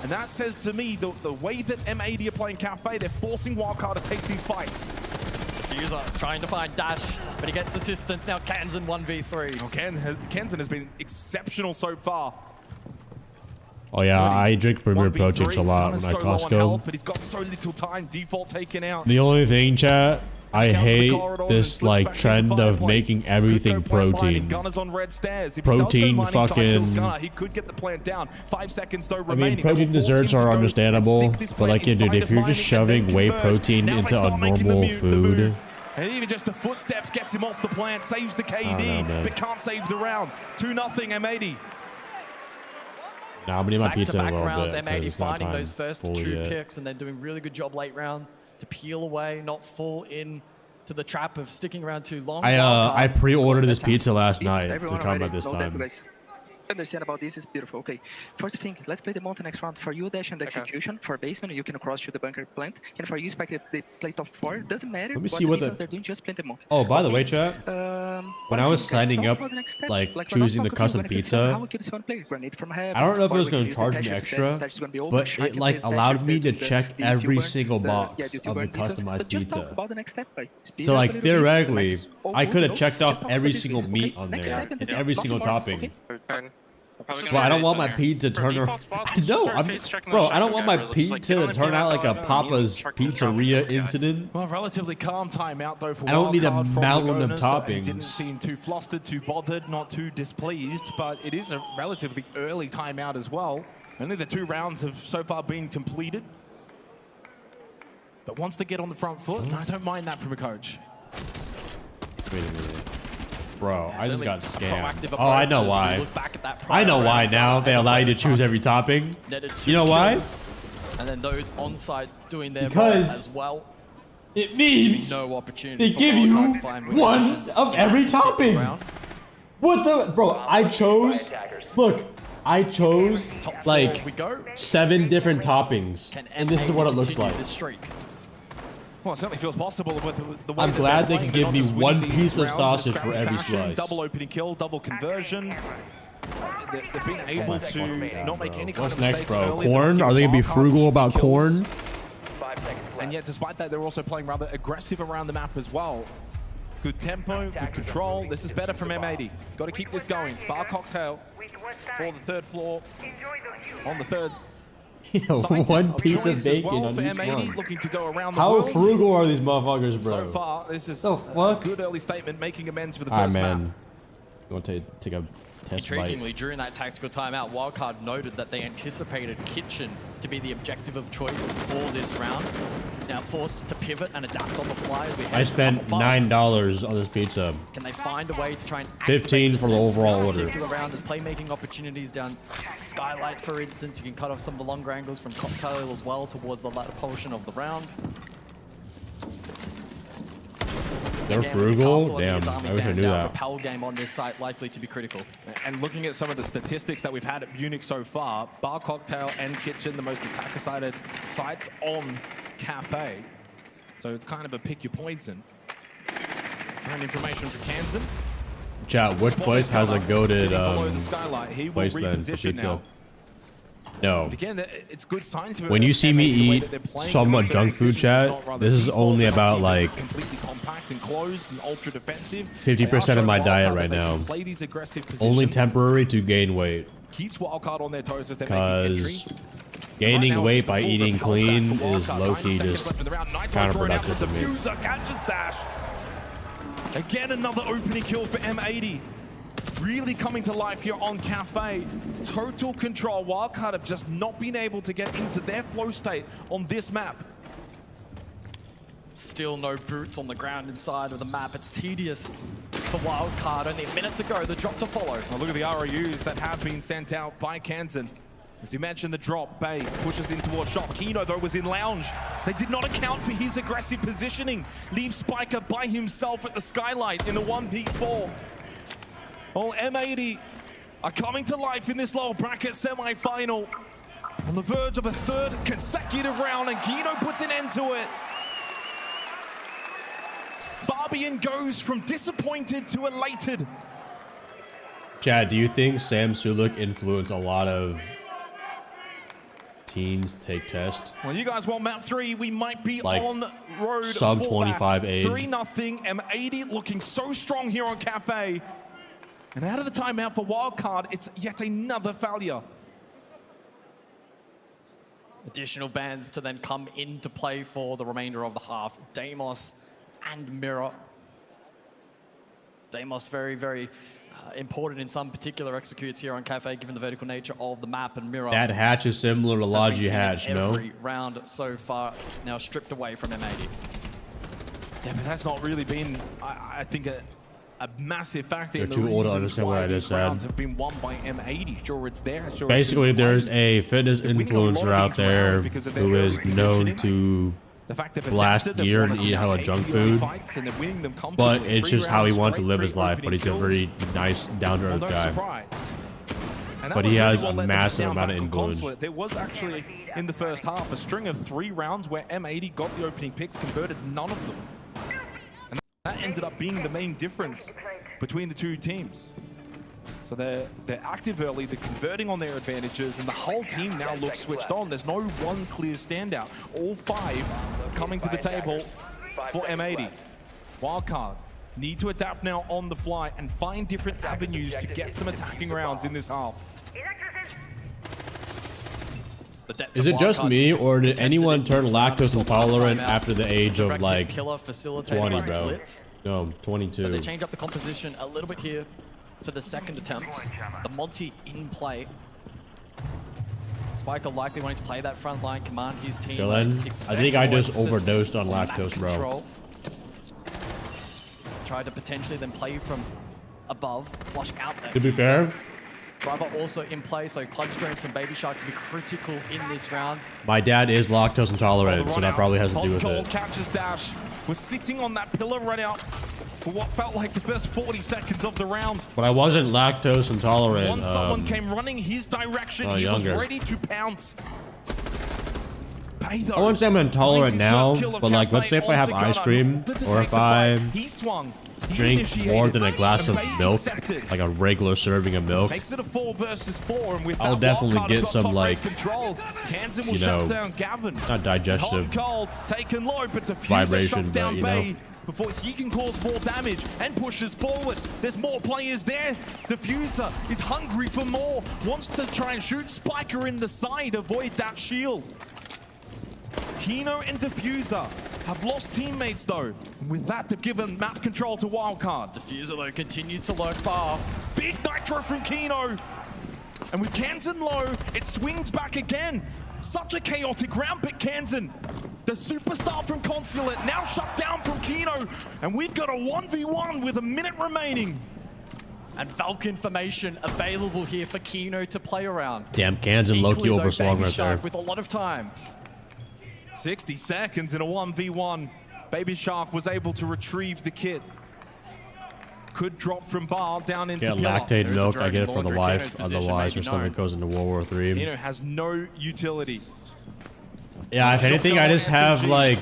And that says to me, the way that M80 are playing Cafe, they're forcing Wildcard to take these fights. Diffuser trying to find Dash, but he gets assistance. Now Kansan 1v3. Oh, Kansan has been exceptional so far. Oh yeah, I drink Premier 1v3, Proteins a lot when Gunner's I so low on Costco. health, but he's got so little time, default taken out. The only thing, chat, I hate this like trend of making everything protein. Gunner's on red stairs. If he does Protein go mining side, kills fucking. Gunner, he could get the plant down. 5 seconds though I remaining. mean, protein desserts are understandable, but like, yeah, dude, if you're just shoving whey protein into a normal food, And even just the footsteps gets him off the plant, saves the KD, but can't save the round. 2-0 M80. nah, I'm gonna eat my Back pizza to in a back little rounds, bit. 'Cause M80 it's not finding time those first fully 2 yet. picks and then doing really good job late round to peel away, not fall in to the trap of sticking around too long. I pre-ordered this Attack. pizza last night Everyone to come already at this know that, time. guys. Understand about this is beautiful. Okay, first thing, let's play the Monte next round. For you, Dash and execution. For basement, you can cross to the bunker plant. And for you, Spike, if they play top 4, doesn't matter. Let me see what the. they're doing. Just play the Monte. Oh, by the way, chat. When I was signing up, like choosing the custom pizza, I don't know if it was going to charge me extra, but it like allowed me to check every single box of the customized pizza. So like theoretically, I could have checked off every single meat on there and every single topping. But I don't want my pizza to turn around. No, bro, I don't want my pizza to turn out like a Papa's Pizzeria incident. Well, relatively calm timeout though for I don't need a Wildcard from mountain of Lagonas. He didn't toppings. seem too flustered, too bothered, not too displeased, but it is a relatively early timeout as well. Only the 2 rounds have so far been completed. But wants to get on the front foot, and I don't mind that from a coach. Wait a minute. Bro, I just got scammed. proactive Oh, I know approach why. to look back at that I know prior why round. now. They allow you to choose every topping. Netted 2 You know why? kills, and then those on site doing their Because role as well. It means no opportunity they for give Wildcard you to find win one conditions of in every that second topping. round. What the, bro? I chose. Look, I chose like 7 different toppings, and this is what it looks like. This streak. Well, it certainly feels possible with the way I'm that glad they're they can playing. give They're me not just one winning piece these of rounds in a sausage for scrappy every fashion. slice. Double opening kill, double conversion. They've been able to not make any kind What's of next, mistakes bro? early. They're Corn? not Are they gonna be giving frugal Wildcard about easy kills. corn? And yet, despite that, they're also playing rather aggressive around the map as well. Good tempo, good control. This is better from M80. Got to keep this going. Bar cocktail for the 3rd floor. On the 3rd. One piece of choice as bacon well on for each M80, one. looking to go around the How world. frugal are these motherfuckers, bro? So far, this is The a fuck? good early statement, making amends for the Alright, first map. man. You want to take a test bite? Intriguingly, during that tactical timeout, Wildcard noted that they anticipated Kitchen to be the objective of choice for this round. Now forced to pivot and adapt on the fly as we head I spent up above. $9 on this pizza. Can they find a way to try and 15 for the overall order. particular round as playmaking opportunities down Skylight, for instance. You can cut off some of the longer angles from Cocktail as well towards the latter portion of the round. They're Again, frugal? Castle and Damn, his army I wish I band knew down, that. Repel game on this site likely to be critical. And looking at some of the statistics that we've had at Munich so far, Bar Cocktail and Kitchen, the most attacker-sided sites on Cafe. So it's kind of a pick your poison. Trying information for Kansan. Chat, which place has a goated Sitting below the skylight. He will place then for reposition pizza? now. No. But again, it's good signs of When you see me eat somewhat junk food, chat, this is only about like completely compact and closed and ultra defensive. 50% of my diet right now. Only temporary to gain weight. Keeps Wildcard on their toes as they're making entry. Because gaining weight by eating clean is low-key just counterproductive to me. Diffuser catches dash. Again, another opening kill for M80. Really coming to life here on Cafe. Total control. Wildcard have just not been able to get into their flow state on this map. Still no boots on the ground inside of the map. It's tedious for Wildcard. Only a minute to go. The drop to follow. Now look at the ROUs that have been sent out by Kansan. As you mentioned, the drop, Bay pushes in towards shop. Kino, though, was in lounge. They did not account for his aggressive positioning. Leaves Spiker by himself at the skylight in a 1v4. Well, M80 are coming to life in this lower bracket semi-final. On the verge of a third consecutive round, and Kino puts an end to it. Fabian goes from disappointed to elated. Chad, do you think Sam Sulek influenced a lot of teens take test? Well, you guys want map 3. We might be like on road sub for 25 that. age. 3-0. M80 looking so strong here on Cafe. And out of the timeout for Wildcard, it's yet another failure. Additional bans to then come into play for the remainder of the half. Deimos and Mirror. Deimos very, very important in some particular executes here on Cafe, given the vertical nature of the map, and Mirror. That hatch is similar to Logi hatch, no? Every round so far now stripped away from M80. Yeah, but that's not really been, I think, a massive factor You're in the too old to reasons understand what why I these just rounds said. have been won by M80. Sure, it's there. Sure, Basically, it's been there's won. a fitness influencer out there who is known to blast gear and eat hella junk food, but it's just how he wants to live his life. But he's a very nice, down-to-earth guy. But he has a massive amount of influence. There was actually, in the first half, a string of 3 rounds where M80 got the opening picks, converted none of them. And that ended up being the main difference between the two teams. So they're active early, they're converting on their advantages, and the whole team now looks switched on. There's no one clear standout. All 5 coming to the table for M80. Wildcard need to adapt now on the fly and find different avenues to get some attacking rounds in this half. Is it just me, or did anyone turn lactose intolerant after the age of like 20, bro? No, 22. So they change up the composition a little bit here for the second attempt. The Monty in play. Spiker likely wanting to play that front line, command his team. Dylan, I think I just overdosed on lactose, bro. Tried to potentially then play from above, flush out that To be fair, Bravo also in play, so clutch drains from Baby Shark to be critical in this round. my dad is lactose intolerant, so that probably has to do with Cold it. catches dash. Was sitting on that pillar run out for what felt like the first 40 seconds of the round. But I wasn't lactose intolerant. Once someone came running his direction, he was ready to pounce. I wouldn't say I'm intolerant now, but like, let's say if I have ice cream, or if I drink more than a glass of milk, like a regular serving of milk, Makes it a 4 versus 4, and with I'll that definitely Wildcard get have got some top like, rate control. Kansan will you know, shut down Gavin. not digestive Hot and cold, taken low, but Diffuser vibration, shuts down but you Bay know. before he can cause more damage and pushes forward. There's more players there. Diffuser is hungry for more, wants to try and shoot Spiker in the side, avoid that shield. Kino and Diffuser have lost teammates though. With that, they've given map control to Wildcard. Diffuser though continues to lurk far. Big nitro from Kino. And with Kansan low, it swings back again. Such a chaotic round pick, Kansan. The superstar from Consulate now shut down from Kino. And we've got a 1v1 with a minute remaining. And Falcon formation available here for Kino to play around. Damn, Kansan low-key overswung right there. With a lot of time. 60 seconds in a 1v1. Baby Shark was able to retrieve the kit. Could drop from bar down into Get pillar. lactate milk, I get it for the Kino's wife, position otherwise may or be something known. goes into World War III. Kino has no utility. Yeah, if anything, I just have like...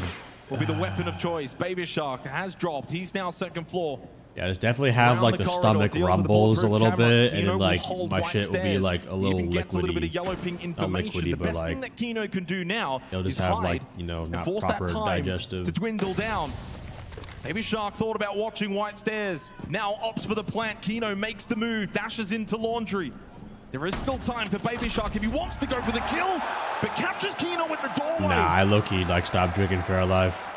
Will be the weapon of choice. Baby Shark has dropped. He's now second floor. Yeah, just definitely have like the stomach rumbles a little bit, and then like my shit will be like a little liquidy, not liquidy, but like that Kino can do now they'll just have like, you know, not proper digestive. To dwindle down. Baby Shark thought about watching White Stairs. Now opts for the plant. Kino makes the move, dashes into Laundry. There is still time for Baby Shark if he wants to go for the kill, but captures Kino at the doorway. Nah, I low-key like stopped drinking Fairlife.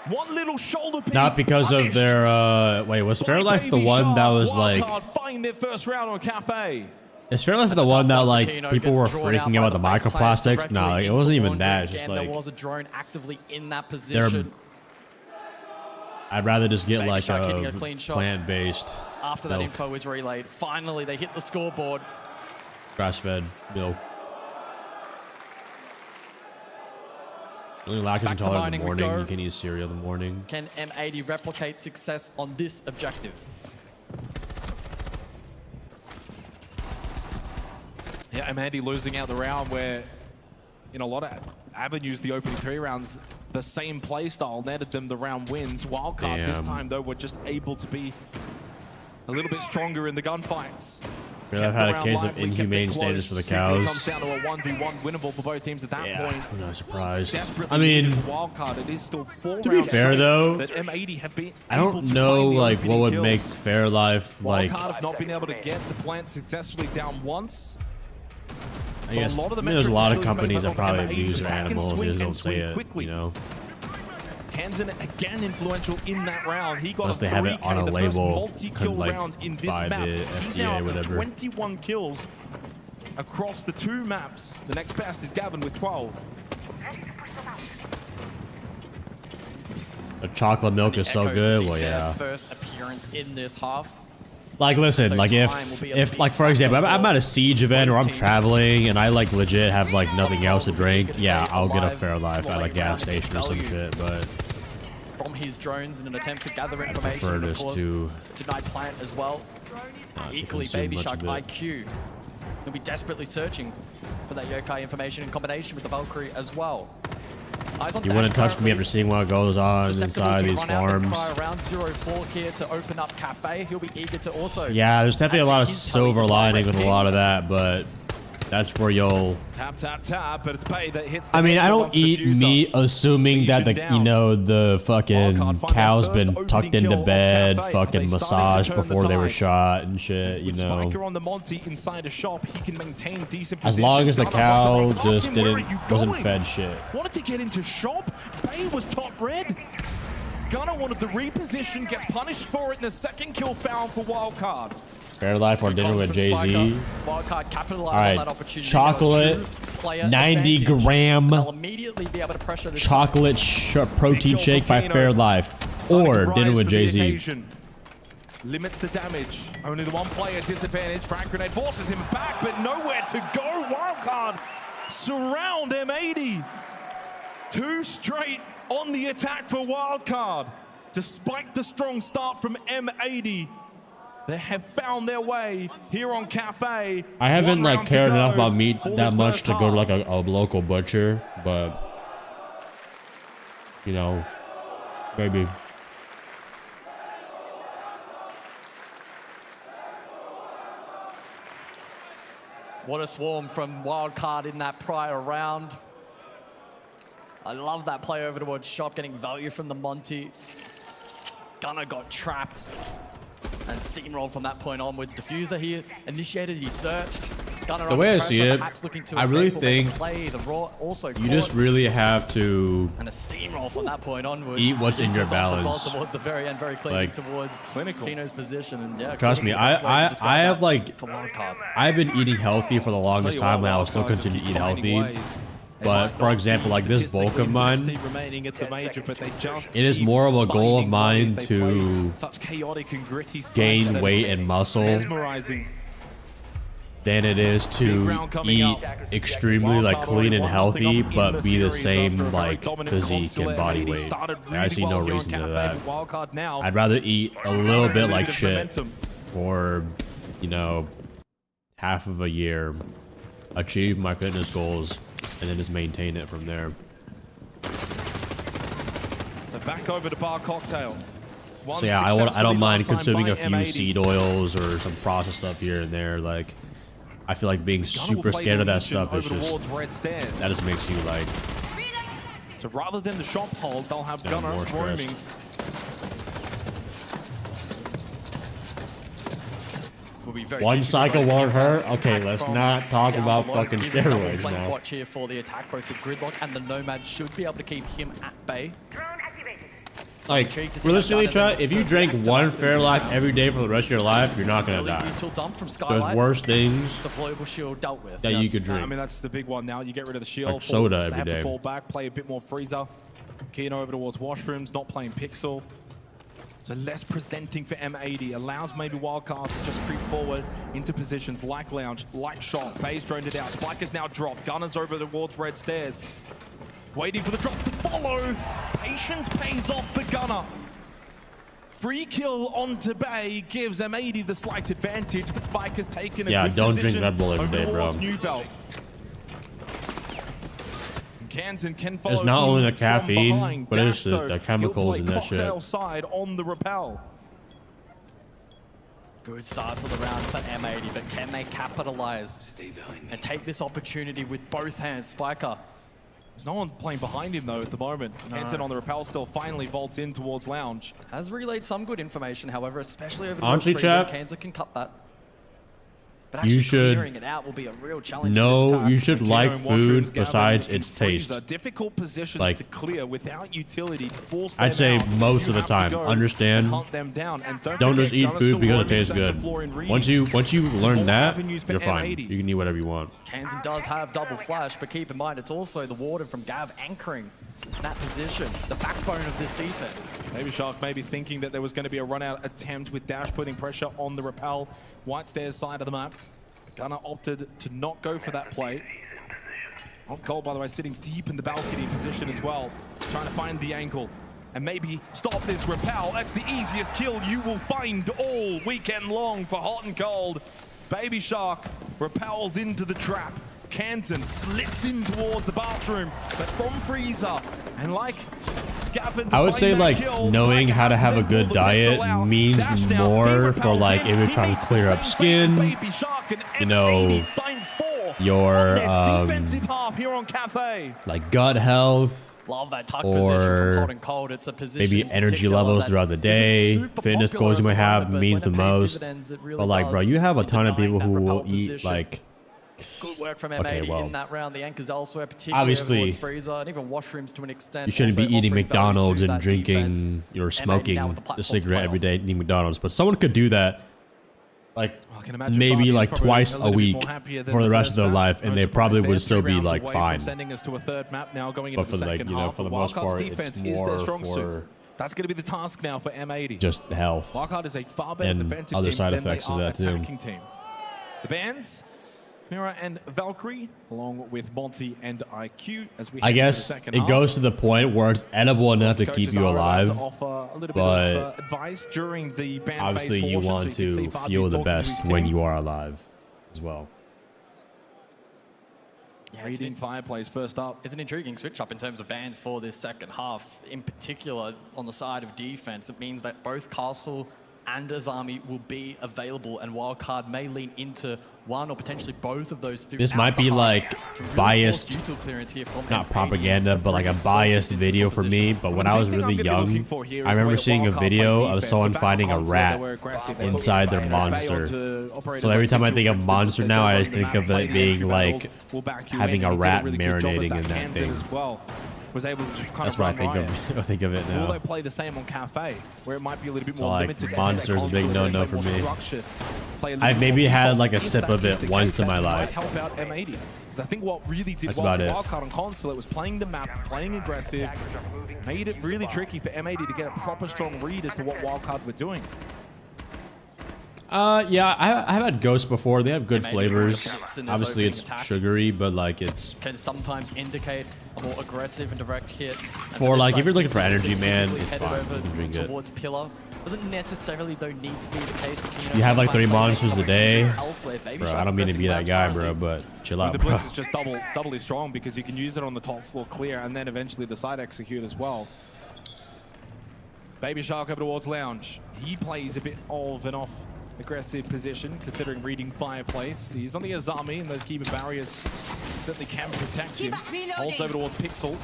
One little shoulder peek. Not because of their wait, was Fairlife the one that was like find their first round on Cafe? Is Fairlife the one that like people were freaking out about the microplastics? No, like, it wasn't even that. It's just like there was a drone actively in that position. I'd rather just get like a plant-based. After that info is relayed, finally they hit the scoreboard. Grass-fed milk. Only lactose intolerant in the morning. You can eat cereal in the morning. Can M80 replicate success on this objective? Yeah, M80 losing out the round where, in a lot of avenues, the opening 3 rounds, the same play style netted them the round wins. Wildcard this time, though, were just able to be a little bit stronger in the gunfights. Really, I've had a case of inhumane status for the cows. It comes down to a 1v1 winnable for both teams at that point. I'm not surprised. Desperately I mean, Wildcard, it is still 4 to be fair though, that M80 have been I don't know like what would make Fairlife like. Wildcard have not been able to get the plant successfully down once. I guess there's a lot of companies that probably abuse their animals. They just don't say it, you know. Kansan again influential in that round. He got unless they have it on a label, couldn't like buy the He's now FDA up to whatever. 21 kills across the 2 maps. The next best is Gavin with 12. The chocolate milk is so good. Well, yeah. First appearance in this half. Like, listen, like if like for example, I'm at a siege event or I'm traveling and I like legit have like nothing else to drink, yeah, I'll get a Fairlife at a gas station or some shit. But from his drones in an attempt to gather information, and of course, denied plant as well. Equally, Baby Shark IQ. He'll be desperately searching for that yokai information in combination with the Valkyrie as well. You wouldn't touch me after seeing what goes on inside these farms. Around 0-4 here to open up Cafe. He'll be eager to also. Yeah, there's definitely a lot of silver lining with a lot of that, but that's where you'll tap, but it's Bay that hits the I mean, I don't eat meat assuming that the the fucking cow's been tucked into bed, fucking massaged before they were shot and shit, you know. On the Monty inside a shop, he can maintain decent as long as the cow just wasn't fed shit. Wanted to get into shop. Bay was top red. Gunner wanted the reposition, gets punished for it in the second kill foul for Wildcard. Fairlife or dinner with Jay-Z. Wildcard capitalize All right, on that opportunity. chocolate, 90 gram chocolate protein shake by Fairlife or dinner with Jay-Z. Limits the damage. Only the one player disadvantage. Frag grenade forces him back, but nowhere to go. Wildcard surround M80. 2 straight on the attack for Wildcard. Despite the strong start from M80. They have found their way here on Cafe. I haven't like cared enough about meat that much to go to like a local butcher, but you know, maybe. What a swarm from Wildcard in that prior round. I love that play over towards shop, getting value from the Monty. Gunner got trapped and steamrolled from that point onwards. Diffuser here initiated, he searched. Gunner the way I see it, I really think you just really have to and a steamroll from that point onwards. Eat what's in your balance. Well towards the very end, very clean like, towards Kino's position. And yeah, trust me, I have like I've been eating healthy for the longest time, and I will still continue to eat healthy. But for example, like this bulk of mine, it is more of a goal of mine to gain weight and muscle than it is to eat extremely like clean and healthy, but be the same like physique and body weight. I see no reason to that. I'd rather eat a little bit like shit for, you know, half of a year, achieve my fitness goals, and then just maintain it from there. So back over to Bar Cocktail. So yeah, I don't mind consuming a few seed oils or some processed stuff here and there. Like, I feel like being super scared of that stuff is just, that just makes you like. So rather than the shop hold, they'll have Gunner roaming. One cycle won't hurt. Okay, let's not talk about fucking steroids now. Watch here for the attack. Both the Gridlock and the Nomad should be able to keep him at bay. Like, realistically, chat, if you drank one Fairlock every day for the rest of your life, you're not gonna die. There's worse things that you could drink. I mean, that's the big one now. You get rid of the shield. Like soda every they have day. to fall back, play a bit more Freezer. Kino over towards Washrooms, not playing Pixel. So less presenting for M80. Allows maybe Wildcard to just creep forward into positions like Lounge, like Shot. Bay's droned it out. Spike is now dropped. Gunner's over towards Red Stairs. Waiting for the drop to follow. Patience pays off for Gunner. Free kill onto Bay gives M80 the slight advantage, but Spike has taken a good don't position drink Red Bull every day, bro. New Belt. Kansan can follow. It's not only the from caffeine, behind. but it's the chemicals in that shit. Cocktail side on the rappel. Good start to the round for M80, but can they capitalize and take this opportunity with both hands? Spiker. There's no one playing behind him, though, at the moment. Kansan on the rappel still finally vaults in towards Lounge. Has relayed some good information, however, especially over the Honestly, chat, Kansan can cut that. But actually clearing it out will be a real challenge. No, you should like food besides its taste. Difficult positions like, to clear without utility to force I'd say most of the time. Understand? Don't just eat food because it tastes good. Once you learn that, you're fine. You can eat whatever you want. Kansan does have double flash, but keep in mind it's also the Warden from Gav anchoring in that position, the backbone of this defense. Maybe Shark maybe thinking that there was going to be a run-out attempt with Dash putting pressure on the rappel. White Stairs side of the map. Gunner opted to not go for that play. Hot Cold, by the way, sitting deep in the balcony position as well, trying to find the angle and maybe stop this rappel. That's the easiest kill you will find all weekend long for Hot and Cold. Baby Shark rappels into the trap. Kansan slips in towards the bathroom, but from Freezer, and like Gavin, I would say like knowing how to have a good diet means more for like if you're trying to clear up skin, you know, your like gut health, Love that tuck position from Hot and Cold. It's a position maybe energy levels throughout the day, fitness goals you might have means the most. But like, bro, you have a ton of people who will eat like. Good work from M80 in that round. The anchors elsewhere, particularly obviously, towards Freezer and even Washrooms to an extent. You shouldn't be eating McDonald's and drinking or smoking a cigarette every day, eating McDonald's. But someone could do that, like maybe like twice a week for the rest of their life, and they probably would still be like fine. But for like, you know, for the most part, it's more for that's going to be the task now for M80. Just health Wildcard is a far better and defensive other team side than effects they of are that too. attacking team. The bands. Mira and Valkyrie, along with Monty and IQ, as we I guess it goes to the point where it's edible enough to keep you alive, but obviously you want to feel the best when you are alive as well. Yeah, Radiant Fireplace first up. It's an intriguing switch up in terms of bans for this second half. In particular, on the side of defense, it means that both Castle and Azami will be available, and Wildcard may lean into one or potentially both of those. This might be like biased, not propaganda, but like a biased video for me. But when I was really young, I remember seeing a video of someone finding a rat inside their monster. So every time I think of monster now, I just think of it being like having a rat marinating in that thing. Was able to kind That's of what I think of it now. Will they play the same on Cafe, where it might be a little bit more like limited? Monster's a big no-no for me. I've maybe had like a sip of it once in my life. Help out M80, because I think what really did That's well about for it. Wildcard on console, it was playing the map, playing aggressive, made it really tricky for M80 to get a proper strong read as to what Wildcard were doing. Yeah, I've had Ghost before. They have good flavors. Obviously, it's sugary, but like it's can sometimes indicate a more aggressive and direct hit. For like if you're looking for energy, man, it's fine. You can drink it. Towards Pillar doesn't necessarily though need to be the case. You have like 3 monsters a day, bro. I don't mean to be that guy, bro, but chill out, The bro. blitz is just doubly strong because you can use it on the top floor clear and then eventually the side execute as well. Baby Shark over towards Lounge. He plays a bit of an off-aggressive position, considering reading Fireplace. He's on the Azami, and those keeper barriers certainly can protect him. Holds over towards Pixel.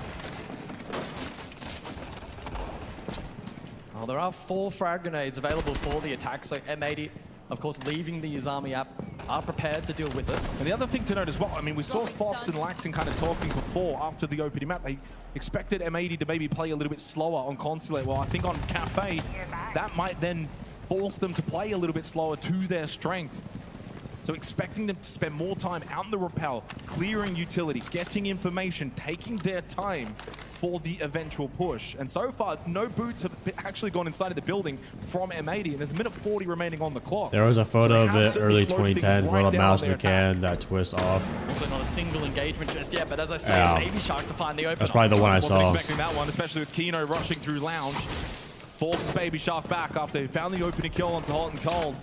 Well, there are 4 frag grenades available for the attack, so M80, of course, leaving the Azami app, are prepared to deal with it. And the other thing to note as well, I mean, we saw Fox and Laxon kind of talking before, after the opening map. They expected M80 to maybe play a little bit slower on Consulate. Well, I think on Cafe, that might then force them to play a little bit slower to their strength. So expecting them to spend more time out in the rappel, clearing utility, getting information, taking their time for the eventual push. And so far, no boots have actually gone inside of the building from M80, and there's a minute 40 remaining on the clock. There was a photo of it early 2010, little mouse in the can, that twist off. Also not a single engagement just yet, but as I say, Yeah. Baby Shark to find the open. That's probably the one I saw. Wasn't expecting that one, especially with Kino rushing through Lounge. Forces Baby Shark back after he found the opening kill onto Hot and Cold.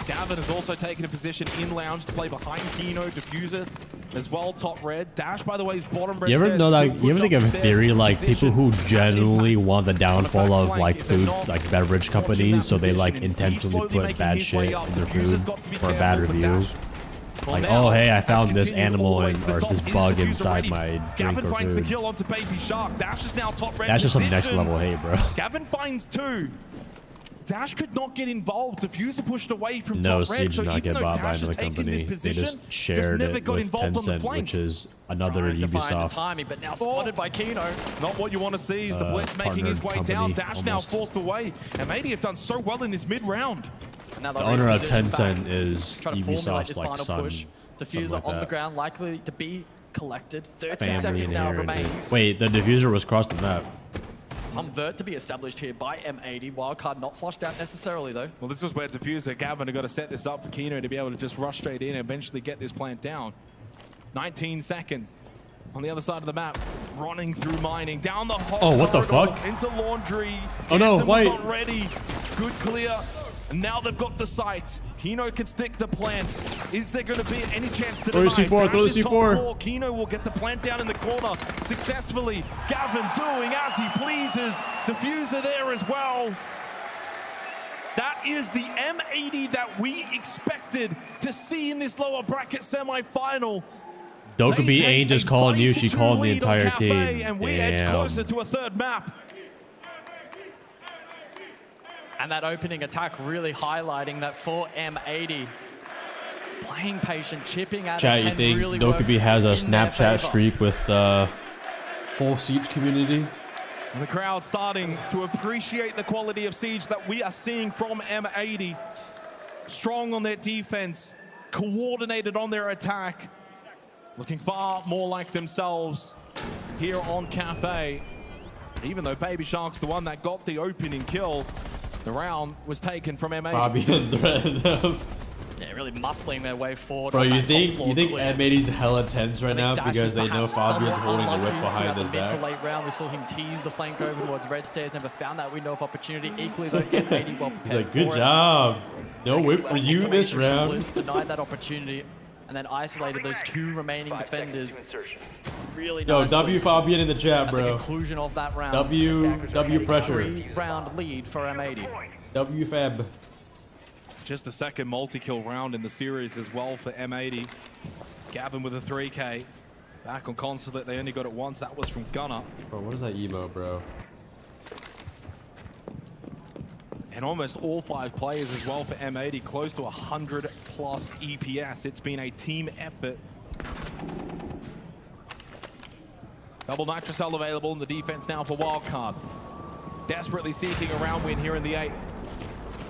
Gavin has also taken a position in Lounge to play behind Kino, Diffuser as well, top red. Dash, by the way, is bottom red. You ever know that? You ever think of a theory like people who genuinely want the downfall of like food, like beverage companies, so they like intentionally put bad shit in their food for a bad review? Like, oh hey, I found this animal or this bug inside my drink or finds the food. kill onto Baby Shark. Dash is now top red. That's just some position. next level hate, bro. Gavin finds 2. Dash could not get involved. Diffuser pushed away from No, top red. Siege So did not even get though bought by Dash has another taken company. this They position, just shared never it got with involved on the Tencent, flank. which is another Trying to find the Ubisoft. timing, but now spotted by Kino. Not what you want to see is the Blitz making his way partnered down. company, Dash now almost. Oh, forced away. And maybe have done so well in this mid-round. Now The owner of reposition Tencent back, is trying to formulate Ubisoft's his like final son. push. something Diffuser like on the that. ground, likely to be collected. 30 Family seconds now inherited. remains. Wait, the diffuser was crossed the map. Some vert to be established here by M80. Wildcard not flushed out necessarily, though. Well, this is where Diffuser, Gavin have got to set this up for Kino to be able to just rush straight in and eventually get this plant down. 19 seconds on the other side of the map, running through mining, down the hole. Oh, what the fuck? Into Laundry. Oh no, Canton was wait. not ready. Good clear. And now they've got the site. Kino can stick the plant. Is there going to be any chance to Throw the deny? C4, Dash throw the is top C4. four. Kino will get the plant down in the corner successfully. Gavin doing as he pleases. Diffuser there as well. That is the M80 that we expected to see in this lower bracket semi-final. Dokkaebi ain't just calling you, she called the lead on entire Cafe, team. And we edge Damn. closer to a third map. And that opening attack really highlighting that for M80. Playing patient, chipping at Chat, it you can think really Dokkaebi work has a in their Snapchat favor. streak with the whole Siege community? And the crowd starting to appreciate the quality of Siege that we are seeing from M80. Strong on their defense, coordinated on their attack, looking far more like themselves here on Cafe. Even though Baby Shark's the one that got the opening kill, the round was taken from M80. Fabian threat. Yeah, really muscling their way forward. Bro, on you that think top floor clear. M80's hella tense right now Dash because was they know perhaps Fabian's somewhat holding the whip unlucky behind throughout his the mid to back? late round. We saw him tease the flank over towards Red Stairs, never found that window of opportunity. Equally though, M80 well He's prepared like, good for it. job. No whip for you this Information from round. Blitz denied that opportunity and then isolated those two remaining defenders really Yo, nicely. W Fabian in the chat, At the bro. conclusion of that round. W pressure. 3-round lead for M80. W Fab. Just the second multi-kill round in the series as well for M80. Gavin with a 3K. Back on Consulate, they only got it once. That was from Gunner. Bro, what is that emo, bro? And almost all 5 players as well for M80, close to 100 plus EPS. It's been a team effort. Double Nitrocell available in the defense now for Wildcard. Desperately seeking a round win here in the 8th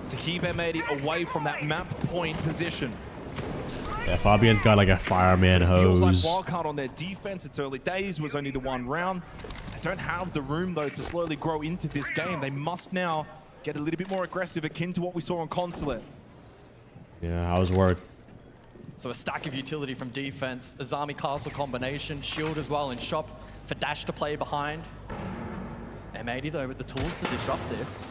to keep M80 away from that map point position. Yeah, Fabian's got like a fireman Feels like hose. Wildcard on their defense. It's early days, was only the 1 round. They don't have the room though to slowly grow into this game. They must now get a little bit more aggressive, akin to what we saw on Consulate. Yeah, how's work? So a stack of utility from defense, Azami Castle combination, shield as well, and shop for Dash to play behind. M80 though with the tools to disrupt this.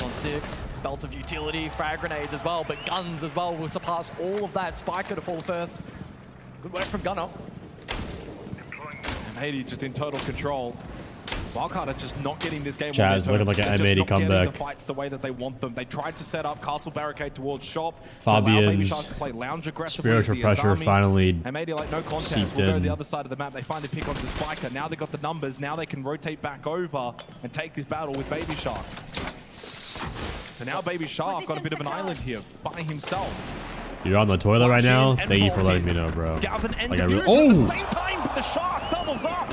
On 6, belt of utility, frag grenades as well, but guns as well will surpass all of that. Spiker to fall first. Good work from Gunner. M80 just in total control. Wildcard are just not getting this game. Chaz looking like an M80 comeback. The fights the way that they want them. They tried to set up Castle Barricade towards Shop. Fabian's to play lounge spiritual pressure finally M80 like no contest. We'll go to the other side of the map. They finally pick onto Spiker. Now they've got the numbers. Now they can rotate back over and take this battle with Baby Shark. So now Baby Shark got a bit of an island here by himself. You're on the toilet right now? Thank you for letting me know, bro. Gavin and like at the same time, but the Shark doubles up.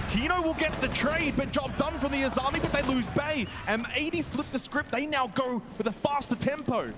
Kino will get the trade, but job done from the Azami, but they lose Bay. M80 flip the script. They now go with a faster tempo.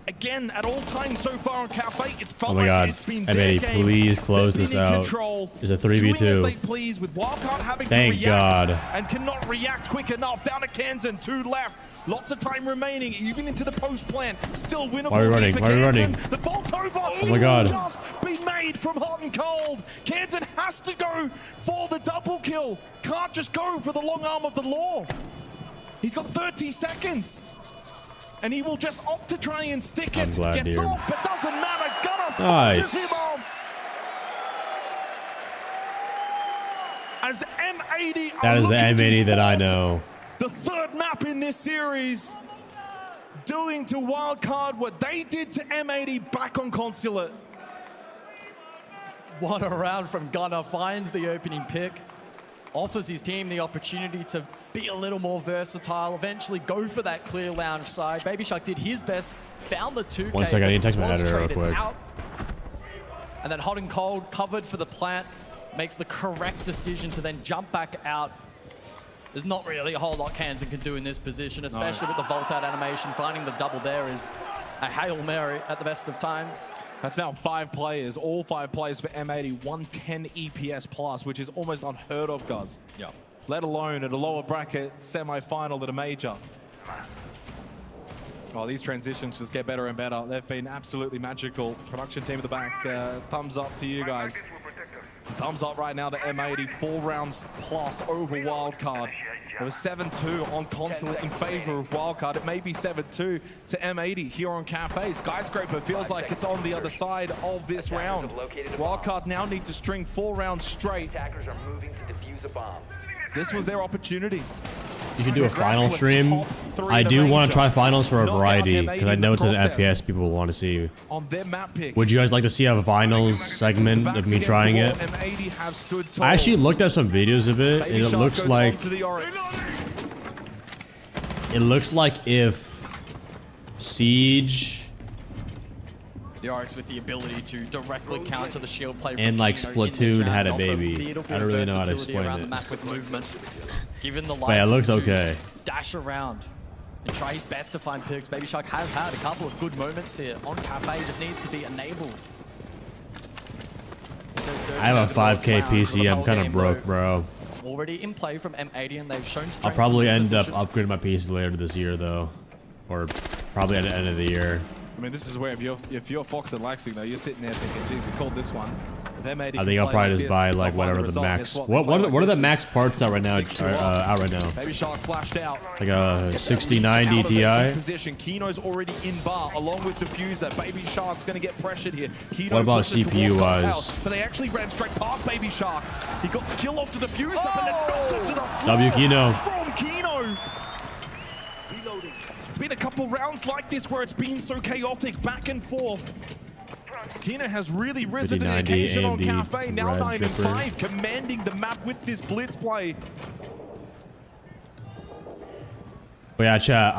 Again, at all times so far on Cafe, it's felt oh my God. It's been M80, please close this out. It's a 3v2. They please with Wildcard having Thank to react God. and cannot react quick enough. Down to Kansan, 2 left. Lots of time remaining, even into the post plan. Still winnable. Why are we running? Why are we running? The vault over. Oh my God. Just be made from hot and cold. Kansan has to go for the double kill. Can't just go for the long arm of the law. He's got 30 seconds. And he will just opt to try and stick it. Gets off, but doesn't matter. Gunner forces him off. As M80 that is the M80 that I know. The third map in this series, doing to Wildcard what they did to M80 back on Consulate. What a round from Gunner. Finds the opening pick. Offers his team the opportunity to be a little more versatile, eventually go for that clear lounge side. Baby Shark did his best, found the 2K. 1 second, I need to text my editor real quick. Out. And then hot and cold, covered for the plant, makes the correct decision to then jump back out. There's not really a whole lot Kansan can do in this position, especially with the vault out animation. Finding the double there is a Hail Mary at the best of times. That's now 5 players, all 5 players for M80, 110 EPS plus, which is almost unheard of, guys. Yeah. Let alone at a lower bracket semi-final at a major. Oh, these transitions just get better and better. They've been absolutely magical. Production team at the back, thumbs up to you guys. Thumbs up right now to M80, 4 rounds plus over Wildcard. It was 7-2 on Consulate in favor of Wildcard. It may be 7-2 to M80 here on Cafe. Skyscraper feels like it's on the other side of this round. Wildcard now need to string 4 rounds straight. This was their opportunity. You should do a final stream. I do want to try finals for a variety because I know it's an FPS people want to see. On their map pick. Would you guys like to see a finals segment of me trying it? I actually looked at some videos of it, and it looks like if Siege The Oryx with the ability to directly counter the shield play and like Splatoon had a baby. I don't really know how to explain around it. the map with movement. Given the But it looks okay. Dash around and try his best to find picks. Baby Shark has had a couple of good moments here on Cafe. Just needs to be enabled. I have a 5K PC. I'm kind of broke, bro. Already in play from M80, and they've shown strength. I'll probably end up upgrading my PC later this year, though, or probably at the end of the year. I mean, this is where if you're Fox and Laxing, though, you're sitting there thinking, geez, we called this one. I think I'll probably just buy like whatever the max. What are the max parts out right now? Out right now. Baby Shark flashed out. Like a 6090 Ti. Position. Kino's already in bar along with Diffuser. Baby Shark's going to get pressured here. Kino what about CPU wise? But they actually ran straight past Baby Shark. He got the kill onto Diffuser, but then knocked it to the floor W Kino. from Kino. It's been a couple rounds like this where it's been so chaotic, back and forth. Kino has really risen to the occasion on Cafe, now 9-5, commanding the map with this blitz play. But yeah, chat,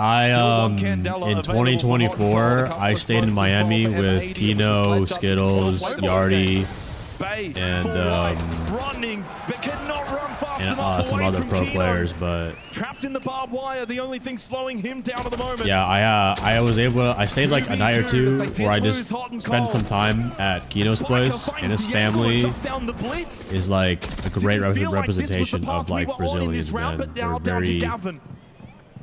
in 2024, I stayed in Miami with Kino, Skittles, Yardi, and some other pro players, but trapped in the barbed wire, the only thing slowing him down at the moment. Yeah, I stayed like a night or two where I just spent some time at Kino's place, and his family is like a great representation of like Brazilians, man. They're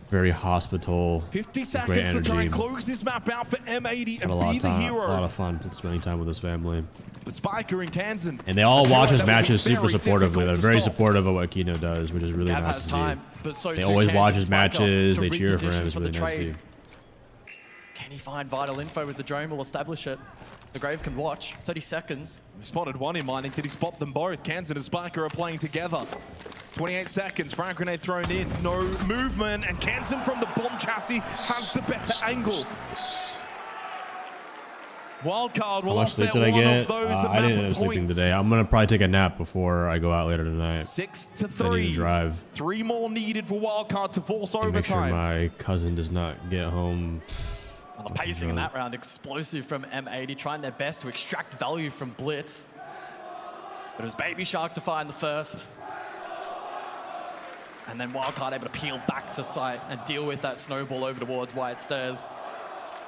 very hospitable, 50 great energy. To try and close this map out for M80 and be the hero. A lot of fun spending time with his family. But Spiker and Kansan. And they all watch his matches super supportively. They're very supportive of what Kino does, which is really nice to see. They always watch his matches. They cheer for him. It's really nice to see. Can he find vital info with the drone? Will establish it. The Grave can watch. 30 seconds. We spotted one in mining. Did he spot them both? Kansan and Spiker are playing together. 28 seconds, frag grenade thrown in, no movement, and Kenton from the bomb chassis has the better angle. Wildcard will offset one of those I didn't end up sleeping today. I'm gonna probably take a nap before I go out later tonight. 6-3. I need to drive. 3 more needed for Wildcard to force Make overtime. sure my cousin does not get home. Well, the pacing in that round, explosive from M80, trying their best to extract value from Blitz. But it was Baby Shark to find the first. And then Wildcard able to peel back to sight and deal with that snowball over towards White Stairs.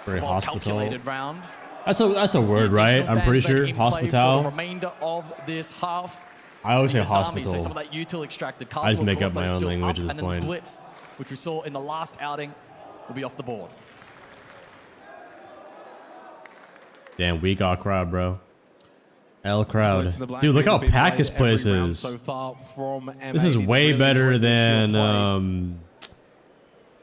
Very Well hospital. calculated round. That's a word, right? I'm pretty sure. Hospital. For the remainder of this half. I always say Army, hospital. so some of that util extracted. I just Castle, make of up course, my though, own still language up, at this and then point. Blitz, which we saw in the last outing, will be off the board. Damn, we got crowd, bro. L crowd. Dude, look how packed this place is. So far from This is M80. way Really better enjoyed this short than play.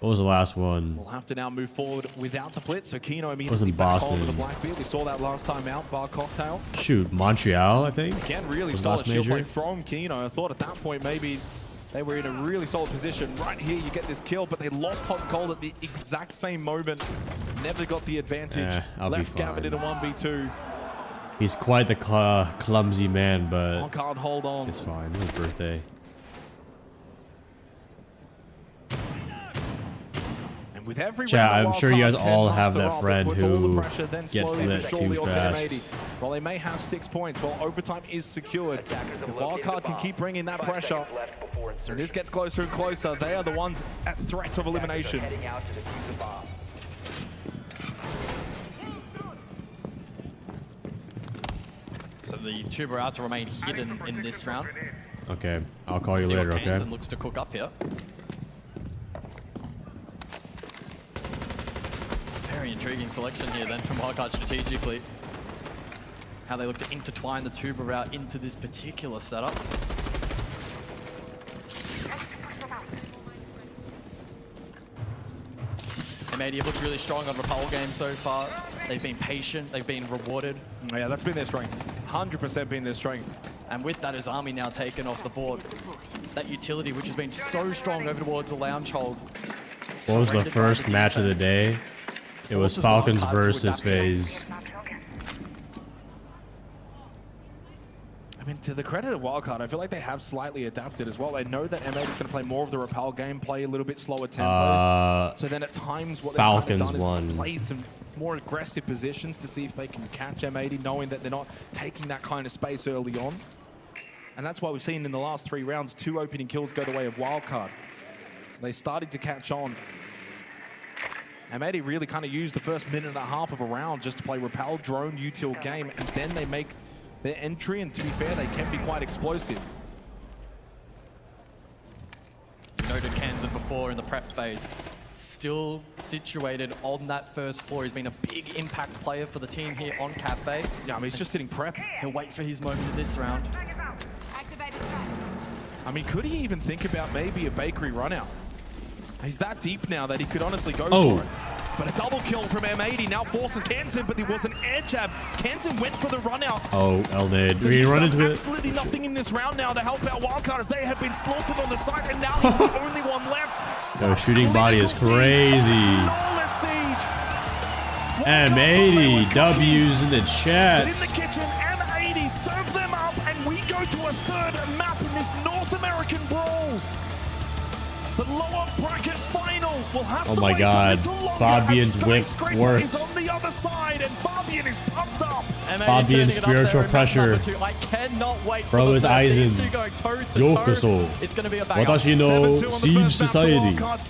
what was the last one? We'll have to now move forward without the blitz. So Kino Was immediately in back on Boston. with the Blackbeard. We saw that last time out, bar cocktail. Shoot, Montreal, I think. Again, really Was solid last shield play major. from Kino. I thought at that point maybe they were in a really solid position. Right here, you get this kill, but they lost hot and cold at the exact same moment. Never got the advantage. I'll be Left Gavin in a fine. 1v2. He's quite the clumsy man, but Can't hold on. it's fine. It's his birthday. And with every Chat, round, I'm sure you guys Wildcard all can have muster that up. friend It puts all the who pressure, then gets slowly lit but too surely onto fast. M80. While they may have 6 points, well, overtime is secured. If Wildcard can keep bringing that pressure, and this gets closer and closer, they are the ones at threat of elimination. So the tuber out to remain hidden in this round. Okay, I'll call you See later, what okay? Kansan looks to cook up here. Very intriguing selection here then from Wildcard strategically. How they look to intertwine the tuber route into this particular setup. M80 have looked really strong on Repel game so far. They've been patient, they've been rewarded. Yeah, that's been their strength. 100% been their strength. And with that, his army now taken off the board. That utility, which has been so strong over towards the lounge hold. What was the first match of the day? It was Falcons versus FaZe. I mean, to the credit of Wildcard, I feel like they have slightly adapted as well. They know that M8 is going to play more of the Repel game, play a little bit slower tempo. So then at times what Falcons they've kind of done won. is played some more aggressive positions to see if they can catch M80, knowing that they're not taking that kind of space early on. And that's why we've seen in the last 3 rounds, 2 opening kills go the way of Wildcard. So they started to catch on. M80 really kind of used the first minute and a half of a round just to play Repel, drone, util game, and then they make their entry, and to be fair, they can be quite explosive. Noted Kansan before in the prep phase. Still situated on that first floor. He's been a big impact player for the team here on Cafe. Yeah, I mean, he's just sitting prep. He'll wait for his moment in this round. I mean, could he even think about maybe a bakery run out? He's that deep now that he could honestly go for it. But a double kill from M80 now forces Kansan, but there was an air jab. Kansan went for the run out. Oh, Elnade. So We he's run done into it. absolutely nothing in this round now to help out Wildcard as they have been slaughtered on the side, and now he's the only one left. Yo, shooting body is crazy. Flawless siege. M80 W's in the chat. But in the kitchen, M80 serve them up, and we go to a 3rd map in this North American brawl. The lower bracket final will have Oh to my wait God. a little longer Fabian's as whip Skyscraper works. is on the other side, and Fabian is pumped up. Fabian spiritual pressure. I cannot wait Bro for is the third. These Eisen. two going toe to toe. Yokoso. It's going to be a banger. Watashi no 7-2 on the Siege first map to Society. Wildcard,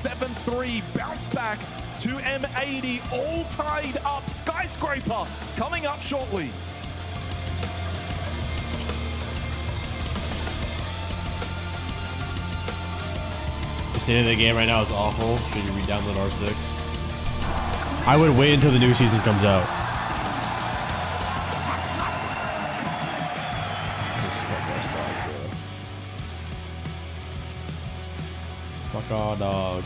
7-3, bounce back to M80, all tied up. Skyscraper coming up shortly. The state of the game right now is awful. Should you re-download R6? I would wait until the new season comes out. This fuck ass dog, bro. Fuck all dog.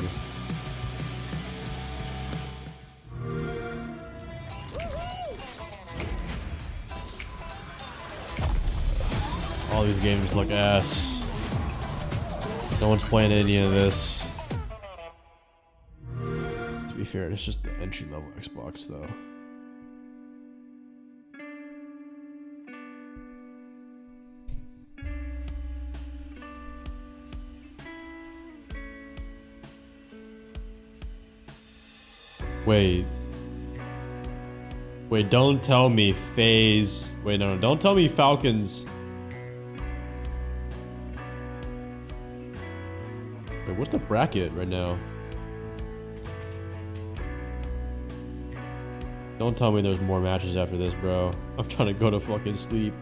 All these games look ass. No one's playing any of this. To be fair, it's just the entry-level Xbox, though. Wait, don't tell me FaZe. Wait, no, don't tell me Falcons. Wait, what's the bracket right now? Don't tell me there's more matches after this, bro. I'm trying to go to fucking sleep.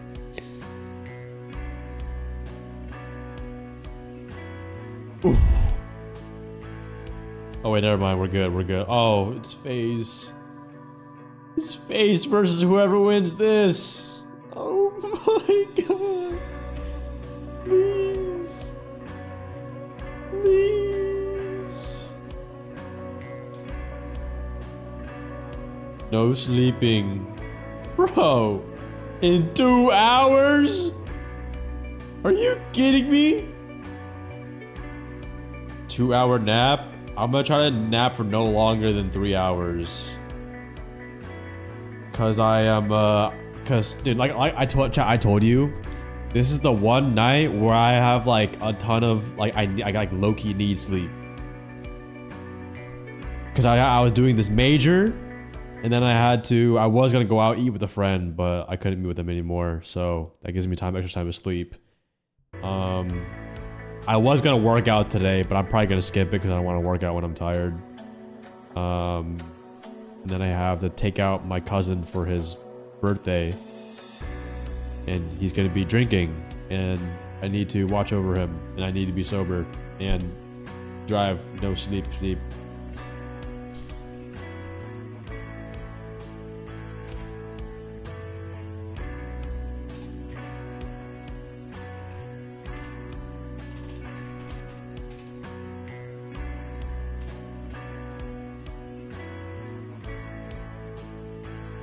Oof. Oh wait, never mind. We're good. Oh, it's FaZe. It's FaZe versus whoever wins this. Oh my god. Please. Please. No sleeping. Bro. In 2 hours? Are you kidding me? 2-hour nap? I'm gonna try to nap for no longer than 3 hours. Cause I am, dude, like I told you, this is the one night where I have like a ton of, like, I like low-key need sleep. Cause I was doing this major, and then I was gonna go out eat with a friend, but I couldn't meet with them anymore. So that gives me extra time to sleep. I was gonna work out today, but I'm probably gonna skip it because I don't want to work out when I'm tired. And then I have to take out my cousin for his birthday, and he's gonna be drinking, and I need to watch over him, and I need to be sober and drive, no sleep.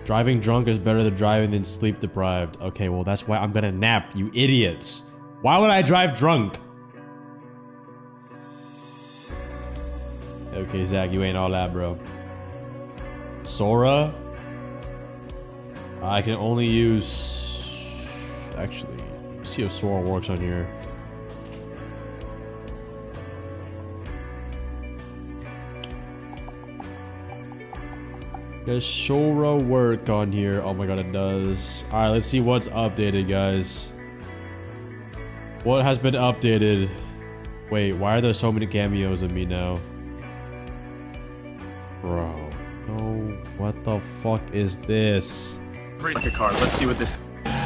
Driving drunk is better than driving than sleep deprived. Okay, well that's why I'm gonna nap, you idiots. Why would I drive drunk? Okay, Zach, you ain't all that, bro. Sora? I can only use... Actually, let's see if Sora works on here. Does Sora work on here? Oh my god, it does. Alright, let's see what's updated, guys. What has been updated? Wait, why are there so many cameos of me now? Bro. No, what the fuck is this? Bucket card, let's see what this...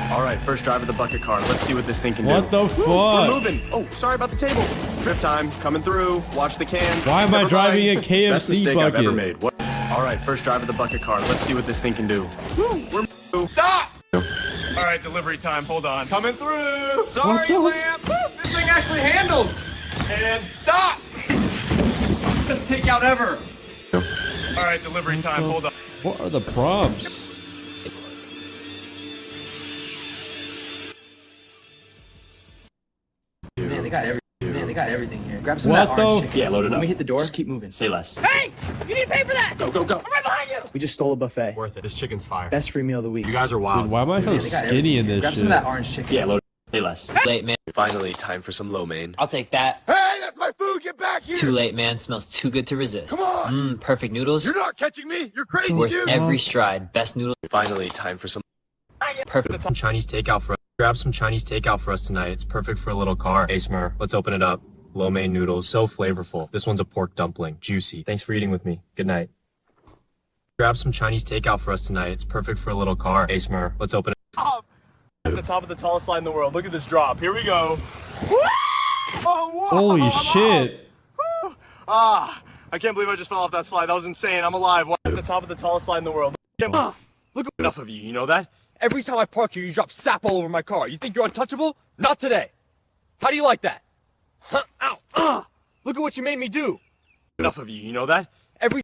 Alright, first drive of the bucket card. Let's see what this thing can do. What the fuck? We're moving. Oh, sorry about the table. Trip time, coming through. Watch the can. Why am I driving a KFC Best mistake bucket? I've ever made. What? Alright, first drive of the bucket card. Let's see what this thing can do. We're Stop! Alright, delivery time. Hold on. Coming through. Sorry, lamp. This thing actually handles. And stop! Best takeout ever. Alright, delivery time. Hold on. What are the prompts? Man, they got everything here. Grab some of that orange chicken. Yeah, load it up. Let me hit the door. Just keep moving. Say less. Hey! You need to pay for that! Go, go, go. I'm right behind you! We just stole a buffet. Worth it. This chicken's fire. Best free meal of the week. You guys are wild. Dude, why am I so skinny in this Grab shit? some of that orange chicken. Yeah, load it. Say less. Late, man. Finally, time for some lo mein. I'll take that. Hey, that's my food. Get back here. Too late, man. Smells too good to resist. Come on. Perfect noodles. You're not catching me. You're crazy, Worth dude. every stride. Best noodles. Finally, time for some... Perfect. Some Chinese takeout for us. Grab some Chinese takeout for us tonight. It's perfect for a little car. Hey, Smur, let's open it up. Lo mein noodles, so flavorful. This one's a pork dumpling, juicy. Thanks for eating with me. Good night. Grab some Chinese takeout for us tonight. It's perfect for a little car. Hey, Smur, let's open it up. At the top of the tallest slide in the world. Look at this drop. Here we go. Oh, holy shit. I can't believe I just fell off that slide. That was insane. I'm alive. At the top of the tallest slide in the world. Look, enough of you. You know that? Every time I park here, you drop sap all over my car. You think you're untouchable? Not today. How do you like that? Huh? Ow! Look at what you made me do. Enough of you. You know that? Every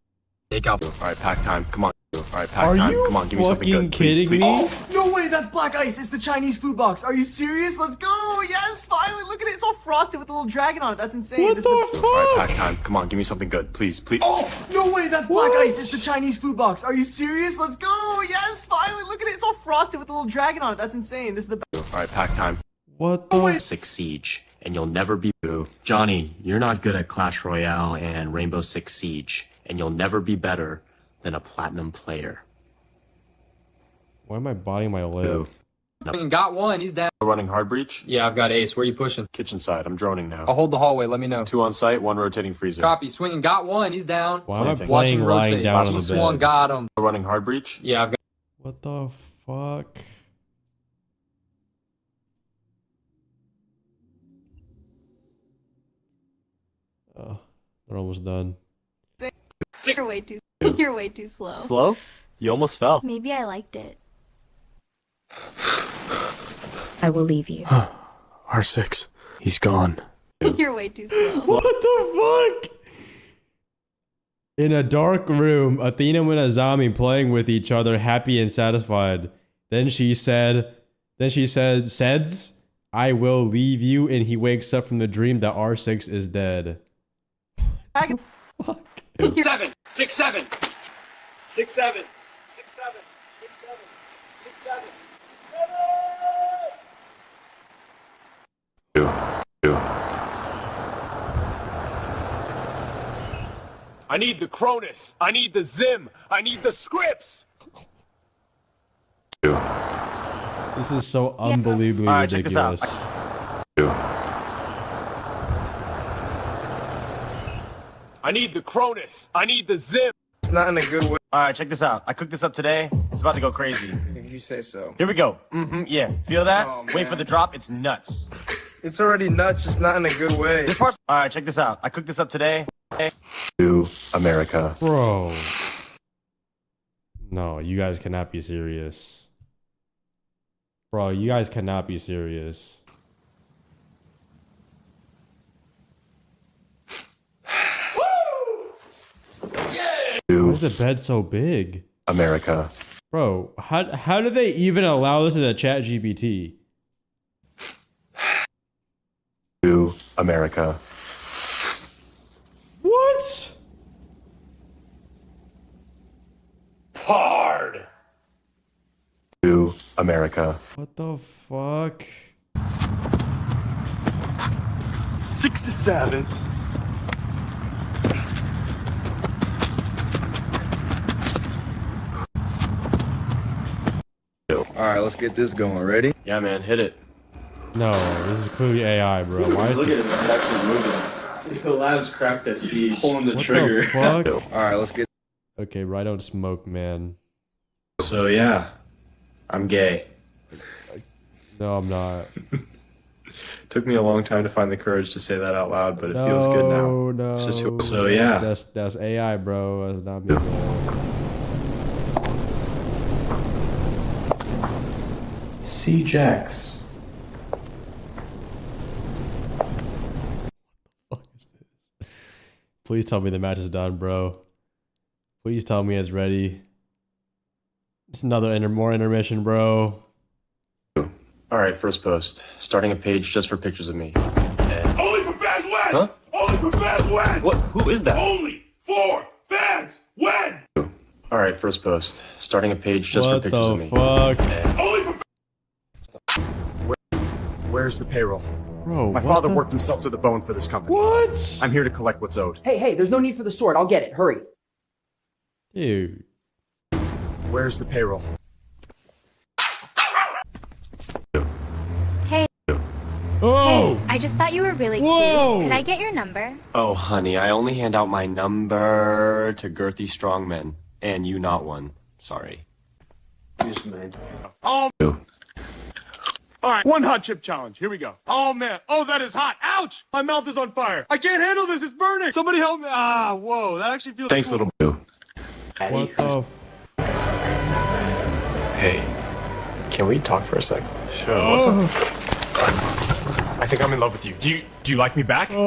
take out. All right, pack time. Come on. All right, pack time. Come on, give me something good. Please, kidding me? Oh, no way, that's black ice. It's the Chinese food box. Are you serious? Let's go. Yes, finally. Look at it. It's all frosted with a little dragon on it. That's insane. What the fuck? All right, pack time. Come on, give me something good. Please, please. Oh, no way, that's black ice. It's the Chinese food box. Are you serious? Let's go. Yes, finally. Look at it. It's all frosted with a little dragon on it. That's insane. This is the All right, pack time. What the? 6 Siege, and you'll never be boo. Johnny, you're not good at Clash Royale and Rainbow Six Siege, and you'll never be better than a platinum player. Why am I biting my lip? Got one, he's down. Running hard breach? Yeah, I've got ace. Where are you pushing? Kitchen side, I'm droning now. I'll hold the hallway, let me know. 2 on site, 1 rotating freezer. Copy, swinging, got one, he's down. Why am I Planting. playing lying down on He the swung, bed? got him. Running hard breach? Yeah, I've got. What the fuck? Oh, they're almost done. You're way too slow. Slow? You almost fell. Maybe I liked it. I will leave you. R6, he's gone. You're way too slow. What the fuck? In a dark room, Athena and Azami playing with each other, happy and satisfied. Then she said, "Seds, I will leave you," and he wakes up from the dream that R6 is dead. 7, 6, 7. 6, 7. 6, 7. 6, 7. 6, 7. 6, 7. 6, 7. I need the Cronus. I need the Zim. I need the scripts. This is so unbelievably ridiculous. I need the Cronus. I need the Zim. It's not in a good way. Alright, check this out. I cooked this up today. It's about to go crazy. If you say so. Here we go. Yeah. Feel that? Oh, Wait for the drop. It's nuts. It's already nuts, just not in a good way. This part. Alright, check this out. I cooked this up today. To America. Bro. No, you guys cannot be serious. Bro, you guys cannot be serious. Why is the bed so big? America. Bro, how do they even allow this in the chat GPT? To America. What? Hard. To America. What the fuck? 6 to 7. Alright, let's get this going. Ready? Yeah, man, hit it. No, this is clearly AI, bro. Why is Look at this? it, it's actually moving. The lab's cracked at siege. Pulling the What trigger. the fuck? Alright, let's get. Okay, right on smoke, man. So yeah, I'm gay. No, I'm not. Took me a long time to find the courage to say that out loud, but it feels good now. No, It's just who, so yeah. That's AI, bro. That's not me. Bro. C-Jax. Please tell me the match is done, bro. Please tell me it's ready. It's another more intermission, bro. Alright, first post. Starting a page just for pictures of me. And... Only for fans win. Huh? Only for fans win. What? Who is that? Only for fans win. Alright, first post. Starting a page just for What pictures the of me. fuck? And... Only for. Where's the payroll? Bro, My father worked himself to the bone for this company. What? I'm here to collect what's owed. Hey, there's no need for the sword. I'll get it. Hurry. Dude. Where's the payroll? Hey. Oh! Hey, I just thought you were really Whoa! cute. Could I get your number? Oh, honey, I only hand out my number to girthy strongmen. And you not one. Sorry. Yes, man. Oh. All right, one hot chip challenge. Here we go. Oh, man. Oh, that is hot. Ouch! My mouth is on fire. I can't handle this. It's burning. Somebody help me. Ah, whoa. That actually feels Thanks, cool. little boo. What the Hey, can we talk for a sec? Sure. What's up? I think I'm in love with you. Do you like me back? yeah.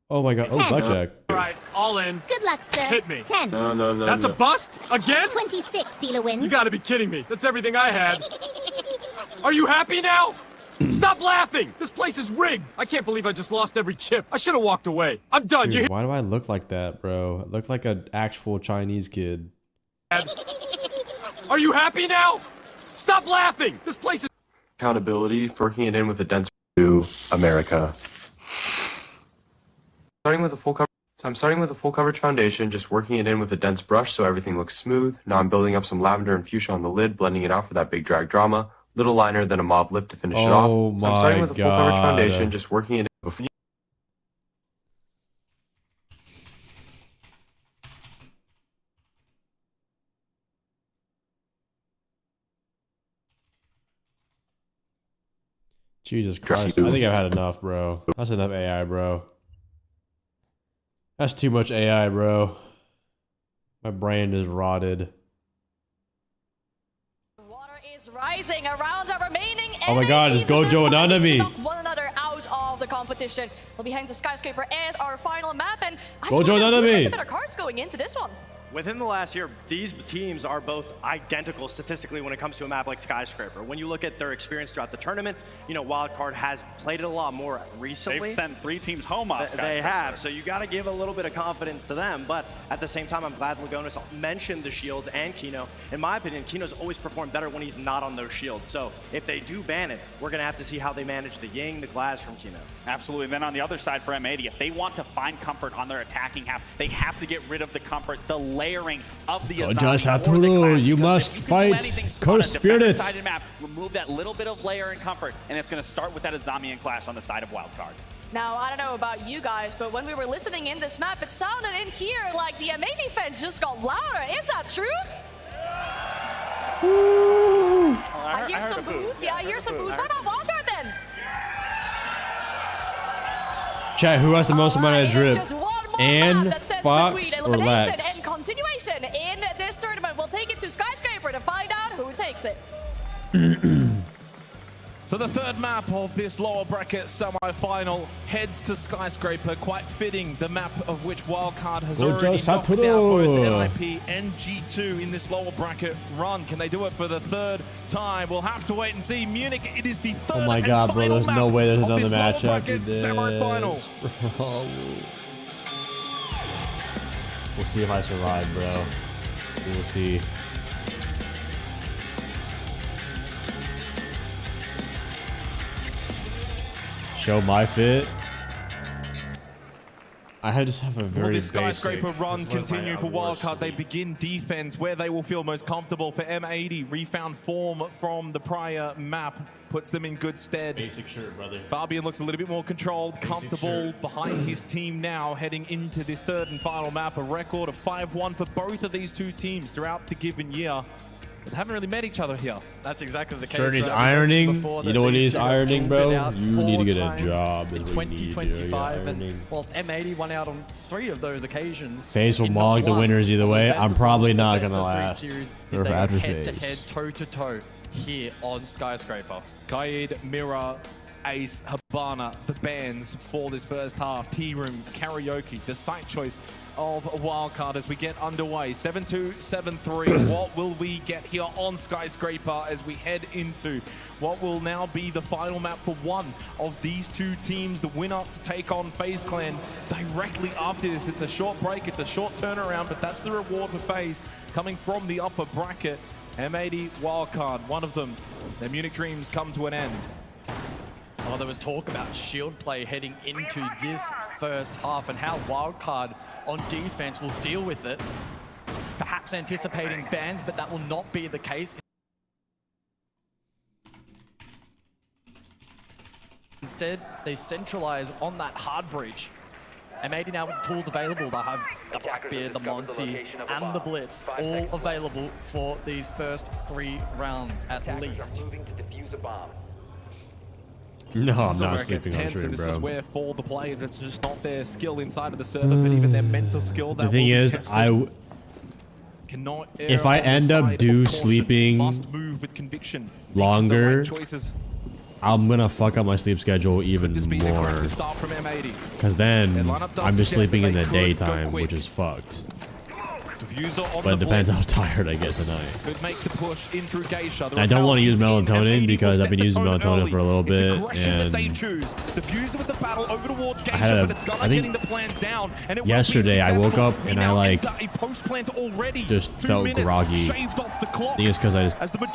Oh my god. Oh, blackjack. All right. All in. Good luck, sir. Hit me. 10. No. That's a bust? Again? 26, dealer wins. You gotta be kidding me. That's everything I had. Are you happy now? Stop laughing! This place is rigged! I can't believe I just lost every chip. I should have walked away. I'm done. Dude, why do I look like that, bro? I look like an actual Chinese kid. Are you happy now? Stop laughing! This place is... Accountability, working it in with a dense to America. I'm starting with a full coverage foundation, just working it in with a dense brush so everything looks smooth. Now I'm building up some lavender and fuchsia on the lid, blending it out for that big drag drama. Little liner, then a mauve lip to finish it off. So I'm starting with a full coverage foundation, just working it in. Jesus Christ, I think I've had enough, bro. That's enough AI, bro. That's too much AI, bro. My brain is rotted. Water is rising around our remaining. Oh my God, it's Gojo and Anami. One another out of the competition. We'll be heading to Skyscraper as our final map, and Gojo and Anami. better cards going into this one. Within the last year, these teams are both identical statistically when it comes to a map like Skyscraper. When you look at their experience throughout the tournament, you know, Wildcard has played it a lot more recently. They've sent 3 teams home off Skyscraper. They have, so you got to give a little bit of confidence to them. But at the same time, I'm glad Lagonis mentioned the shields and Kino. In my opinion, Kino's always performed better when he's not on those shields. So if they do ban it, we're going to have to see how they manage the Ying, the Glass from Kino. Absolutely. And then on the other side for M80, if they want to find comfort on their attacking half, they have to get rid of the comfort, the layering of the Satoru, you must fight Cursed Spirits. Map, remove that little bit of layer and comfort, and it's going to start with that Azami and Clash on the side of Wildcard. Now, I don't know about you guys, but when we were listening in this map, it sounded in here like the MA defense just got louder. Is that true? I hear some boos. Yeah, I hear some boos. What about Wildcard then? Chat, who has the most amount of drip? And Fox or Lex? And continuation in this tournament. We'll take it to Skyscraper to find out who takes it. So the third map of this lower bracket semi-final heads to Skyscraper, quite fitting, the map of which Wildcard has already knocked out both NIP and G2 in this lower bracket run. Can they do it for the third time? We'll have to wait and see. Munich, it is the third Oh my God, bro, there's no way there's another match after this. Semi-final. We'll see if I survive, bro. We'll see. Show my fit. I just have a very Will this Skyscraper run continue for Wildcard? They begin defense where they will feel most comfortable. For M80, refound form from the prior map puts them in good stead. Basic shirt, brother. Fabian looks a little bit more controlled, comfortable behind his team now, heading into this third and final map. A record of 5-1 for both of these two teams throughout the given year. They haven't really met each other here. That's exactly the case. Shirt needs ironing. You know what needs ironing, bro? You need to get a job. In 2025, and whilst M80 won out on 3 of those occasions, FaZe will mog the winners either way. I'm probably not gonna last. They go head-to-head, toe-to-toe here on Skyscraper. Kaid, Mira, Ace, Habana, the bands for this first half. T-Room, Karaoke, the site choice of Wildcard as we get underway. 7-2, 7-3. What will we get here on Skyscraper as we head into what will now be the final map for one of these two teams? The winner to take on FaZe Clan directly after this. It's a short break, it's a short turnaround, but that's the reward for FaZe coming from the upper bracket. M80, Wildcard, one of them. Their Munich dreams come to an end. Oh, there was talk about shield play heading into this first half and how Wildcard on defense will deal with it. Perhaps anticipating bans, but that will not be the case. Instead, they centralize on that hard breach. M80 now with tools available. They'll have the Blackbeard, the Monty, and the Blitz all available for these first 3 rounds at least. No, I'm so not sleeping on tense, stream, and this bro. is where for the players, it's just not their skill inside of the server, but even their mental skill. That The thing is, if I end up sleeping must move with conviction. longer, I'm gonna fuck up my sleep schedule even more. Because then I'm just sleeping in the daytime, which is fucked. But it depends how tired I get tonight. Could make the push in through Geisha. I don't want to use melatonin because I've been using melatonin for a little bit, and I had I think yesterday I woke up and I like just felt groggy. I think it's because I just took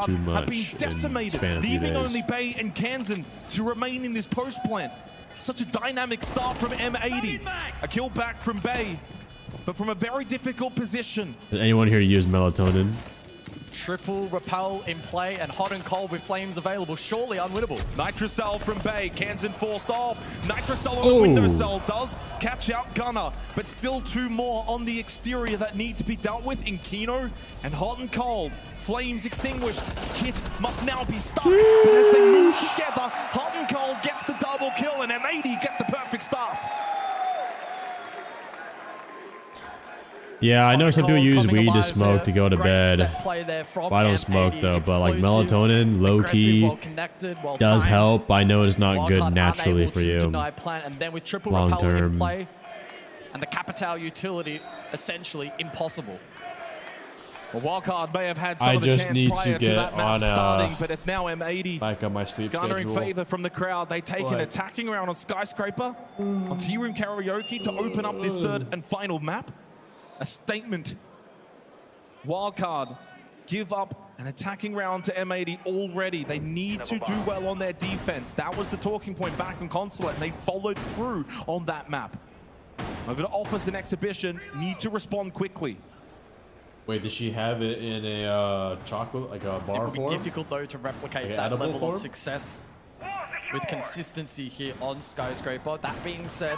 too much in span of few leaving days. only Bay and Kansan to remain in this post plant. Such a dynamic start from M80. A kill back from Bay, but from a very difficult position. Does anyone here use melatonin? Triple repel in play and hot and cold with flames available. Surely unwinnable. Nitrocell from Bay. Kansan forced off. Nitrocell on the window cell does catch out Gunner, but still two more on the exterior that need to be dealt with in Kino and hot and cold. Flames extinguished. Kit must now be stuck, but as they move together, hot and cold gets the double kill and M80 get the perfect start. Yeah, I know some people use weed to smoke to go to bed. Well, I don't smoke though, but like melatonin, low key, does help. I know it's not good naturally for you long term. And the Capital utility essentially impossible. Well, Wildcard may have had some of the chance prior to that map starting, but it's now M80 back on my sleep garnering schedule. favor from the crowd. They take an attacking round on Skyscraper, on Tea Room Karaoke to open up this third and final map. A statement. Wildcard give up an attacking round to M80 already. They need to do well on their defense. That was the talking point back on Consulate, and they followed through on that map. Over to Office and Exhibition, need to respond quickly. Wait, does she have it in a chocolate, like a bar It would be form? difficult though to replicate that level of success with consistency here on Skyscraper. That being said,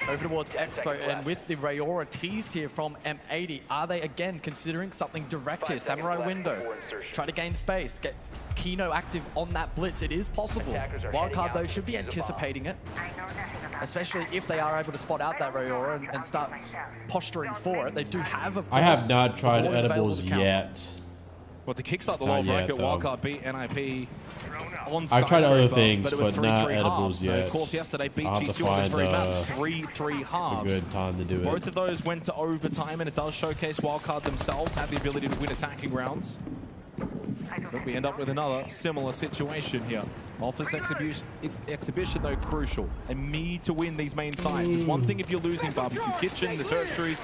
over towards Expo, and with the Rayora teased here from M80, are they again considering something direct here? Samurai window, try to gain space, get Kino active on that blitz. It is possible. Wildcard though should be anticipating it, especially if they are able to spot out that Rayora and start posturing for it. They do have, of course, I have not tried the board edibles available to counter. yet. Well, to kickstart the lower bracket, Wildcard beat NIP on I've tried other things, but it was but not 3-3 edibles halves. yet. Of course, yesterday beat I'll have to G2 on this find, very map, 3-3 halves. a good time to do it. Both of those went to overtime, and it does showcase Wildcard themselves have the ability to win attacking rounds. Could we end up with another similar situation here? Office exhibition, though, crucial. And need to win these main sites. It's one thing if you're losing Barbecue Kitchen, the tertiaries.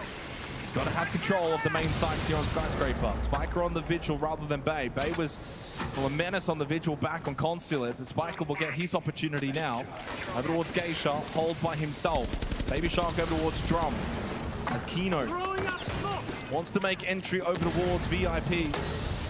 Got to have control of the main sites here on Skyscraper. Spiker on the Vigil rather than Bay. Bay was a menace on the Vigil back on Consulate, but Spiker will get his opportunity now. Over towards Geisha, hold by himself. Baby Shark over towards Drum. As Kino wants to make entry over towards VIP.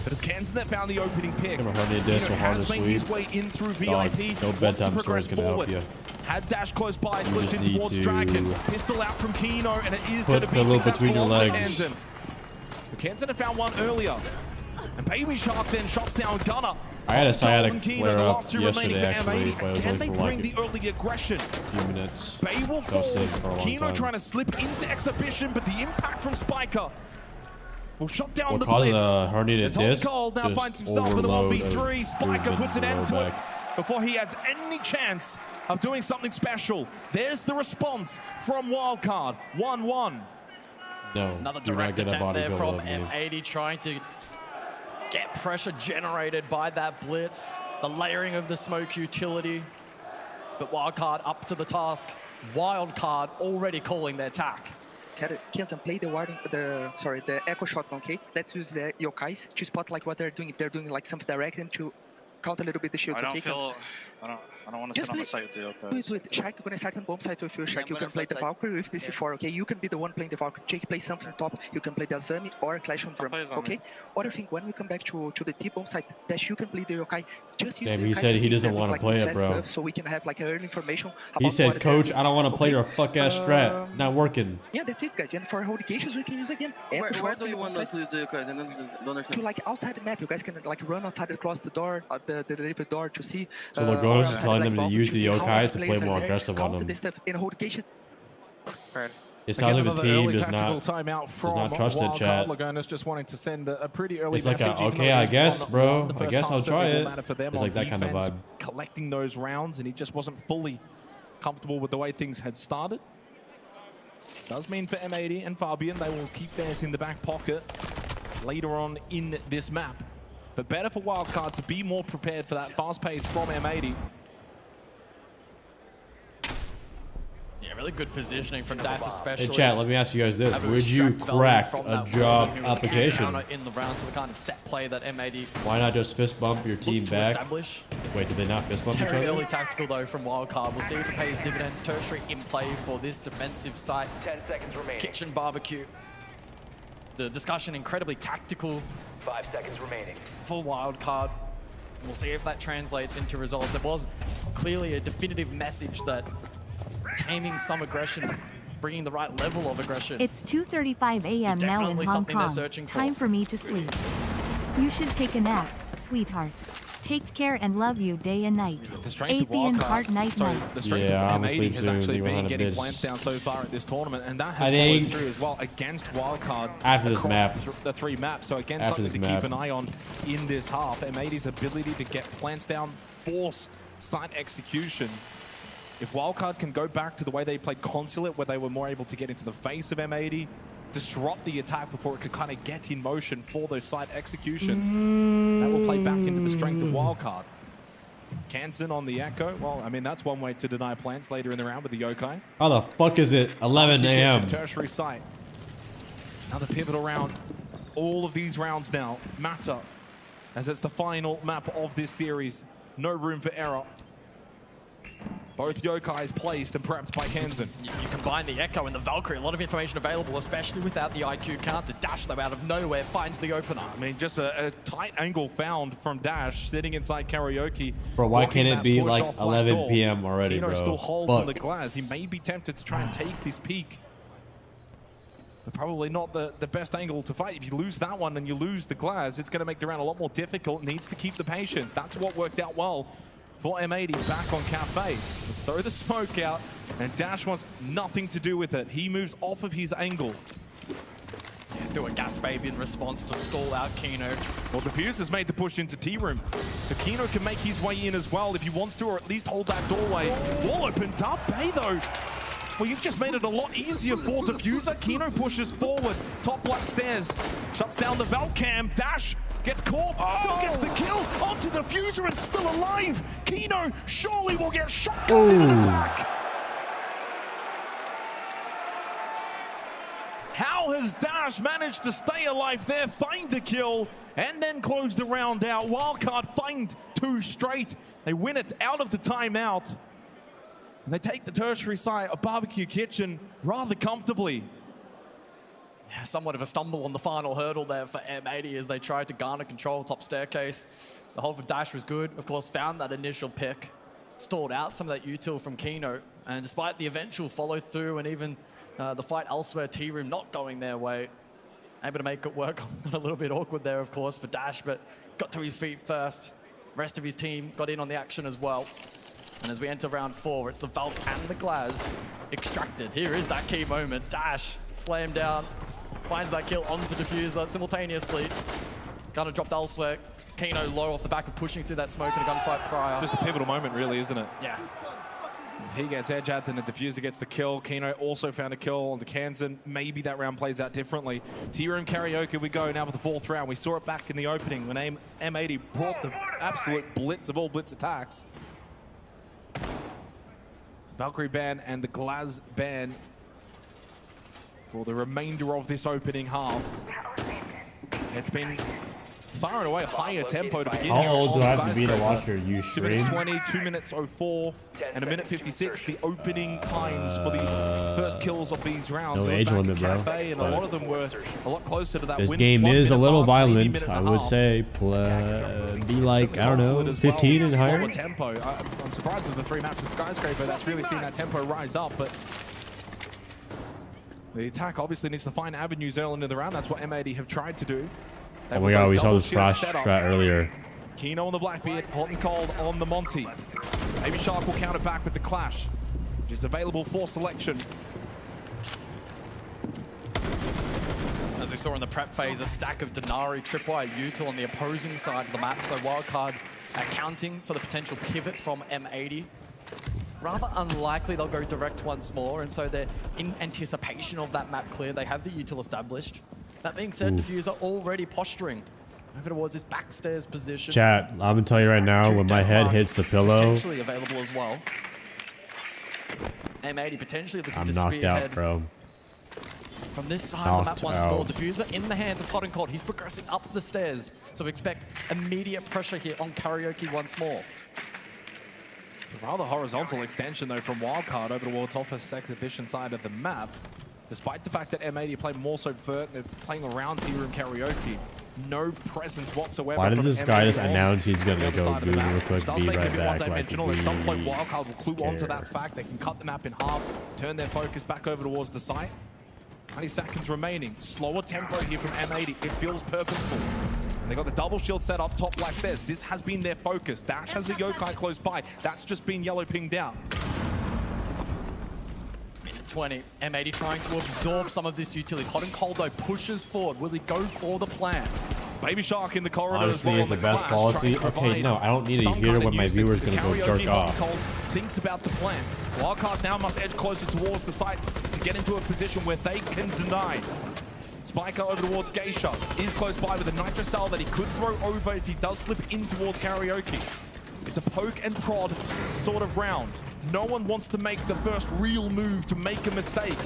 But it's Kansan that found the opening pick. Kino has made his way in through VIP. No bedtime story's gonna help you. Had dash close by, slips in need towards to Dragon. Pistol out from Kino, and it is going to be Put the loop successful between your onto legs. Kansan. But Kansan had found one earlier. And Baby Shark then shots down Gunner. I had a sciatic Kino, flare the up last two remaining yesterday, for actually, M80. but I was Can only they for bring like the early aggression? a few minutes. Bay will I was fall. sick for a long Kino time. trying to slip into Exhibition, but the impact from Spiker will shut down What the caused blitz. a herniated As Hot disc? Cold now Just finds himself in the overload 1v3. of Spiker movement puts an in the end to low it back. before he has any chance of doing something special. There's the response from Wildcard. 1-1. No, Another do not direct get a attempt body there build from up, me. M80 trying to get pressure generated by that blitz. The layering of the smoke utility. But Wildcard up to the task. Wildcard already calling their attack. Kansan, play the echo shotgun, okay? Let's use the yokais to spot like what they're doing. If they're doing like something direct and to count a little bit the shields, okay? I don't want to sit on the site with you. Okay. Wait. Shark, you're gonna start on bomb site with you. Shark, you can play the Valkyrie with the C4, okay? You can be the one playing the Valkyrie. Jake, play something top. You can play the Azami or Clash on Drum, okay? Other thing, when we come back to the T-bomb site, Dash, you can play the yokai. Just use Damn, the he yokai said to he see doesn't them want to like play this it, bro. stuff, so we can have like early information about He said, what Coach, they're I don't want to play doing. your fuck-ass strat. Not working. Yeah, that's it, guys. And for hold cases, we can use again. Where do you want us to use the yokai? I don't understand. To like outside the map, you guys can like run outside across the door, the delivery door to see. So Logos is outside, telling like, them to bomb, use the see how yokais to players play are more there, aggressive on counter them. this stuff in hold cases. Alright. It sounds like the team does tactical not trust it, Wildcard. chat. Lagona's just wanting to send a pretty early It's like, message. okay, I guess, bro. I guess I'll try it. It's like that kind of vibe. Collecting those rounds, and he just wasn't fully comfortable with the way things had started. Does mean for M80 and Fabian, they will keep theirs in the back pocket later on in this map. But better for Wildcard to be more prepared for that fast pace from M80. Yeah, really good positioning from Dash, especially. Hey, chat, let me ask you guys this. Would you crack a job application? In the round to the kind of set play that M80. Why not just fist bump your team back? Establish. Wait, did they not fist bump each Very other? early tactical, though, from Wildcard. We'll see if it pays dividends. Tertiary in play for this defensive site. 10 seconds remaining. Kitchen barbecue. The discussion incredibly tactical. 5 seconds remaining. For Wildcard. We'll see if that translates into results. There was clearly a definitive message that taming some aggression, bringing the right level of aggression. It's 2:35 a.m. now in Hong Kong. Time for me to sleep. You should take a nap, sweetheart. Take care and love you day and night. The strength of Wildcard night. The strength of M80 has actually been getting plants down so far at this tournament, and that has followed through as well against Wildcard after this map. The 3 maps. So again, something to keep an eye on in this half. M80's ability to get plants down, force site execution. If Wildcard can go back to the way they played Consulate, where they were more able to get into the face of M80, disrupt the attack before it could kind of get in motion for those site executions, that will play back into the strength of Wildcard. Kansen on the Echo. Well, I mean, that's one way to deny plants later in the round with the Yokai. How the fuck is it 11 a.m.? Tertiary site. Another pivotal round. All of these rounds now matter, as it's the final map of this series. No room for error. Both Yokais placed and prepped by Kansen. You combine the Echo and the Valkyrie, a lot of information available, especially without the IQ counter. Dash, though, out of nowhere, finds the opener. I mean, just a tight angle found from Dash, sitting inside Karaoke. Bro, why can't it be like 11 p.m. already, Kino bro? still holds on the glass. He may be tempted to try and take this peak. But probably not the best angle to fight. If you lose that one and you lose the glass, it's going to make the round a lot more difficult. Needs to keep the patience. That's what worked out well for M80 back on Cafe. Throw the smoke out, and Dash wants nothing to do with it. He moves off of his angle. Yeah, threw a gas baby in response to stall out Kino. Well, Diffuse has made the push into T-Room, so Kino can make his way in as well if he wants to, or at least hold that doorway. Wall opened up, hey though. Well, you've just made it a lot easier for Diffuser. Kino pushes forward, top black stairs, shuts down the Valcam. Dash gets caught, still gets the kill, onto Diffuser and still alive. Kino surely will get shotgunned into the back. How has Dash managed to stay alive there, find the kill, and then close the round out? Wildcard find 2 straight. They win it out of the timeout. And they take the tertiary site of Barbecue Kitchen rather comfortably. Yeah, somewhat of a stumble on the final hurdle there for M80 as they tried to garner control top staircase. The hold for Dash was good. Of course, found that initial pick. Stalled out some of that util from Kino. And despite the eventual follow through and even the fight elsewhere, T-Room not going their way, able to make it work. A little bit awkward there, of course, for Dash, but got to his feet first. Rest of his team got in on the action as well. And as we enter round 4, it's the Valk and the Glaz extracted. Here is that key moment. Dash slammed down, finds that kill onto Diffuser simultaneously. Gunner dropped elsewhere. Kino low off the back of pushing through that smoke in a gunfight prior. Just a pivotal moment, really, isn't it? Yeah. If he gets edge out and the Diffuser gets the kill. Kino also found a kill onto Kansen. Maybe that round plays out differently. T-Room Karaoke we go now for the 4th round. We saw it back in the opening when M80 brought the absolute blitz of all blitz attacks. Valkyrie ban and the Glaz ban for the remainder of this opening half. It's been far and away higher tempo to begin. How old do I have to be to watch your U stream? 2 minutes 20, 2 minutes 04, and 1 minute 56. The opening times for the first kills of these rounds. No age limit, bro. Cafe, and a lot of them were a lot closer to that. This game is a little violent, I would say. Be like, I don't know, 15 and higher. Tempo. I'm surprised with the 3 maps in Skyscraper that's really seen that tempo rise up, but the attack obviously needs to find avenues early in the round. That's what M80 have tried to do. Oh my god, we saw this flash strat earlier. Kino on the Blackbeard, hot and cold on the Monty. Baby Shark will counter back with the Clash, which is available for selection. as we saw in the prep phase, a stack of Denari, Tripwire, Util on the opposing side of the map. So Wildcard accounting for the potential pivot from M80. It's rather unlikely they'll go direct once more, and so they're in anticipation of that map clear. They have the Util established. That being said, Diffuser already posturing over towards his backstairs position. Chat, I'm gonna tell you right now, when my head hits the pillow, potentially available as well. M80 potentially looking to knocked spearhead out, bro. from this side of the map once more. Diffuser in the hands of Hot and Cold. He's progressing up the stairs, so expect immediate pressure here on Karaoke once more. It's a rather horizontal extension though from Wildcard over towards Office Exhibition side of the map. Despite the fact that M80 play more so vert, they're playing around Tea Room Karaoke. No presence whatsoever. Why did this guy just announce he's gonna go Side of the Google map, real quick, which does be make it a right bit back? one-dimensional. At some point, Wildcard will clue care. onto that fact. They can cut the map in half, turn their focus back over towards the site. 20 seconds remaining. Slower tempo here from M80. It feels purposeful. And they got the double shield set up top black stairs. This has been their focus. Dash has a Yokai close by. That's just been yellow pinged out. 20. M80 trying to absorb some of this utility. Hot and Cold though pushes forward. Will he go for the plan? Baby Shark in the corridor. Honestly, is the best policy. Okay, no, I don't need to hear what my viewer's gonna go jerk off. Thinks about the plan. Wildcard now must edge closer towards the site to get into a position where they can deny. Spiker over towards Geisha is close by with a Nitro Cell that he could throw over if he does slip in towards Karaoke. It's a poke and prod sort of round. No one wants to make the first real move to make a mistake.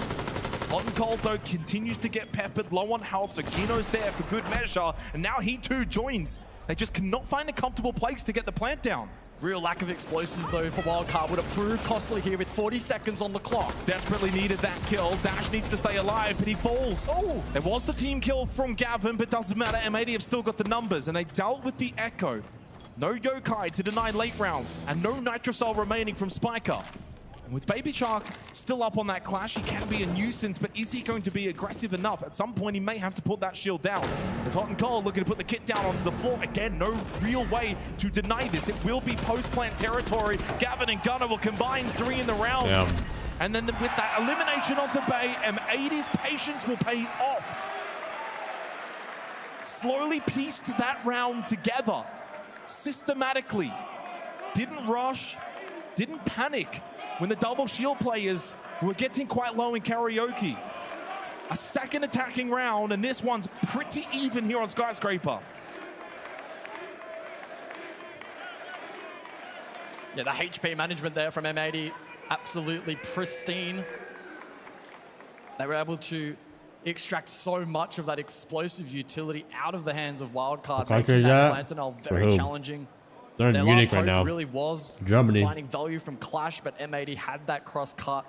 Hot and Cold, though, continues to get peppered, low on health, so Kino's there for good measure, and now he too joins. They just cannot find a comfortable place to get the plant down. Real lack of explosives, though, for Wildcard. Would have proved costly here with 40 seconds on the clock. Desperately needed that kill. Dash needs to stay alive, but he falls. Oh! There was the team kill from Gavin, but doesn't matter. M80 have still got the numbers, and they dealt with the Echo. No Yokai to deny late round, and no Nitro Cell remaining from Spiker. And with Baby Shark still up on that clash, he can be a nuisance, but is he going to be aggressive enough? At some point, he may have to put that shield down. There's Hot and Cold looking to put the kit down onto the floor. Again, no real way to deny this. It will be post-plant territory. Gavin and Gunnar will combine 3 in the round. Yeah. And then with that elimination onto Bay, M80's patience will pay off. Slowly pieced that round together. Systematically. Didn't rush, didn't panic when the double shield players were getting quite low in Karaoke. A second attacking round, and this one's pretty even here on Skyscraper. Yeah, the HP management there from M80, absolutely pristine. They were able to extract so much of that explosive utility out of the hands of Wildcard, making that Plantanel very challenging. They're in Their Munich last right hope now. really was Germany. finding value from Clash, but M80 had that cross cut.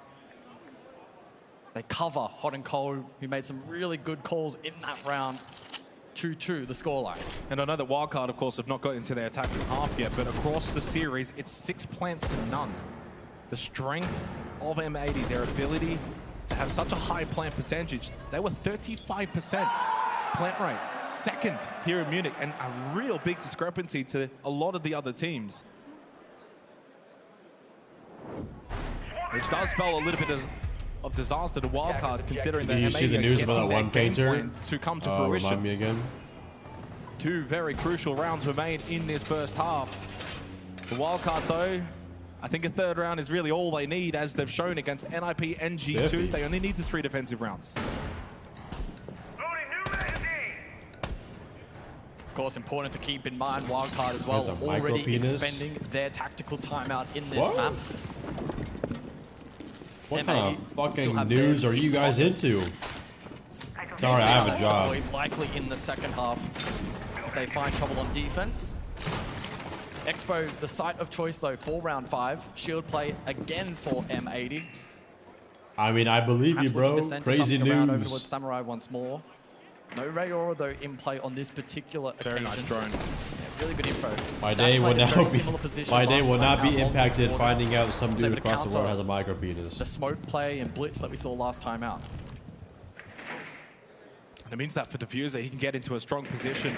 They cover Hot and Cold, who made some really good calls in that round. 2-2, the scoreline. And I know that Wildcard, of course, have not got into their attacking half yet, but across the series, it's 6 plants to none. The strength of M80, their ability to have such a high plant percentage. They were 35% plant rate. Second here in Munich, and a real big discrepancy to a lot of the other teams. Which does spell a little bit of disaster to Wildcard, considering that Did you see the news about that one painter? To come to fruition. Remind me again. 2 very crucial rounds remain in this first half. The Wildcard, though, I think a third round is really all they need, as they've shown against NIP and G2. They only need the 3 defensive rounds. Of course, important to keep in mind, Wildcard as well, already expending their tactical timeout in this map. What kind of fucking news are you guys into? Sorry, I have a job. Likely in the second half, if they find trouble on defense. Expo, the site of choice though for round 5. Shield play again for M80. I mean, I believe you, bro. Crazy news. Over towards Samurai once more. No Rayor though in play on this particular occasion. Very nice drone. Yeah, really good info. My day will not be impacted finding out some dude across the world has a micro penis. The smoke play and blitz that we saw last time out. And it means that for Diffuser, he can get into a strong position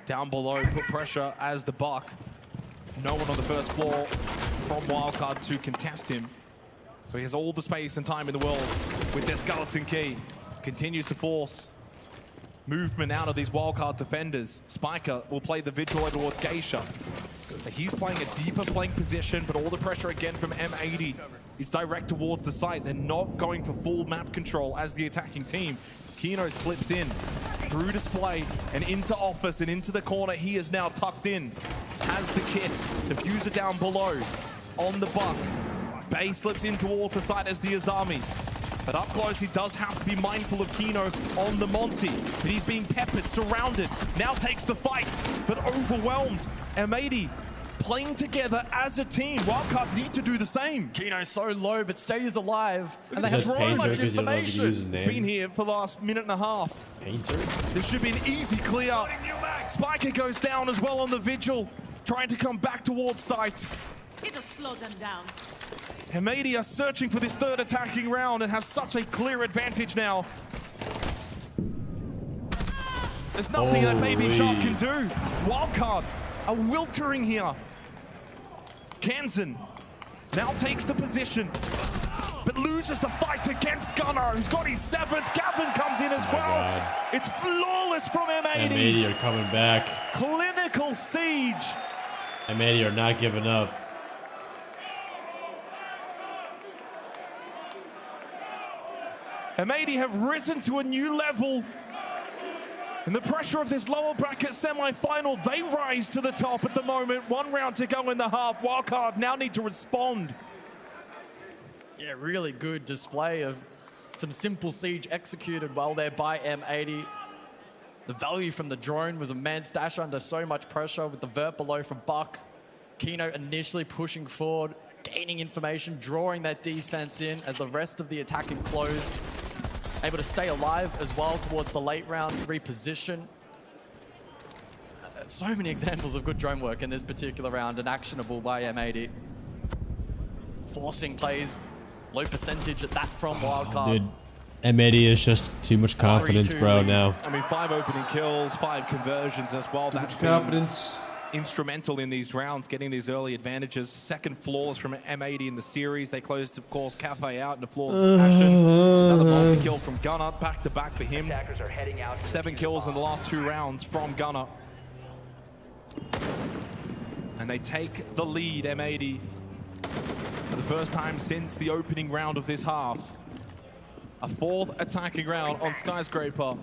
down below, put pressure as the Buck. No one on the first floor from Wildcard to contest him. So he has all the space and time in the world with their skeleton key. Continues to force movement out of these wildcard defenders. Spiker will play the Vigil towards Geisha. So he's playing a deeper flank position, but all the pressure again from M80 is direct towards the site. They're not going for full map control as the attacking team. Kino slips in through display and into office and into the corner. He is now tucked in, has the kit, diffuser down below on the buck. Bay slips in towards the side as the Azami. But up close, he does have to be mindful of Kino on the Monty. But he's being peppered, surrounded, now takes the fight, but overwhelmed. M80 playing together as a team. Wildcard need to do the same. Kino's so low, but stays alive. And they have Just so much Painter, 'cause you don't know if you can use his It's name. been here for the last minute and a half. Painter? This should be an easy clear. Spiker goes down as well on the Vigil, trying to come back towards site. It'll slow them down. M80 are searching for this third attacking round and have such a clear advantage now. There's nothing that Baby Shark can do. Wildcard are wiltering here. Kansan now takes the position, but loses the fight against Gunnar, who's got his 7th. Gavin comes in as well. God. It's flawless from M80. M80 are coming back. Clinical siege. M80 are not giving up. M80 have risen to a new level. In the pressure of this lower bracket semi-final, they rise to the top at the moment. 1 round to go in the half. Wildcard now need to respond. Yeah, really good display of some simple siege executed well there by M80. The value from the drone was immense. Dash under so much pressure with the vert below from Buck. Kino initially pushing forward, gaining information, drawing that defense in as the rest of the attacking closed. Able to stay alive as well towards the late round reposition. So many examples of good drone work in this particular round and actionable by M80. Forcing plays, low percentage at that from Wildcard. Dude, M80 is just too much confidence, bro, now. I mean, 5 opening kills, 5 conversions as well. That's confidence. Instrumental in these rounds, getting these early advantages. Second flawless from M80 in the series. They closed, of course, Cafe out in the flawless fashion. Another multi-kill from Gunnar, back-to-back for him. 7 kills in the last 2 rounds from Gunnar. And they take the lead, M80, for the first time since the opening round of this half. A 4th attacking round on Skyscraper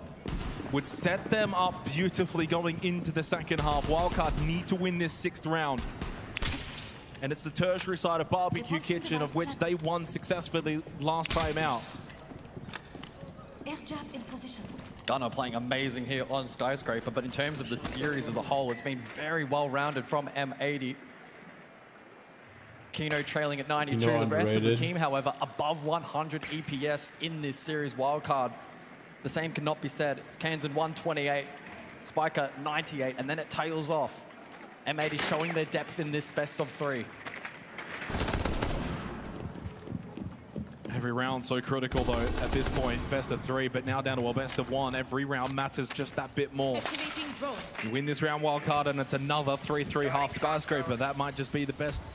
would set them up beautifully going into the second half. Wildcard need to win this 6th round. And it's the tertiary side of Barbecue Kitchen, of which they won successfully last time out. Air jab in position. Gunnar playing amazing here on Skyscraper, but in terms of the series as a whole, it's been very well-rounded from M80. Kino trailing at 92. The rest of the team, however, above 100 EPS in this series. Wildcard, the same cannot be said. Kansan 128, Spiker 98, and then it tails off. M80 showing their depth in this best of 3. Every round so critical though at this point, best of 3, but now down to a best of 1. Every round matters just that bit more. You win this round, Wildcard, and it's another 3-3 half Skyscraper. That might just be the best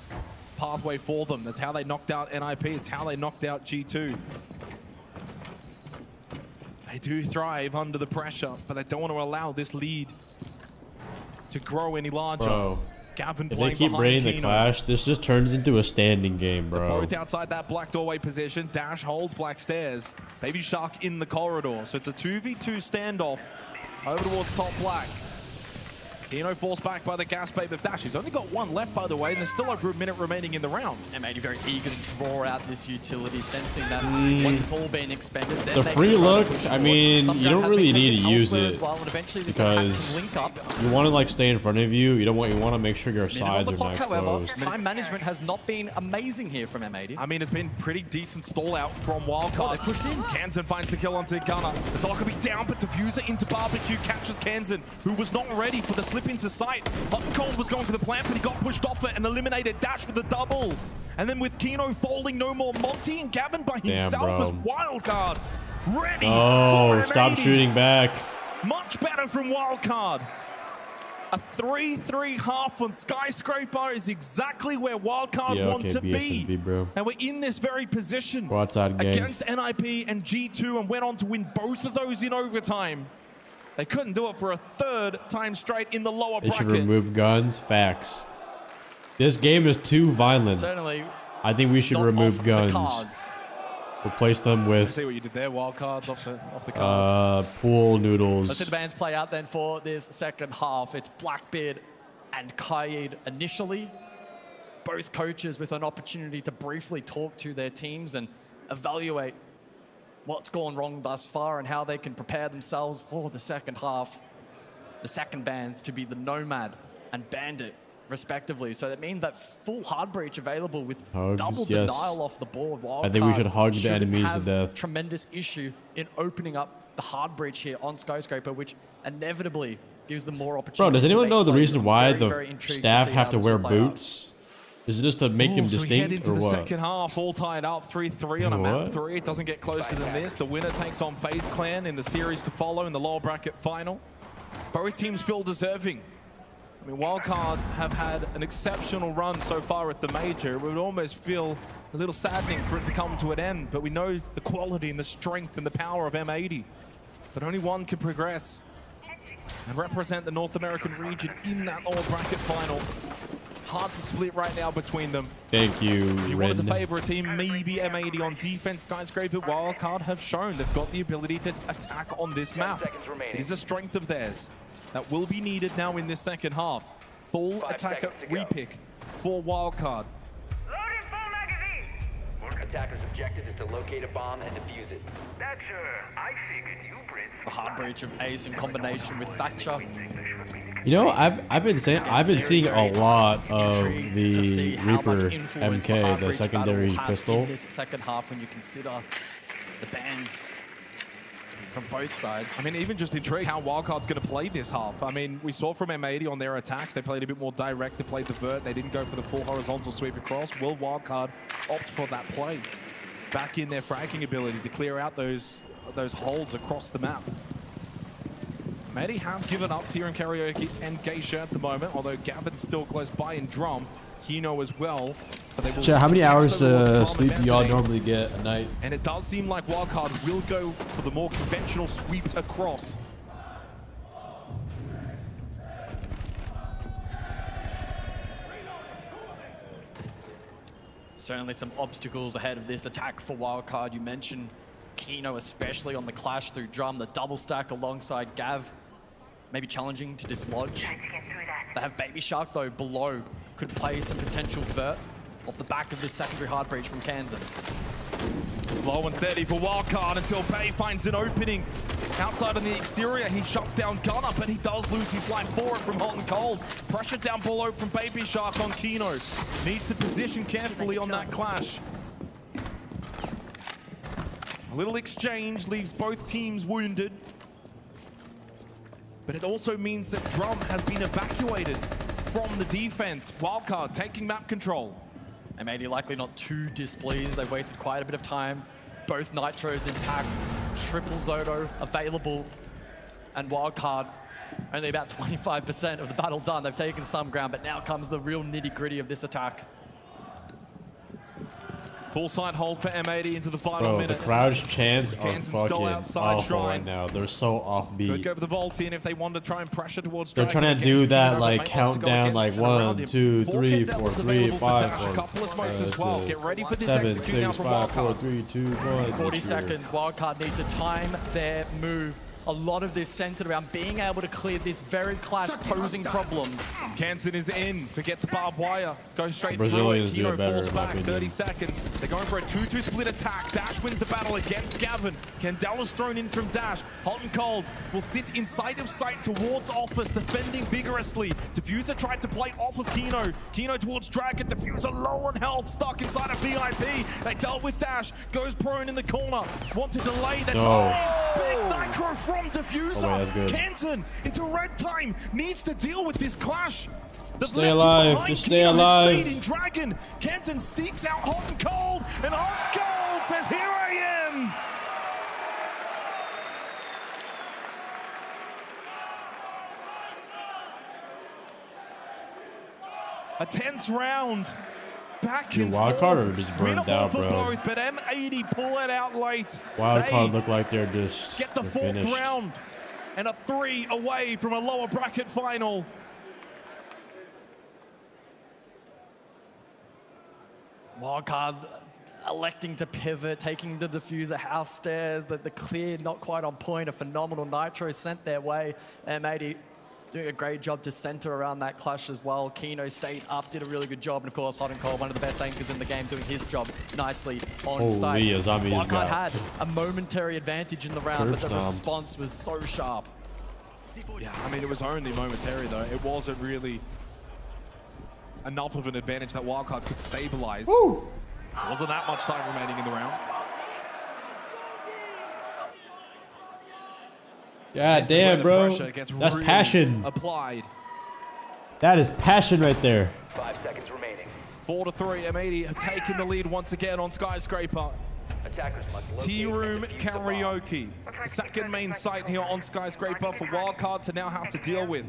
pathway for them. That's how they knocked out NIP. It's how they knocked out G2. They do thrive under the pressure, but they don't want to allow this lead to grow any larger. Bro, Gavin if playing they keep behind bringing the Kino. clash, this just turns into a standing game, bro. Both outside that black doorway position. Dash holds black stairs. Baby Shark in the corridor. So it's a 2v2 standoff over towards top black. Kino forced back by the gas bait of Dash. He's only got 1 left, by the way, and there's still over a minute remaining in the round. M80 very eager to draw out this utility, sensing that once it's all been expended, then The they free can try to look, push I forward. mean, Some you gun don't has really been need to taken use elsewhere it as well, and eventually this attack because can link up. you want to like stay in front of you. You want to make sure your Minute on sides the are clock, not however, exposed. time management has not been amazing here from M80. I mean, it's been pretty decent stall out from Wildcard. Oh, they pushed in. Kansan finds the kill onto Gunnar. The dog will be down, but Diffuser into Barbecue catches Kansan, who was not ready for the slip into sight. Hot and Cold was going for the plant, but he got pushed off it and eliminated Dash with the double. And then with Kino falling, no more Monty and Gavin by himself as Wildcard ready for an stop 80. shooting back. Much better from Wildcard. A 3-3 half on Skyscraper is exactly where Wildcard want to be. BSMB, bro. And we're in this very position We're outside gang. against NIP and G2 and went on to win both of those in overtime. They couldn't do it for a third time straight in the lower They bracket. should remove guns. Facts. This game is too violent. Certainly. I think we should remove guns. Replace them I with see what you did there. Wild cards off the cards. pool noodles. Let's see the bands play out then for this second half. It's Blackbeard and Kaid initially. Both coaches with an opportunity to briefly talk to their teams and evaluate what's gone wrong thus far and how they can prepare themselves for the second half. The second bands to be the Nomad and Bandit, respectively. So that means that full hard breach available with Hugs, double yes. denial off the board. I think we should hug the enemies to have death. Tremendous issue in opening up the hard breach here on Skyscraper, which inevitably gives them more opportunities. Bro, does anyone to know make the plays. reason why Very, the very intrigued staff see have how to this wear will play out. boots? Is it just to make them So we head distinct into or the what? second half, all tied up 3-3 on a map What? 3. It doesn't get closer than this. The winner takes on FaZe Clan in the series to follow in the lower bracket final. Both teams feel deserving. I mean, Wildcard have had an exceptional run so far at the major. It would almost feel a little saddening for it to come to an end, but we know the quality and the strength and the power of M80. But only one can progress and represent the North American region in that lower bracket final. Hard to split right now between them. Thank you, If you Ren. wanted to favor a team, maybe M80 on defense. Skyscraper Wildcard have shown they've got the ability to attack on this map. It is a strength of theirs that will be needed now in this second half. Full attacker repick for Wildcard. Attacker's objective is to locate a bomb and defuse it. That's I figured you Brits. The hard breach of Ace in combination with Thatcher. You know, I've been seeing a lot of the Reaper MK, the secondary pistol. In this second half, when you consider the bans from both sides. I mean, even just intrigued how Wildcard's going to play this half. I mean, we saw from M80 on their attacks, they played a bit more direct, they played the vert, they didn't go for the full horizontal sweep across. Will Wildcard opt for that play? Back in their fragging ability to clear out those holds across the map. M80 have given up here in Karaoke and Geisha at the moment, although Gavin's still close by in Drum. Kino as well. So they will Chat, how many hours towards sleep do y'all Drum and normally get a night? and it does seem like Wildcard will go for the more conventional sweep across. Certainly some obstacles ahead of this attack for Wildcard. You mentioned Kino, especially on the clash through Drum, the double stack alongside Gav. Maybe challenging to dislodge. They have Baby Shark, though, below. Could play some potential vert off the back of this secondary hard breach from Kansan. Slow and steady for Wildcard until Bay finds an opening. Outside on the exterior, he shuts down Gunner, but he does lose his life for it from Hot and Cold. Pressure down below from Baby Shark on Kino. Needs to position carefully on that clash. A little exchange leaves both teams wounded. But it also means that Drum has been evacuated from the defense. Wildcard taking map control. M80 likely not too displeased. They wasted quite a bit of time. Both Nitros intact. Triple Zoto available. And Wildcard only about 25% of the battle done. They've taken some ground, but now comes the real nitty-gritty of this attack. Full side hold for M80 into the final Bro, minute. the crowd's chants are Kansan's still fucking outside awful Shrine. right now. They're so Could offbeat. go for the vault in if they want to try and pressure towards They're Dragon trying to do against that Kino, like but may want to go countdown, against like and around 1, him. 2, 4 3, Ken 4, Devils 3, available for 5, Dash. 4. A couple of smokes as well. Get ready for this 7, execute now 6, from 5, 4, Wildcard. 3, 2, 1. 40 seconds. Wildcard need to time their move. A lot of this centered around being able to clear this very clash, posing problems. Kansan is in. Forget the barbed wire. Go straight Brazilians through it. do Kino it better, falls in my back. opinion. 30 seconds. They're going for a 2-2 split attack. Dash wins the battle against Gavin. Candela's thrown in from Dash. Hot and Cold will sit inside of sight towards Office, defending vigorously. Diffuser tried to play off of Kino. Kino towards Dragon. Diffuser low on health, stuck inside a VIP. They dealt with Dash. Goes prone in the corner. Want to delay the time. Big Nitro from Diffuser. that's good. Kansan into red time. Needs to deal with this clash. They've Stay left him alive. behind. Just stay Kino has alive. stayed in Dragon. Kansan seeks out Hot and Cold. And Hot and Cold says, here I am. A tense round. Back Dude, and Wildcard forth. are just burned Winnable out, for bro. both, but M80 pull it out late. Wildcard They look like they're just get the they're fourth finished. round. and a 3 away from a lower bracket final. Wildcard electing to pivot, taking the diffuser house stairs, the clear not quite on point, a phenomenal nitro sent their way. M80 doing a great job to center around that clash as well. Kino stayed up, did a really good job, and of course Hot and Cold, one of the best anchors in the game, doing his job nicely on site. Wildcard had a momentary advantage in the round, but the response was so sharp. Yeah, I mean, it was only momentary though. It wasn't really enough of an advantage that Wildcard could stabilize. Woo! There wasn't that much time remaining in the round. God damn, bro. That's passion. Applied. That is passion right there. 5 seconds remaining. 4-3, M80 have taken the lead once again on Skyscraper. Attackers must Tea Room Karaoke. The second main site here on Skyscraper for Wildcard to now have to deal with.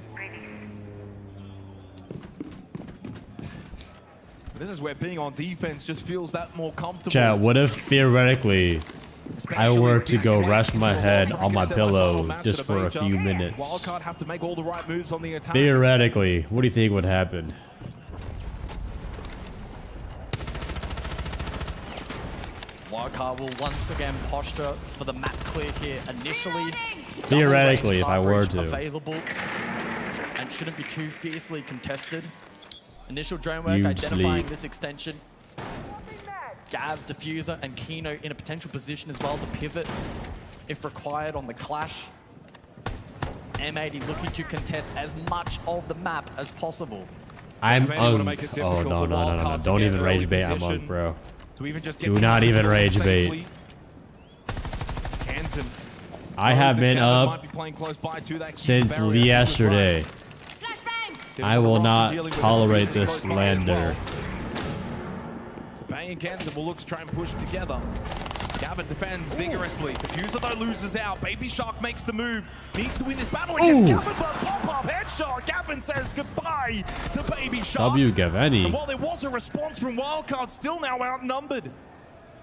This is where being on defense just feels that more comfortable. Chat, what if theoretically I were to go rest my head on my pillow just for a few minutes? Wildcard have to make all the right moves on the attack. Theoretically, what do you think would happen? Wildcard will once again posture for the map clear here initially. Theoretically, if I were to. Available and shouldn't be too fiercely contested. Initial drone work identifying this extension. Gav, Diffuser, and Kino in a potential position as well to pivot if required on the clash. M80 looking to contest as much of the map as possible. Oh, no. Don't even rage bait Amok, bro. Do not even rage bait. I have been up since yesterday. I will not tolerate this lander. So Bay and Kansan will look to try and push together. Gavin defends vigorously. Diffuser though loses out. Baby Shark makes the move. Needs to win this battle against Gavin, but pop-up headshot. Gavin says goodbye to Baby Shark. W Gavani. And while there was a response from Wildcard, still now outnumbered.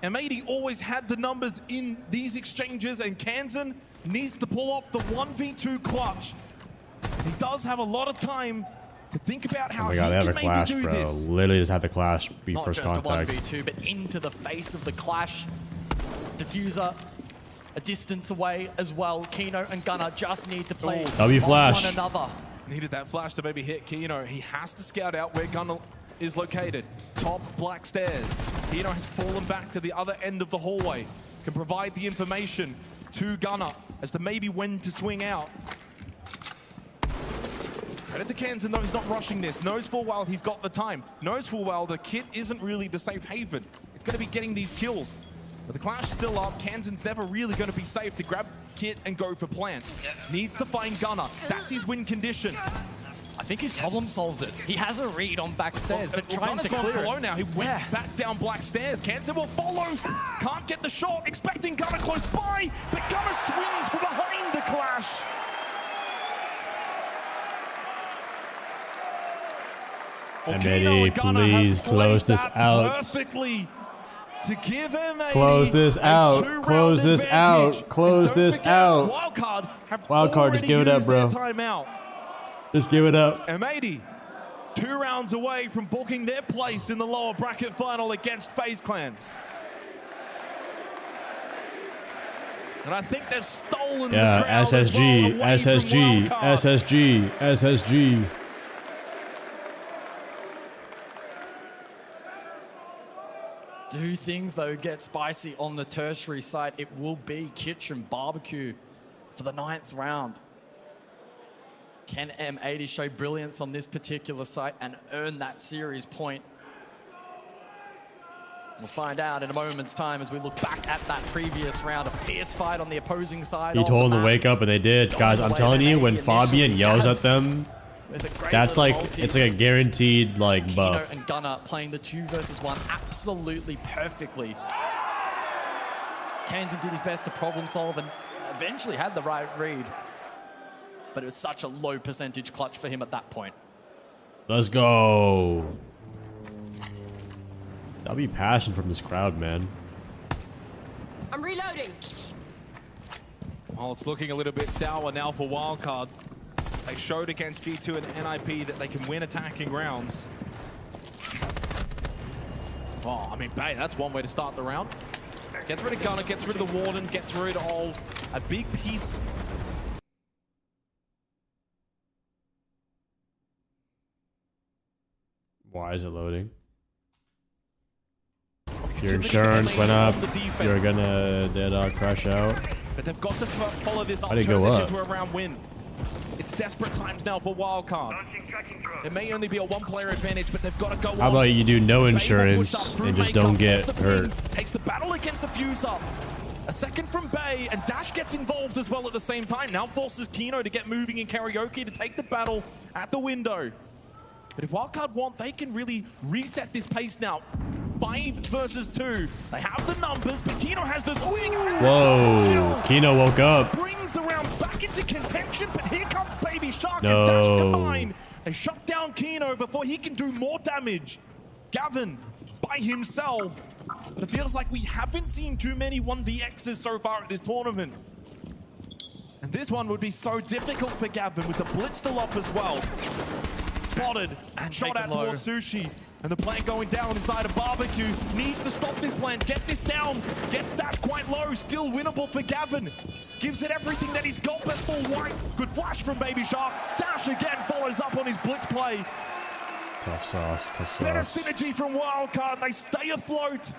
M80 always had the numbers in these exchanges, and Kansan needs to pull off the 1v2 clutch. He does have a lot of time to think about how they have a can clash, maybe do bro. this. Literally just have the clash be Not first just contact. a 1v2, but into the face of the clash. Diffuser a distance away as well. Kino and Gunner just need to play W flash. one another. Needed that flash to maybe hit Kino. He has to scout out where Gunner is located. Top black stairs. Kino has fallen back to the other end of the hallway. Can provide the information to Gunner as to maybe when to swing out. Credit to Kansan, though, he's not rushing this. Knows full well he's got the time. Knows full well the kit isn't really the safe haven. It's going to be getting these kills. But the clash still up. Kansan's never really going to be safe to grab kit and go for plant. Needs to find Gunner. That's his win condition. I think he's problem solved it. He has a read on backstairs, but trying to clear below it. now. He went back down black stairs. Kansan will follow. Can't get the shot. Expecting Gunner close by, but Gunner swings from behind the clash. M80, please close this out. Perfectly to give M80 close this out. Close this out. Close this out. Wildcard, just give it up, bro. Just give it up. M80, 2 rounds away from booking their place in the lower bracket final against FaZe Clan. And I think they've stolen the crowd SSG, as well, SSG, SSG, SSG. Do things, though, get spicy on the tertiary site, it will be Kitchen Barbecue for the 9th round. Can M80 show brilliance on this particular site and earn that series point? We'll find out in a moment's time as we look back at that previous round. A fierce fight on the opposing side. He told them to wake up and they did. Guys, I'm telling you, when Fabian yells at them, that's like, it's like a guaranteed like buff. Kino and Gunner playing the 2 versus 1 absolutely perfectly. Kansan did his best to problem solve and eventually had the right read. But it was such a low percentage clutch for him at that point. Let's go. That'll be passion from this crowd, man. I'm reloading. Well, it's looking a little bit sour now for Wildcard. They showed against G2 and NIP that they can win attacking rounds. Oh, I mean, Bay, that's one way to start the round. Gets rid of Gunner, gets rid of the Warden, gets rid of a big piece. Why is it loading? Your insurance went up. You're gonna crash out. But they've got to follow this up, How'd it turn go this up? into a round win. It's desperate times now for Wildcard. It may only be a one-player advantage, but they've got to go on. How about you do no insurance and just don't get hurt? Takes the battle against the Fuse up. A second from Bay, and Dash gets involved as well at the same time. Now forces Kino to get moving in Karaoke to take the battle at the window. But if Wildcard want, they can really reset this pace now. 5 versus 2. They have the numbers, but Kino has the swing. Whoa, Kino woke up. Brings the round back into contention, but here comes Baby Shark No. and Dash combine. They shut down Kino before he can do more damage. Gavin by himself. But it feels like we haven't seen too many 1vx's so far at this tournament. And this one would be so difficult for Gavin with the blitz still up as well. Spotted and shot out towards Sushi. And the plant going down inside of Barbecue. Needs to stop this plant, get this down. Gets Dash quite low, still winnable for Gavin. Gives it everything that he's got, but full white. Good flash from Baby Shark. Dash again follows up on his blitz play. Tough sauce, tough sauce. Better synergy from Wildcard. They stay afloat.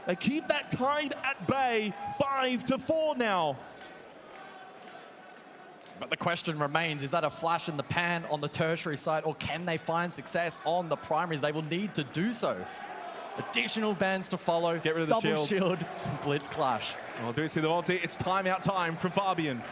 They keep that tied at bay. 5-4 now. But the question remains, is that a flash in the pan on the tertiary side, or can they find success on the primaries? They will need to do so. Additional bans to follow. Get rid of the double shields. shield, blitz clash. Oh, do you see the multi? It's timeout time from Fabian.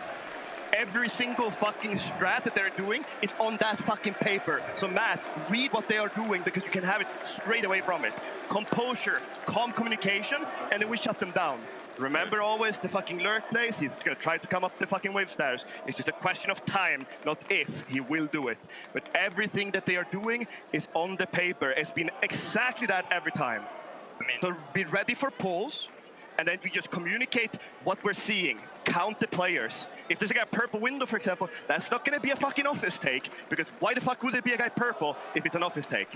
Every single fucking strat that they're doing is on that fucking paper. So Matt, read what they are doing because you can have it straight away from it. Composure, calm communication, and then we shut them down. Remember always the fucking lurk plays, he's gonna try to come up the fucking wave stairs. It's just a question of time, not if. He will do it. But everything that they are doing is on the paper. It's been exactly that every time. So be ready for pulls, and then we just communicate what we're seeing. Count the players. If there's a guy purple window, for example, that's not gonna be a fucking office take, because why the fuck would there be a guy purple if it's an office take?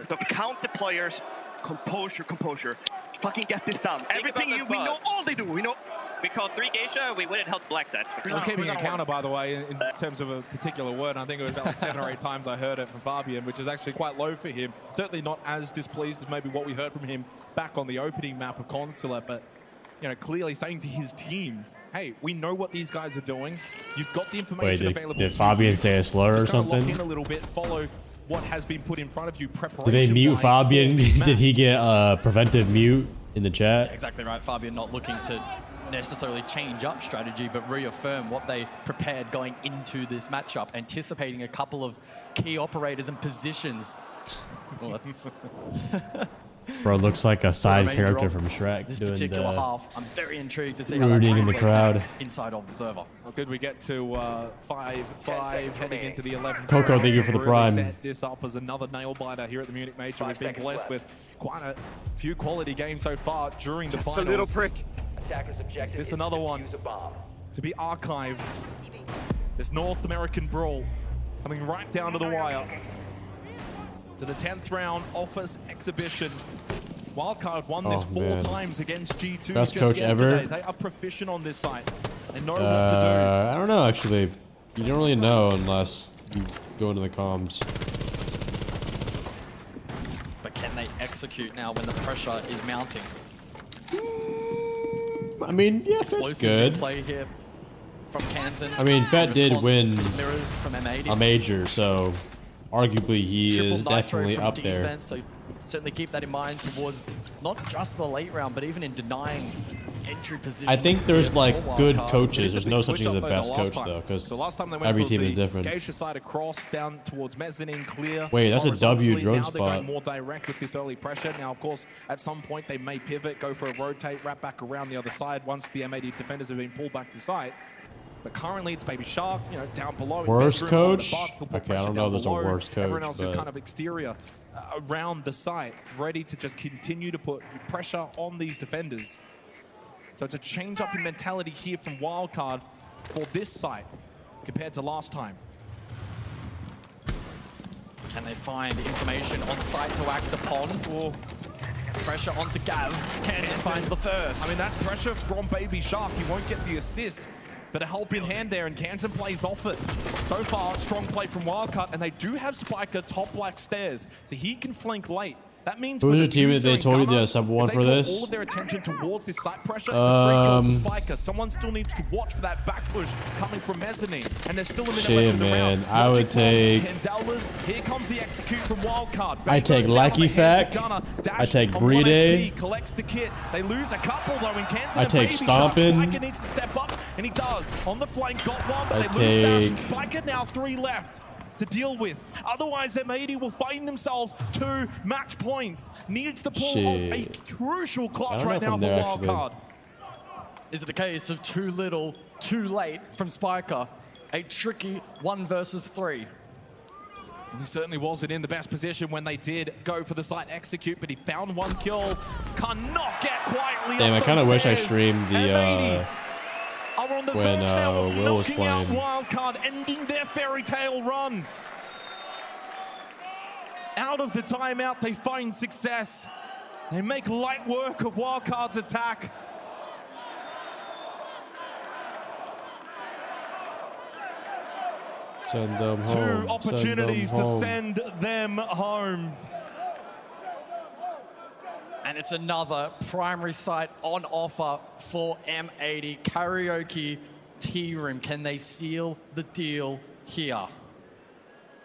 So count the players, composure, composure. Fucking get this done. Everything we know all they do. We know. We called 3 Geisha, we wouldn't help black set. I was keeping a counter, by the way, in terms of a particular word. I think it was about like 7 or 8 times I heard it from Fabian, which is actually quite low for him. Certainly not as displeased as maybe what we heard from him back on the opening map of Consulate, but you know, clearly saying to his team, hey, we know what these guys are doing. You've got the information available. Did Fabian say a slur or something? Lock in a little bit, follow what has been put in front of you. Did they mute Fabian? Did he get preventive mute in the chat? Exactly right. Fabian not looking to necessarily change up strategy, but reaffirm what they prepared going into this matchup, anticipating a couple of key operators and positions. Well, that's Bro, looks like a side character from Shrek. This doing particular the half, I'm very intrigued to see how that rooting in the translates crowd. now inside of the server. Well, good. We get to 5-5 heading into the 11th. Coco, round thank you to for the really prime. Set this up as another nail biter here at the Munich Major. We've been blessed with quite a few quality games so far during the finals. A little prick. Is this another one to be archived? This North American brawl coming right down to the wire. To the 10th round office exhibition. Wildcard won this 4 times against G2 Best just coach yesterday. ever. They are proficient on this site. They know what to I don't know, actually. You don't really know unless you go into the comms. But can they execute now when the pressure is mounting? I mean, yeah, that's Explosives good. in play here from Kansan. I mean, Fett did win Mirrors from M80. a major, so arguably he Triple is nitro definitely from up defense, there. so certainly keep that in mind towards not just the late round, but even in denying entry positions. I think there's here like for good Wildcard. coaches. There's no Big such switch thing as a up, though, best the last coach time. though, because So last time they went every for team the is different. Geisha side across down towards mezzanine clear. Wait, that's a W Horizontally, drone now they're going spot. more direct with this early pressure. Now, of course, at some point they may pivot, go for a rotate, wrap back around the other side once the M80 defenders have been pulled back to site. But currently it's Baby Shark, you know, down below. Worst Bedroom on the coach? butt, he'll put Okay, I pressure don't know down if there's a below. worst coach, Everyone else is but- kind of exterior around the site, ready to just continue to put pressure on these defenders. So it's a change up in mentality here from Wildcard for this site compared to last time. Can they find information on site to act upon? Or pressure onto Gav. Canton finds the first. I mean, that's pressure from Baby Shark. He won't get the assist, but a help in hand there, and Canton plays off it. So far, strong play from Wildcard, and they do have Spiker top black stairs, so he can flank late. That means Who's for the the team that they told you Gunner, to sub one if for they draw this? all of their attention towards this site pressure, it's a free kill for Spiker. Someone still needs to watch for that back push coming from Mezzanine, and there's still a minute left in the round. I would take... Here comes the execute from Wildcard. I take Lackey Fact. I take Breede. Collects the kit. They lose a couple though in Canton. I take Stompin'. Spiker needs to step up, and he does. On the flank, got one, but I they lose Dash and take- Spiker. Now 3 left to deal with. Otherwise, M80 will find themselves 2 match points. Needs to pull off a crucial clutch right now for Wildcard. Is it a case of too little, too late from Spiker? A tricky 1 versus 3. He certainly wasn't in the best position when they did go for the site execute, but he found 1 kill. Cannot get quietly Damn, up I kind of those wish I stairs. streamed the Are on the when verge now of Will was knocking out playing. Wildcard, ending their fairy tale run. Out of the timeout, they find success. They make light work of Wildcard's attack. Send them home. 2 opportunities send them to home. send them home. And it's another primary site on offer for M80. Karaoke Tea Room. Can they seal the deal here?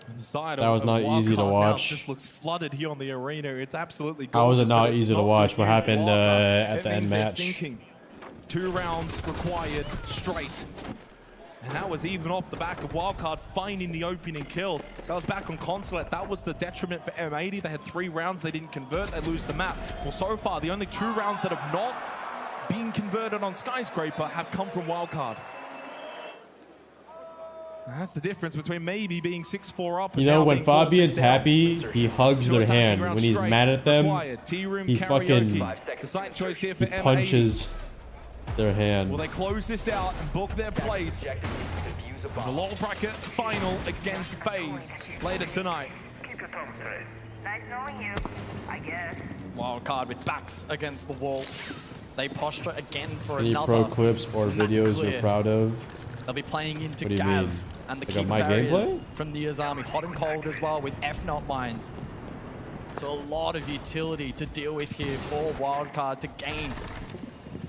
And the side That was of not easy to Wildcard now watch. just looks flooded here on the arena. It's absolutely How was it gorgeous, not but it's easy to not watch? good What news for happened Wildcard. at It the end means they're match? sinking. 2 rounds required straight. And that was even off the back of Wildcard finding the opening kill. Goes back on Consulate. That was the detriment for M80. They had 3 rounds. They didn't convert. They lose the map. Well, so far, the only 2 rounds that have not been converted on Skyscraper have come from Wildcard. And that's the difference between maybe being 6-4 up and You know, now when being 4-6 Fabian's down. happy, he hugs 2 their attacking hand. rounds When he's straight mad at them, required. Tea-room he karaoke. fucking The site choice here for he M80. punches their hand. Will they close this out and book their place in the lower bracket final against FaZe later tonight? Nice knowing you, I guess. Wildcard with backs against the wall. They posture again for Any another pro clips or map videos clear. you're proud of? They'll be playing into What do you Gav mean? and the Like key on my barriers gameplay? from the Army. Hot and cold as well with F-Not mines. So a lot of utility to deal with here for Wildcard to gain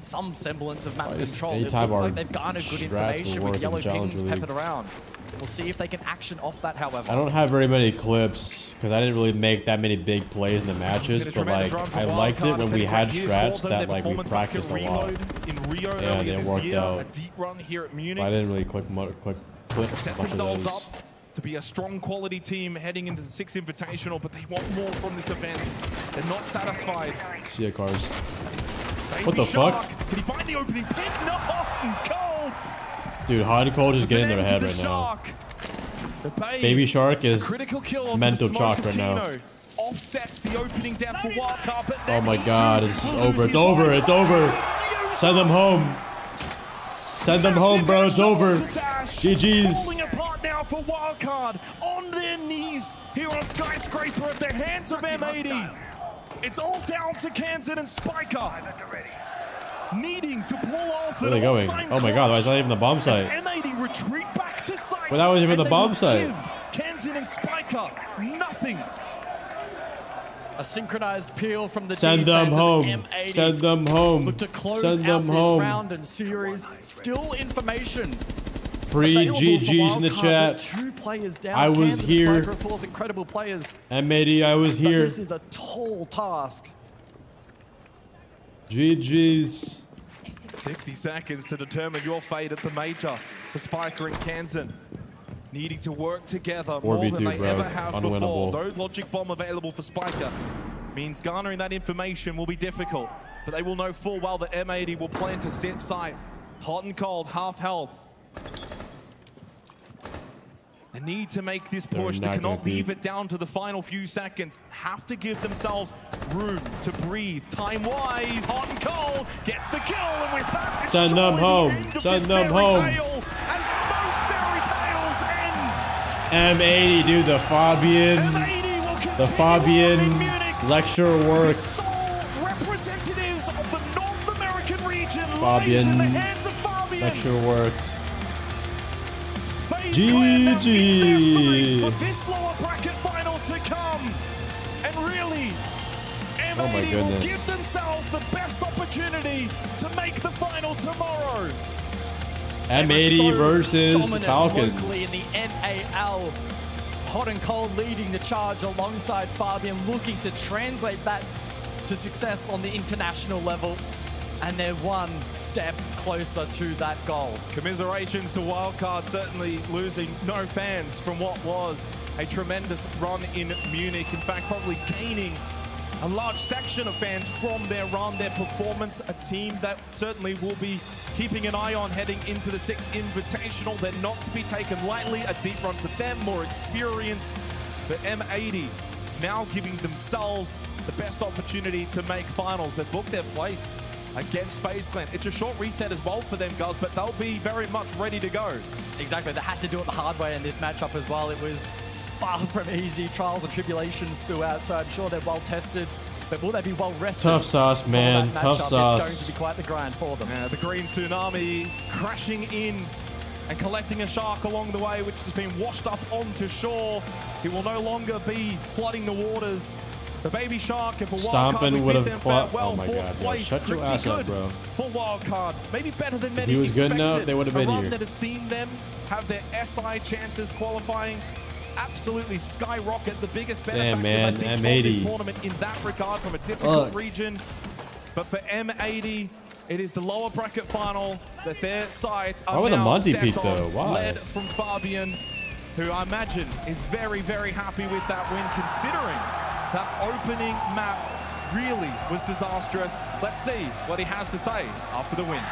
some semblance of map Why is control. It anytime looks our like they've garnered good strats will information work with in yellow the Challenger pings League? peppered around. We'll see if they can action off that, however. I don't have very many clips because I didn't really make that many big plays in the matches, but like I liked it when we had strats that like we practiced a lot. In Rio Yeah, earlier they this worked year, out. a deep run here at Munich. But I didn't really clip Set much of themselves those. up to be a strong quality team heading into the 6 Invitational, but they want more from this event. They're not satisfied. See ya, cars. Baby What the Shark, fuck? Can he find the opening pick? No, cold. Dude, hot and cold just It's get in an their end head to right the now. Shark. The Baby Shark is critical kill onto mental the chalk Smoke right now. Kino. Offsets the opening death for Wildcard, but Oh then my he god, too it's will over, lose it's his over, life. it's over. Send them home. Send them home, bro, it's over. GG's. Falling apart now for Wildcard, on their knees here on Skyscraper at the hands of M80. It's all down to Kansan and Spiker. Needing to pull off Where are they going? Oh my god, that's not even the bomb site. M80 retreat back to site. Well, that was even and the they bomb will site. give Kansan and Spiker nothing. A synchronized peel from the Send them defense as home. M80 Send them home. look to close Send out them this home. round and series. Still information. Pre available for GG's in the Wildcard, chat. but 2 players down. I was Kansan and here. Spiker, of course, incredible players. M80, I was But here. this is a tall task. GG's. 60 seconds to determine your fate at the major for Spiker and Kansan. Needing to work together more 4v2, than they bro. ever have Unwinnable. before. No logic bomb available for Spiker means garnering that information will be difficult, but they will know full well that M80 will plan to sit site. Hot and cold, half health. They need to make this push. They cannot leave it down to the final few seconds. Have to give themselves room to breathe. Time-wise, hot and cold, gets the kill, and with that, it's send them home. Send them home. As most fairy tales end. M80, dude, the Fabian lecture works. Sole representatives of the North American region Fabian in the hands of Fabian. Lecture worked. GG for this lower bracket final to come, and really, M80 will give themselves the best opportunity to make the final tomorrow. M80 versus Falcons. Locally in the NAL, hot and cold leading the charge alongside Fabian, looking to translate that to success on the international level. And they're one step closer to that goal. Commiserations to Wildcard, certainly losing no fans from what was a tremendous run in Munich. In fact, probably gaining a large section of fans from their run, their performance. A team that certainly will be keeping an eye on heading into the 6th Invitational. They're not to be taken lightly. A deep run for them, more experience. But M80 now giving themselves the best opportunity to make finals. They've booked their place against FaZe Clan. It's a short reset as well for them, guys, but they'll be very much ready to go. Exactly, they had to do it the hard way in this matchup as well. It was far from easy, trials and tribulations throughout, so I'm sure they're well tested. But will they be well rested? Tough sauce, man. Tough sauce. It's going to be quite the grind for them. The Green Tsunami crashing in and collecting a shark along the way, which has been washed up onto shore. He will no longer be flooding the waters. The baby shark, if a wildcard would have farewell, fourth place, pretty good for wildcard. Maybe better than many expected. If he was good enough, they would have been here. A run that has seen them have their SI chances qualifying absolutely skyrocket. The biggest benefactors, I think, for this tournament in that regard from a difficult region. But for M80, it is the lower bracket final that their sides are now set on, led from Fabian, who I imagine is very, very happy with that win, considering that opening map really was disastrous. Let's see what he has to say after the win.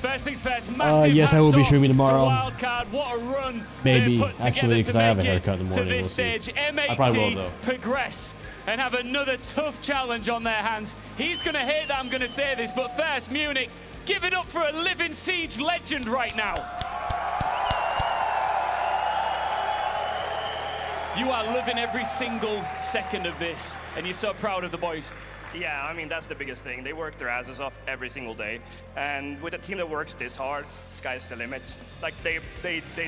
First things first, massive yes, I will be streaming tomorrow. Wildcard. What a run. Maybe, actually, because I have a haircut in the morning. To this stage, M80 progress and have another tough challenge on their hands. He's going to hate that I'm going to say this, but first, Munich, give it up for a living Siege legend right now. You are loving every single second of this, and you're so proud of the boys. Yeah, I mean, that's the biggest thing. They work their asses off every single day. And with a team that works this hard, sky's the limit. Like, they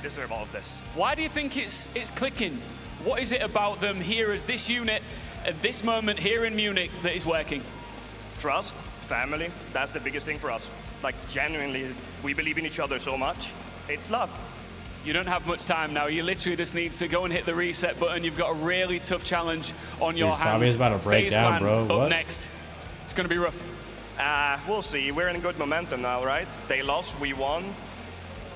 deserve all of this. Why do you think it's clicking? What is it about them here as this unit at this moment here in Munich that is working? Trust, family, that's the biggest thing for us. Like, genuinely, we believe in each other so much. It's love. You don't have much time now. You literally just need to go and hit the reset button. You've got a really tough challenge on your hands. Fabian's about to break down, bro. Up next. It's going to be rough. We'll see. We're in good momentum now, right? They lost, we won.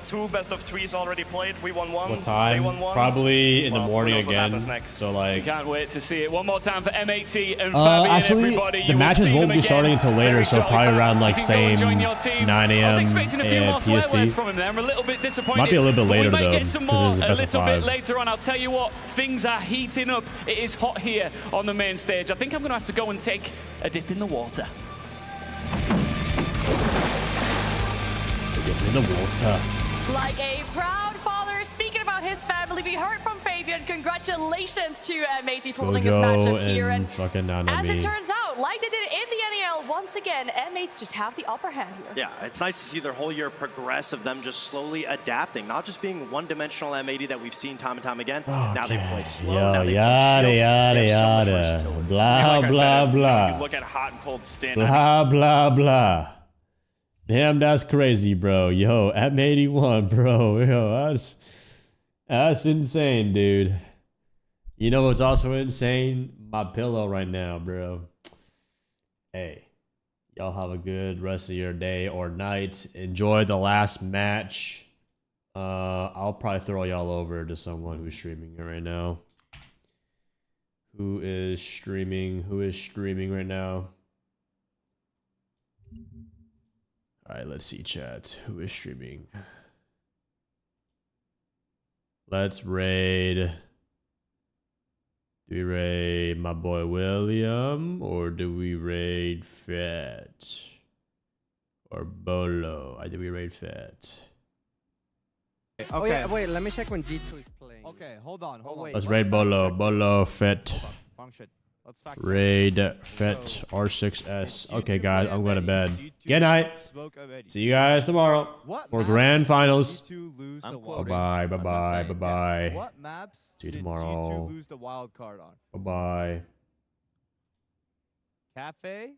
2 best of 3s already played. We won 1. What time? They won 1. Probably in the morning again. So like. Can't wait to see it. One more time for M80 and Fabian. Actually, everybody. the matches won't be starting until later, so probably around like same 9 a.m. and PST. From him there. I'm a little bit disappointed. Might be a little bit later though. We though. might get some more a little bit 5. later on. I'll tell you what, things are heating up. It is hot here on the main stage. I think I'm going to have to go and take a dip in the water. Dip in the water. Like a proud father speaking about his family, we heard from Fabian. Congratulations to M80 for winning this matchup here. And as it turns out, like they did in the NEL, once again, M8 just have the upper hand here. Yeah, it's nice to see their whole year progress of them just slowly adapting, not just being one-dimensional M80 that we've seen time and time again. Now they play slow. Now they Yada. Blah, blah, blah. You look at hot and cold stint. Blah, blah, blah. Damn, that's crazy, bro. Yo, M81, bro. Yo, that's insane, dude. You know what's also insane? My pillow right now, bro. Hey, y'all have a good rest of your day or night. Enjoy the last match. I'll probably throw y'all over to someone who's streaming it right now. Who is streaming right now? Alright, let's see, chat. Who is streaming? Let's raid. Do we raid my boy William or do we raid Fett or Bolo? I think we raid Fett. Okay. Oh yeah, wait, let me check when G2 is playing. Okay, hold on. Let's raid Bolo. Bolo, Fett. Wrong shit. Let's fact Raid Fett R6S. Okay, guys, I'm going to bed. Good night. See you guys tomorrow for grand finals. Bye bye. Bye bye. Bye bye. What maps See you did tomorrow. G2 lose the wild card on? Bye bye. Cafe,